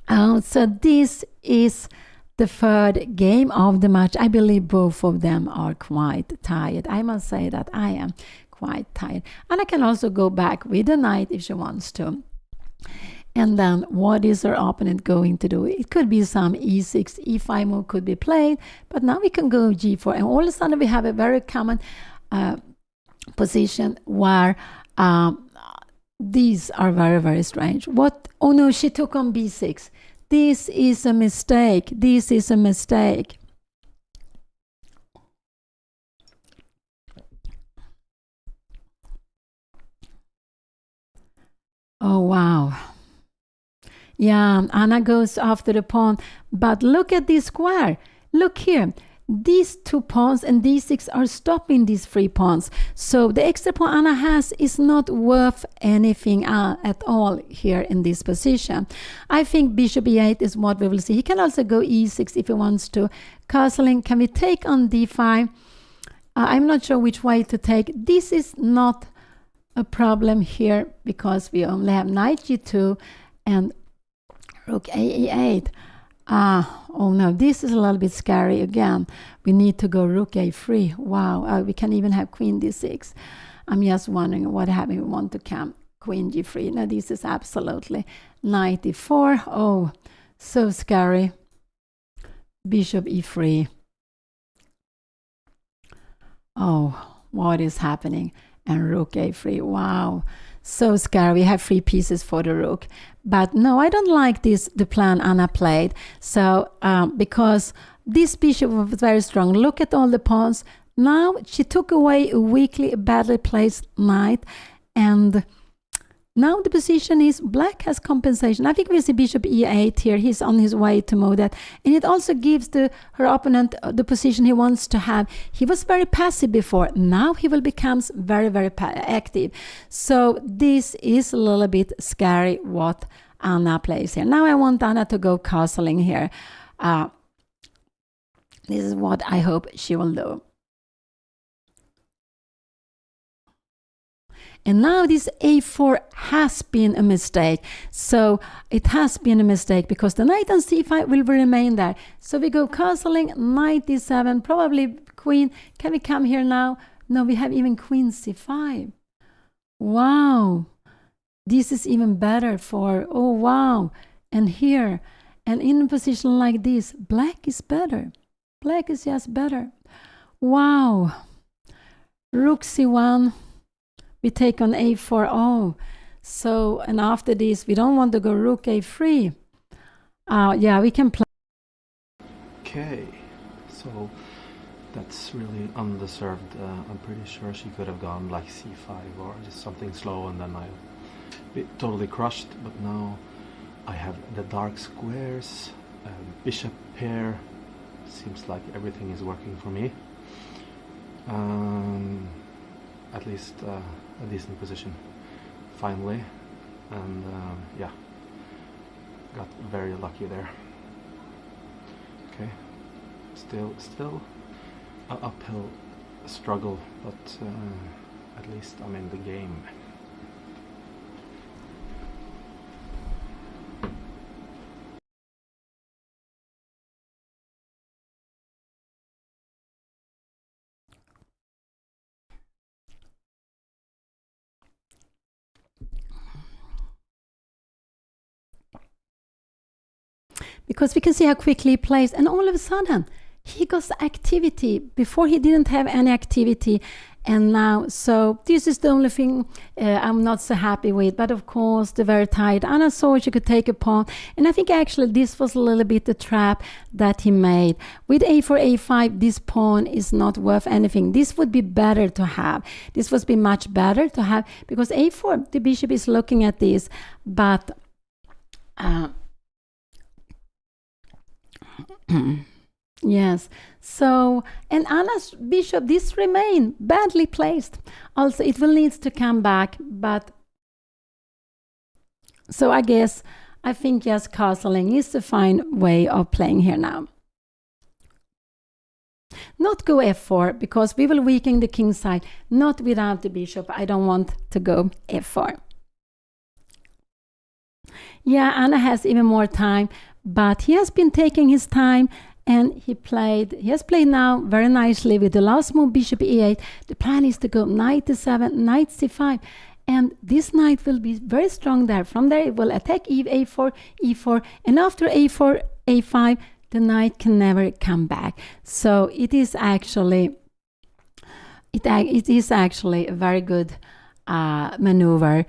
So this is the third game of the match. I believe both of them are quite tired. I must say that I am quite tired. And I can also go back with the knight if she wants to. And then what is her opponent going to do? It could be some e6, e5 move could be played, but now we can go g4. And all of a sudden we have a very common position where these are very, very strange. What? Oh no, she took on b6. This is a mistake. This is a mistake. Oh, wow. Yeah, Anna goes after the pawn. But look at this square. Look here. These two pawns and d6 are stopping these three pawns. So the extra pawn Anna has is not worth anything at all here in this position. I think bishop e8 is what we will see. He can also go e6 if he wants to. Castling, can we take on d5? I'm not sure which way to take. This is not a problem here because we only have knight g2 and rook a8. Oh no, this is a little bit scary again. We need to go rook a3. Wow, we can even have queen d6. I'm just wondering what happened. We want to come queen g3. No, this is absolutely knight e4. Oh, so scary. Bishop e3. Oh, what is happening? And rook a3. Wow, so scary. We have 3 pieces for the rook. But no, I don't like this, the plan Anna played. So, because this bishop was very strong. Look at all the pawns. Now she took away a weakly, badly placed knight. And now the position is black has compensation. I think we see bishop e8 here. He's on his way to move that. And it also gives her opponent the position he wants to have. He was very passive before. Now he will become very, very active. So this is a little bit scary what Anna plays here. Now I want Anna to go castling here. This is what I hope she will do. And now this a4 has been a mistake. So it has been a mistake because the knight on c5 will remain there. So we go castling, knight d7, probably queen. Can we come here now? No, we have even queen c5. Wow. This is even better for, oh wow. And here, and in a position like this, black is better. Black is just better. Wow. Rook c1. We take on a4. Oh, so, and after this, we don't want to go rook a3. Yeah, we can play. Okay, so that's really undeserved. I'm pretty sure she could have gone like c5 or just something slow, and then I'd be totally crushed. But now I have the dark squares, bishop pair. Seems like everything is working for me. At least a decent position finally, and yeah, got very lucky there. Okay, still an uphill struggle, but at least I'm in the game. Because we can see how quickly he plays, and all of a sudden he got activity. Before he didn't have any activity, And now, so this is the only thing I'm not so happy with. But of course, the very tight Anna saw she could take a pawn. And I think actually this was a little bit the trap that he made. With a4, a5, this pawn is not worth anything. This would be better to have. This would be much better to have, because a4, the bishop is looking at this. But yes, so, and Anna's bishop, this remain badly placed. Also, it will need to come back, but so I think yes, castling is a fine way of playing here now. Not go f4, because we will weaken the king side, not without the bishop. I don't want to go f4. Yeah, Anna has even more time, but he has been taking his time, and he has played now very nicely with the last move, bishop e8. The plan is to go knight e7, knight c5, and this knight will be very strong there. From there it will attack a4, e4, and after a4, a5, the knight can never come back. So it is actually a very good maneuver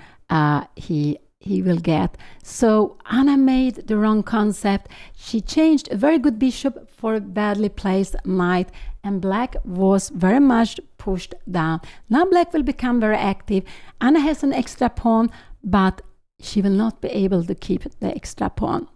he will get. So Anna made the wrong concept. She changed a very good bishop for a badly placed knight, and black was very much pushed down. Now black will become very active. Anna has an extra pawn, but she will not be able to keep the extra pawn.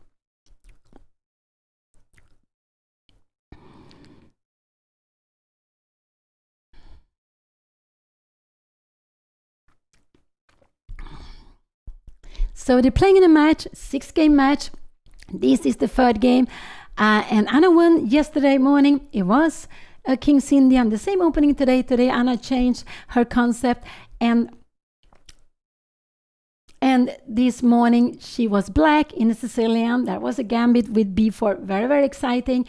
So they're playing in a match, 6-game match. This is the third game. And Anna won yesterday morning. It was King's Indian. The same opening today. Today Anna changed her concept. And this morning she was black in a Sicilian. That was a gambit with b4. Very, very exciting.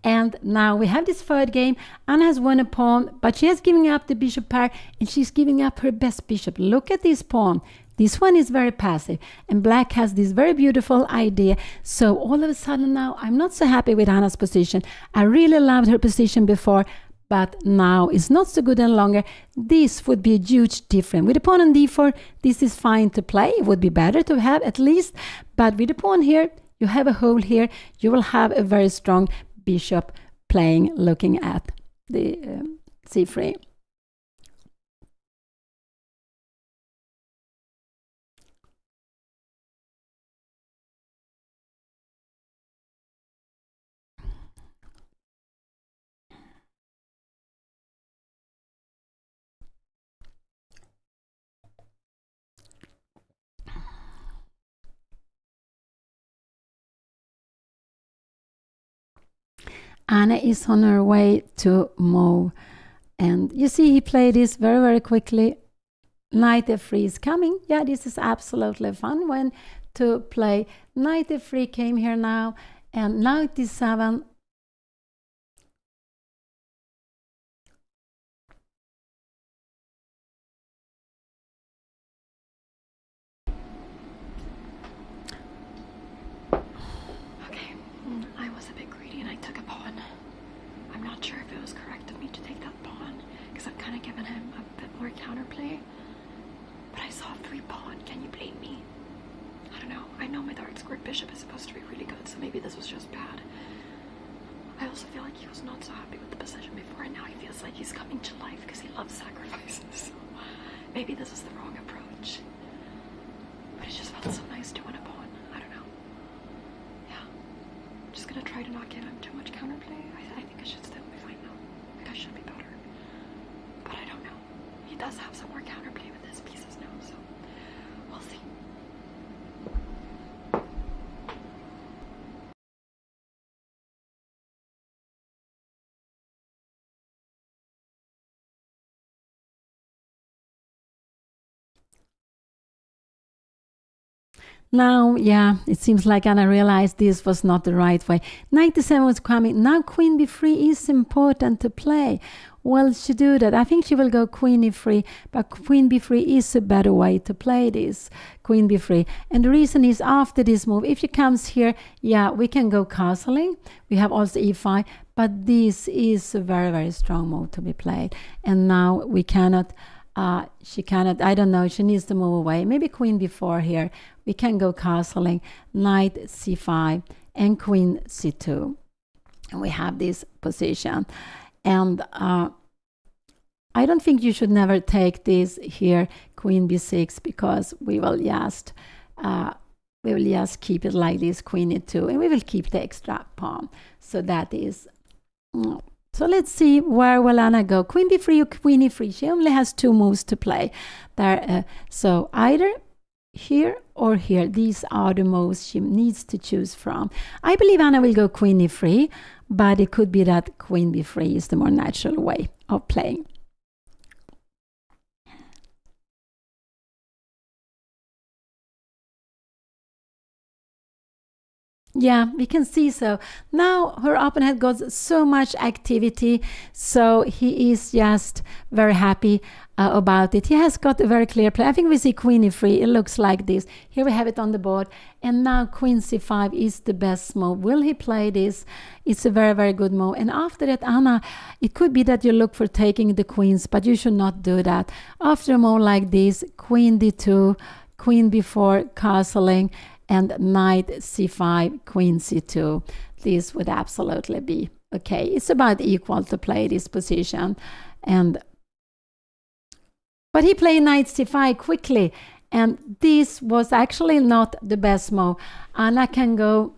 And now we have this third game. Anna has won a pawn, but she has given up the bishop pair, and she's giving up her best bishop. Look at this pawn. This one is very passive, and black has this very beautiful idea. So all of a sudden now, I'm not so happy with Anna's position. I really loved her position before, but now it's not so good any longer. This would be a huge difference. With the pawn on d4, this is fine to play. It would be better to have at least, but with the pawn here, you have a hole here. You will have a very strong bishop playing, looking at the c3. Anna is on her way to move, and you see he played this very, very quickly. Knight f3 is coming. Yeah, this is absolutely fun when to play. Knight f3 came here now, and knight d7. I was a bit greedy and I took a pawn. I'm not sure if it was correct of me to take that pawn, because I've kind of given him a bit more counterplay. But I saw a free pawn. Can you blame me? I don't know. I know my dark squared bishop is supposed to be really good, so maybe this was just bad. I also feel like he was not so happy with the position before, and now he feels like he's coming to life because he loves sacrifices. So maybe this is the wrong approach. But it just felt so nice to win a pawn. I don't know. Yeah. Just gonna try to not give him too much counterplay. I think I should still be fine now. Like, I should be better. But I don't know. He does have some more counterplay with his pieces now, so we'll see. Now, yeah, it seems like Anna realized this was not the right way. Knight d7 was coming. Now queen b3 is important to play. Will she do that? I think she will go queen e3, but queen b3 is a better way to play this, queen b3. And the reason is after this move, if she comes here, yeah, we can go castling. We have also e5, but this is a very, very strong move to be played. And now we cannot, she cannot, I don't know, she needs to move away. Maybe queen b4 here. We can go castling, knight c5 and queen c2. And we have this position. And I don't think you should never take this here, queen b6, because we will just keep it like this, queen e2, and we will keep the extra pawn. So that is, so let's see where will Anna go. Queen b3 or queen e3. She only has 2 moves to play there. So either here or here. These are the moves she needs to choose from. I believe Anna will go queen e3, but it could be that queen b3 is the more natural way of playing. Yeah, we can see so. Now her opponent got so much activity, so he is just very happy about it. He has got a very clear play. I think we see queen e3. It looks like this. Here we have it on the board. And now queen c5 is the best move. Will he play this? It's a very, very good move. And after that, Anna, it could be that you look for taking the queens, but you should not do that. After a move like this, queen d2, queen b4, castling, and knight c5, queen c2. This would absolutely be okay. It's about equal to play this position. But he played knight c5 quickly, and this was actually not the best move. Anna can go,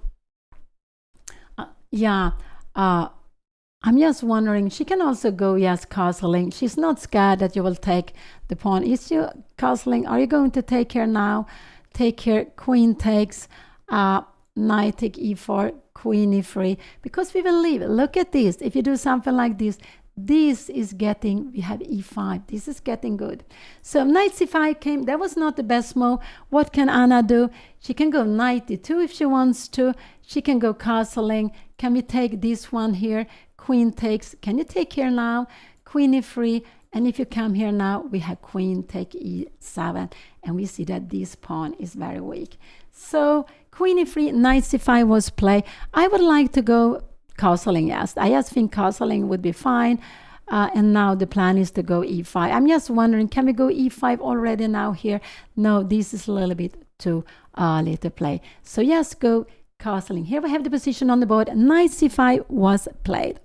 I'm just wondering, she can also go, yes, castling. She's not scared that you will take the pawn. Is you castling? Are you going to take her now? Take here, queen takes, knight take e4, queen e3, because we will leave. Look at this. If you do something like this, this is getting, we have e5. This is getting good. So knight c5 came. That was not the best move. What can Anna do? She can go knight e2 if she wants to. She can go castling. Can we take this one here? Queen takes. Can you take here now? Queen e3. And if you come here now, we have queen take e7, and we see that this pawn is very weak. So queen e3, knight c5 was play. I would like to go castling, yes. I just think castling would be fine. And now the plan is to go e5. I'm just wondering, can we go e5 already now here? No, this is a little bit too early to play. So yes, go castling. Here we have the position on the board. Knight c5 was played.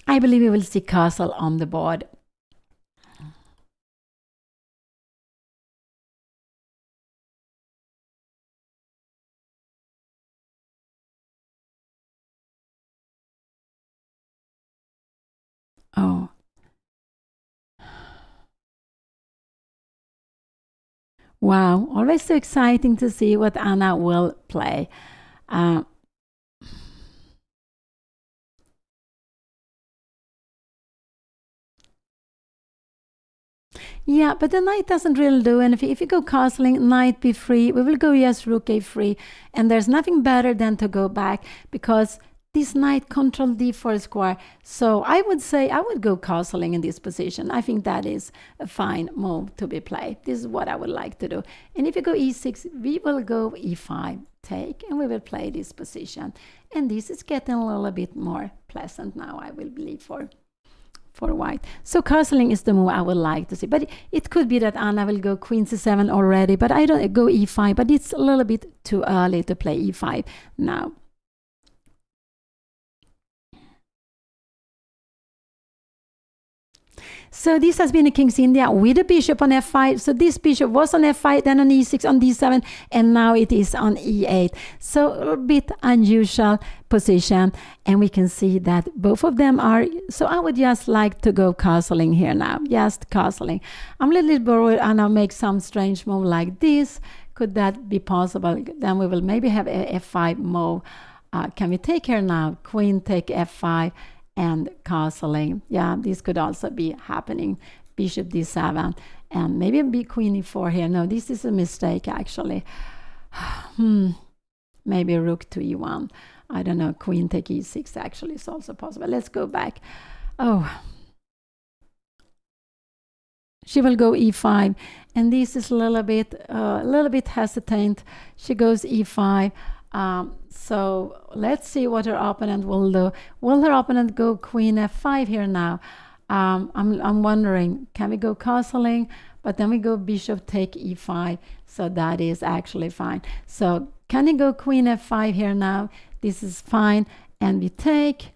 I believe we will see castle on the board. Oh. Wow, always so exciting to see what Anna will play. Yeah, but the knight doesn't really do anything. If you go castling, knight b3, we will go yes, rook a3, and there's nothing better than to go back because this knight control d4 square. So I would say I would go castling in this position. I think that is a fine move to be played. This is what I would like to do. And if you go e6, we will go e5, take, and we will play this position. And this is getting a little bit more pleasant now, I will believe, for white. So castling is the move I would like to see. But it could be that Anna will go queen c7 already, but I don't go e5, but it's a little bit too early to play e5 now. So this has been a King's India with a bishop on f5. So this bishop was on f5, then on e6, on d7, and now it is on e8. So a little bit unusual position. And we can see that both of them are. So I would just like to go castling here now. Just castling. I'm a little bit worried and I'll make some strange move like this. Could that be possible? Then we will maybe have a f5 move. Can we take here now? Queen take f5. And castling. Yeah, this could also be happening. Bishop d7 and maybe be queen e4 here. No, this is a mistake actually. Maybe rook to e1. I don't know. Queen take e6 actually is also possible. Let's go back. Oh, she will go e5, and this is a little bit hesitant. She goes e5. So let's see what her opponent will do. Will her opponent go queen f5 here now? I'm wondering, can we go castling? But then we go bishop take e5. So that is actually fine. So can you go queen f5 here now? This is fine. And we take,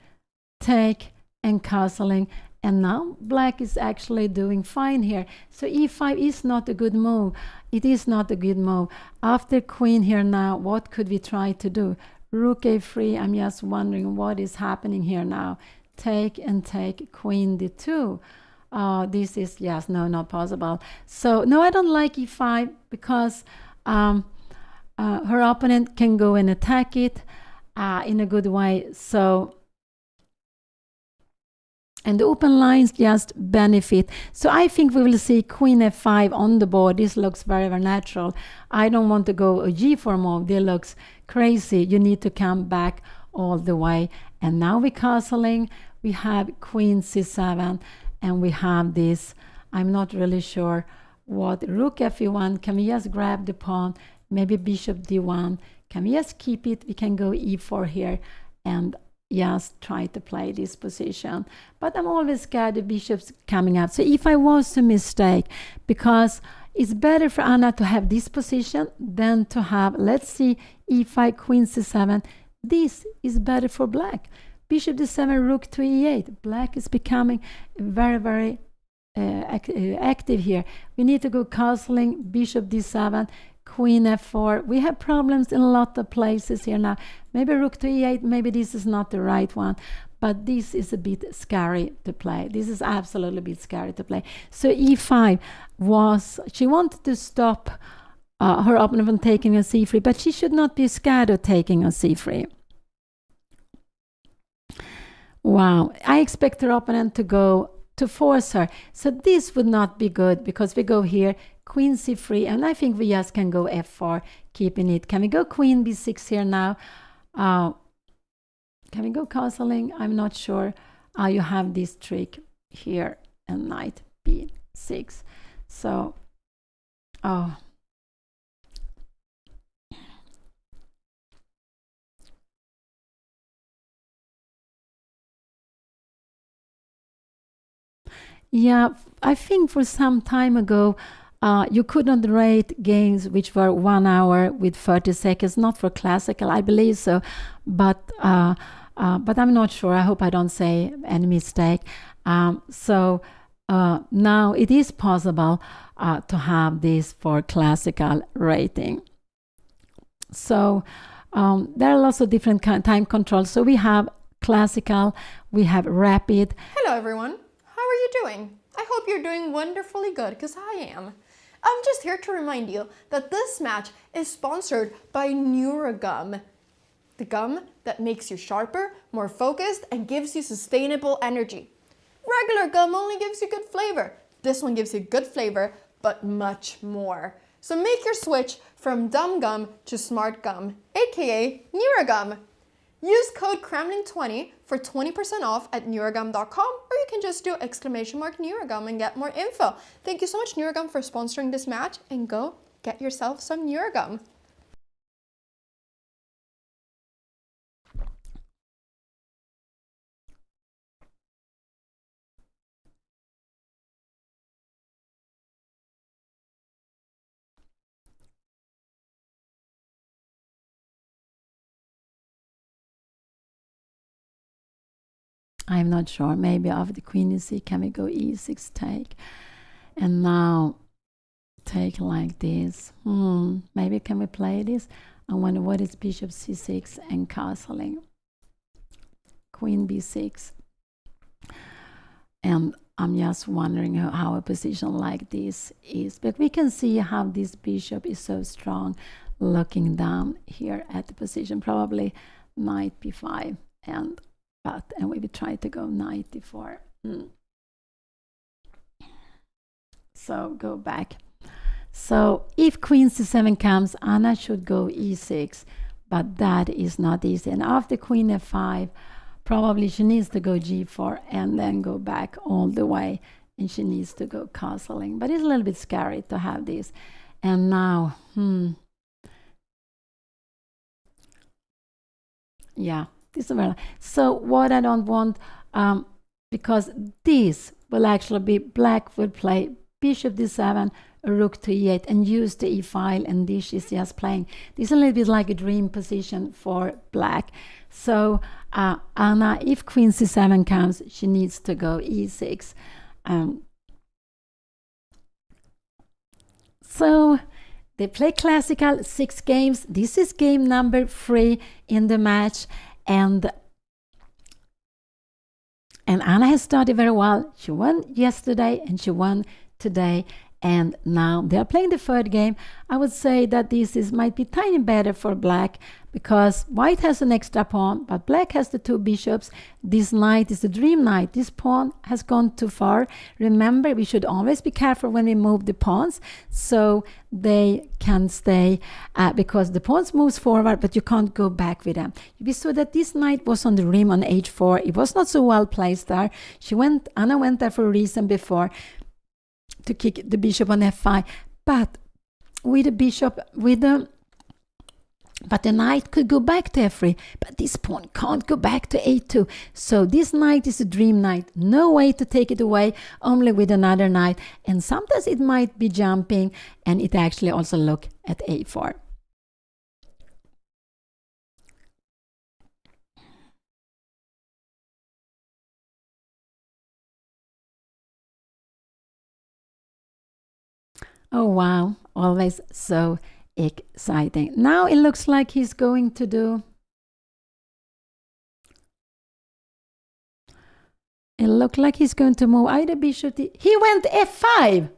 and castling. And now black is actually doing fine here. So e5 is not a good move. It is not a good move. After queen here now, what could we try to do? Rook a3. I'm just wondering what is happening here now. Take and take, queen d2. This is, yes, no, not possible. So no, I don't like e5 because her opponent can go and attack it in a good way. So, and the open lines just benefit. So I think we will see queen f5 on the board. This looks very, very natural. I don't want to go a g4 move. This looks crazy. You need to come back all the way. And now we're castling. We have queen c7, and we have this, I'm not really sure what, rook f1. Can we just grab the pawn? Maybe bishop d1. Can we just keep it? We can go e4 here and just try to play this position. But I'm always scared the bishop's coming up. So if I was a mistake, because it's better for Anna to have this position than to have, let's see, e5, queen c7. This is better for black. Bishop d7, rook to e8. Black is becoming very, very active here. We need to go castling, bishop d7, queen f4. We have problems in a lot of places here now. Maybe rook to e8, maybe this is not the right one, but this is a bit scary to play. This is absolutely a bit scary to play. So e5 was, she wanted to stop her opponent from taking a c3, but she should not be scared of taking a c3. Wow, I expect her opponent to go to force her. So this would not be good because we go here, queen c3, and I think we just can go f4, keeping it. Can we go queen b6 here now? Can we go castling? I'm not sure. You have this trick here, and knight b6. So, oh. Yeah, I think for some time ago, you could not rate games which were 1 hour with 30 seconds, not for classical, I believe so, but I'm not sure. I hope I don't say any mistake. So now it is possible to have this for classical rating. So there are lots of different time controls. So we have classical, we have rapid. Hello everyone, how are you doing? I hope you're doing wonderfully good, because I am. I'm just here to remind you that this match is sponsored by neurogum, the gum that makes you sharper, more focused, and gives you sustainable energy. Regular gum only gives you good flavor. This one gives you good flavor, but much more. So make your switch from dumb gum to smart gum, aka neurogum. Use code Cramling20 for 20% off at neurogum.com, or you can just do !neurogum and get more info. Thank you so much, Neurogum, for sponsoring this match, and go get yourself some neurogum. I'm not sure. Maybe after the queen e6, can we go e6 take? And now take like this. Maybe can we play this? I wonder what is bishop c6 and castling. Queen b6. And I'm just wondering how a position like this is. But we can see how this bishop is so strong looking down here at the position. Probably knight b5 and we will try to go knight d4. So go back. So if queen c7 comes, Anna should go e6, but that is not easy. And after queen f5, probably she needs to go g4 and then go back all the way and she needs to go castling. But it's a little bit scary to have this. And now, yeah, this is very. So what I don't want, because this will actually be black will play bishop d7, rook to e8, and use the e file, and this is just playing. This is a little bit like a dream position for black. So Anna, if queen c7 comes, she needs to go e6. So they play classical 6 games. This is game number 3 in the match, and Anna has started very well. She won yesterday and she won today, and now they are playing the third game. I would say that this might be tiny better for black, because white has an extra pawn, but black has the 2 bishops. This knight is a dream knight. This pawn has gone too far. Remember, we should always be careful when we move the pawns, so they can stay, because the pawns moves forward, but you can't go back with them. We saw that this knight was on the rim on h4. It was not so well placed there. Anna went there for a reason before, to kick the bishop on f5, but with the bishop, but the knight could go back to f3, but this pawn can't go back to a2. So this knight is a dream knight. No way to take it away, only with another knight. And sometimes it might be jumping, and it actually also look at a4. Oh wow, always so exciting. Now it looks like he's going to do, it looked like he's going to move either bishop he went f5.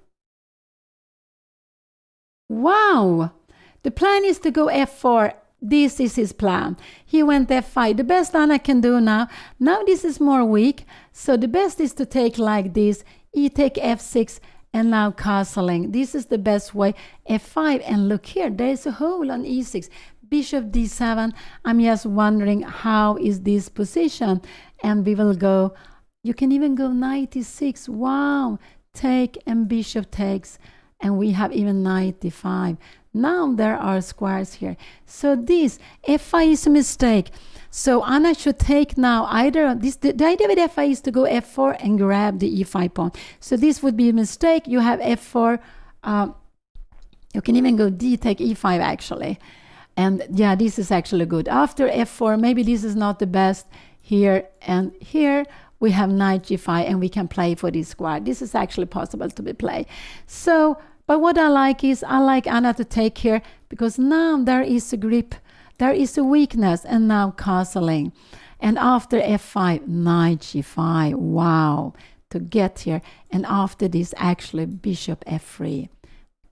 Wow, the plan is to go f4. This is his plan. He went f5. The best Anna can do now this is more weak, so the best is to take like this, e take f6, and now castling. This is the best way, f5, and look here, there is a hole on e6, bishop d7. I'm just wondering how is this position, and we will go, you can even go knight e6. Wow, take and bishop takes, and we have even knight d5. Now there are squares here, so this f5 is a mistake. So Anna should take now either this. The idea with f5 is to go f4 and grab the e5 pawn. So this would be a mistake. You have f4. You can even go d take e5 actually, and yeah, this is actually good. After f4, maybe this is not the best here, and here we have knight g5, and we can play for this square. This is actually possible to be played. So, but what I like is I like Anna to take here, because now there is a grip. There is a weakness, and now castling. And after f5, knight g5. Wow, to get here. And after this, actually, bishop f3.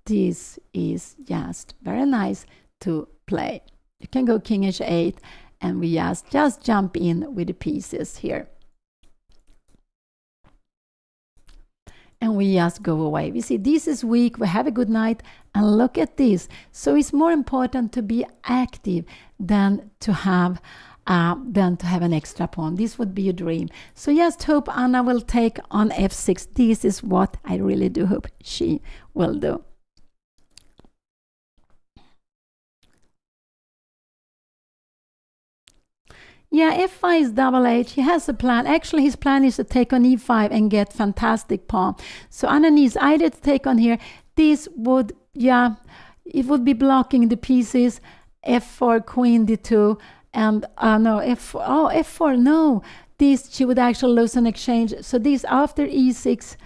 This is just very nice to play. You can go king h8, and we just jump in with the pieces here. And we just go away. We see this is weak, we have a good knight, and look at this. So it's more important to be active than to have an extra pawn. This would be a dream. So just hope Anna will take on f6. This is what I really do hope she will do. Yeah, f5 is double h. He has a plan. Actually, his plan is to take on e5 and get fantastic pawn. So Anna needs either to take on here. This would, yeah, it would be blocking the pieces. f4, queen d2, and no, f4, no. This, she would actually lose an exchange. So this after e6,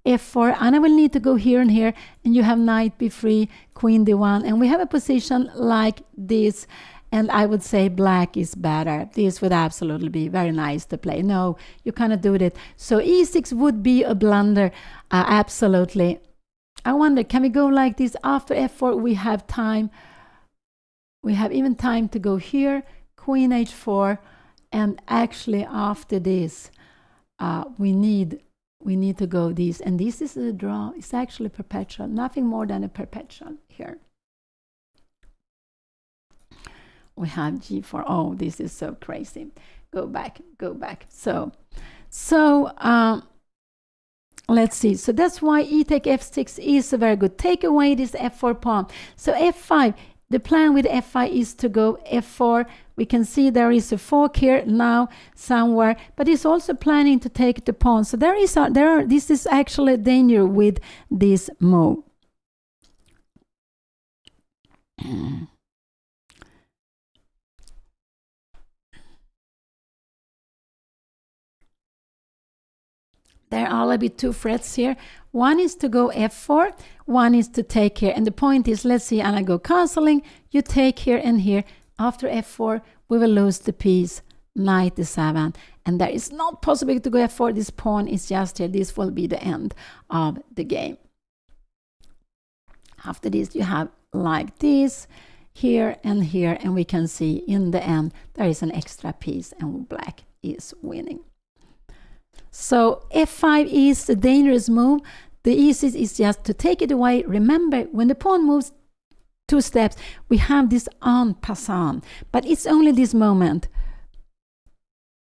f4, Anna will need to go here and here, and you have knight b3, queen d1, and we have a position like this. And I would say black is better. This would absolutely be very nice to play. No, you cannot do that. So e6 would be a blunder, absolutely. I wonder, can we go like this? After f4, we have time. We have even time to go here, queen h4, and actually after this, we need to go this. And this is a draw. It's actually perpetual, nothing more than a perpetual here. We have g4. Oh, this is so crazy. Go back, go back. So let's see. So that's why e take f6 is a very good. Take away this f4 pawn. So f5, the plan with f5 is to go f4. We can see there is a fork here now somewhere, but he's also planning to take the pawn. So this is actually a danger with this move. There are a little bit two threats here. One is to go f4, one is to take here. And the point is, let's see, Anna go castling, you take here and here. After f4, we will lose the piece, knight e7. And there is not possible to go f4. This pawn is just here. This will be the end of the game. After this, you have like this, here, and we can see in the end, there is an extra piece, and black is winning. So f5 is a dangerous move. The easiest is just to take it away. Remember, when the pawn moves 2 steps, we have this en passant, but it's only this moment.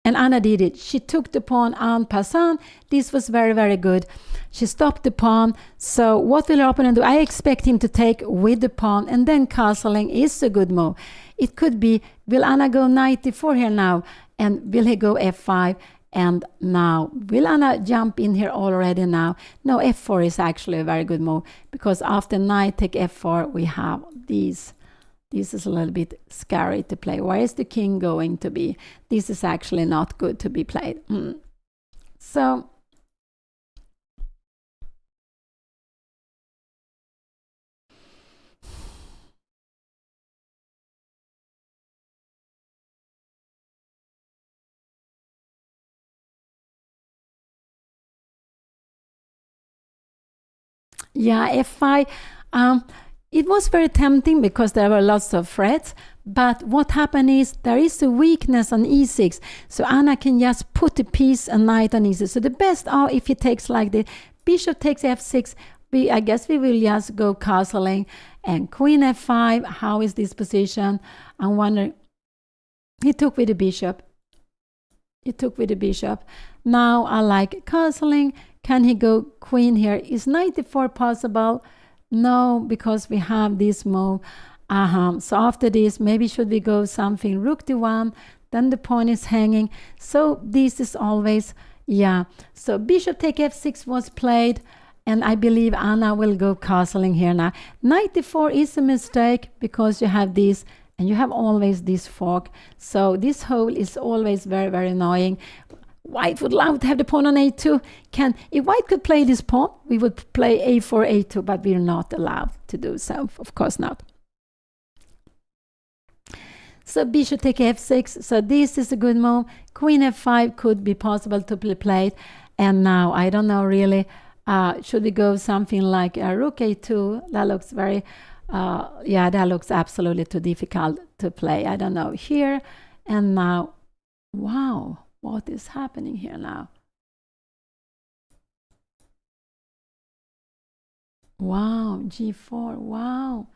And Anna did it. She took the pawn en passant. This was very, very good. She stopped the pawn. So what will her opponent do? I expect him to take with the pawn, and then castling is a good move. It could be, will Anna go knight e4 here now? And will he go f5? And now, will Anna jump in here already now? No, f4 is actually a very good move, because after knight take f4, we have these. This is a little bit scary to play. Where is the king going to be? This is actually not good to be played. So, yeah, f5, it was very tempting because there were lots of threats, but what happened is there is a weakness on e6, so Anna can just put a piece and knight on e6. So the best are if he takes like the bishop takes f6, I guess we will just go castling, and queen f5. How is this position? I wonder. He took with the bishop. He took with the bishop. Now I like castling. Can he go queen here? Is knight e4 possible? No, because we have this move. So after this, maybe should we go something rook d1? Then the pawn is hanging. So this is always, yeah. So bishop take f6 was played, and I believe Anna will go castling here now. Knight e4 is a mistake because you have this, and you have always this fork. So this hole is always very, very annoying. White would love to have the pawn on a2. If white could play this pawn, we would play a4, a2, but we're not allowed to do so. Of course not. So bishop take f6. So this is a good move. Queen f5 could be possible to be played. And now, I don't know really, should we go something like rook a2? That looks very, yeah, that looks absolutely too difficult to play. I don't know. Here and now, wow. What is happening here now? Wow, g4, wow,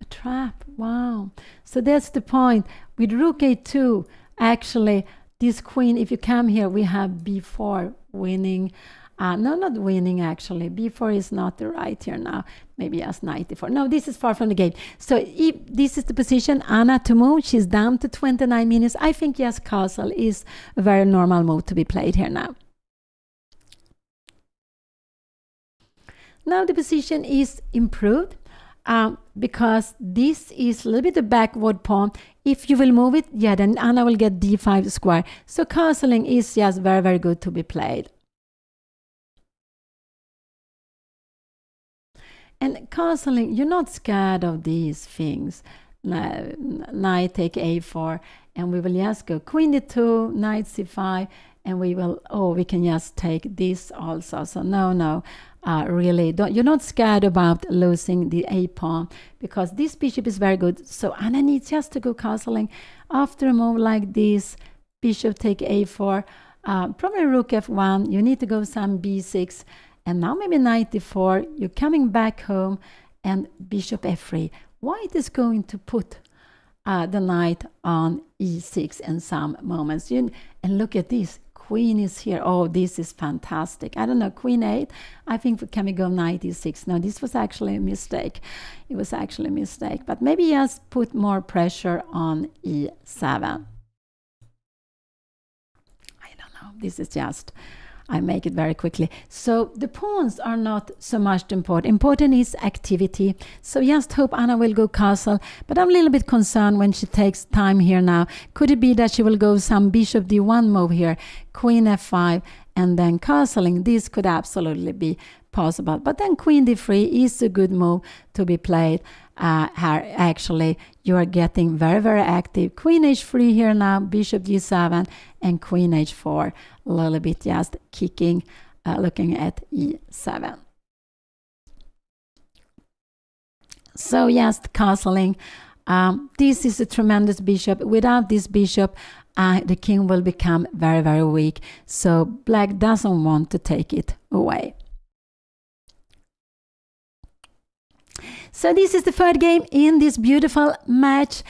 a trap, wow. So that's the point. With rook a2, actually, this queen, if you come here, we have b4 winning. No, not winning, actually. b4 is not the right here now. Maybe as knight e4. No, this is far from the game. So if this is the position, Anna to move. She's down to 29 minutes. I think, yes, castle is a very normal move to be played here now. Now the position is improved because this is a little bit a backward pawn. If you will move it, yeah, then Anna will get d5 square. So castling is just very, very good to be played. And castling, you're not scared of these things. Knight take a4, and we will just go queen d2, knight c5, and we will, we can just take this also. So no, really, you're not scared about losing the a pawn, because this bishop is very good. So Anna needs just to go castling. After a move like this, bishop take a4, probably rook f1, you need to go some b6, and now maybe knight d4, you're coming back home, and bishop f3. White is going to put the knight on e6 in some moments. And look at this, queen is here. Oh, this is fantastic. I don't know, queen 8. I think can we go knight e6? No, this was actually a mistake. It was actually a mistake. But maybe just put more pressure on e7. I don't know. This is just... I make it very quickly. So the pawns are not so much important. Important is activity. So just hope Anna will go castle. But I'm a little bit concerned when she takes time here now. Could it be that she will go some bishop d1 move here, queen f5, and then castling? This could absolutely be possible. But then queen d3 is a good move to be played. Actually, you are getting very, very active. Queen h3 here now, bishop g7, and queen h4. A little bit just kicking, looking at e7. So just castling. This is a tremendous bishop. Without this bishop, the king will become very, very weak. So black doesn't want to take it away. So this is the third game in this beautiful match,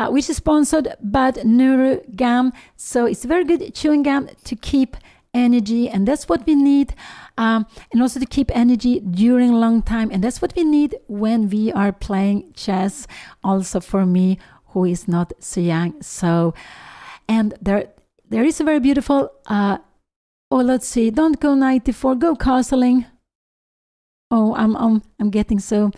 which is sponsored by neurogum. So it's very good chewing gum to keep energy, and that's what we need, and also to keep energy during a long time, and that's what we need when we are playing chess. Also for me, who is not so young. So, and there is a very beautiful. Oh, let's see. Don't go 94. Go castling. Oh, I'm getting so.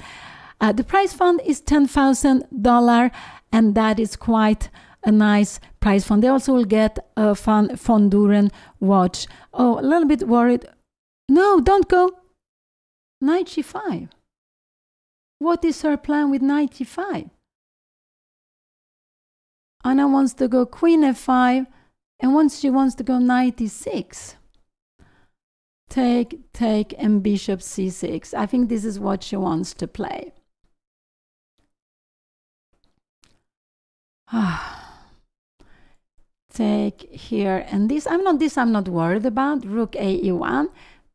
The prize fund is $10,000, and that is quite a nice prize fund. They also will get a Fonduren watch. Oh, a little bit worried. No, don't go. Knight g5. What is her plan with knight g5? Anna wants to go queen f5, and once she wants to go knight e6. Take, and bishop c6. I think this is what she wants to play. Take here, and this I'm not worried about. Rook a e1,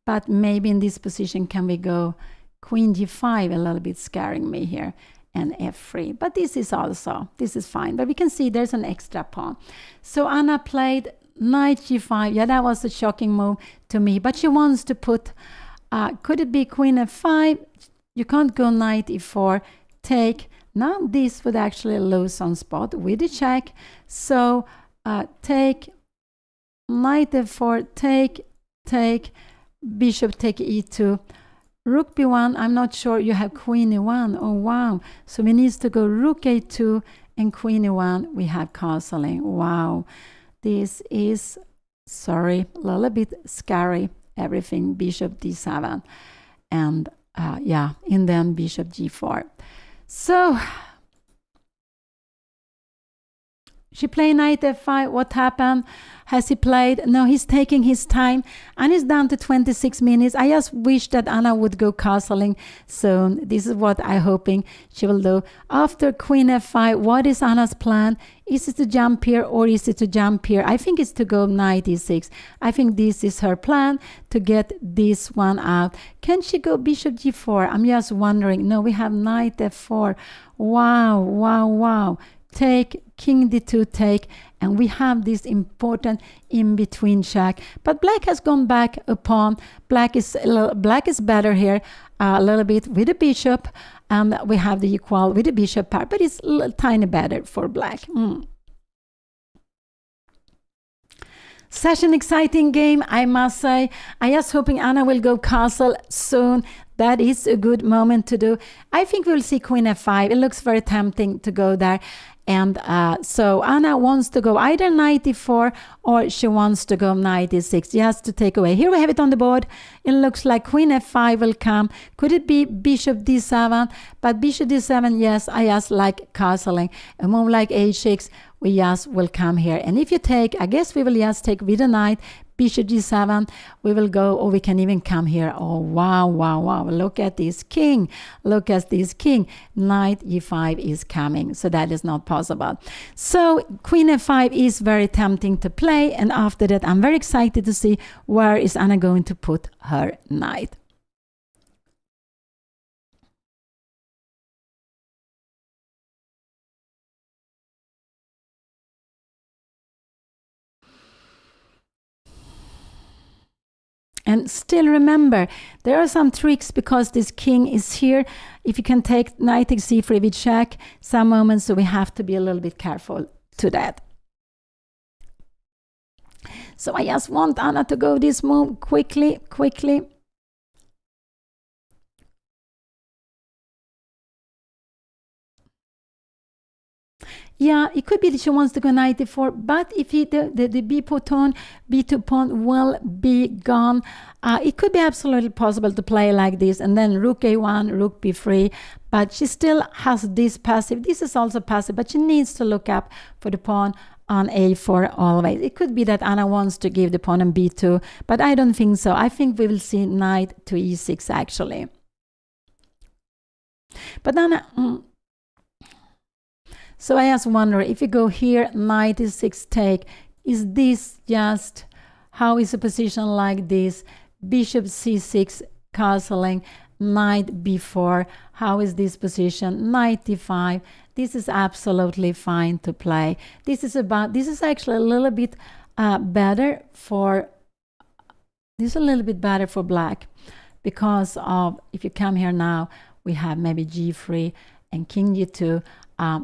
but maybe in this position can we go queen g5, a little bit scaring me here, and f3. But this is fine. But we can see there's an extra pawn. So Anna played knight g5. Yeah, that was a shocking move to me. But she wants to put, could it be queen f5? You can't go knight e4. Take. Now this would actually lose on spot with the check. So take knight f4, take, bishop take e2, rook b1. I'm not sure. You have queen e1. Oh wow. So we need to go rook a2 and queen e1. We have castling. Wow. This is, sorry, a little bit scary. Everything bishop d7, and yeah, and then bishop g4. So she played knight f5. What happened? Has he played? No, he's taking his time, and it's down to 26 minutes. I just wish that Anna would go castling soon. This is what I'm hoping she will do. After queen f5, what is Anna's plan? Is it to jump here or is it to jump here? I think it's to go knight e6. I think this is her plan, to get this one out. Can she go bishop g4? I'm just wondering. No, we have knight f4. Wow, wow, wow. Take, king d2, take, and we have this important in-between check. But black has gone back a pawn. Black is better here, a little bit with the bishop, and we have the equal with the bishop pair, but it's a little tiny better for black. Such an exciting game, I must say. I just hoping Anna will go castle soon. That is a good moment to do. I think we'll see queen f5. It looks very tempting to go there. And so Anna wants to go either knight e4 or she wants to go knight e6, just to take away. Here we have it on the board. It looks like queen f5 will come. Could it be bishop d7? But bishop d7, yes, I just like castling. A move like h6, we just will come here. And if you take, I guess we will just take with a knight, bishop g7, we will go, or we can even come here. Oh, wow, wow, wow. Look at this king. Look at this king. Knight e5 is coming, so that is not possible. So queen f5 is very tempting to play, and after that, I'm very excited to see where is Anna going to put her knight. And still remember, there are some tricks because this king is here. If you can take knight takes c3 with check, some moments, so we have to be a little bit careful to that. So I just want Anna to go this move quickly. Yeah, it could be that she wants to go knight e4, but if the b2 pawn will be gone, it could be absolutely possible to play like this, and then rook a1, rook b3, but she still has this passive. This is also passive, but she needs to look up for the pawn on a4 always. It could be that Anna wants to give the pawn on b2, but I don't think so. I think we will see knight to e6 actually. But Anna... So I just wonder, if you go here, knight e6 take, is this just, how is a position like this? Bishop c6 castling, knight b4, how is this position? Knight d5, this is absolutely fine to play. This is actually a little bit better for, black, because of, if you come here now, we have maybe g3 and king g2.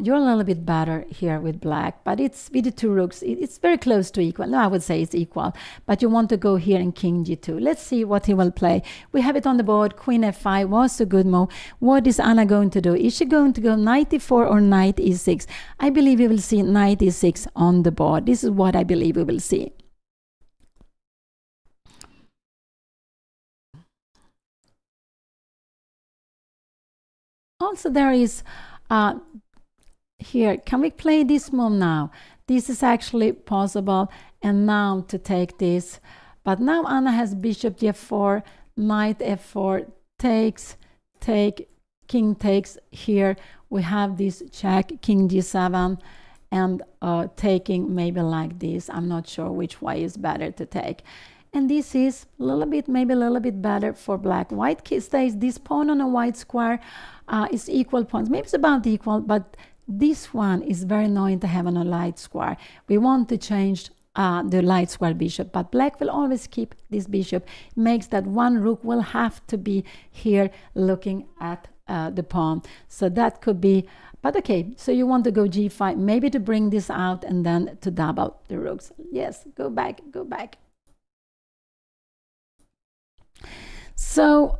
You're a little bit better here with black, but it's with the two rooks. It's very close to equal. No, I would say it's equal, but you want to go here in king g2. Let's see what he will play. We have it on the board. Queen f5 was a good move. What is Anna going to do? Is she going to go knight e4 or knight e6? I believe we will see knight e6 on the board. This is what I believe we will see. Also, there is here, can we play this move now? This is actually possible, and now to take this. But now Anna has bishop g4, knight f4, takes, take, king takes here. We have this check, king g7, and taking maybe like this. I'm not sure which way is better to take. And this is maybe a little bit better for black. White stays this pawn on a white square is equal pawns. Maybe it's about equal, but this one is very annoying to have on a light square. We want to change the light square bishop, but black will always keep this bishop. It makes that one rook will have to be here looking at the pawn. So that could be, but okay, so you want to go g5, maybe to bring this out and then to double the rooks. Yes, go back. So,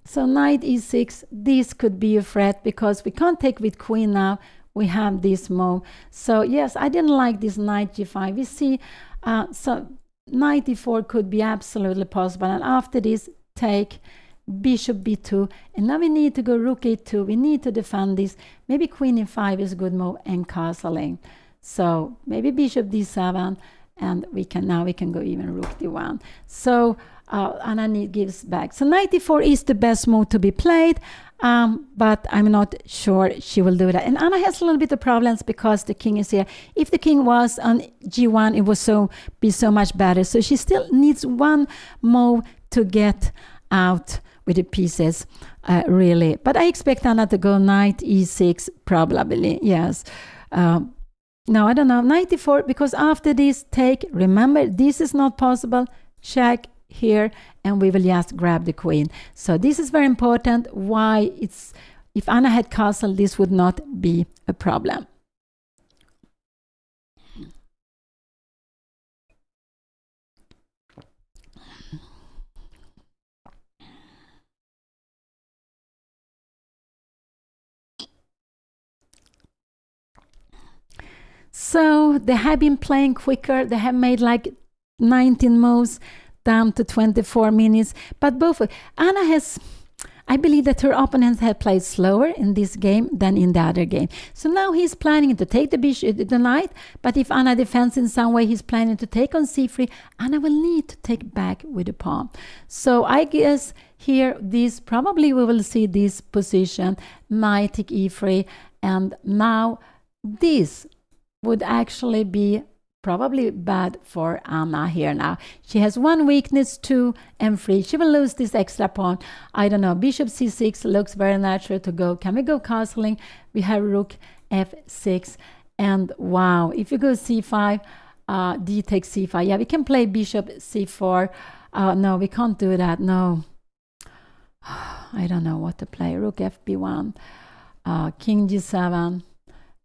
so knight e6, this could be a threat because we can't take with queen now. We have this move. So yes, I didn't like this knight g5. We see, so knight e4 could be absolutely possible. And after this, take bishop b2. And now we need to go rook a2. We need to defend this. Maybe queen e5 is a good move and castling. So maybe bishop d7. And we can go even rook d1. So Anna gives back. So knight e4 is the best move to be played, but I'm not sure she will do that. And Anna has a little bit of problems because the king is here. If the king was on g1, it would be so much better. So she still needs one move to get out with the pieces, really. But I expect Anna to go knight e6 probably, yes. No, I don't know, knight e4, because after this take, remember, this is not possible, check here, and we will just grab the queen. So this is very important, why it's, if Anna had castle, this would not be a problem. So they have been playing quicker. They have made like 19 moves down to 24 minutes. But both Anna has, I believe that her opponents have played slower in this game than in the other game. So now he's planning to take the bishop, the knight. But if Anna defends in some way, he's planning to take on c3. Anna will need to take back with the pawn. So I guess here, this probably we will see this position, knight take e3, and now this would actually be probably bad for Anna here now. She has one weakness, 2 and 3. She will lose this extra pawn. I don't know. Bishop c6 looks very natural to go. Can we go castling? We have rook f6. And wow, if you go c5, D takes c5. Yeah, we can play bishop c4. No, we can't do that. No. I don't know what to play. Rook fb1, king g7,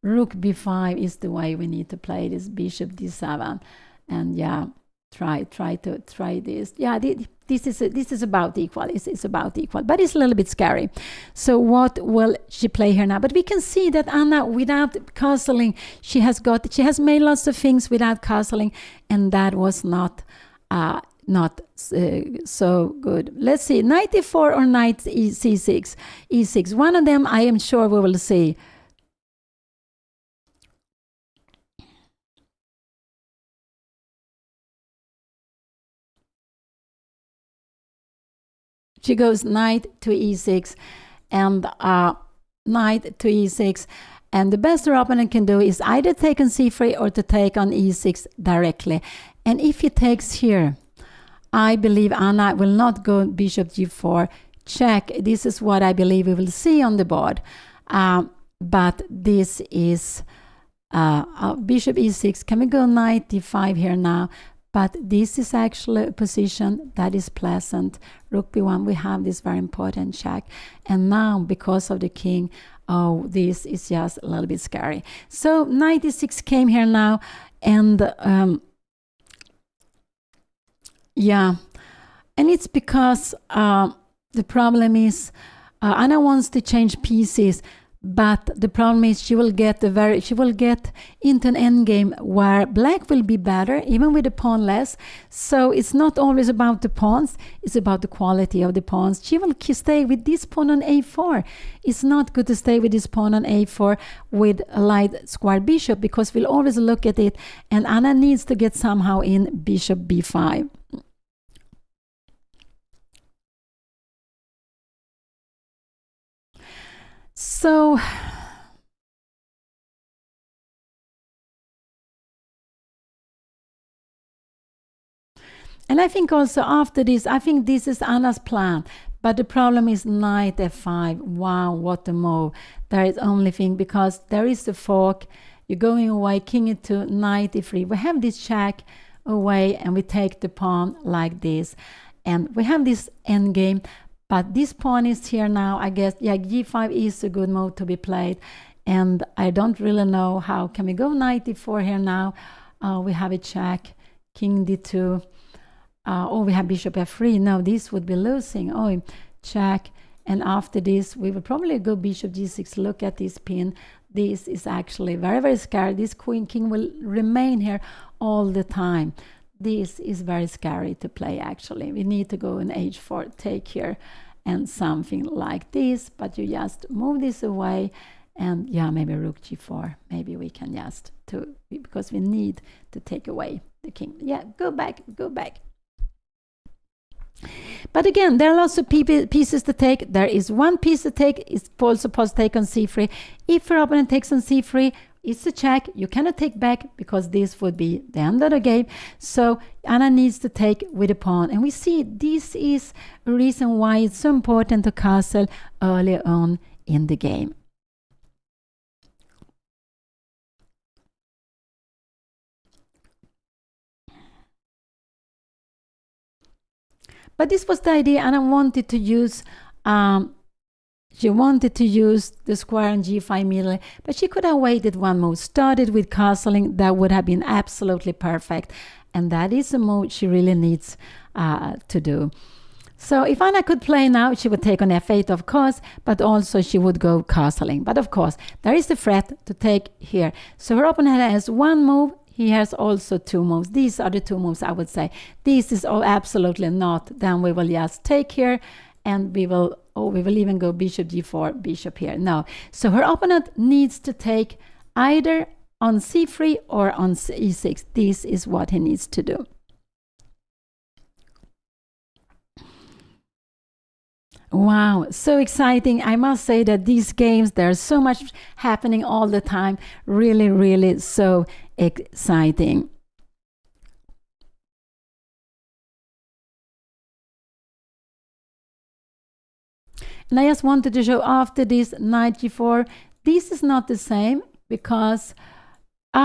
rook b5 is the way we need to play this. Bishop d7, and yeah, try this. Yeah, this is about equal. It's about equal, but it's a little bit scary. So what will she play here now? But we can see that Anna, without castling, she has made lots of things without castling, and that was not so good. Let's see, knight e4 or knight c6, e6. One of them I am sure we will see. She goes knight to e6 and knight to e6. And the best her opponent can do is either take on c3 or to take on e6 directly. And if he takes here, I believe Anna will not go bishop g4, check. This is what I believe we will see on the board. But this is bishop e6. Can we go knight d5 here now? But this is actually a position that is pleasant. Rook b1, we have this very important check. And now, because of the king, oh, this is just a little bit scary. So knight e6 came here now, and yeah, and it's because the problem is Anna wants to change pieces, but the problem is she will get into an endgame where black will be better, even with the pawn less. So it's not always about the pawns, it's about the quality of the pawns. She will stay with this pawn on a4. It's not good to stay with this pawn on a4 with a light square bishop, because we'll always look at it, and Anna needs to get somehow in bishop b5. So and I think also after this, I think this is Anna's plan. But the problem is knight f5. Wow, what a move. There is only thing, because there is the fork. You're going away, king e2, knight e3. We have this check away, and we take the pawn like this. And we have this endgame. But this pawn is here now. I guess, yeah, g5 is a good move to be played. And I don't really know how. Can we go knight d4 here now? We have a check, king d2. Oh, we have bishop f3. No, this would be losing. Oh, check. And after this, we will probably go bishop g6. Look at this pin. This is actually very, very scary. This king will remain here all the time. This is very scary to play, actually. We need to go in h4, take here, and something like this. But you just move this away, and yeah, maybe rook g4. Maybe we can just, because we need to take away the king. Yeah, go back, go back. But again, there are lots of pieces to take. There is one piece to take. It's also supposed to take on c3. If your opponent takes on c3, it's a check. You cannot take back, because this would be the end of the game. So Anna needs to take with a pawn. And we see this is a reason why it's so important to castle early on in the game. But this was the idea. Anna wanted to use she wanted to use the square on g5 immediately, but she could have waited one move, started with castling. That would have been absolutely perfect, and that is a move she really needs to do. So if Anna could play now, she would take on f8, of course, but also she would go castling. But of course, there is the threat to take here. So her opponent has one move. He has also two moves. These are the two moves, I would say. This is all absolutely not. Then we will just take here, and we will even go bishop g4, bishop here. No. So her opponent needs to take either on c3 or on e6. This is what he needs to do. Wow, so exciting. I must say that these games, there's so much happening all the time. Really, really so exciting. And I just wanted to show after this knight g4, this is not the same, because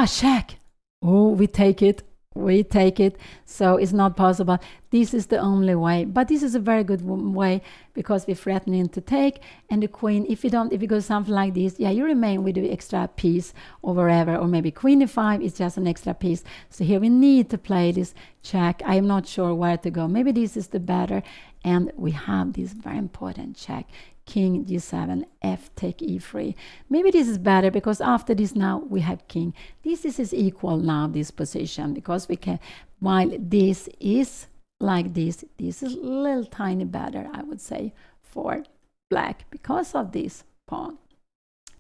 check. Oh, we take it. we take it, so it's not possible. This is the only way, but this is a very good way because we're threatening to take, and the queen, if you go something like this, yeah, you remain with the extra piece or wherever, or maybe queen e5 is just an extra piece. So here we need to play this check. I am not sure where to go. Maybe this is the better, and we have this very important check. King g7, f take e3. Maybe this is better because after this now we have king. This is equal now, this position, because we can, while this is like this is a little tiny better, I would say, for black because of this pawn.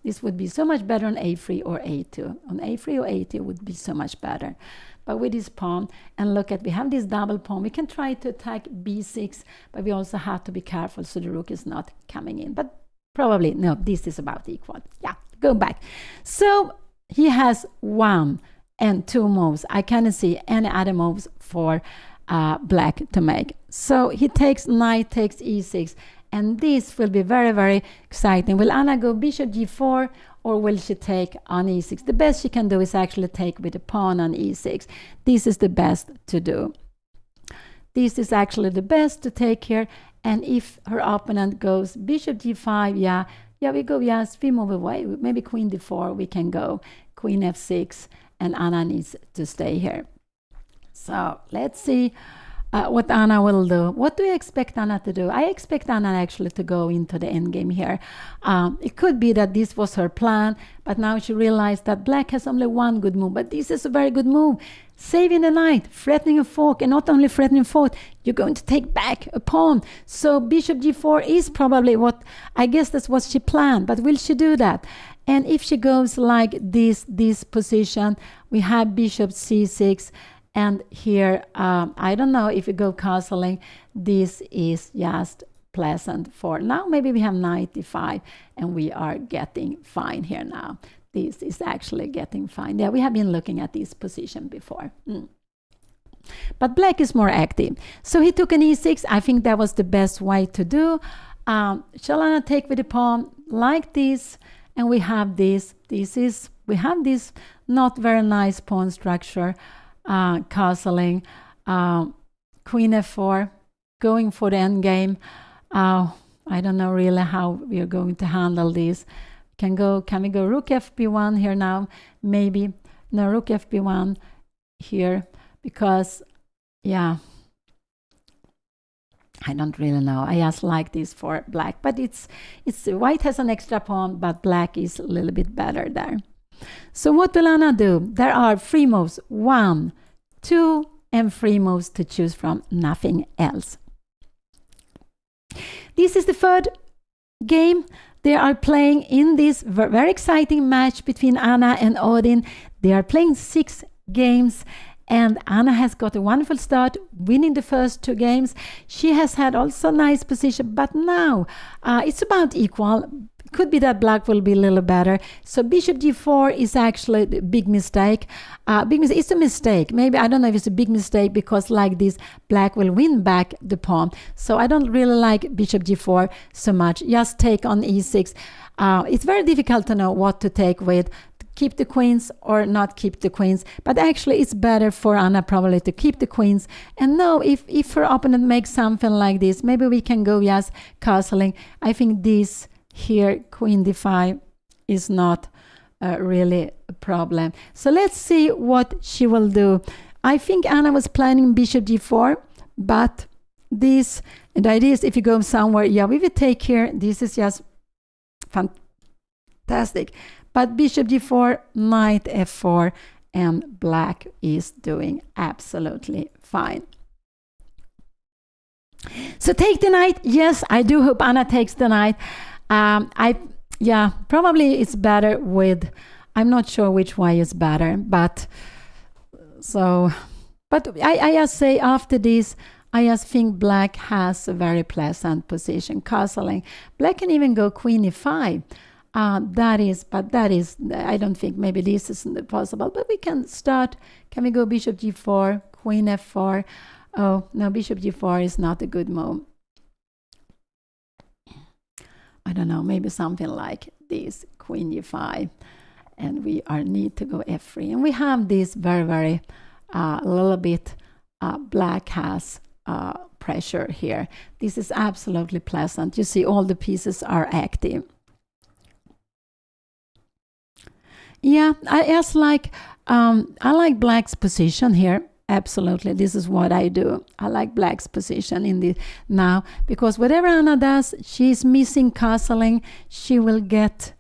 This would be so much better on a3 or a2. On a3 or a2 would be so much better. But with this pawn, and look at, we have this double pawn. We can try to attack b6, but we also have to be careful so the rook is not coming in. But probably, no, this is about equal. Yeah, go back. So he has 1 and 2 moves. I cannot see any other moves for black to make. So he takes knight, takes e6. And this will be very, very exciting. Will Anna go bishop g4, or will she take on e6? The best she can do is actually take with the pawn on e6. This is the best to do. This is actually the best to take here. And if her opponent goes bishop g5, yeah, we go, yes, we move away. Maybe queen d4, we can go queen f6, and Anna needs to stay here. So let's see what Anna will do. What do you expect Anna to do? I expect Anna actually to go into the endgame here. It could be that this was her plan, but now she realized that black has only one good move, but this is a very good move. Saving the knight, threatening a fork, and not only threatening fork, you're going to take back a pawn. So bishop g4 is probably what, I guess that's what she planned, but will she do that? And if she goes like this position, we have bishop c6, and here, I don't know if you go castling, this is just pleasant for now. Maybe we have knight d5, and we are getting fine here now. This is actually getting fine. Yeah, we have been looking at this position before. But black is more active. So he took an e6. I think that was the best way to do. Shall Anna take with the pawn like this? And we have this. We have this not very nice pawn structure. Castling, queen f4, going for the endgame. I don't know really how we are going to handle this. Can we go rook fb1 here now? Maybe. No, rook fb1 here, because, yeah, I don't really know. I just like this for black, but it's white has an extra pawn, but black is a little bit better there. So what will Anna do? There are 3 moves, 1, 2, and 3 moves to choose from, nothing else. This is the third game. They are playing in this very exciting match between Anna and Odin. They are playing 6 games, and Anna has got a wonderful start, winning the first 2 games. She has had also nice position, but now it's about equal. Could be that black will be a little better. So bishop g4 is actually a big mistake. It's a mistake. Maybe, I don't know if it's a big mistake, because like this, black will win back the pawn. So I don't really like bishop g4 so much. Just take on e6. It's very difficult to know what to take with. Keep the queens or not keep the queens. But actually, it's better for Anna probably to keep the queens. And now, if her opponent makes something like this, maybe we can go just castling. I think this here, queen d5, is not really a problem. So let's see what she will do. I think Anna was planning bishop g4, but this, and the idea is if you go somewhere, yeah, we will take here. This is just fantastic. But bishop g4, knight f4, and black is doing absolutely fine. So take the knight. Yes, I do hope Anna takes the knight. Probably it's better with, I'm not sure which way is better, but I just say after this, I just think black has a very pleasant position, castling. Black can even go queen e5. That is, I don't think, maybe this isn't possible, but we can start. Can we go bishop g4, queen f4? Oh, no, bishop g4 is not a good move. I don't know, maybe something like this, queen e5, and we need to go f3. And we have this very, very a little bit black has pressure here. This is absolutely pleasant. You see all the pieces are active. Yeah, I like black's position here. Absolutely, this is what I do. I like black's position in the now, because whatever Anna does, she's missing castling. She will get,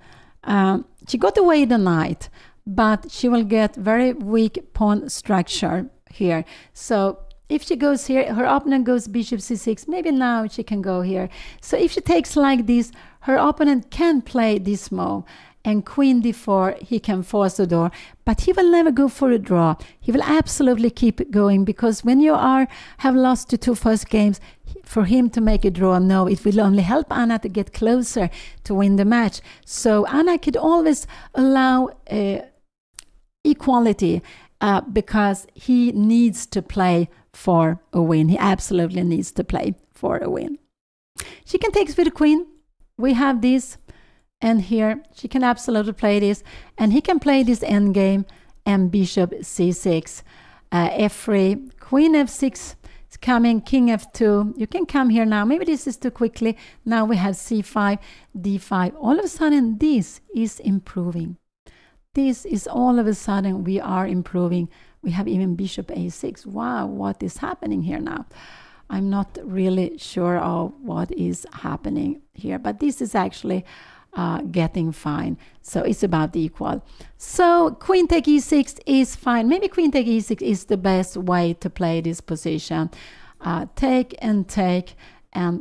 she got away the knight, but she will get very weak pawn structure here. So if she goes here, her opponent goes bishop c6. Maybe now she can go here. So if she takes like this, her opponent can play this move. And queen d4, he can force the door, but he will never go for a draw. He will absolutely keep going, because when you have lost the 2 first games, for him to make a draw, no, it will only help Anna to get closer to win the match. So Anna could always allow equality because he needs to play for a win. He absolutely needs to play for a win. She can take with the queen. We have this. And here she can absolutely play this, and he can play this endgame and bishop c6, f3, queen f6 is coming, king f2. You can come here now. Maybe this is too quickly. Now we have c5, d5. All of a sudden, this is improving. This is all of a sudden we are improving. We have even bishop a6. Wow, what is happening here now? I'm not really sure of what is happening here, but this is actually getting fine. So it's about equal. So queen take e6 is fine. Maybe queen take e6 is the best way to play this position. Take, and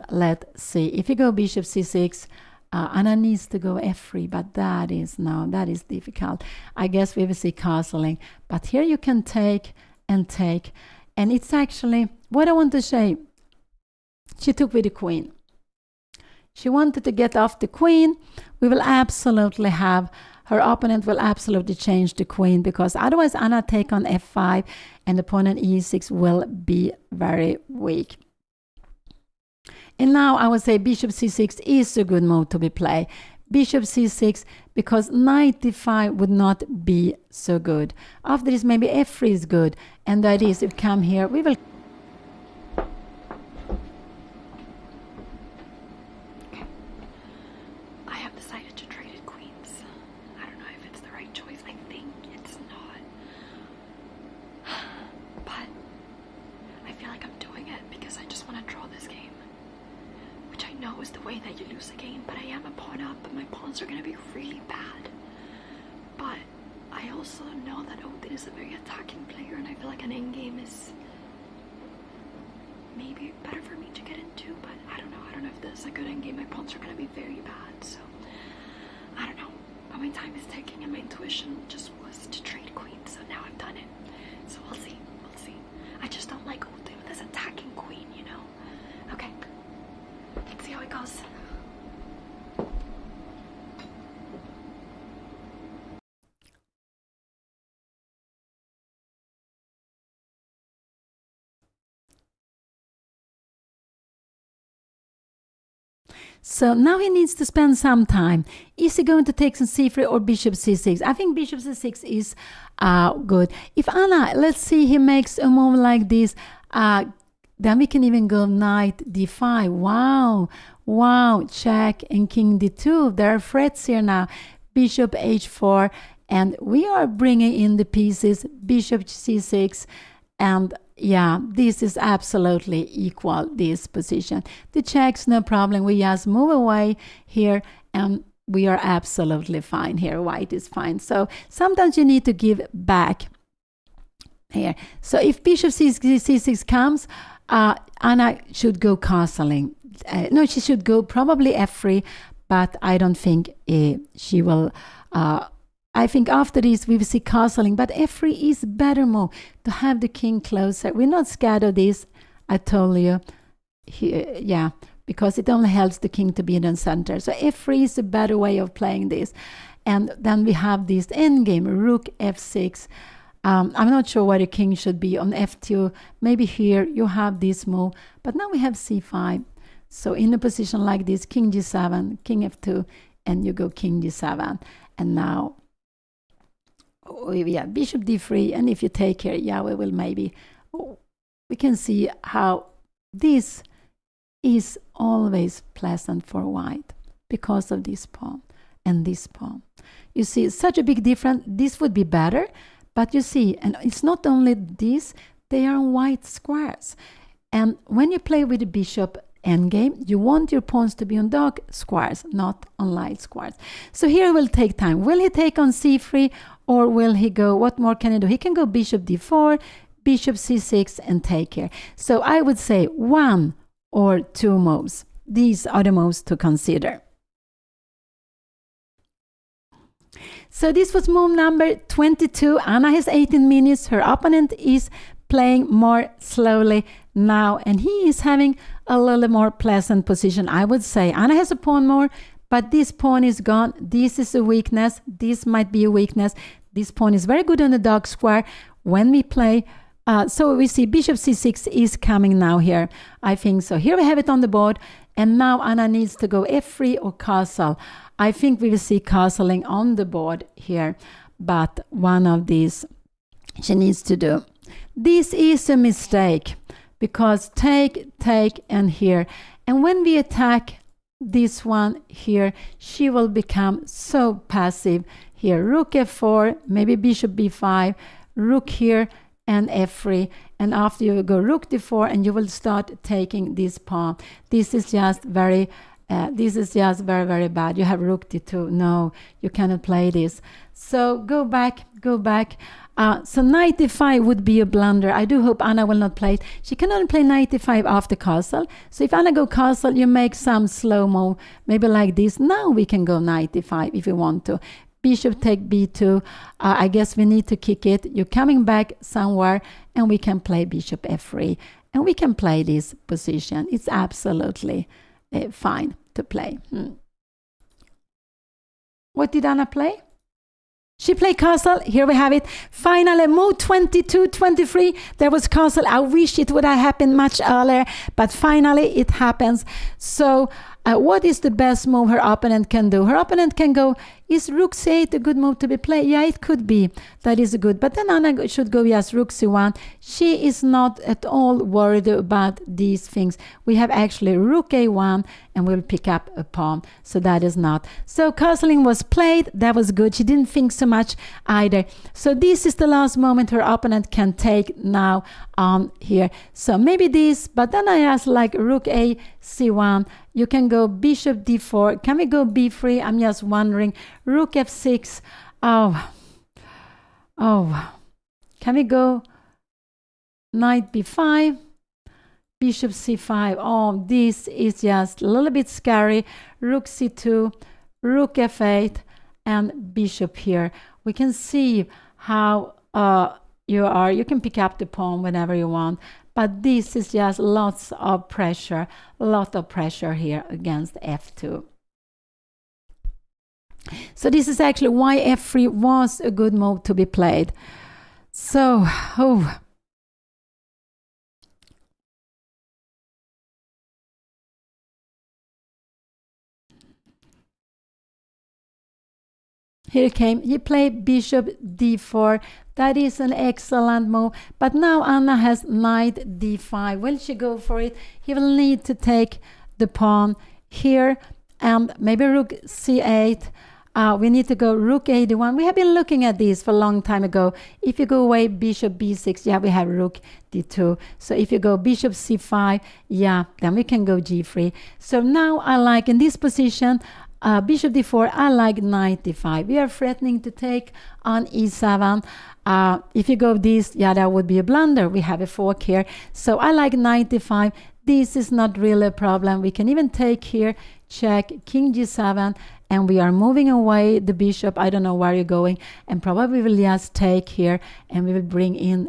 let's see. If you go bishop c6, Anna needs to go f3, but that is difficult. I guess we will see castling. But here you can take, and it's actually what I want to say. She took with the queen. She wanted to get off the queen. We will absolutely have, her opponent will absolutely change the queen, because otherwise Anna take on f5 and opponent e6 will be very weak. And now I would say bishop c6 is a good move to be played. Bishop c6, because knight d5 would not be so good. After this, maybe f3 is good. And the idea is, if you come here, we will... Are going to be really bad, but I also know that Odin is a very attacking player, and I feel like an endgame is maybe better for me to get into, but I don't know if this is a good endgame. My pawns are going to be very bad, so I don't know, but my time is ticking and my intuition just was to trade queen, so now I've done it, so we'll see. I just don't like Odin with this attacking queen, you know. Okay, let's see how it goes. So now he needs to spend some time. Is he going to take some c3 or bishop c6? I think bishop c6 is good. If Anna, let's see, he makes a move like this, then we can even go knight d5. Wow, check, and king d2. There are threats here now. Bishop h4, and we are bringing in the pieces. Bishop c6, and yeah, this is absolutely equal, this position. The checks, no problem. We just move away here, and we are absolutely fine here. White is fine. So sometimes you need to give back here. So if bishop c6 comes, Anna should go castling. No, she should go probably f3, but I don't think she will... I think after this we will see castling, but f3 is better move to have the king closer. We're not scared of this, I told you. Yeah, because it only helps the king to be in the center. So f3 is a better way of playing this. And then we have this endgame, rook f6. I'm not sure where the king should be, on f2. Maybe here you have this move, but now we have c5. So in a position like this, king g7, king f2, and you go king g7. And now Oh, yeah, bishop d3, and if you take here, yeah, we will maybe, we can see how this is always pleasant for white because of this pawn and this pawn. You see, such a big difference. This would be better, but you see, and it's not only this, they are white squares. And when you play with the bishop endgame, you want your pawns to be on dark squares, not on light squares. So here it will take time. Will he take on c3, or will he go, what more can he do? He can go bishop d4, bishop c6, and take here. So I would say 1 or 2 moves. These are the moves to consider. So this was move number 22. Anna has 18 minutes. Her opponent is playing more slowly now, and he is having a little more pleasant position. I would say Anna has a pawn more, but this pawn is gone. This is a weakness. This might be a weakness. This pawn is very good on the dark square when we play. So we see bishop c6 is coming now here. I think so. Here we have it on the board, and now Anna needs to go f3 or castle. I think we will see castling on the board here, but one of these she needs to do. This is a mistake because take, and here. And when we attack this one here, she will become so passive. Here, rook f4, maybe bishop b5, rook here, and f3. And after you go rook d4, and you will start taking this pawn. This is just very very bad. You have rook d2. No, you cannot play this. So go back. So knight d5 would be a blunder. I do hope Anna will not play it. She cannot play knight d5 after castle. So if Anna go castle, you make some slow-mo, maybe like this. Now we can go knight d5 if you want to. Bishop take b2. I guess we need to kick it. You're coming back somewhere, and we can play bishop f3. And we can play this position. It's absolutely fine to play. What did Anna play? She played castle. Here we have it. Finally, move 22, 23. There was castle. I wish it would have happened much earlier, but finally it happens. So what is the best move her opponent can do? Her opponent can go, is rook c8 a good move to be played? Yeah, it could be. That is good. But then Anna should go, yes, rook c1. She is not at all worried about these things. We have actually rook a1, and we'll pick up a pawn. So that is not. So castling was played. That was good. She didn't think so much either. So this is the last moment her opponent can take now on here. So maybe this, but then I ask like rook a c1. You can go bishop d4. Can we go b3? I'm just wondering. Rook f6. Oh. Can we go knight b5? Bishop c5. Oh, this is just a little bit scary. Rook c2, rook f8, and bishop here. We can see how you are. You can pick up the pawn whenever you want. But this is just lots of pressure. A lot of pressure here against f2. So this is actually why f3 was a good move to be played. So, here came, he played bishop d4. That is an excellent move. But now Anna has knight d5. Will she go for it? He will need to take the pawn here, and maybe rook c8. We need to go rook a1. We have been looking at this for a long time ago. If you go away bishop b6, yeah, we have rook d2. So if you go bishop c5, yeah, then we can go g3. So now I like in this position, bishop d4, I like knight d5. We are threatening to take on e7. If you go this, yeah, that would be a blunder. We have a fork here. So I like knight d5. This is not really a problem. We can even take here, check, king g7, and we are moving away the bishop. I don't know where you're going, and probably we'll just take here, and we will bring in,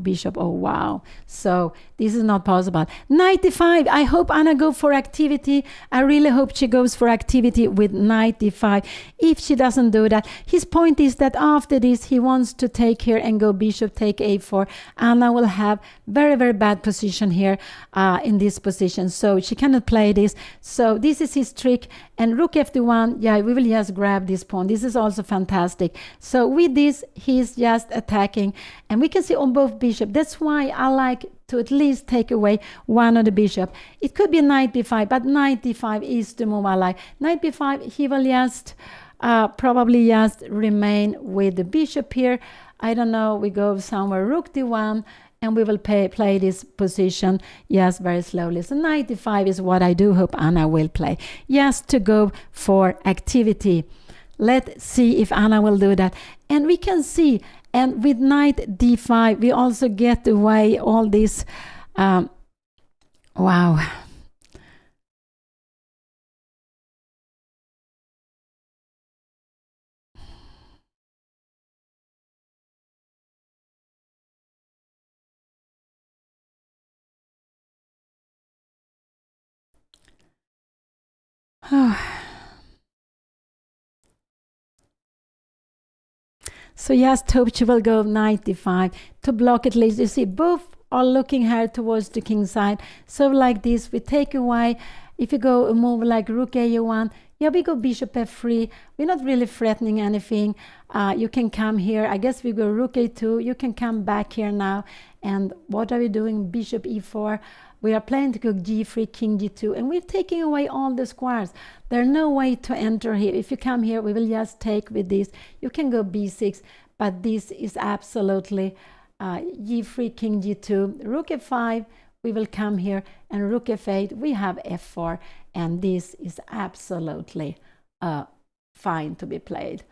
bishop. Oh, wow. So this is not possible. Knight d5. I hope Anna go for activity. I really hope she goes for activity with knight d5. If she doesn't do that, his point is that after this, he wants to take here and go bishop take a4. Anna will have very, very bad position here in this position. So she cannot play this. So this is his trick. And rook f1, yeah, we will just grab this pawn. This is also fantastic. So with this, he's just attacking, and we can see on both bishop. That's why I like to at least take away one of the bishop. It could be knight b5, but knight d5 is the move I like. Knight b5, he will just probably just remain with the bishop here. I don't know, we go somewhere rook d1, and we will play this position, yes, very slowly. So knight d5 is what I do hope Anna will play. Yes, to go for activity. Let's see if Anna will do that. And we can see, and with knight d5, we also get away all this, wow. So just hope she will go knight d5 to block at least. You see, both are looking here towards the king side. So like this, we take away. If you go a move like rook a1, yeah, we go bishop f3. We're not really threatening anything. You can come here. I guess we go rook a2. You can come back here now. And what are we doing? Bishop e4. We are planning to go g3, king g2, and we're taking away all the squares. There's no way to enter here. If you come here, we will just take with this. You can go b6, but this is absolutely g3, king g2, rook f5. We will come here, and rook f8. We have f4, and this is absolutely fine to be played.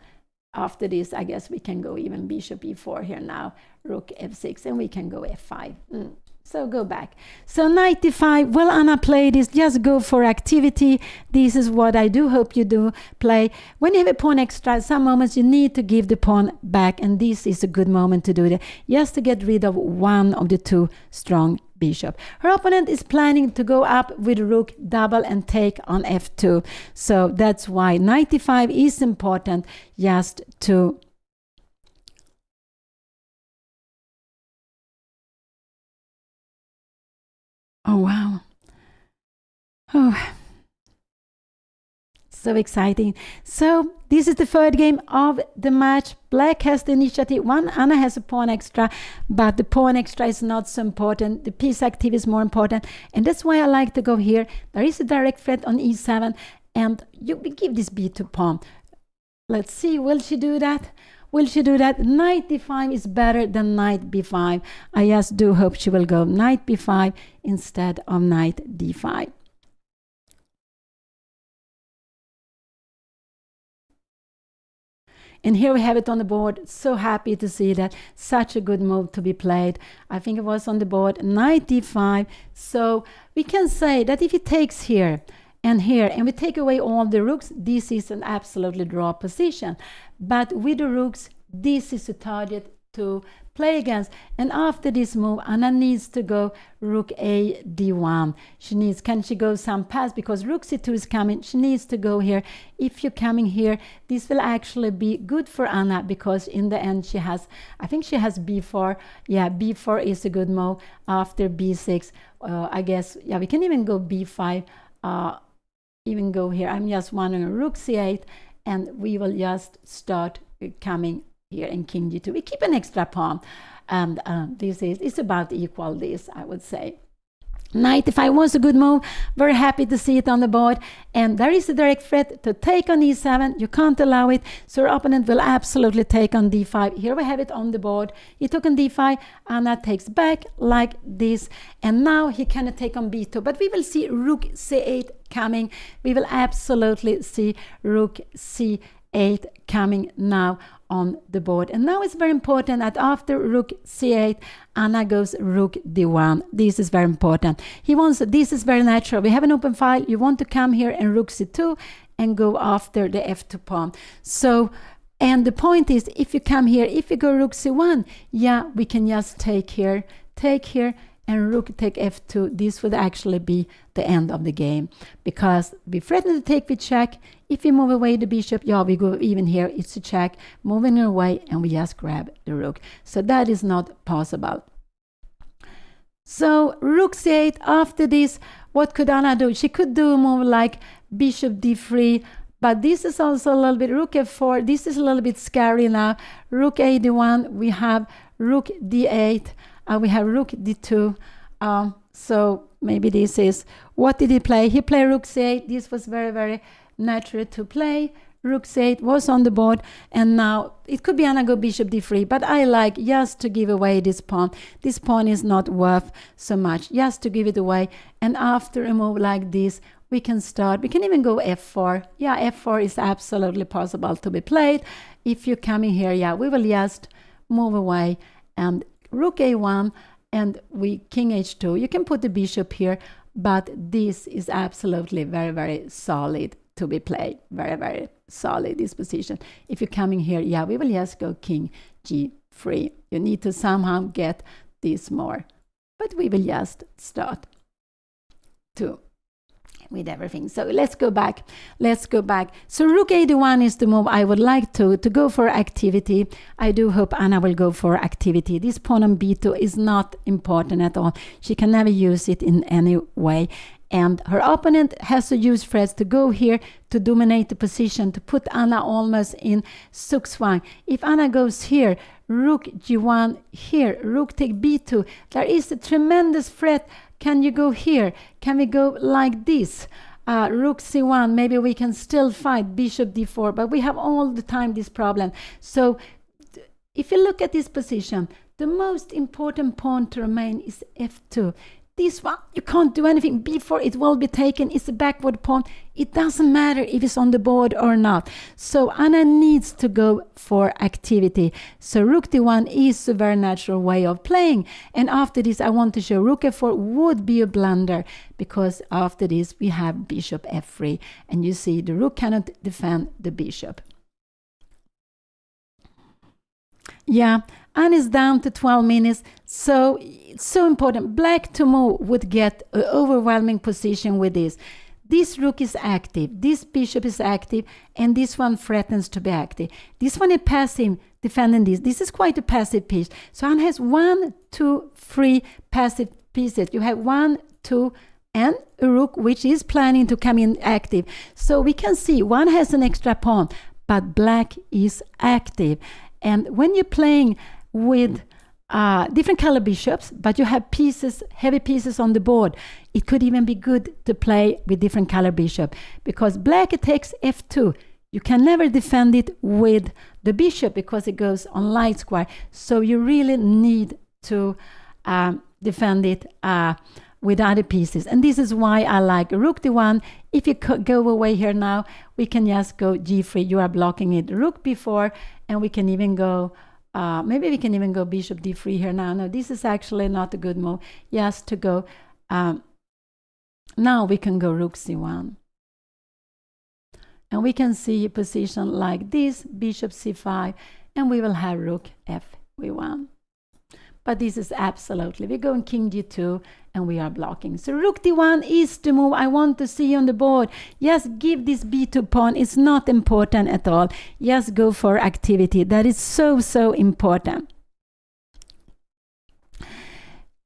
After this, I guess we can go even bishop e4 here now, rook f6, and we can go f5. So go back. So knight d5, will Anna play this? Just go for activity. This is what I do hope you do play. When you have a pawn extra, some moments you need to give the pawn back, and this is a good moment to do that, just to get rid of one of the two strong bishop. Her opponent is planning to go up with rook double and take on f2. So that's why knight d5 is important, just to oh, wow. Oh, so exciting. So this is the third game of the match. Black has the initiative. Anna has a pawn extra, but the pawn extra is not so important. The piece active is more important. And that's why I like to go here. There is a direct threat on e7, and we give this b2 pawn. Let's see, will she do that? Will she do that? Knight d5 is better than knight b5. I just do hope she will go knight b5 instead of knight d5. And here we have it on the board. So happy to see that. Such a good move to be played. I think it was on the board, knight d5. So we can say that if he takes here, and here, and we take away all the rooks, this is an absolutely draw position. But with the rooks, this is a target to play against. And after this move, Anna needs to go rook a d1. Can she go some pass? Because rook c2 is coming. She needs to go here. If you're coming here, this will actually be good for Anna, because in the end she has, I think she has b4. Yeah, b4 is a good move. After b6, I guess, yeah, we can even go b5. Even go here. I'm just wondering, rook c8, and we will just start coming here in king g2. We keep an extra pawn, and it's about equal this, I would say. Knight d5 was a good move. Very happy to see it on the board. And there is a direct threat to take on e7. You can't allow it. So your opponent will absolutely take on d5. Here we have it on the board. He took on d5. Anna takes back like this. And now he cannot take on b2. But we will see rook c8 coming. We will absolutely see rook c8 coming now on the board. And now it's very important that after rook c8, Anna goes rook d1. This is very important. This is very natural. We have an open file. You want to come here and rook c2 and go after the f2 pawn. So, and the point is, if you come here, if you go rook c1, yeah, we can just take here, and rook take f2. This would actually be the end of the game, because we threaten to take with check. If we move away the bishop, yeah, we go even here, it's a check, moving away, and we just grab the rook. So that is not possible. So rook c8, after this, what could Anna do? She could do a move like bishop d3, But this is also a little bit rook f4. This is a little bit scary now. Rook a d1. We have rook d8. We have rook d2. So maybe this is, what did he play? He played rook c8. This was very, very natural to play. Rook c8 was on the board, and now it could be Anna go bishop d3, but I like just to give away this pawn. This pawn is not worth so much, just to give it away. And after a move like this, we can start. We can even go f4. Yeah, f4 is absolutely possible to be played. If you come in here, yeah, we will just move away and rook a1, and we king h2. You can put the bishop here, but this is absolutely very, very solid to be played. Very, very solid, this position. If you're coming here, yeah, we will just go king g3. You need to somehow get this more, but we will just start to with everything. So let's go back. Let's go back. So rook a1 is the move I would like to go for activity. I do hope Anna will go for activity. This pawn on b2 is not important at all. She can never use it in any way. And her opponent has to use threats to go here to dominate the position, to put Anna almost in zugzwang. If Anna goes here, rook g1 here, rook take b2, there is a tremendous threat. Can you go here? Can we go like this? Rook c1, maybe we can still fight bishop d4, but we have all the time this problem. So if you look at this position, the most important pawn to remain is f2. This one, you can't do anything. b4, it will be taken. It's a backward pawn. It doesn't matter if it's on the board or not. So Anna needs to go for activity. So rook d1 is a very natural way of playing. And after this, I want to show rook f4 would be a blunder, because after this, we have bishop f3. And you see the rook cannot defend the bishop. Yeah, Anna is down to 12 minutes. So it's so important. Black to move would get an overwhelming position with this. This rook is active, this bishop is active, and this one threatens to be active. This one is passive, defending this. This is quite a passive piece. So Anna has 1, 2, 3 passive pieces. You have 1, 2, and a rook which is planning to come in active. So we can see one has an extra pawn, but black is active. And when you're playing with different color bishops, but you have pieces, heavy pieces on the board, it could even be good to play with different color bishop, because black takes f2. You can never defend it with the bishop because it goes on light square. So you really need to defend it with other pieces. And this is why I like rook d1. If you go away here now, we can just go g3. You are blocking it. Rook b4, and we can even go, maybe we can even go bishop d3 here now. No, this is actually not a good move. Yes, to go. Now we can go rook c1. And we can see a position like this, bishop c5, and we will have rook f1. But this is absolutely, we're going king g2, and we are blocking. So rook d1 is the move I want to see on the board. Yes, give this b2 pawn. It's not important at all. Yes, go for activity. That is so, so important.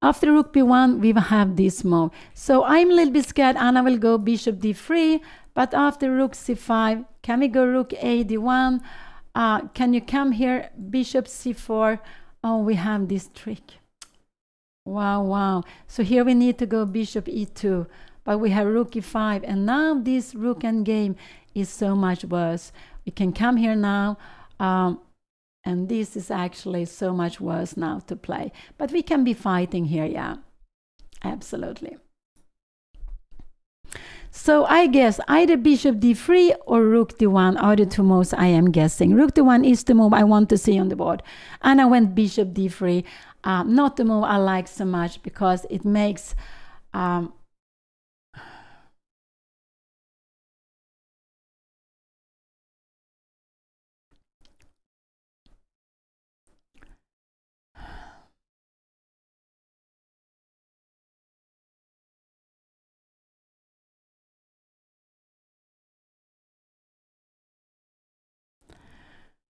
After rook b1, we will have this move. So I'm a little bit scared Anna will go bishop d3, but after rook c5, can we go rook a d1? Can you come here, bishop c4? Oh, we have this trick. Wow, wow. So here we need to go bishop e2, but we have rook e5, and now this rook endgame is so much worse. We can come here now, and this is actually so much worse now to play. But we can be fighting here, yeah, absolutely. So I guess either bishop d3 or rook d1 are the two moves I am guessing. Rook d1 is the move I want to see on the board. And I went bishop d3. Not the move I like so much, because it makes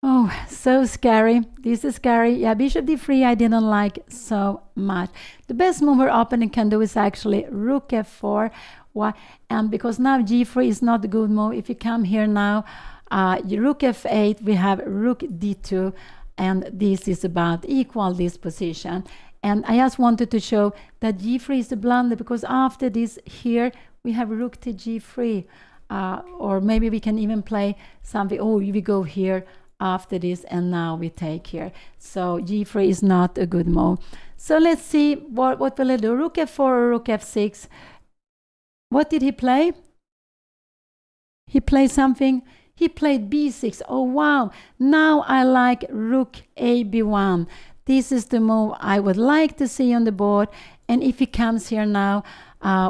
oh, so scary. This is scary. Yeah, bishop d3 I didn't like so much. The best move her opponent can do is actually rook f4. Why? And because now g3 is not a good move. If you come here now, rook f8, we have rook d2, and this is about equal this position. And I just wanted to show that g3 is a blunder, because after this here we have rook to g3, or maybe we can even play something. Oh, we go here after this, and now we take here. So g3 is not a good move. So let's see what will I do. Rook f4 or rook f6. What did he play? He played something. He played b6. Oh wow! Now I like rook a b1. This is the move I would like to see on the board. And if he comes here now,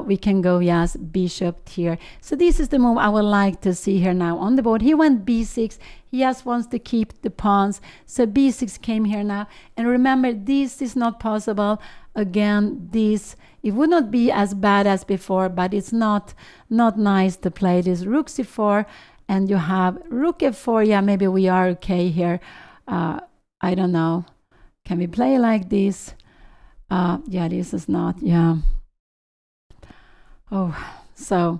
we can go, yes, bishop here. So this is the move I would like to see here now on the board. He went b6. He just wants to keep the pawns. So b6 came here now. And remember, this is not possible. Again, this, it would not be as bad as before, but it's not nice to play this. Rook c4, and you have rook f4. Yeah, maybe we are okay here. I don't know. Can we play like this? Yeah, this is not, yeah. Oh, so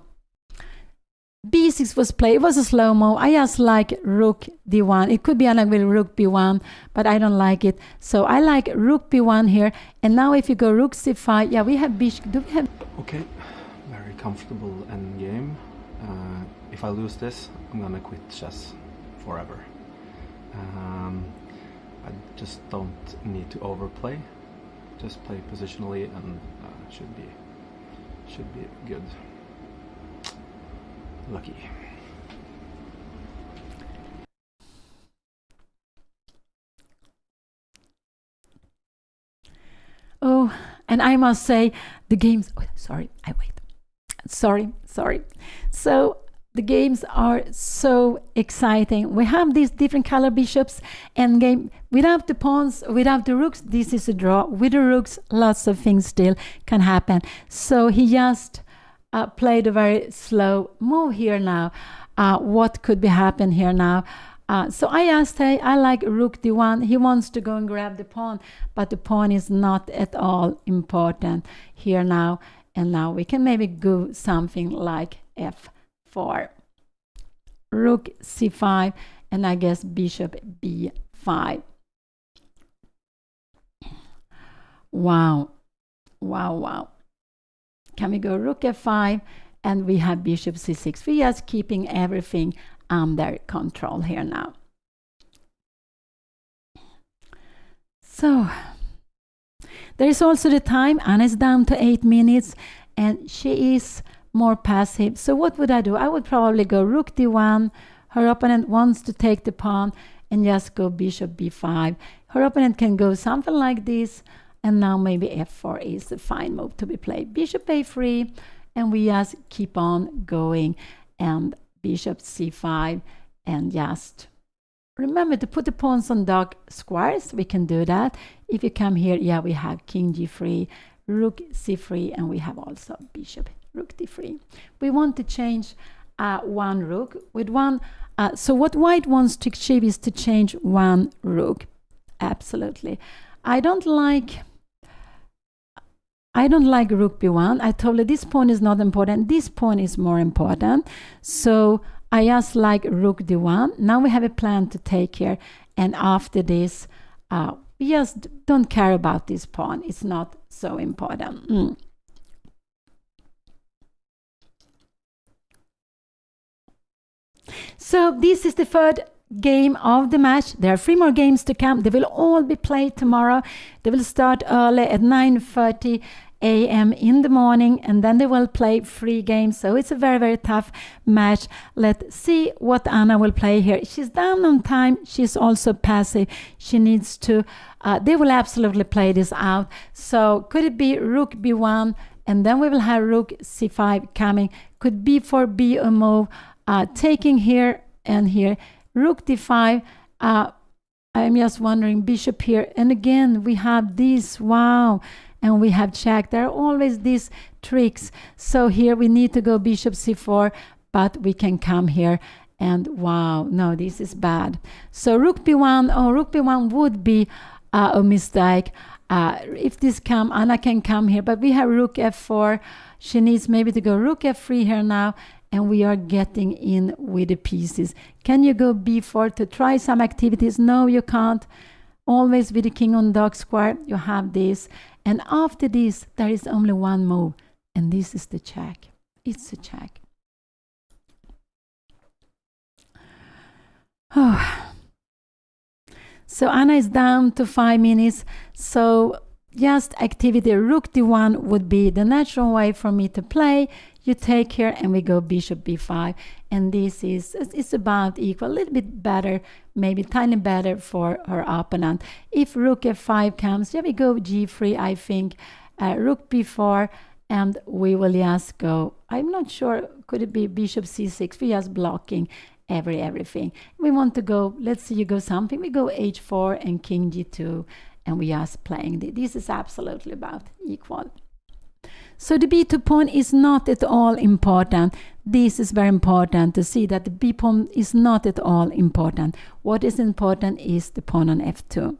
b6 was played. It was a slow move. I just like rook d1. It could be like with rook b1, but I don't like it. So I like rook b1 here. And now if you go rook c5, yeah, we have bishop. Do we have? Okay, very comfortable endgame. If I lose this, I'm gonna quit chess forever. I just don't need to overplay. Just play positionally, and should be good. Lucky. Oh, and I must say the games. Oh, sorry, I wait. Sorry. So the games are so exciting. We have these different color bishops, and game without the pawns, without the rooks, this is a draw. With the rooks, lots of things still can happen. So he just played a very slow move here now. What could be happen here now? So I asked, hey, I like rook d1. He wants to go and grab the pawn, but the pawn is not at all important here now. And now we can maybe go something like f4. Rook c5, and I guess bishop b5. Wow. Can we go rook f5, and we have bishop c6. We are just keeping everything under control here now. So there is also the time. Anna is down to 8 minutes, and she is more passive. So what would I do? I would probably go rook d1. Her opponent wants to take the pawn, and just go bishop b5. Her opponent can go something like this, and now maybe f4 is a fine move to be played. Bishop a3, and we just keep on going, and bishop c5, and just remember to put the pawns on dark squares. We can do that. If you come here, yeah, we have king g3, rook c3, and we have also bishop rook d3. We want to change one rook with one. So what white wants to achieve is to change one rook. Absolutely. I don't like rook b1. I told you this pawn is not important. This pawn is more important. So I just like rook d1. Now we have a plan to take here. And after this, we just don't care about this pawn. It's not so important. So this is the third game of the match. There are 3 more games to come. They will all be played tomorrow. They will start early at 9:30 a.m. in the morning, and then they will play 3 games. So it's a very, very tough match. Let's see what Anna will play here. She's down on time. She's also passive. She needs to, they will absolutely play this out. So could it be rook b1, and then we will have rook c5 coming. Could b4 be a move? Taking here and here. Rook d5. I'm just wondering, bishop here. And again, we have this. Wow. And we have check. There are always these tricks. So here we need to go bishop c4, but we can come here. And wow, no, this is bad. So rook b1. Oh, rook b1 would be a mistake. If this come, Anna can come here, but we have rook f4. She needs maybe to go rook f3 here now, and we are getting in with the pieces. Can you go b4 to try some activities? No, you can't. Always with the king on dark square, you have this. And after this, there is only one move, and this is the check. It's a check. Oh. So Anna is down to 5 minutes. So just activity rook d1 would be the natural way for me to play. You take here and we go bishop b5. And this is, it's about equal, a little bit better, maybe tiny better for her opponent. If rook f5 comes, yeah, we go g3, I think, rook b4, and we will just go, I'm not sure, could it be bishop c6? We're just blocking everything. We want to go, let's see, you go something, we go h4 and king g2, and we are playing. This is absolutely about equal. So the b2 pawn is not at all important. This is very important to see that the b pawn is not at all important. What is important is the pawn on f2.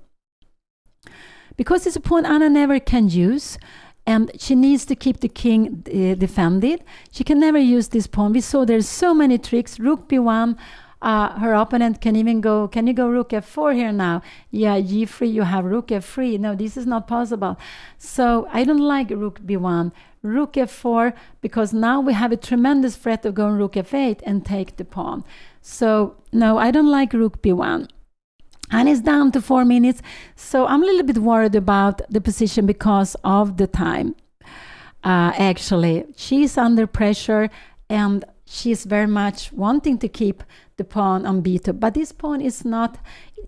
Because it's a pawn Anna never can use, and she needs to keep the king defended. She can never use this pawn. We saw there's so many tricks. Rook b1, her opponent can even go, can you go rook f4 here now? Yeah, g3, you have rook f3. No, this is not possible. So I don't like rook b1. Rook f4, because now we have a tremendous threat of going rook f8 and take the pawn. So no, I don't like rook b1. And it's down to 4 minutes. So I'm a little bit worried about the position because of the time. Actually, she's under pressure and she's very much wanting to keep the pawn on b2. But this pawn is not,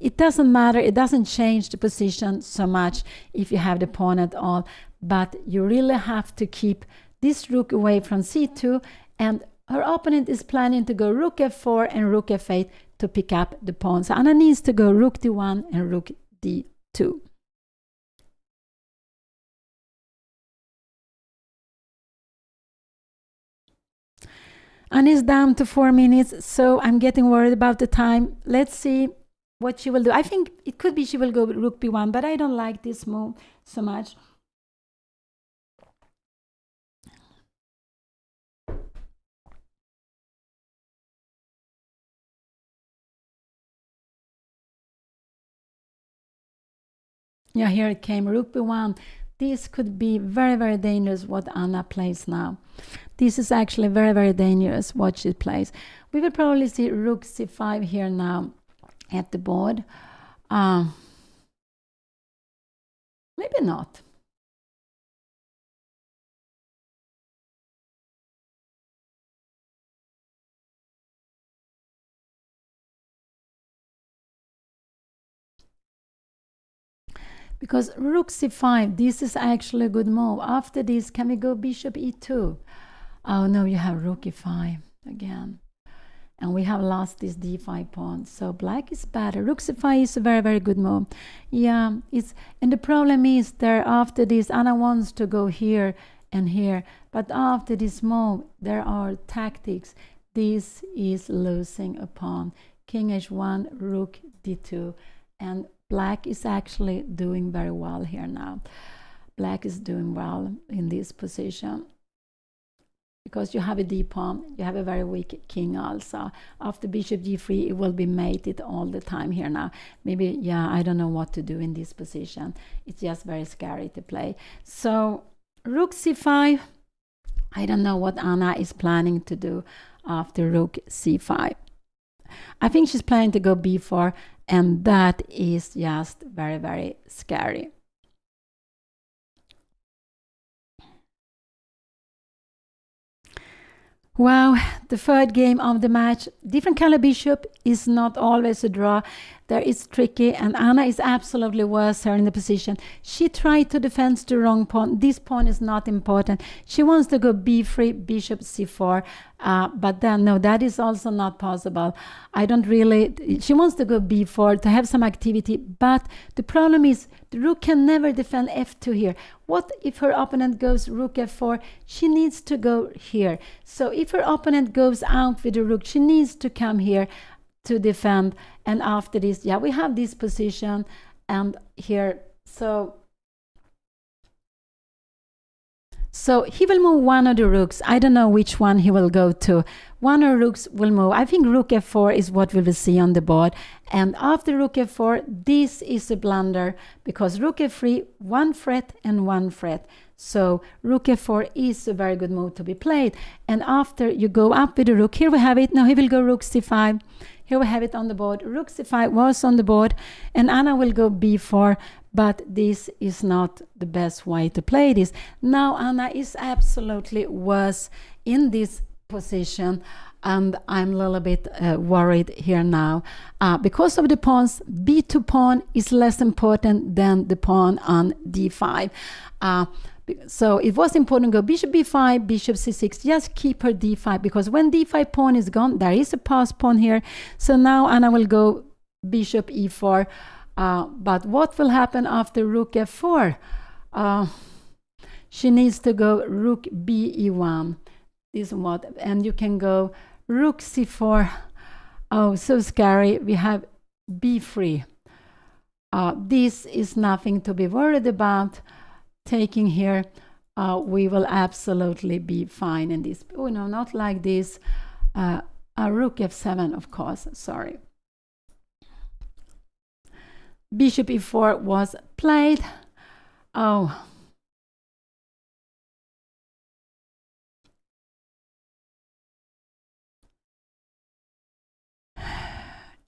it doesn't matter. It doesn't change the position so much if you have the pawn at all. But you really have to keep this rook away from c2. And her opponent is planning to go rook f4 and rook f8 to pick up the pawn. So Anna needs to go rook d1 and rook d2. And it's down to 4 minutes, so I'm getting worried about the time. Let's see what she will do. I think it could be she will go with rook b1, but I don't like this move so much. Yeah, here it came, rook b1. This could be very, very dangerous what Anna plays now. This is actually very, very dangerous what she plays. We will probably see rook c5 here now at the board. Maybe not. Because rook c5, this is actually a good move. After this, can we go bishop e2? Oh no, you have rook e5 again. And we have lost this d5 pawn. So black is better. Rook c5 is a very, very good move. Yeah, and the problem is there after this, Anna wants to go here and here. But after this move, there are tactics. This is losing a pawn. King h1, rook d2. And black is actually doing very well here now. Black is doing well in this position. Because you have a d pawn, you have a very weak king also. After bishop g3, it will be mated all the time here now. Maybe, yeah, I don't know what to do in this position. It's just very scary to play. So, rook c5, I don't know what Anna is planning to do after rook c5. I think she's planning to go b4, and that is just very, very scary. Wow, the third game of the match. Different color bishop is not always a draw. There is tricky, and Anna is absolutely worse here in the position. She tried to defend the wrong pawn. This pawn is not important. She wants to go b3, bishop c4, but then no, that is also not possible. I don't really, she wants to go b4 to have some activity, but the problem is the rook can never defend f2 here. What if her opponent goes rook f4? She needs to go here. So if her opponent goes out with the rook, she needs to come here to defend. And after this, yeah, we have this position and here. So So he will move one of the rooks. I don't know which one he will go to. One of the rooks will move. I think rook f4 is what we will see on the board. And after rook f4, this is a blunder because rook f3, 1 fret and 1 fret. So rook f4 is a very good move to be played. And after you go up with the rook, here we have it. Now he will go rook c5. Here we have it on the board. Rook c5 was on the board. And Anna will go b4. But this is not the best way to play this. Now Anna is absolutely worse in this position. And I'm a little bit worried here now. Because of the pawns, b2 pawn is less important than the pawn on d5. So it was important to go bishop b5, bishop c6, just keep her d5, because when d5 pawn is gone, there is a pass pawn here. So now Anna will go bishop e4. But what will happen after rook f4? She needs to go rook b e1. This is what, and you can go rook c4. Oh, so scary. We have b3. This is nothing to be worried about. Taking here, we will absolutely be fine in this. Oh no, not like this. Rook f7, of course. Sorry. Bishop e4 was played. Oh.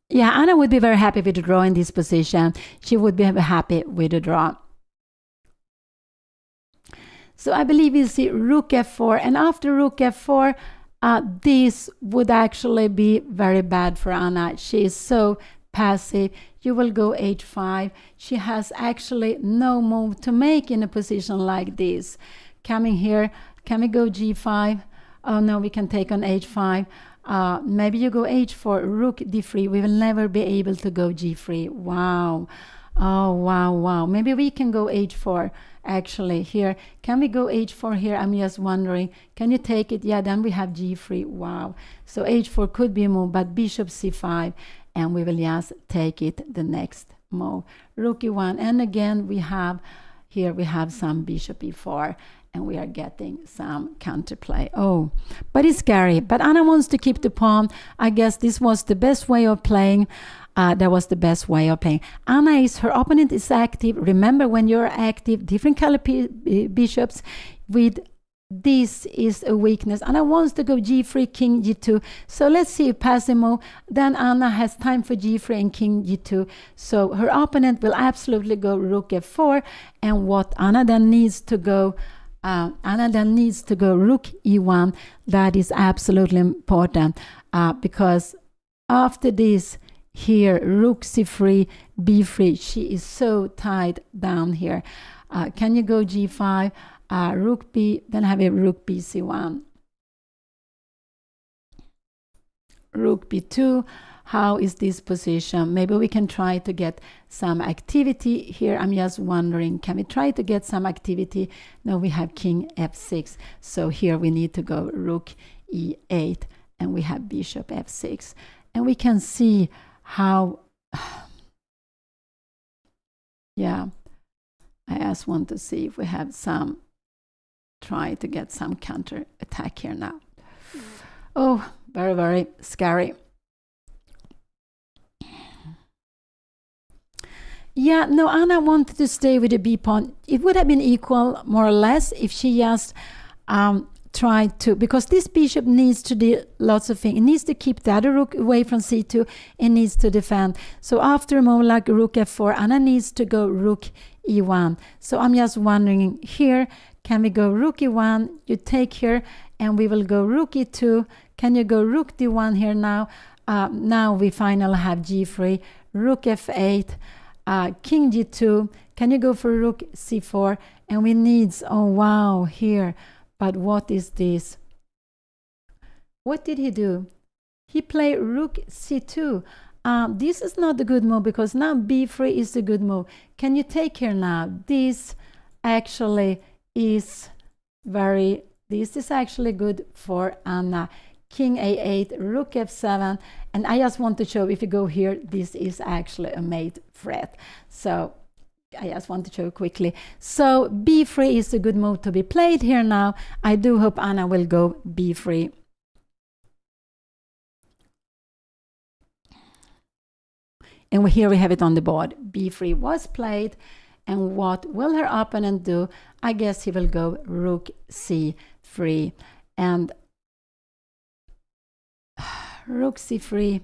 Yeah, Anna would be very happy with the draw in this position. She would be happy with the draw. So I believe we'll see rook f4. And after rook f4, this would actually be very bad for Anna. She is so passive. You will go h5. She has actually no move to make in a position like this. Coming here, can we go g5? Oh no, we can take on h5. Maybe you go h4, rook d3. We will never be able to go g3. Wow. Oh, wow, wow. Maybe we can go h4 actually here. Can we go h4 here? I'm just wondering. Can you take it? Yeah, then we have g3. Wow. So h4 could be a move, but bishop c5. And we will just take it the next move. Rook e1. And again, we have here, we have some bishop e4. And we are getting some counterplay. Oh, but it's scary. But Anna wants to keep the pawn. I guess this was the best way of playing. That was the best way of playing. Anna is, her opponent is active. Remember, when you're active, different color bishops with this is a weakness. Anna wants to go g3, king g2. So let's see a passive move. Then Anna has time for g3 and king g2. So her opponent will absolutely go rook f4. And what Anna then needs to go, rook e1. That is absolutely important because after this, here, rook c3, b3. She is so tied down here. Can you go g5? Rook b, then have a rook b c1. Rook b2. How is this position? Maybe we can try to get some activity here. I'm just wondering, can we try to get some activity? No, we have king f6. So here we need to go rook e8, and we have bishop f6. And we can see how, yeah, I just want to see if we have some, try to get some counter attack here now. Oh, very, very scary. Yeah, no, Anna wanted to stay with the b pawn. It would have been equal, more or less, if she just tried to, because this bishop needs to do lots of things. It needs to keep the other rook away from c2. It needs to defend. So after a move like rook f4, Anna needs to go rook e1. So I'm just wondering here, can we go rook e1? You take here, and we will go rook e2. Can you go rook d1 here now? Now we finally have g3, rook f8. King g2. Can you go for rook c4? And we need, oh wow, here. But what is this? What did he do? He played rook c2. This is not a good move, because now b3 is a good move. Can you take here now? This actually is very, this is actually good for Anna. King a8, rook f7, and I just want to show, if you go here, this is actually a mate threat. So I just want to show quickly. So b3 is a good move to be played here now. I do hope Anna will go b3. And here we have it on the board. b3 was played. And what will her opponent do? I guess he will go rook c3. And rook c3.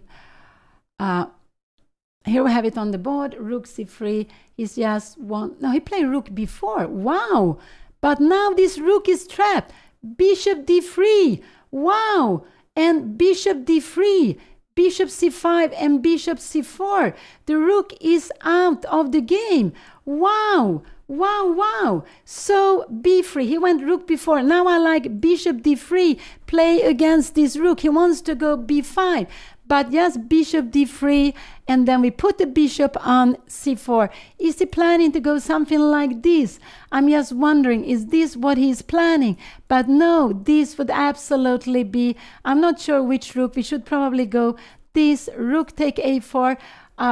Here we have it on the board. Rook c3 is just one. No, he played rook b4. Wow! But now this rook is trapped. Bishop d3. Wow! And bishop d3. Bishop c5 and bishop c4. The rook is out of the game. Wow! Wow, wow. So b3, he went rook b4. Now I like bishop d3, play against this rook. He wants to go b5. But yes, bishop d3, and then we put the bishop on c4. Is he planning to go something like this? I'm just wondering, is this what he's planning? But no, this would absolutely be, I'm not sure which rook. We should probably go this, rook take a4,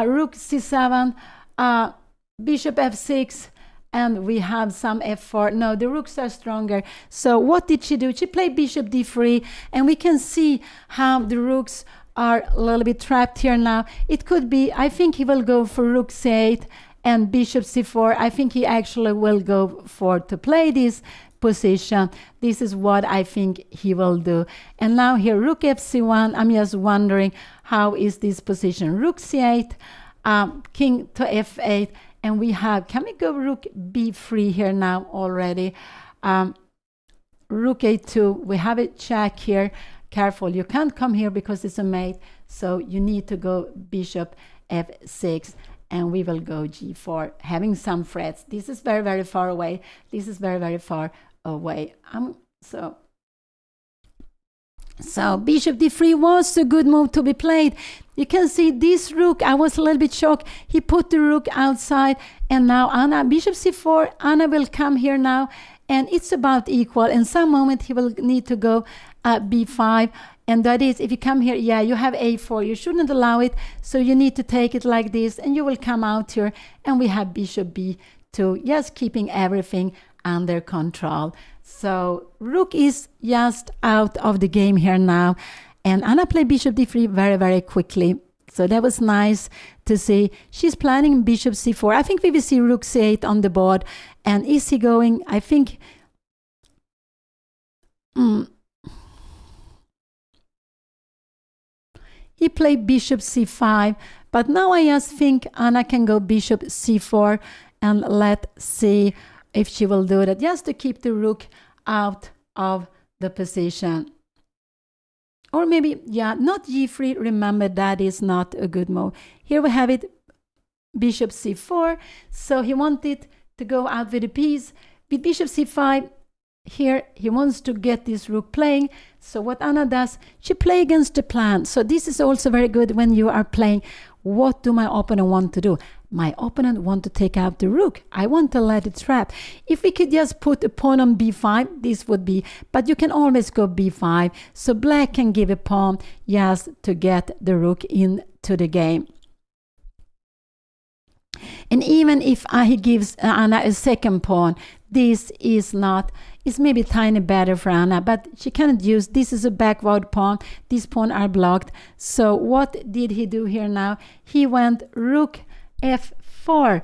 rook c7, bishop f6, and we have some f4. No, the rooks are stronger. So what did she do? She played bishop d3, and we can see how the rooks are a little bit trapped here now. It could be, I think he will go for rook c8 and bishop c4. I think he actually will go for to play this position. This is what I think he will do. And now here, rook fc1. I'm just wondering, how is this position? Rook c8, king to f8, and we have, can we go rook b3 here now already? Rook a2, we have a check here. Careful, you can't come here because it's a mate, so you need to go bishop f6, and we will go g4, having some threats. This is very, very far away. This is very, very far away. So bishop d3 was a good move to be played. You can see this rook, I was a little bit shocked. He put the rook outside, and now Anna, bishop c4, Anna will come here now, and it's about equal. In some moment, he will need to go b5, and that is, if you come here, yeah, you have a4. You shouldn't allow it, so you need to take it like this, and you will come out here, and we have bishop b2, just keeping everything under control. So rook is just out of the game here now, and Anna played bishop d3 very, very quickly. So that was nice to see. She's planning bishop c4. I think we will see rook c8 on the board. And is he going, I think, he played bishop c5, but now I just think Anna can go bishop c4, and let's see if she will do that, just to keep the rook out of the position. Or maybe, yeah, not g3. Remember, that is not a good move. Here we have it, bishop c4. So he wanted to go out with a piece. With bishop c5, here he wants to get this rook playing. So what Anna does, she plays against the plan. So this is also very good when you are playing. What do my opponent want to do? My opponent want to take out the rook. I want to let it trap. If we could just put a pawn on b5, this would be, but you can always go b5. So black can give a pawn just to get the rook into the game. And even if he gives Anna a second pawn, this is not, it's maybe tiny better for Anna, but she cannot use, this is a backward pawn, these pawns are blocked. So what did he do here now? He went rook f4.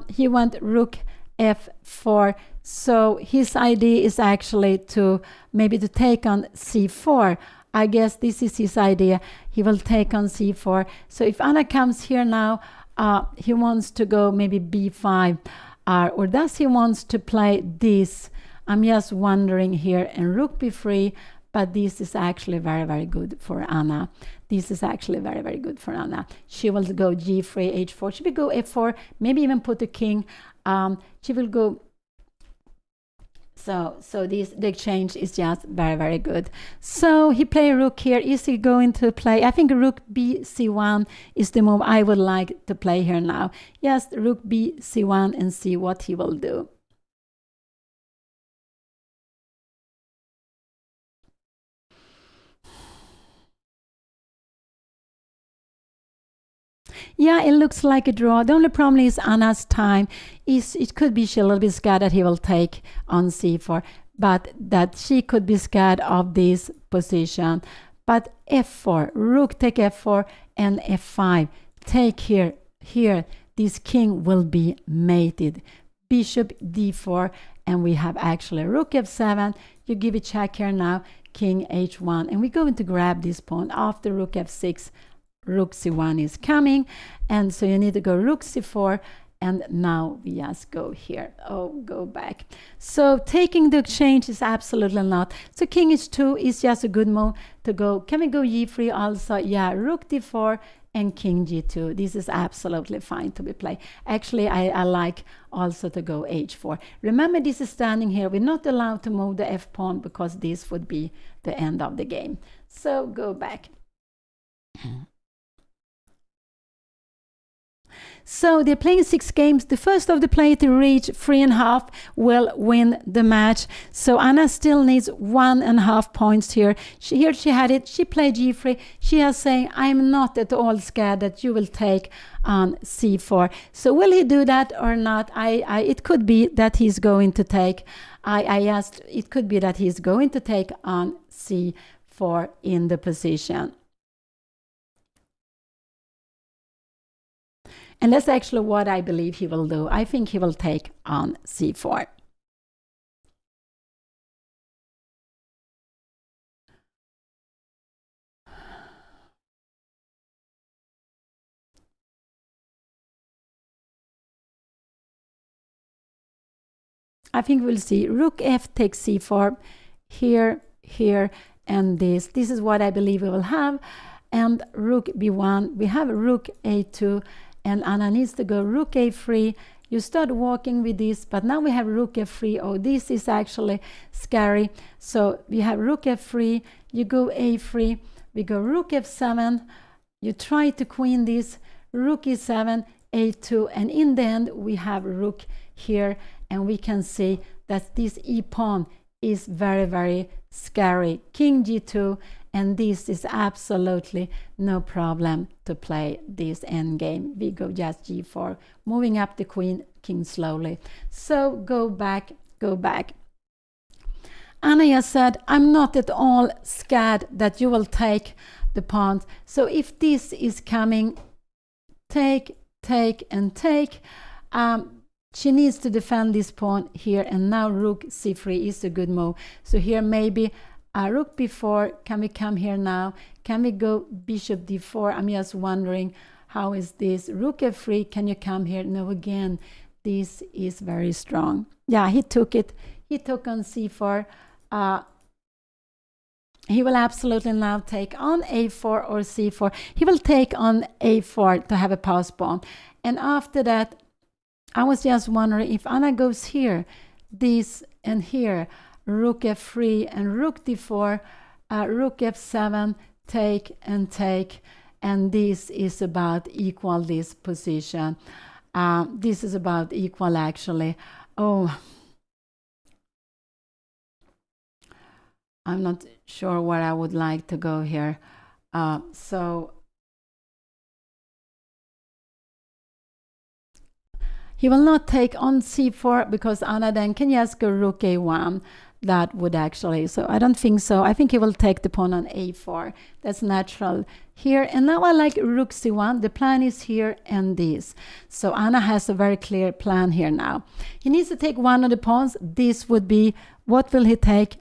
He went rook f4. So his idea is actually to maybe to take on c4. I guess this is his idea. He will take on c4. So if Anna comes here now, he wants to go maybe b5, or does he wants to play this? I'm just wondering here, and rook b3, but this is actually very, very good for Anna. This is actually very, very good for Anna. She will go g3, h4. She will go f4, maybe even put a king. She will go. So the exchange is just very, very good. So he played rook here. Is he going to play? I think rook b c1 is the move I would like to play here now. Yes, rook b c1 and see what he will do. Yeah, it looks like a draw. The only problem is Anna's time. It could be she's a little bit scared that he will take on c4, but that she could be scared of this position. But f4, rook take f4 and f5. Take here. This king will be mated. Bishop d4, and we have actually rook f7. You give a check here now, king h1, and we're going to grab this pawn. After rook f6, rook c1 is coming, and so you need to go rook c4, and now we just go here. Oh, go back. So taking the exchange is absolutely not. So king h2 is just a good move to go. Can we go g3 also? Yeah, rook d4 and king g2. This is absolutely fine to be played. Actually, I like also to go h4. Remember, this is standing here. We're not allowed to move the f pawn because this would be the end of the game. So go back. So they're playing 6 games. The first of the play to reach 3.5 will win the match. So Anna still needs 1.5 points here. She had it. She played g3. She is saying, I'm not at all scared that you will take on c4. So will he do that or not? It could be that he's going to take. It could be that he's going to take on c4 in the position. And that's actually what I believe he will do. I think he will take on c4. I think we'll see rook f takes c4 here, and this. This is what I believe we will have. And rook b1. We have rook a2. And Anna needs to go rook a3. You start walking with this, but now we have rook f3. Oh, this is actually scary. So we have rook f3. You go a3. We go rook f7. You try to queen this. Rook e7, a2. And in the end, we have rook here. And we can see that this e-pawn is very, very scary. King g2. And this is absolutely no problem to play this endgame. We go just g4, moving up the queen, king slowly. So go back. Anna just said, I'm not at all scared that you will take the pawns. So if this is coming, take, and take. She needs to defend this pawn here, and now rook c3 is a good move. So here maybe rook b4. Can we come here now? Can we go bishop d4? I'm just wondering, how is this? Rook f3, can you come here? No, again, this is very strong. Yeah, he took it. He took on c4. He will absolutely now take on a4 or c4. He will take on a4 to have a pass pawn. And after that, I was just wondering if Anna goes here, this and here, rook f3 and rook d4, rook f7, take, and this is about equal, this position. This is about equal, actually. Oh, I'm not sure where I would like to go here. So he will not take on c4 because Anna then can just go rook a1. That would actually, so I don't think so. I think he will take the pawn on a4. That's natural here. And now I like rook c1. The plan is here and this. So Anna has a very clear plan here now. He needs to take one of the pawns. This would be, what will he take?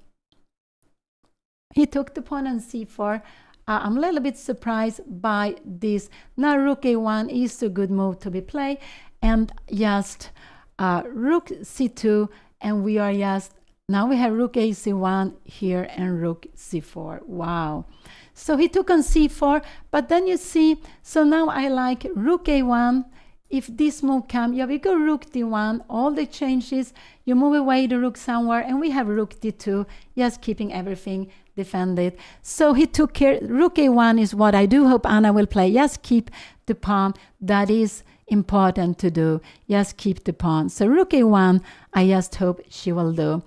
He took the pawn on c4. I'm a little bit surprised by this. Now rook a1 is a good move to be played. And just rook c2. And we are just, now we have rook ac1 here and rook c4. Wow. So he took on c4, but then you see, so now I like rook a1. If this move comes, yeah, we go rook d1, all the changes, you move away the rook somewhere, and we have rook d2, just keeping everything defended. So he took here, rook a1 is what I do hope Anna will play. Just keep the pawn. That is important to do. Just keep the pawn. So rook a1, I just hope she will do.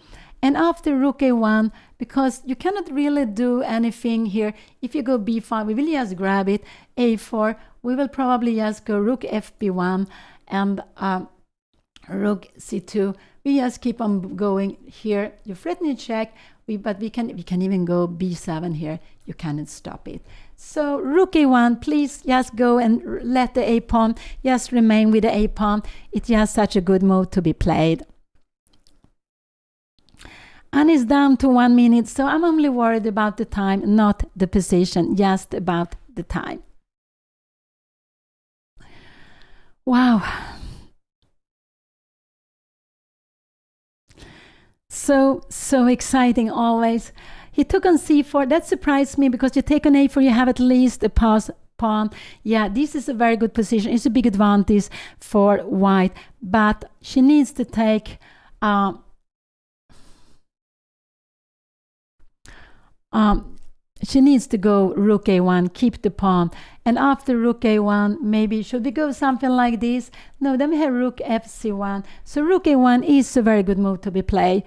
And after rook a1, because you cannot really do anything here, if you go b5, we will just grab it. a4, we will probably just go rook fb1 and rook c2. We just keep on going here. You threaten your check, but we can even go b7 here. You cannot stop it. So rook a1, please just go and let the a pawn just remain with the a pawn. It's just such a good move to be played. And it's down to 1 minute, so I'm only worried about the time, not the position, just about the time. Wow. So exciting always. He took on c4. That surprised me because you take on a4, you have at least a pass pawn. Yeah, this is a very good position. It's a big advantage for white, but she needs to take she needs to go rook a1, keep the pawn, and after rook a1, maybe should we go something like this? No, then we have rook fc1. So rook a1 is a very good move to be played.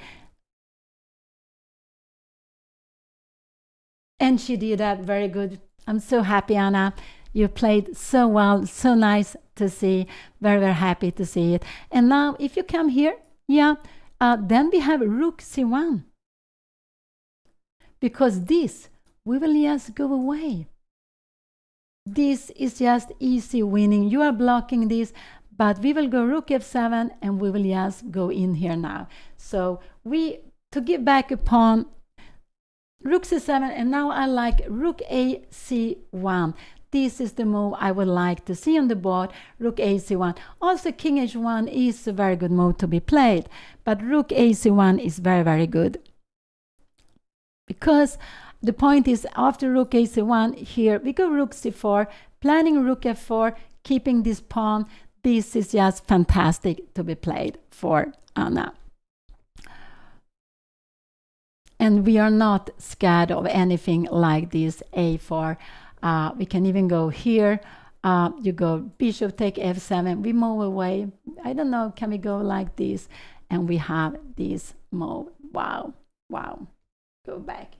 And she did that very good. I'm so happy, Anna. You played so well, so nice to see. Very, very happy to see it. And now, if you come here, yeah, then we have rook c1. Because this, we will just go away. This is just easy winning. You are blocking this, but we will go rook f7 and we will just go in here now. So to give back a pawn, rook c7, and now I like rook a c1. This is the move I would like to see on the board, rook a c1. Also, king h1 is a very good move to be played, but rook a c1 is very, very good. Because the point is, after rook a c1, here we go rook c4, planning rook f4, keeping this pawn. This is just fantastic to be played for Anna. And we are not scared of anything like this a4. We can even go here. You go bishop take f7. We move away. I don't know, can we go like this? And we have this move. Wow, wow. Go back.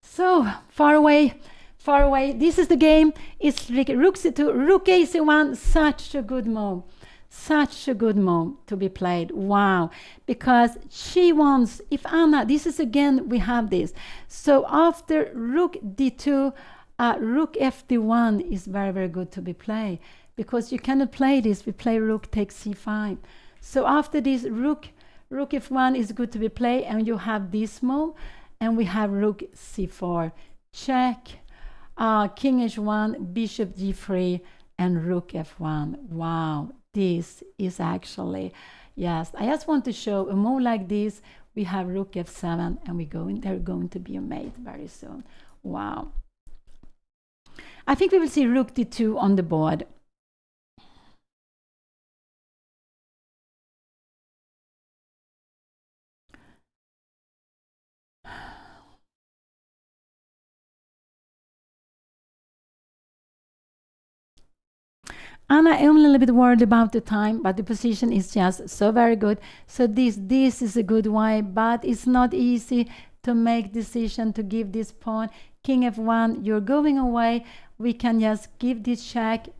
So far away, far away. This is the game. It's rook c2, rook a c1. Such a good move. Such a good move to be played. Wow. Because she wants, if Anna, this is again, we have this. So after rook d2, rook fd1 is very, very good to be played. Because you cannot play this. We play rook takes c5. So after this, rook f1 is good to be played. And you have this move. And we have rook c4. Check. King h1, bishop g3, and rook f1. Wow. This is actually, yes, I just want to show a move like this. We have rook f7 and they're going to be a mate very soon. Wow. I think we will see rook d2 on the board. Anna, I'm a little bit worried about the time, but the position is just so very good. So this is a good one, but it's not easy to make decision to give this pawn. King f1, you're going away. We can just give this check,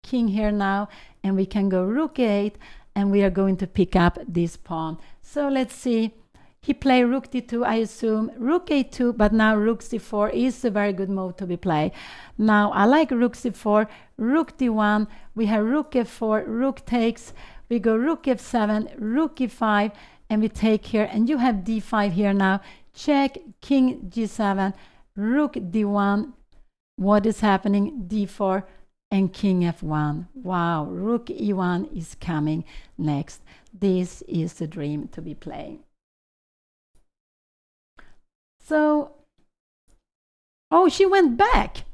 king here now, and we can go rook 8, and we are going to pick up this pawn. So let's see. He played rook d2, I assume, rook a2, but now rook c4 is a very good move to be played. Now I like rook c4, rook d1, we have rook f4, rook takes, we go rook f7, rook e5, and we take here, and you have d5 here now. Check, king g7, rook d1, what is happening, d4, and king f1. Wow, rook e1 is coming next. This is the dream to be playing. So, oh, she went back.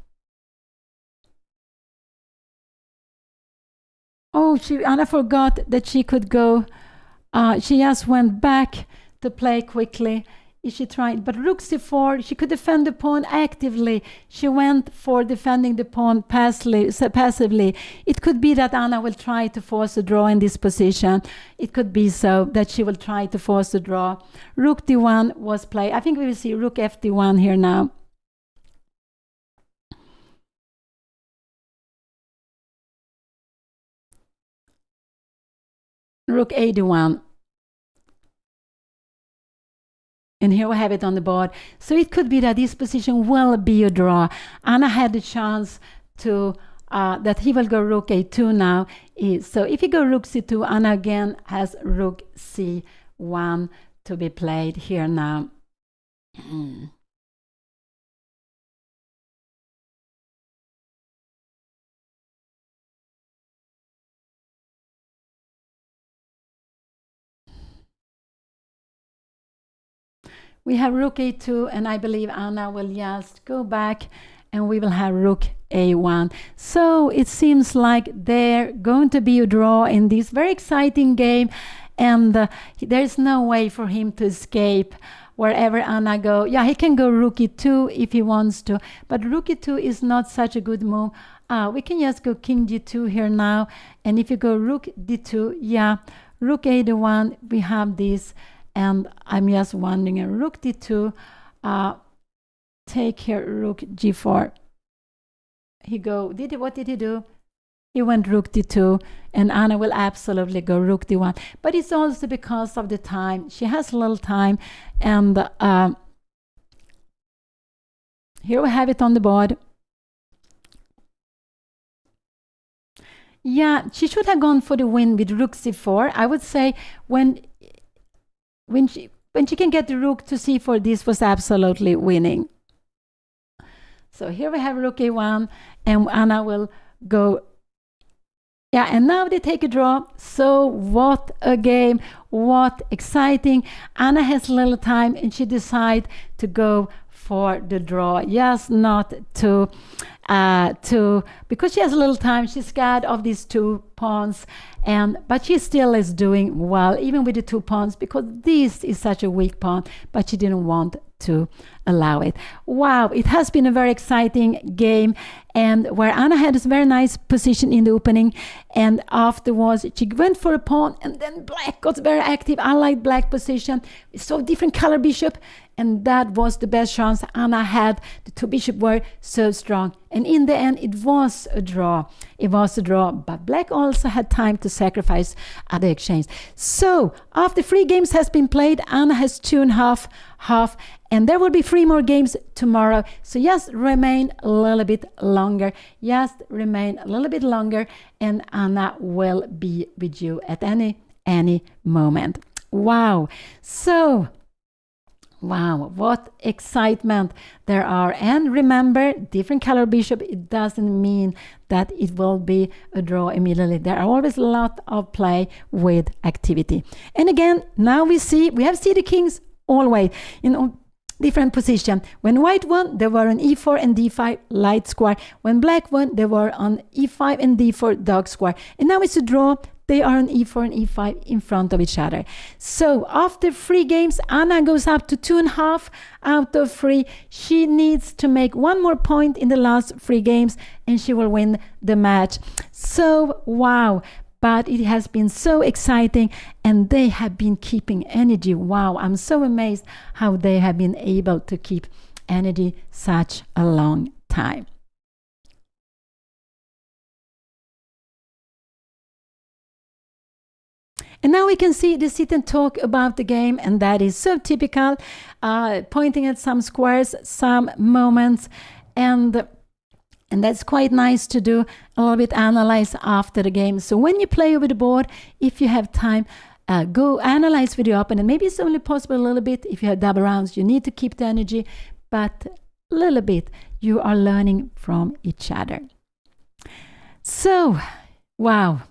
Oh, Anna forgot that she could go. She just went back to play quickly. is she trying? But rook c4, she could defend the pawn actively. She went for defending the pawn passively. It could be that Anna will try to force a draw in this position. It could be so that she will try to force a draw. Rook d1 was played. I think we will see rook fd1 here now. Rook a1. And here we have it on the board. So it could be that this position will be a draw. Anna had the chance to that he will go rook a2 now. So if you go rook c2, Anna again has rook c1 to be played here now. We have rook a2, and I believe Anna will just go back and we will have rook a1. So it seems like there going to be a draw in this very exciting game, and there's no way for him to escape wherever Anna go. Yeah, he can go rook e2 if he wants to, but rook e2 is not such a good move. We can just go king g2 here now, and if you go rook d2, yeah, rook a1, we have this. And I'm just wondering, rook d2, take here rook g4. What did he do? He went rook d2, and Anna will absolutely go rook d1. But it's also because of the time. She has a little time, and here we have it on the board. Yeah, she should have gone for the win with rook c4. I would say when she can get the rook to c4, this was absolutely winning. So here we have rook a1, and Anna will go. Yeah, and now they take a draw. So what a game, what exciting. Anna has a little time, and she decides to go for the draw. Yes, not to because she has a little time. She's scared of these two pawns, but she still is doing well, even with the two pawns, because this is such a weak pawn, but she didn't want to allow it. Wow, it has been a very exciting game, and where Anna had this very nice position in the opening, and afterwards she went for a pawn, and then black got very active. I like black position. We saw different color bishop, and that was the best chance Anna had. The two bishops were so strong, and in the end it was a draw. It was a draw, but black also had time to sacrifice at the exchange. So after 3 games has been played, Anna has 2.5 half, and there will be 3 more games tomorrow. So just remain a little bit longer. Just remain a little bit longer, and Anna will be with you at any moment. Wow. So wow, what excitement there are. And remember, different color bishop, it doesn't mean that it will be a draw immediately. There are always a lot of play with activity. And again, now we have the kings always in different position. When white won, they were on e4 and d5 light square. When black won, they were on e5 and d4 dark square. And now it's a draw. They are on e4 and e5 in front of each other. So after 3 games, Anna goes up to 2.5 out of 3. She needs to make 1 more point in the last 3 games, and she will win the match. So wow, but it has been so exciting, and they have been keeping energy. Wow, I'm so amazed how they have been able to keep energy such a long time. And now we can see the sit and talk about the game, and that is so typical, pointing at some squares, some moments, and that's quite nice to do, a little bit analyze after the game. So when you play over the board, if you have time, go analyze with your opponent. Maybe it's only possible a little bit. If you have double rounds, you need to keep the energy, but a little bit, you are learning from each other. So, wow.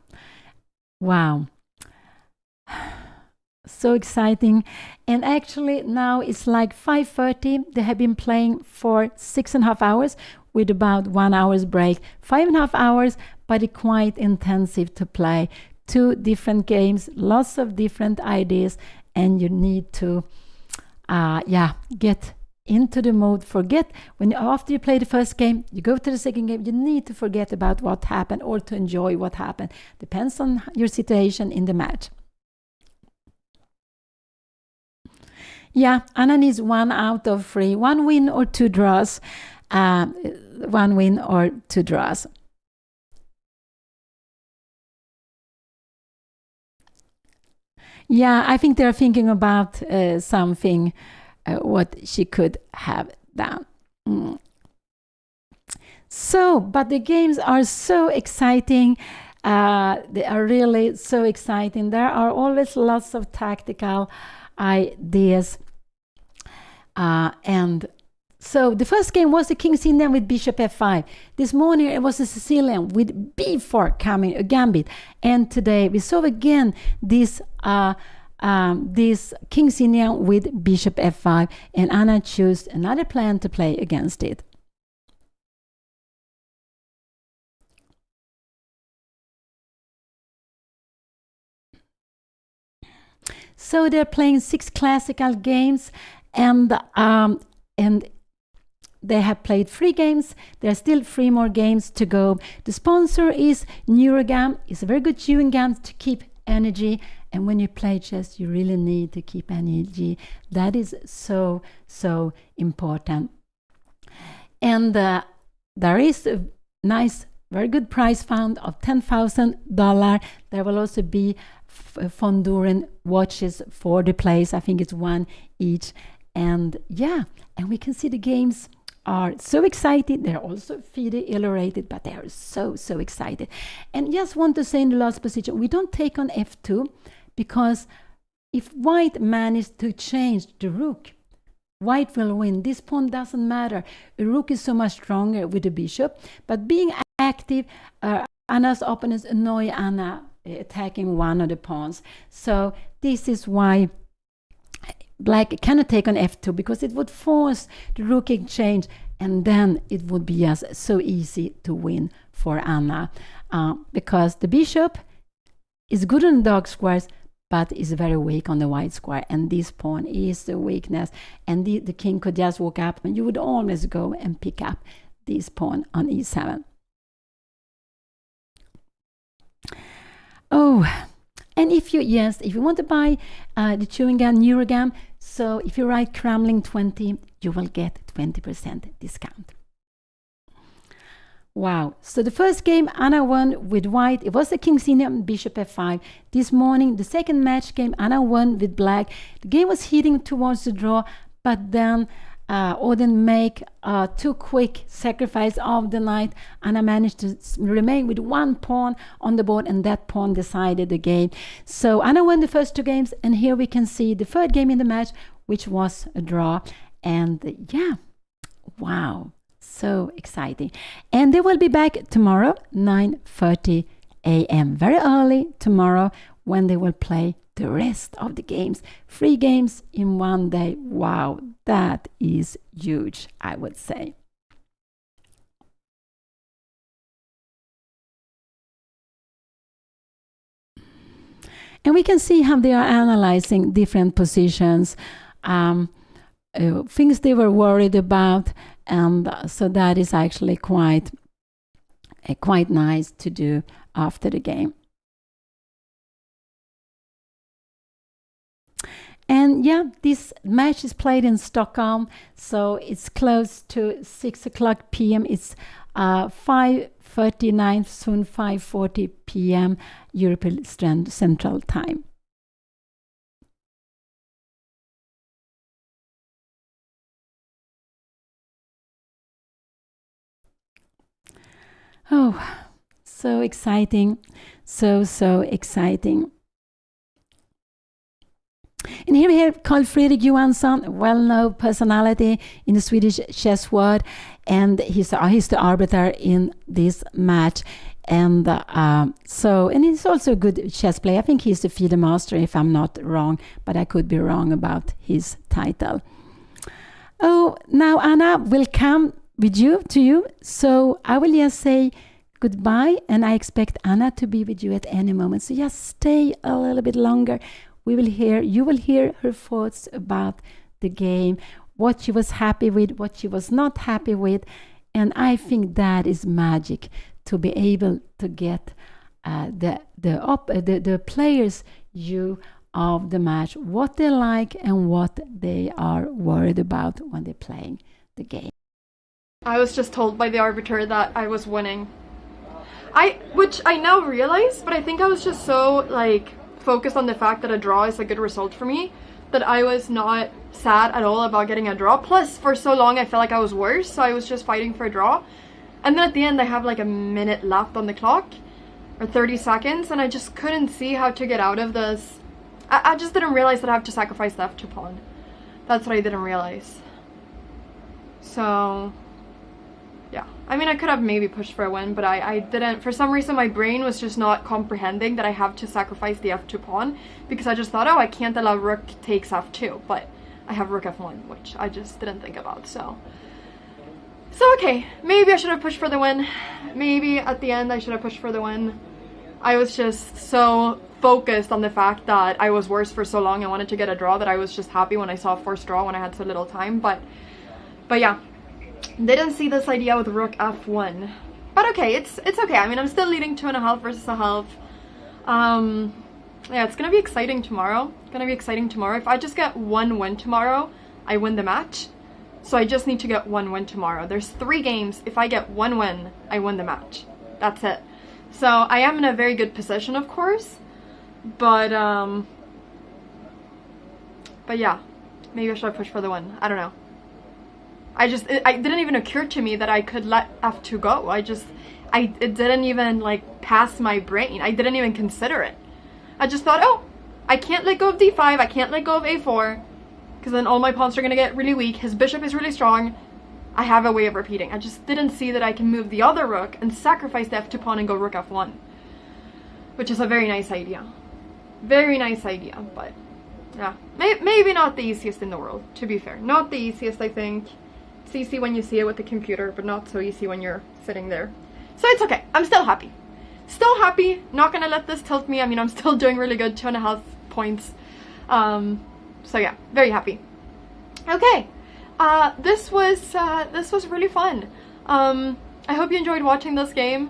So exciting. And actually now it's like 5:30. They have been playing for 6.5 hours with about 1 hour's break. 5.5 hours, but it's quite intensive to play. 2 different games, lots of different ideas, and you need to get into the mode. Forget when after you play the first game, you go to the second game, you need to forget about what happened or to enjoy what happened. Depends on your situation in the match. Yeah, Anna needs 1 out of 3, 1 win or 2 draws. 1 win or 2 draws. Yeah, I think they're thinking about something, what she could have done. So, but the games are so exciting. They are really so exciting. There are always lots of tactical ideas. And so the first game was the King's Indian with Bishop f5. This morning it was a Sicilian with b4 coming, a gambit. And today we saw again this King's Indian with Bishop f5, and Anna chose another plan to play against it. So they're playing 6 classical games, and they have played 3 games. There are still 3 more games to go. The sponsor is Neurogum. It's a very good chewing gum to keep energy. And when you play chess, you really need to keep energy. That is so, so important. And there is a nice, very good prize fund of $10,000. There will also be Fonduran watches for the place. I think it's 1 each. And yeah, and we can see the games are so excited. They're also FIDE illustrated, but they are so, so excited. And just want to say in the last position, we don't take on f2 because if white manages to change the rook, white will win. This pawn doesn't matter. The rook is so much stronger with the bishop, but being active, Anna's opponents annoy Anna attacking one of the pawns. So this is why Black cannot take on f2, because it would force the rook exchange, and then it would be just so easy to win for Anna, because the bishop is good on the dark squares but is very weak on the white square, and this pawn is the weakness, and the king could just walk up and you would always go and pick up this pawn on e7. Oh, and if you want to buy the chewing gum Neurogum, so if you write Cramling 20, you will get 20% discount. Wow. So the first game Anna won with white. It was the King's Indian Bishop f5. This morning, the second match game, Anna won with black. The game was heading towards the draw, but then Odin make a too quick sacrifice of the knight. Anna managed to remain with 1 pawn on the board, and that pawn decided the game. So Anna won the first 2 games, and here we can see the third game in the match, which was a draw. And yeah, wow, so exciting. And they will be back tomorrow, 9:30 a.m. very early tomorrow, when they will play the rest of the games. 3 games in 1 day. Wow, that is huge, I would say. And we can see how they are analyzing different positions, things they were worried about, and so that is actually quite nice to do after the game. And yeah, this match is played in Stockholm, so it's close to 6 o'clock p.m. It's 5:39, soon 5:40 p.m. European Central Time. Oh, so exciting, so exciting. And here we have Carl Fredrik Johansson, well-known personality in the Swedish chess world, and he's the arbiter in this match. And and he's also a good chess player. I think he's the FIDE master, if I'm not wrong, but I could be wrong about his title. Oh, now Anna will come to you, so I will just say goodbye, and I expect Anna to be with you at any moment. So just stay a little bit longer. You will hear her thoughts about the game, what she was happy with, what she was not happy with. And I think that is magic, to be able to get the players' view of the match, what they like and what they are worried about when they're playing the game. I was just told by the arbiter that I was winning. Which I now realize, but I think I was just so like focused on the fact that a draw is a good result for me that I was not sad at all about getting a draw. Plus, for so long I felt like I was worse, so I was just fighting for a draw. And then at the end I have like a minute left on the clock, or 30 seconds, and I just couldn't see how to get out of this. I just didn't realize that I have to sacrifice the f2 pawn. That's what I didn't realize. So yeah, I mean, I could have maybe pushed for a win, but I didn't. For some reason, my brain was just not comprehending that I have to sacrifice the f2 pawn, because I just thought, oh, I can't allow rook takes f2, but I have rook f1, which I just didn't think about. So okay, maybe I should have pushed for the win. Maybe at the end I should have pushed for the win. I was just so focused on the fact that I was worse for so long and wanted to get a draw that I was just happy when I saw a forced draw when I had so little time. But yeah, didn't see this idea with rook f1. But okay, it's okay. I mean, I'm still leading 2.5 versus a half. Yeah, it's gonna be exciting tomorrow. It's gonna be exciting tomorrow. If I just get one win tomorrow, I win the match. So I just need to get one win tomorrow. There's 3 games. If I get one win, I win the match. That's it. So I am in a very good position, of course. But yeah, maybe I should have pushed for the win. I don't know. It didn't even occur to me that I could let f2 go. It didn't even like pass my brain. I didn't even consider it. I just thought, oh, I can't let go of d5. I can't let go of a4. Because then all my pawns are going to get really weak. His bishop is really strong. I have a way of repeating. I just didn't see that I can move the other rook and sacrifice the f2 pawn and go rook f1. Which is a very nice idea. Very nice idea, but yeah. Maybe not the easiest in the world, to be fair. Not the easiest, I think. It's easy when you see it with the computer, but not so easy when you're sitting there. So it's okay. I'm still happy. Still happy. Not going to let this tilt me. I mean, I'm still doing really good. 2.5 points. So yeah, very happy. Okay, this was really fun. I hope you enjoyed watching this game.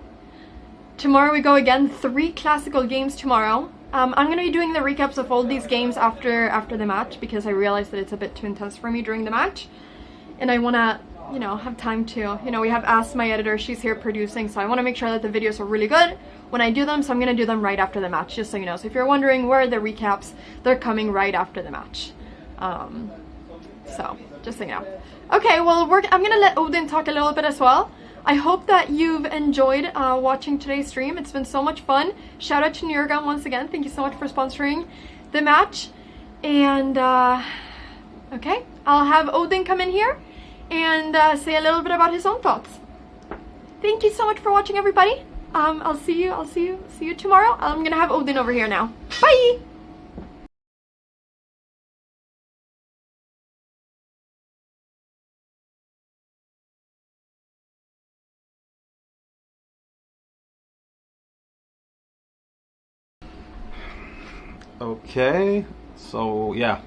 Tomorrow we go again, 3 classical games tomorrow. I'm gonna be doing the recaps of all these games after the match, because I realized that it's a bit too intense for me during the match, and I wanna, you know, have time to, you know, we have asked my editor, she's here producing, so I want to make sure that the videos are really good when I do them, so I'm gonna do them right after the match, just so you know. So if you're wondering where are the recaps, they're coming right after the match. So just so you know. Okay, well, I'm gonna let Odin talk a little bit as well. I hope that you've enjoyed watching today's stream. It's been so much fun. Shout out to neurogum once again. Thank you so much for sponsoring the match. And okay, I'll have Odin come in here and say a little bit about his own thoughts. Thank you so much for watching, everybody. I'll see you tomorrow. I'm gonna have Odin over here now. Bye. Okay, so yeah,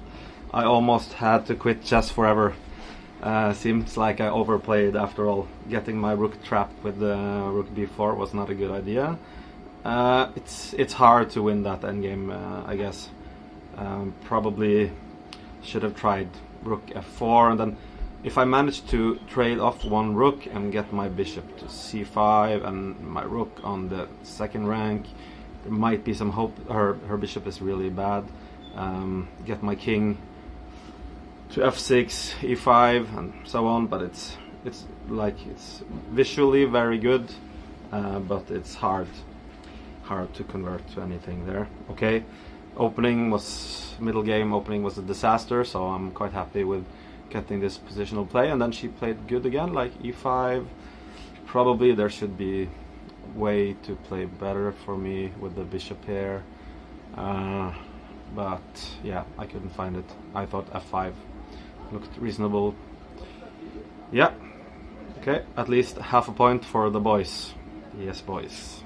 I almost had to quit chess forever. Seems like I overplayed after all. Getting my rook trapped with the rook b4 was not a good idea. It's hard to win that endgame, I guess. Probably should have tried rook f4, and then if I manage to trade off one rook and get my bishop to c5 and my rook on the second rank, there might be some hope. Her bishop is really bad. Get my king to f6, e5, and so on. But it's visually very good, but it's hard to convert to anything there. Okay, middle game opening was a disaster, so I'm quite happy with getting this positional play. And then she played good again, like e5. Probably there should be way to play better for me with the bishop here, but yeah, I couldn't find it. I thought f5 looked reasonable. Yeah, okay, at least half a point for the boys. Yes, boys.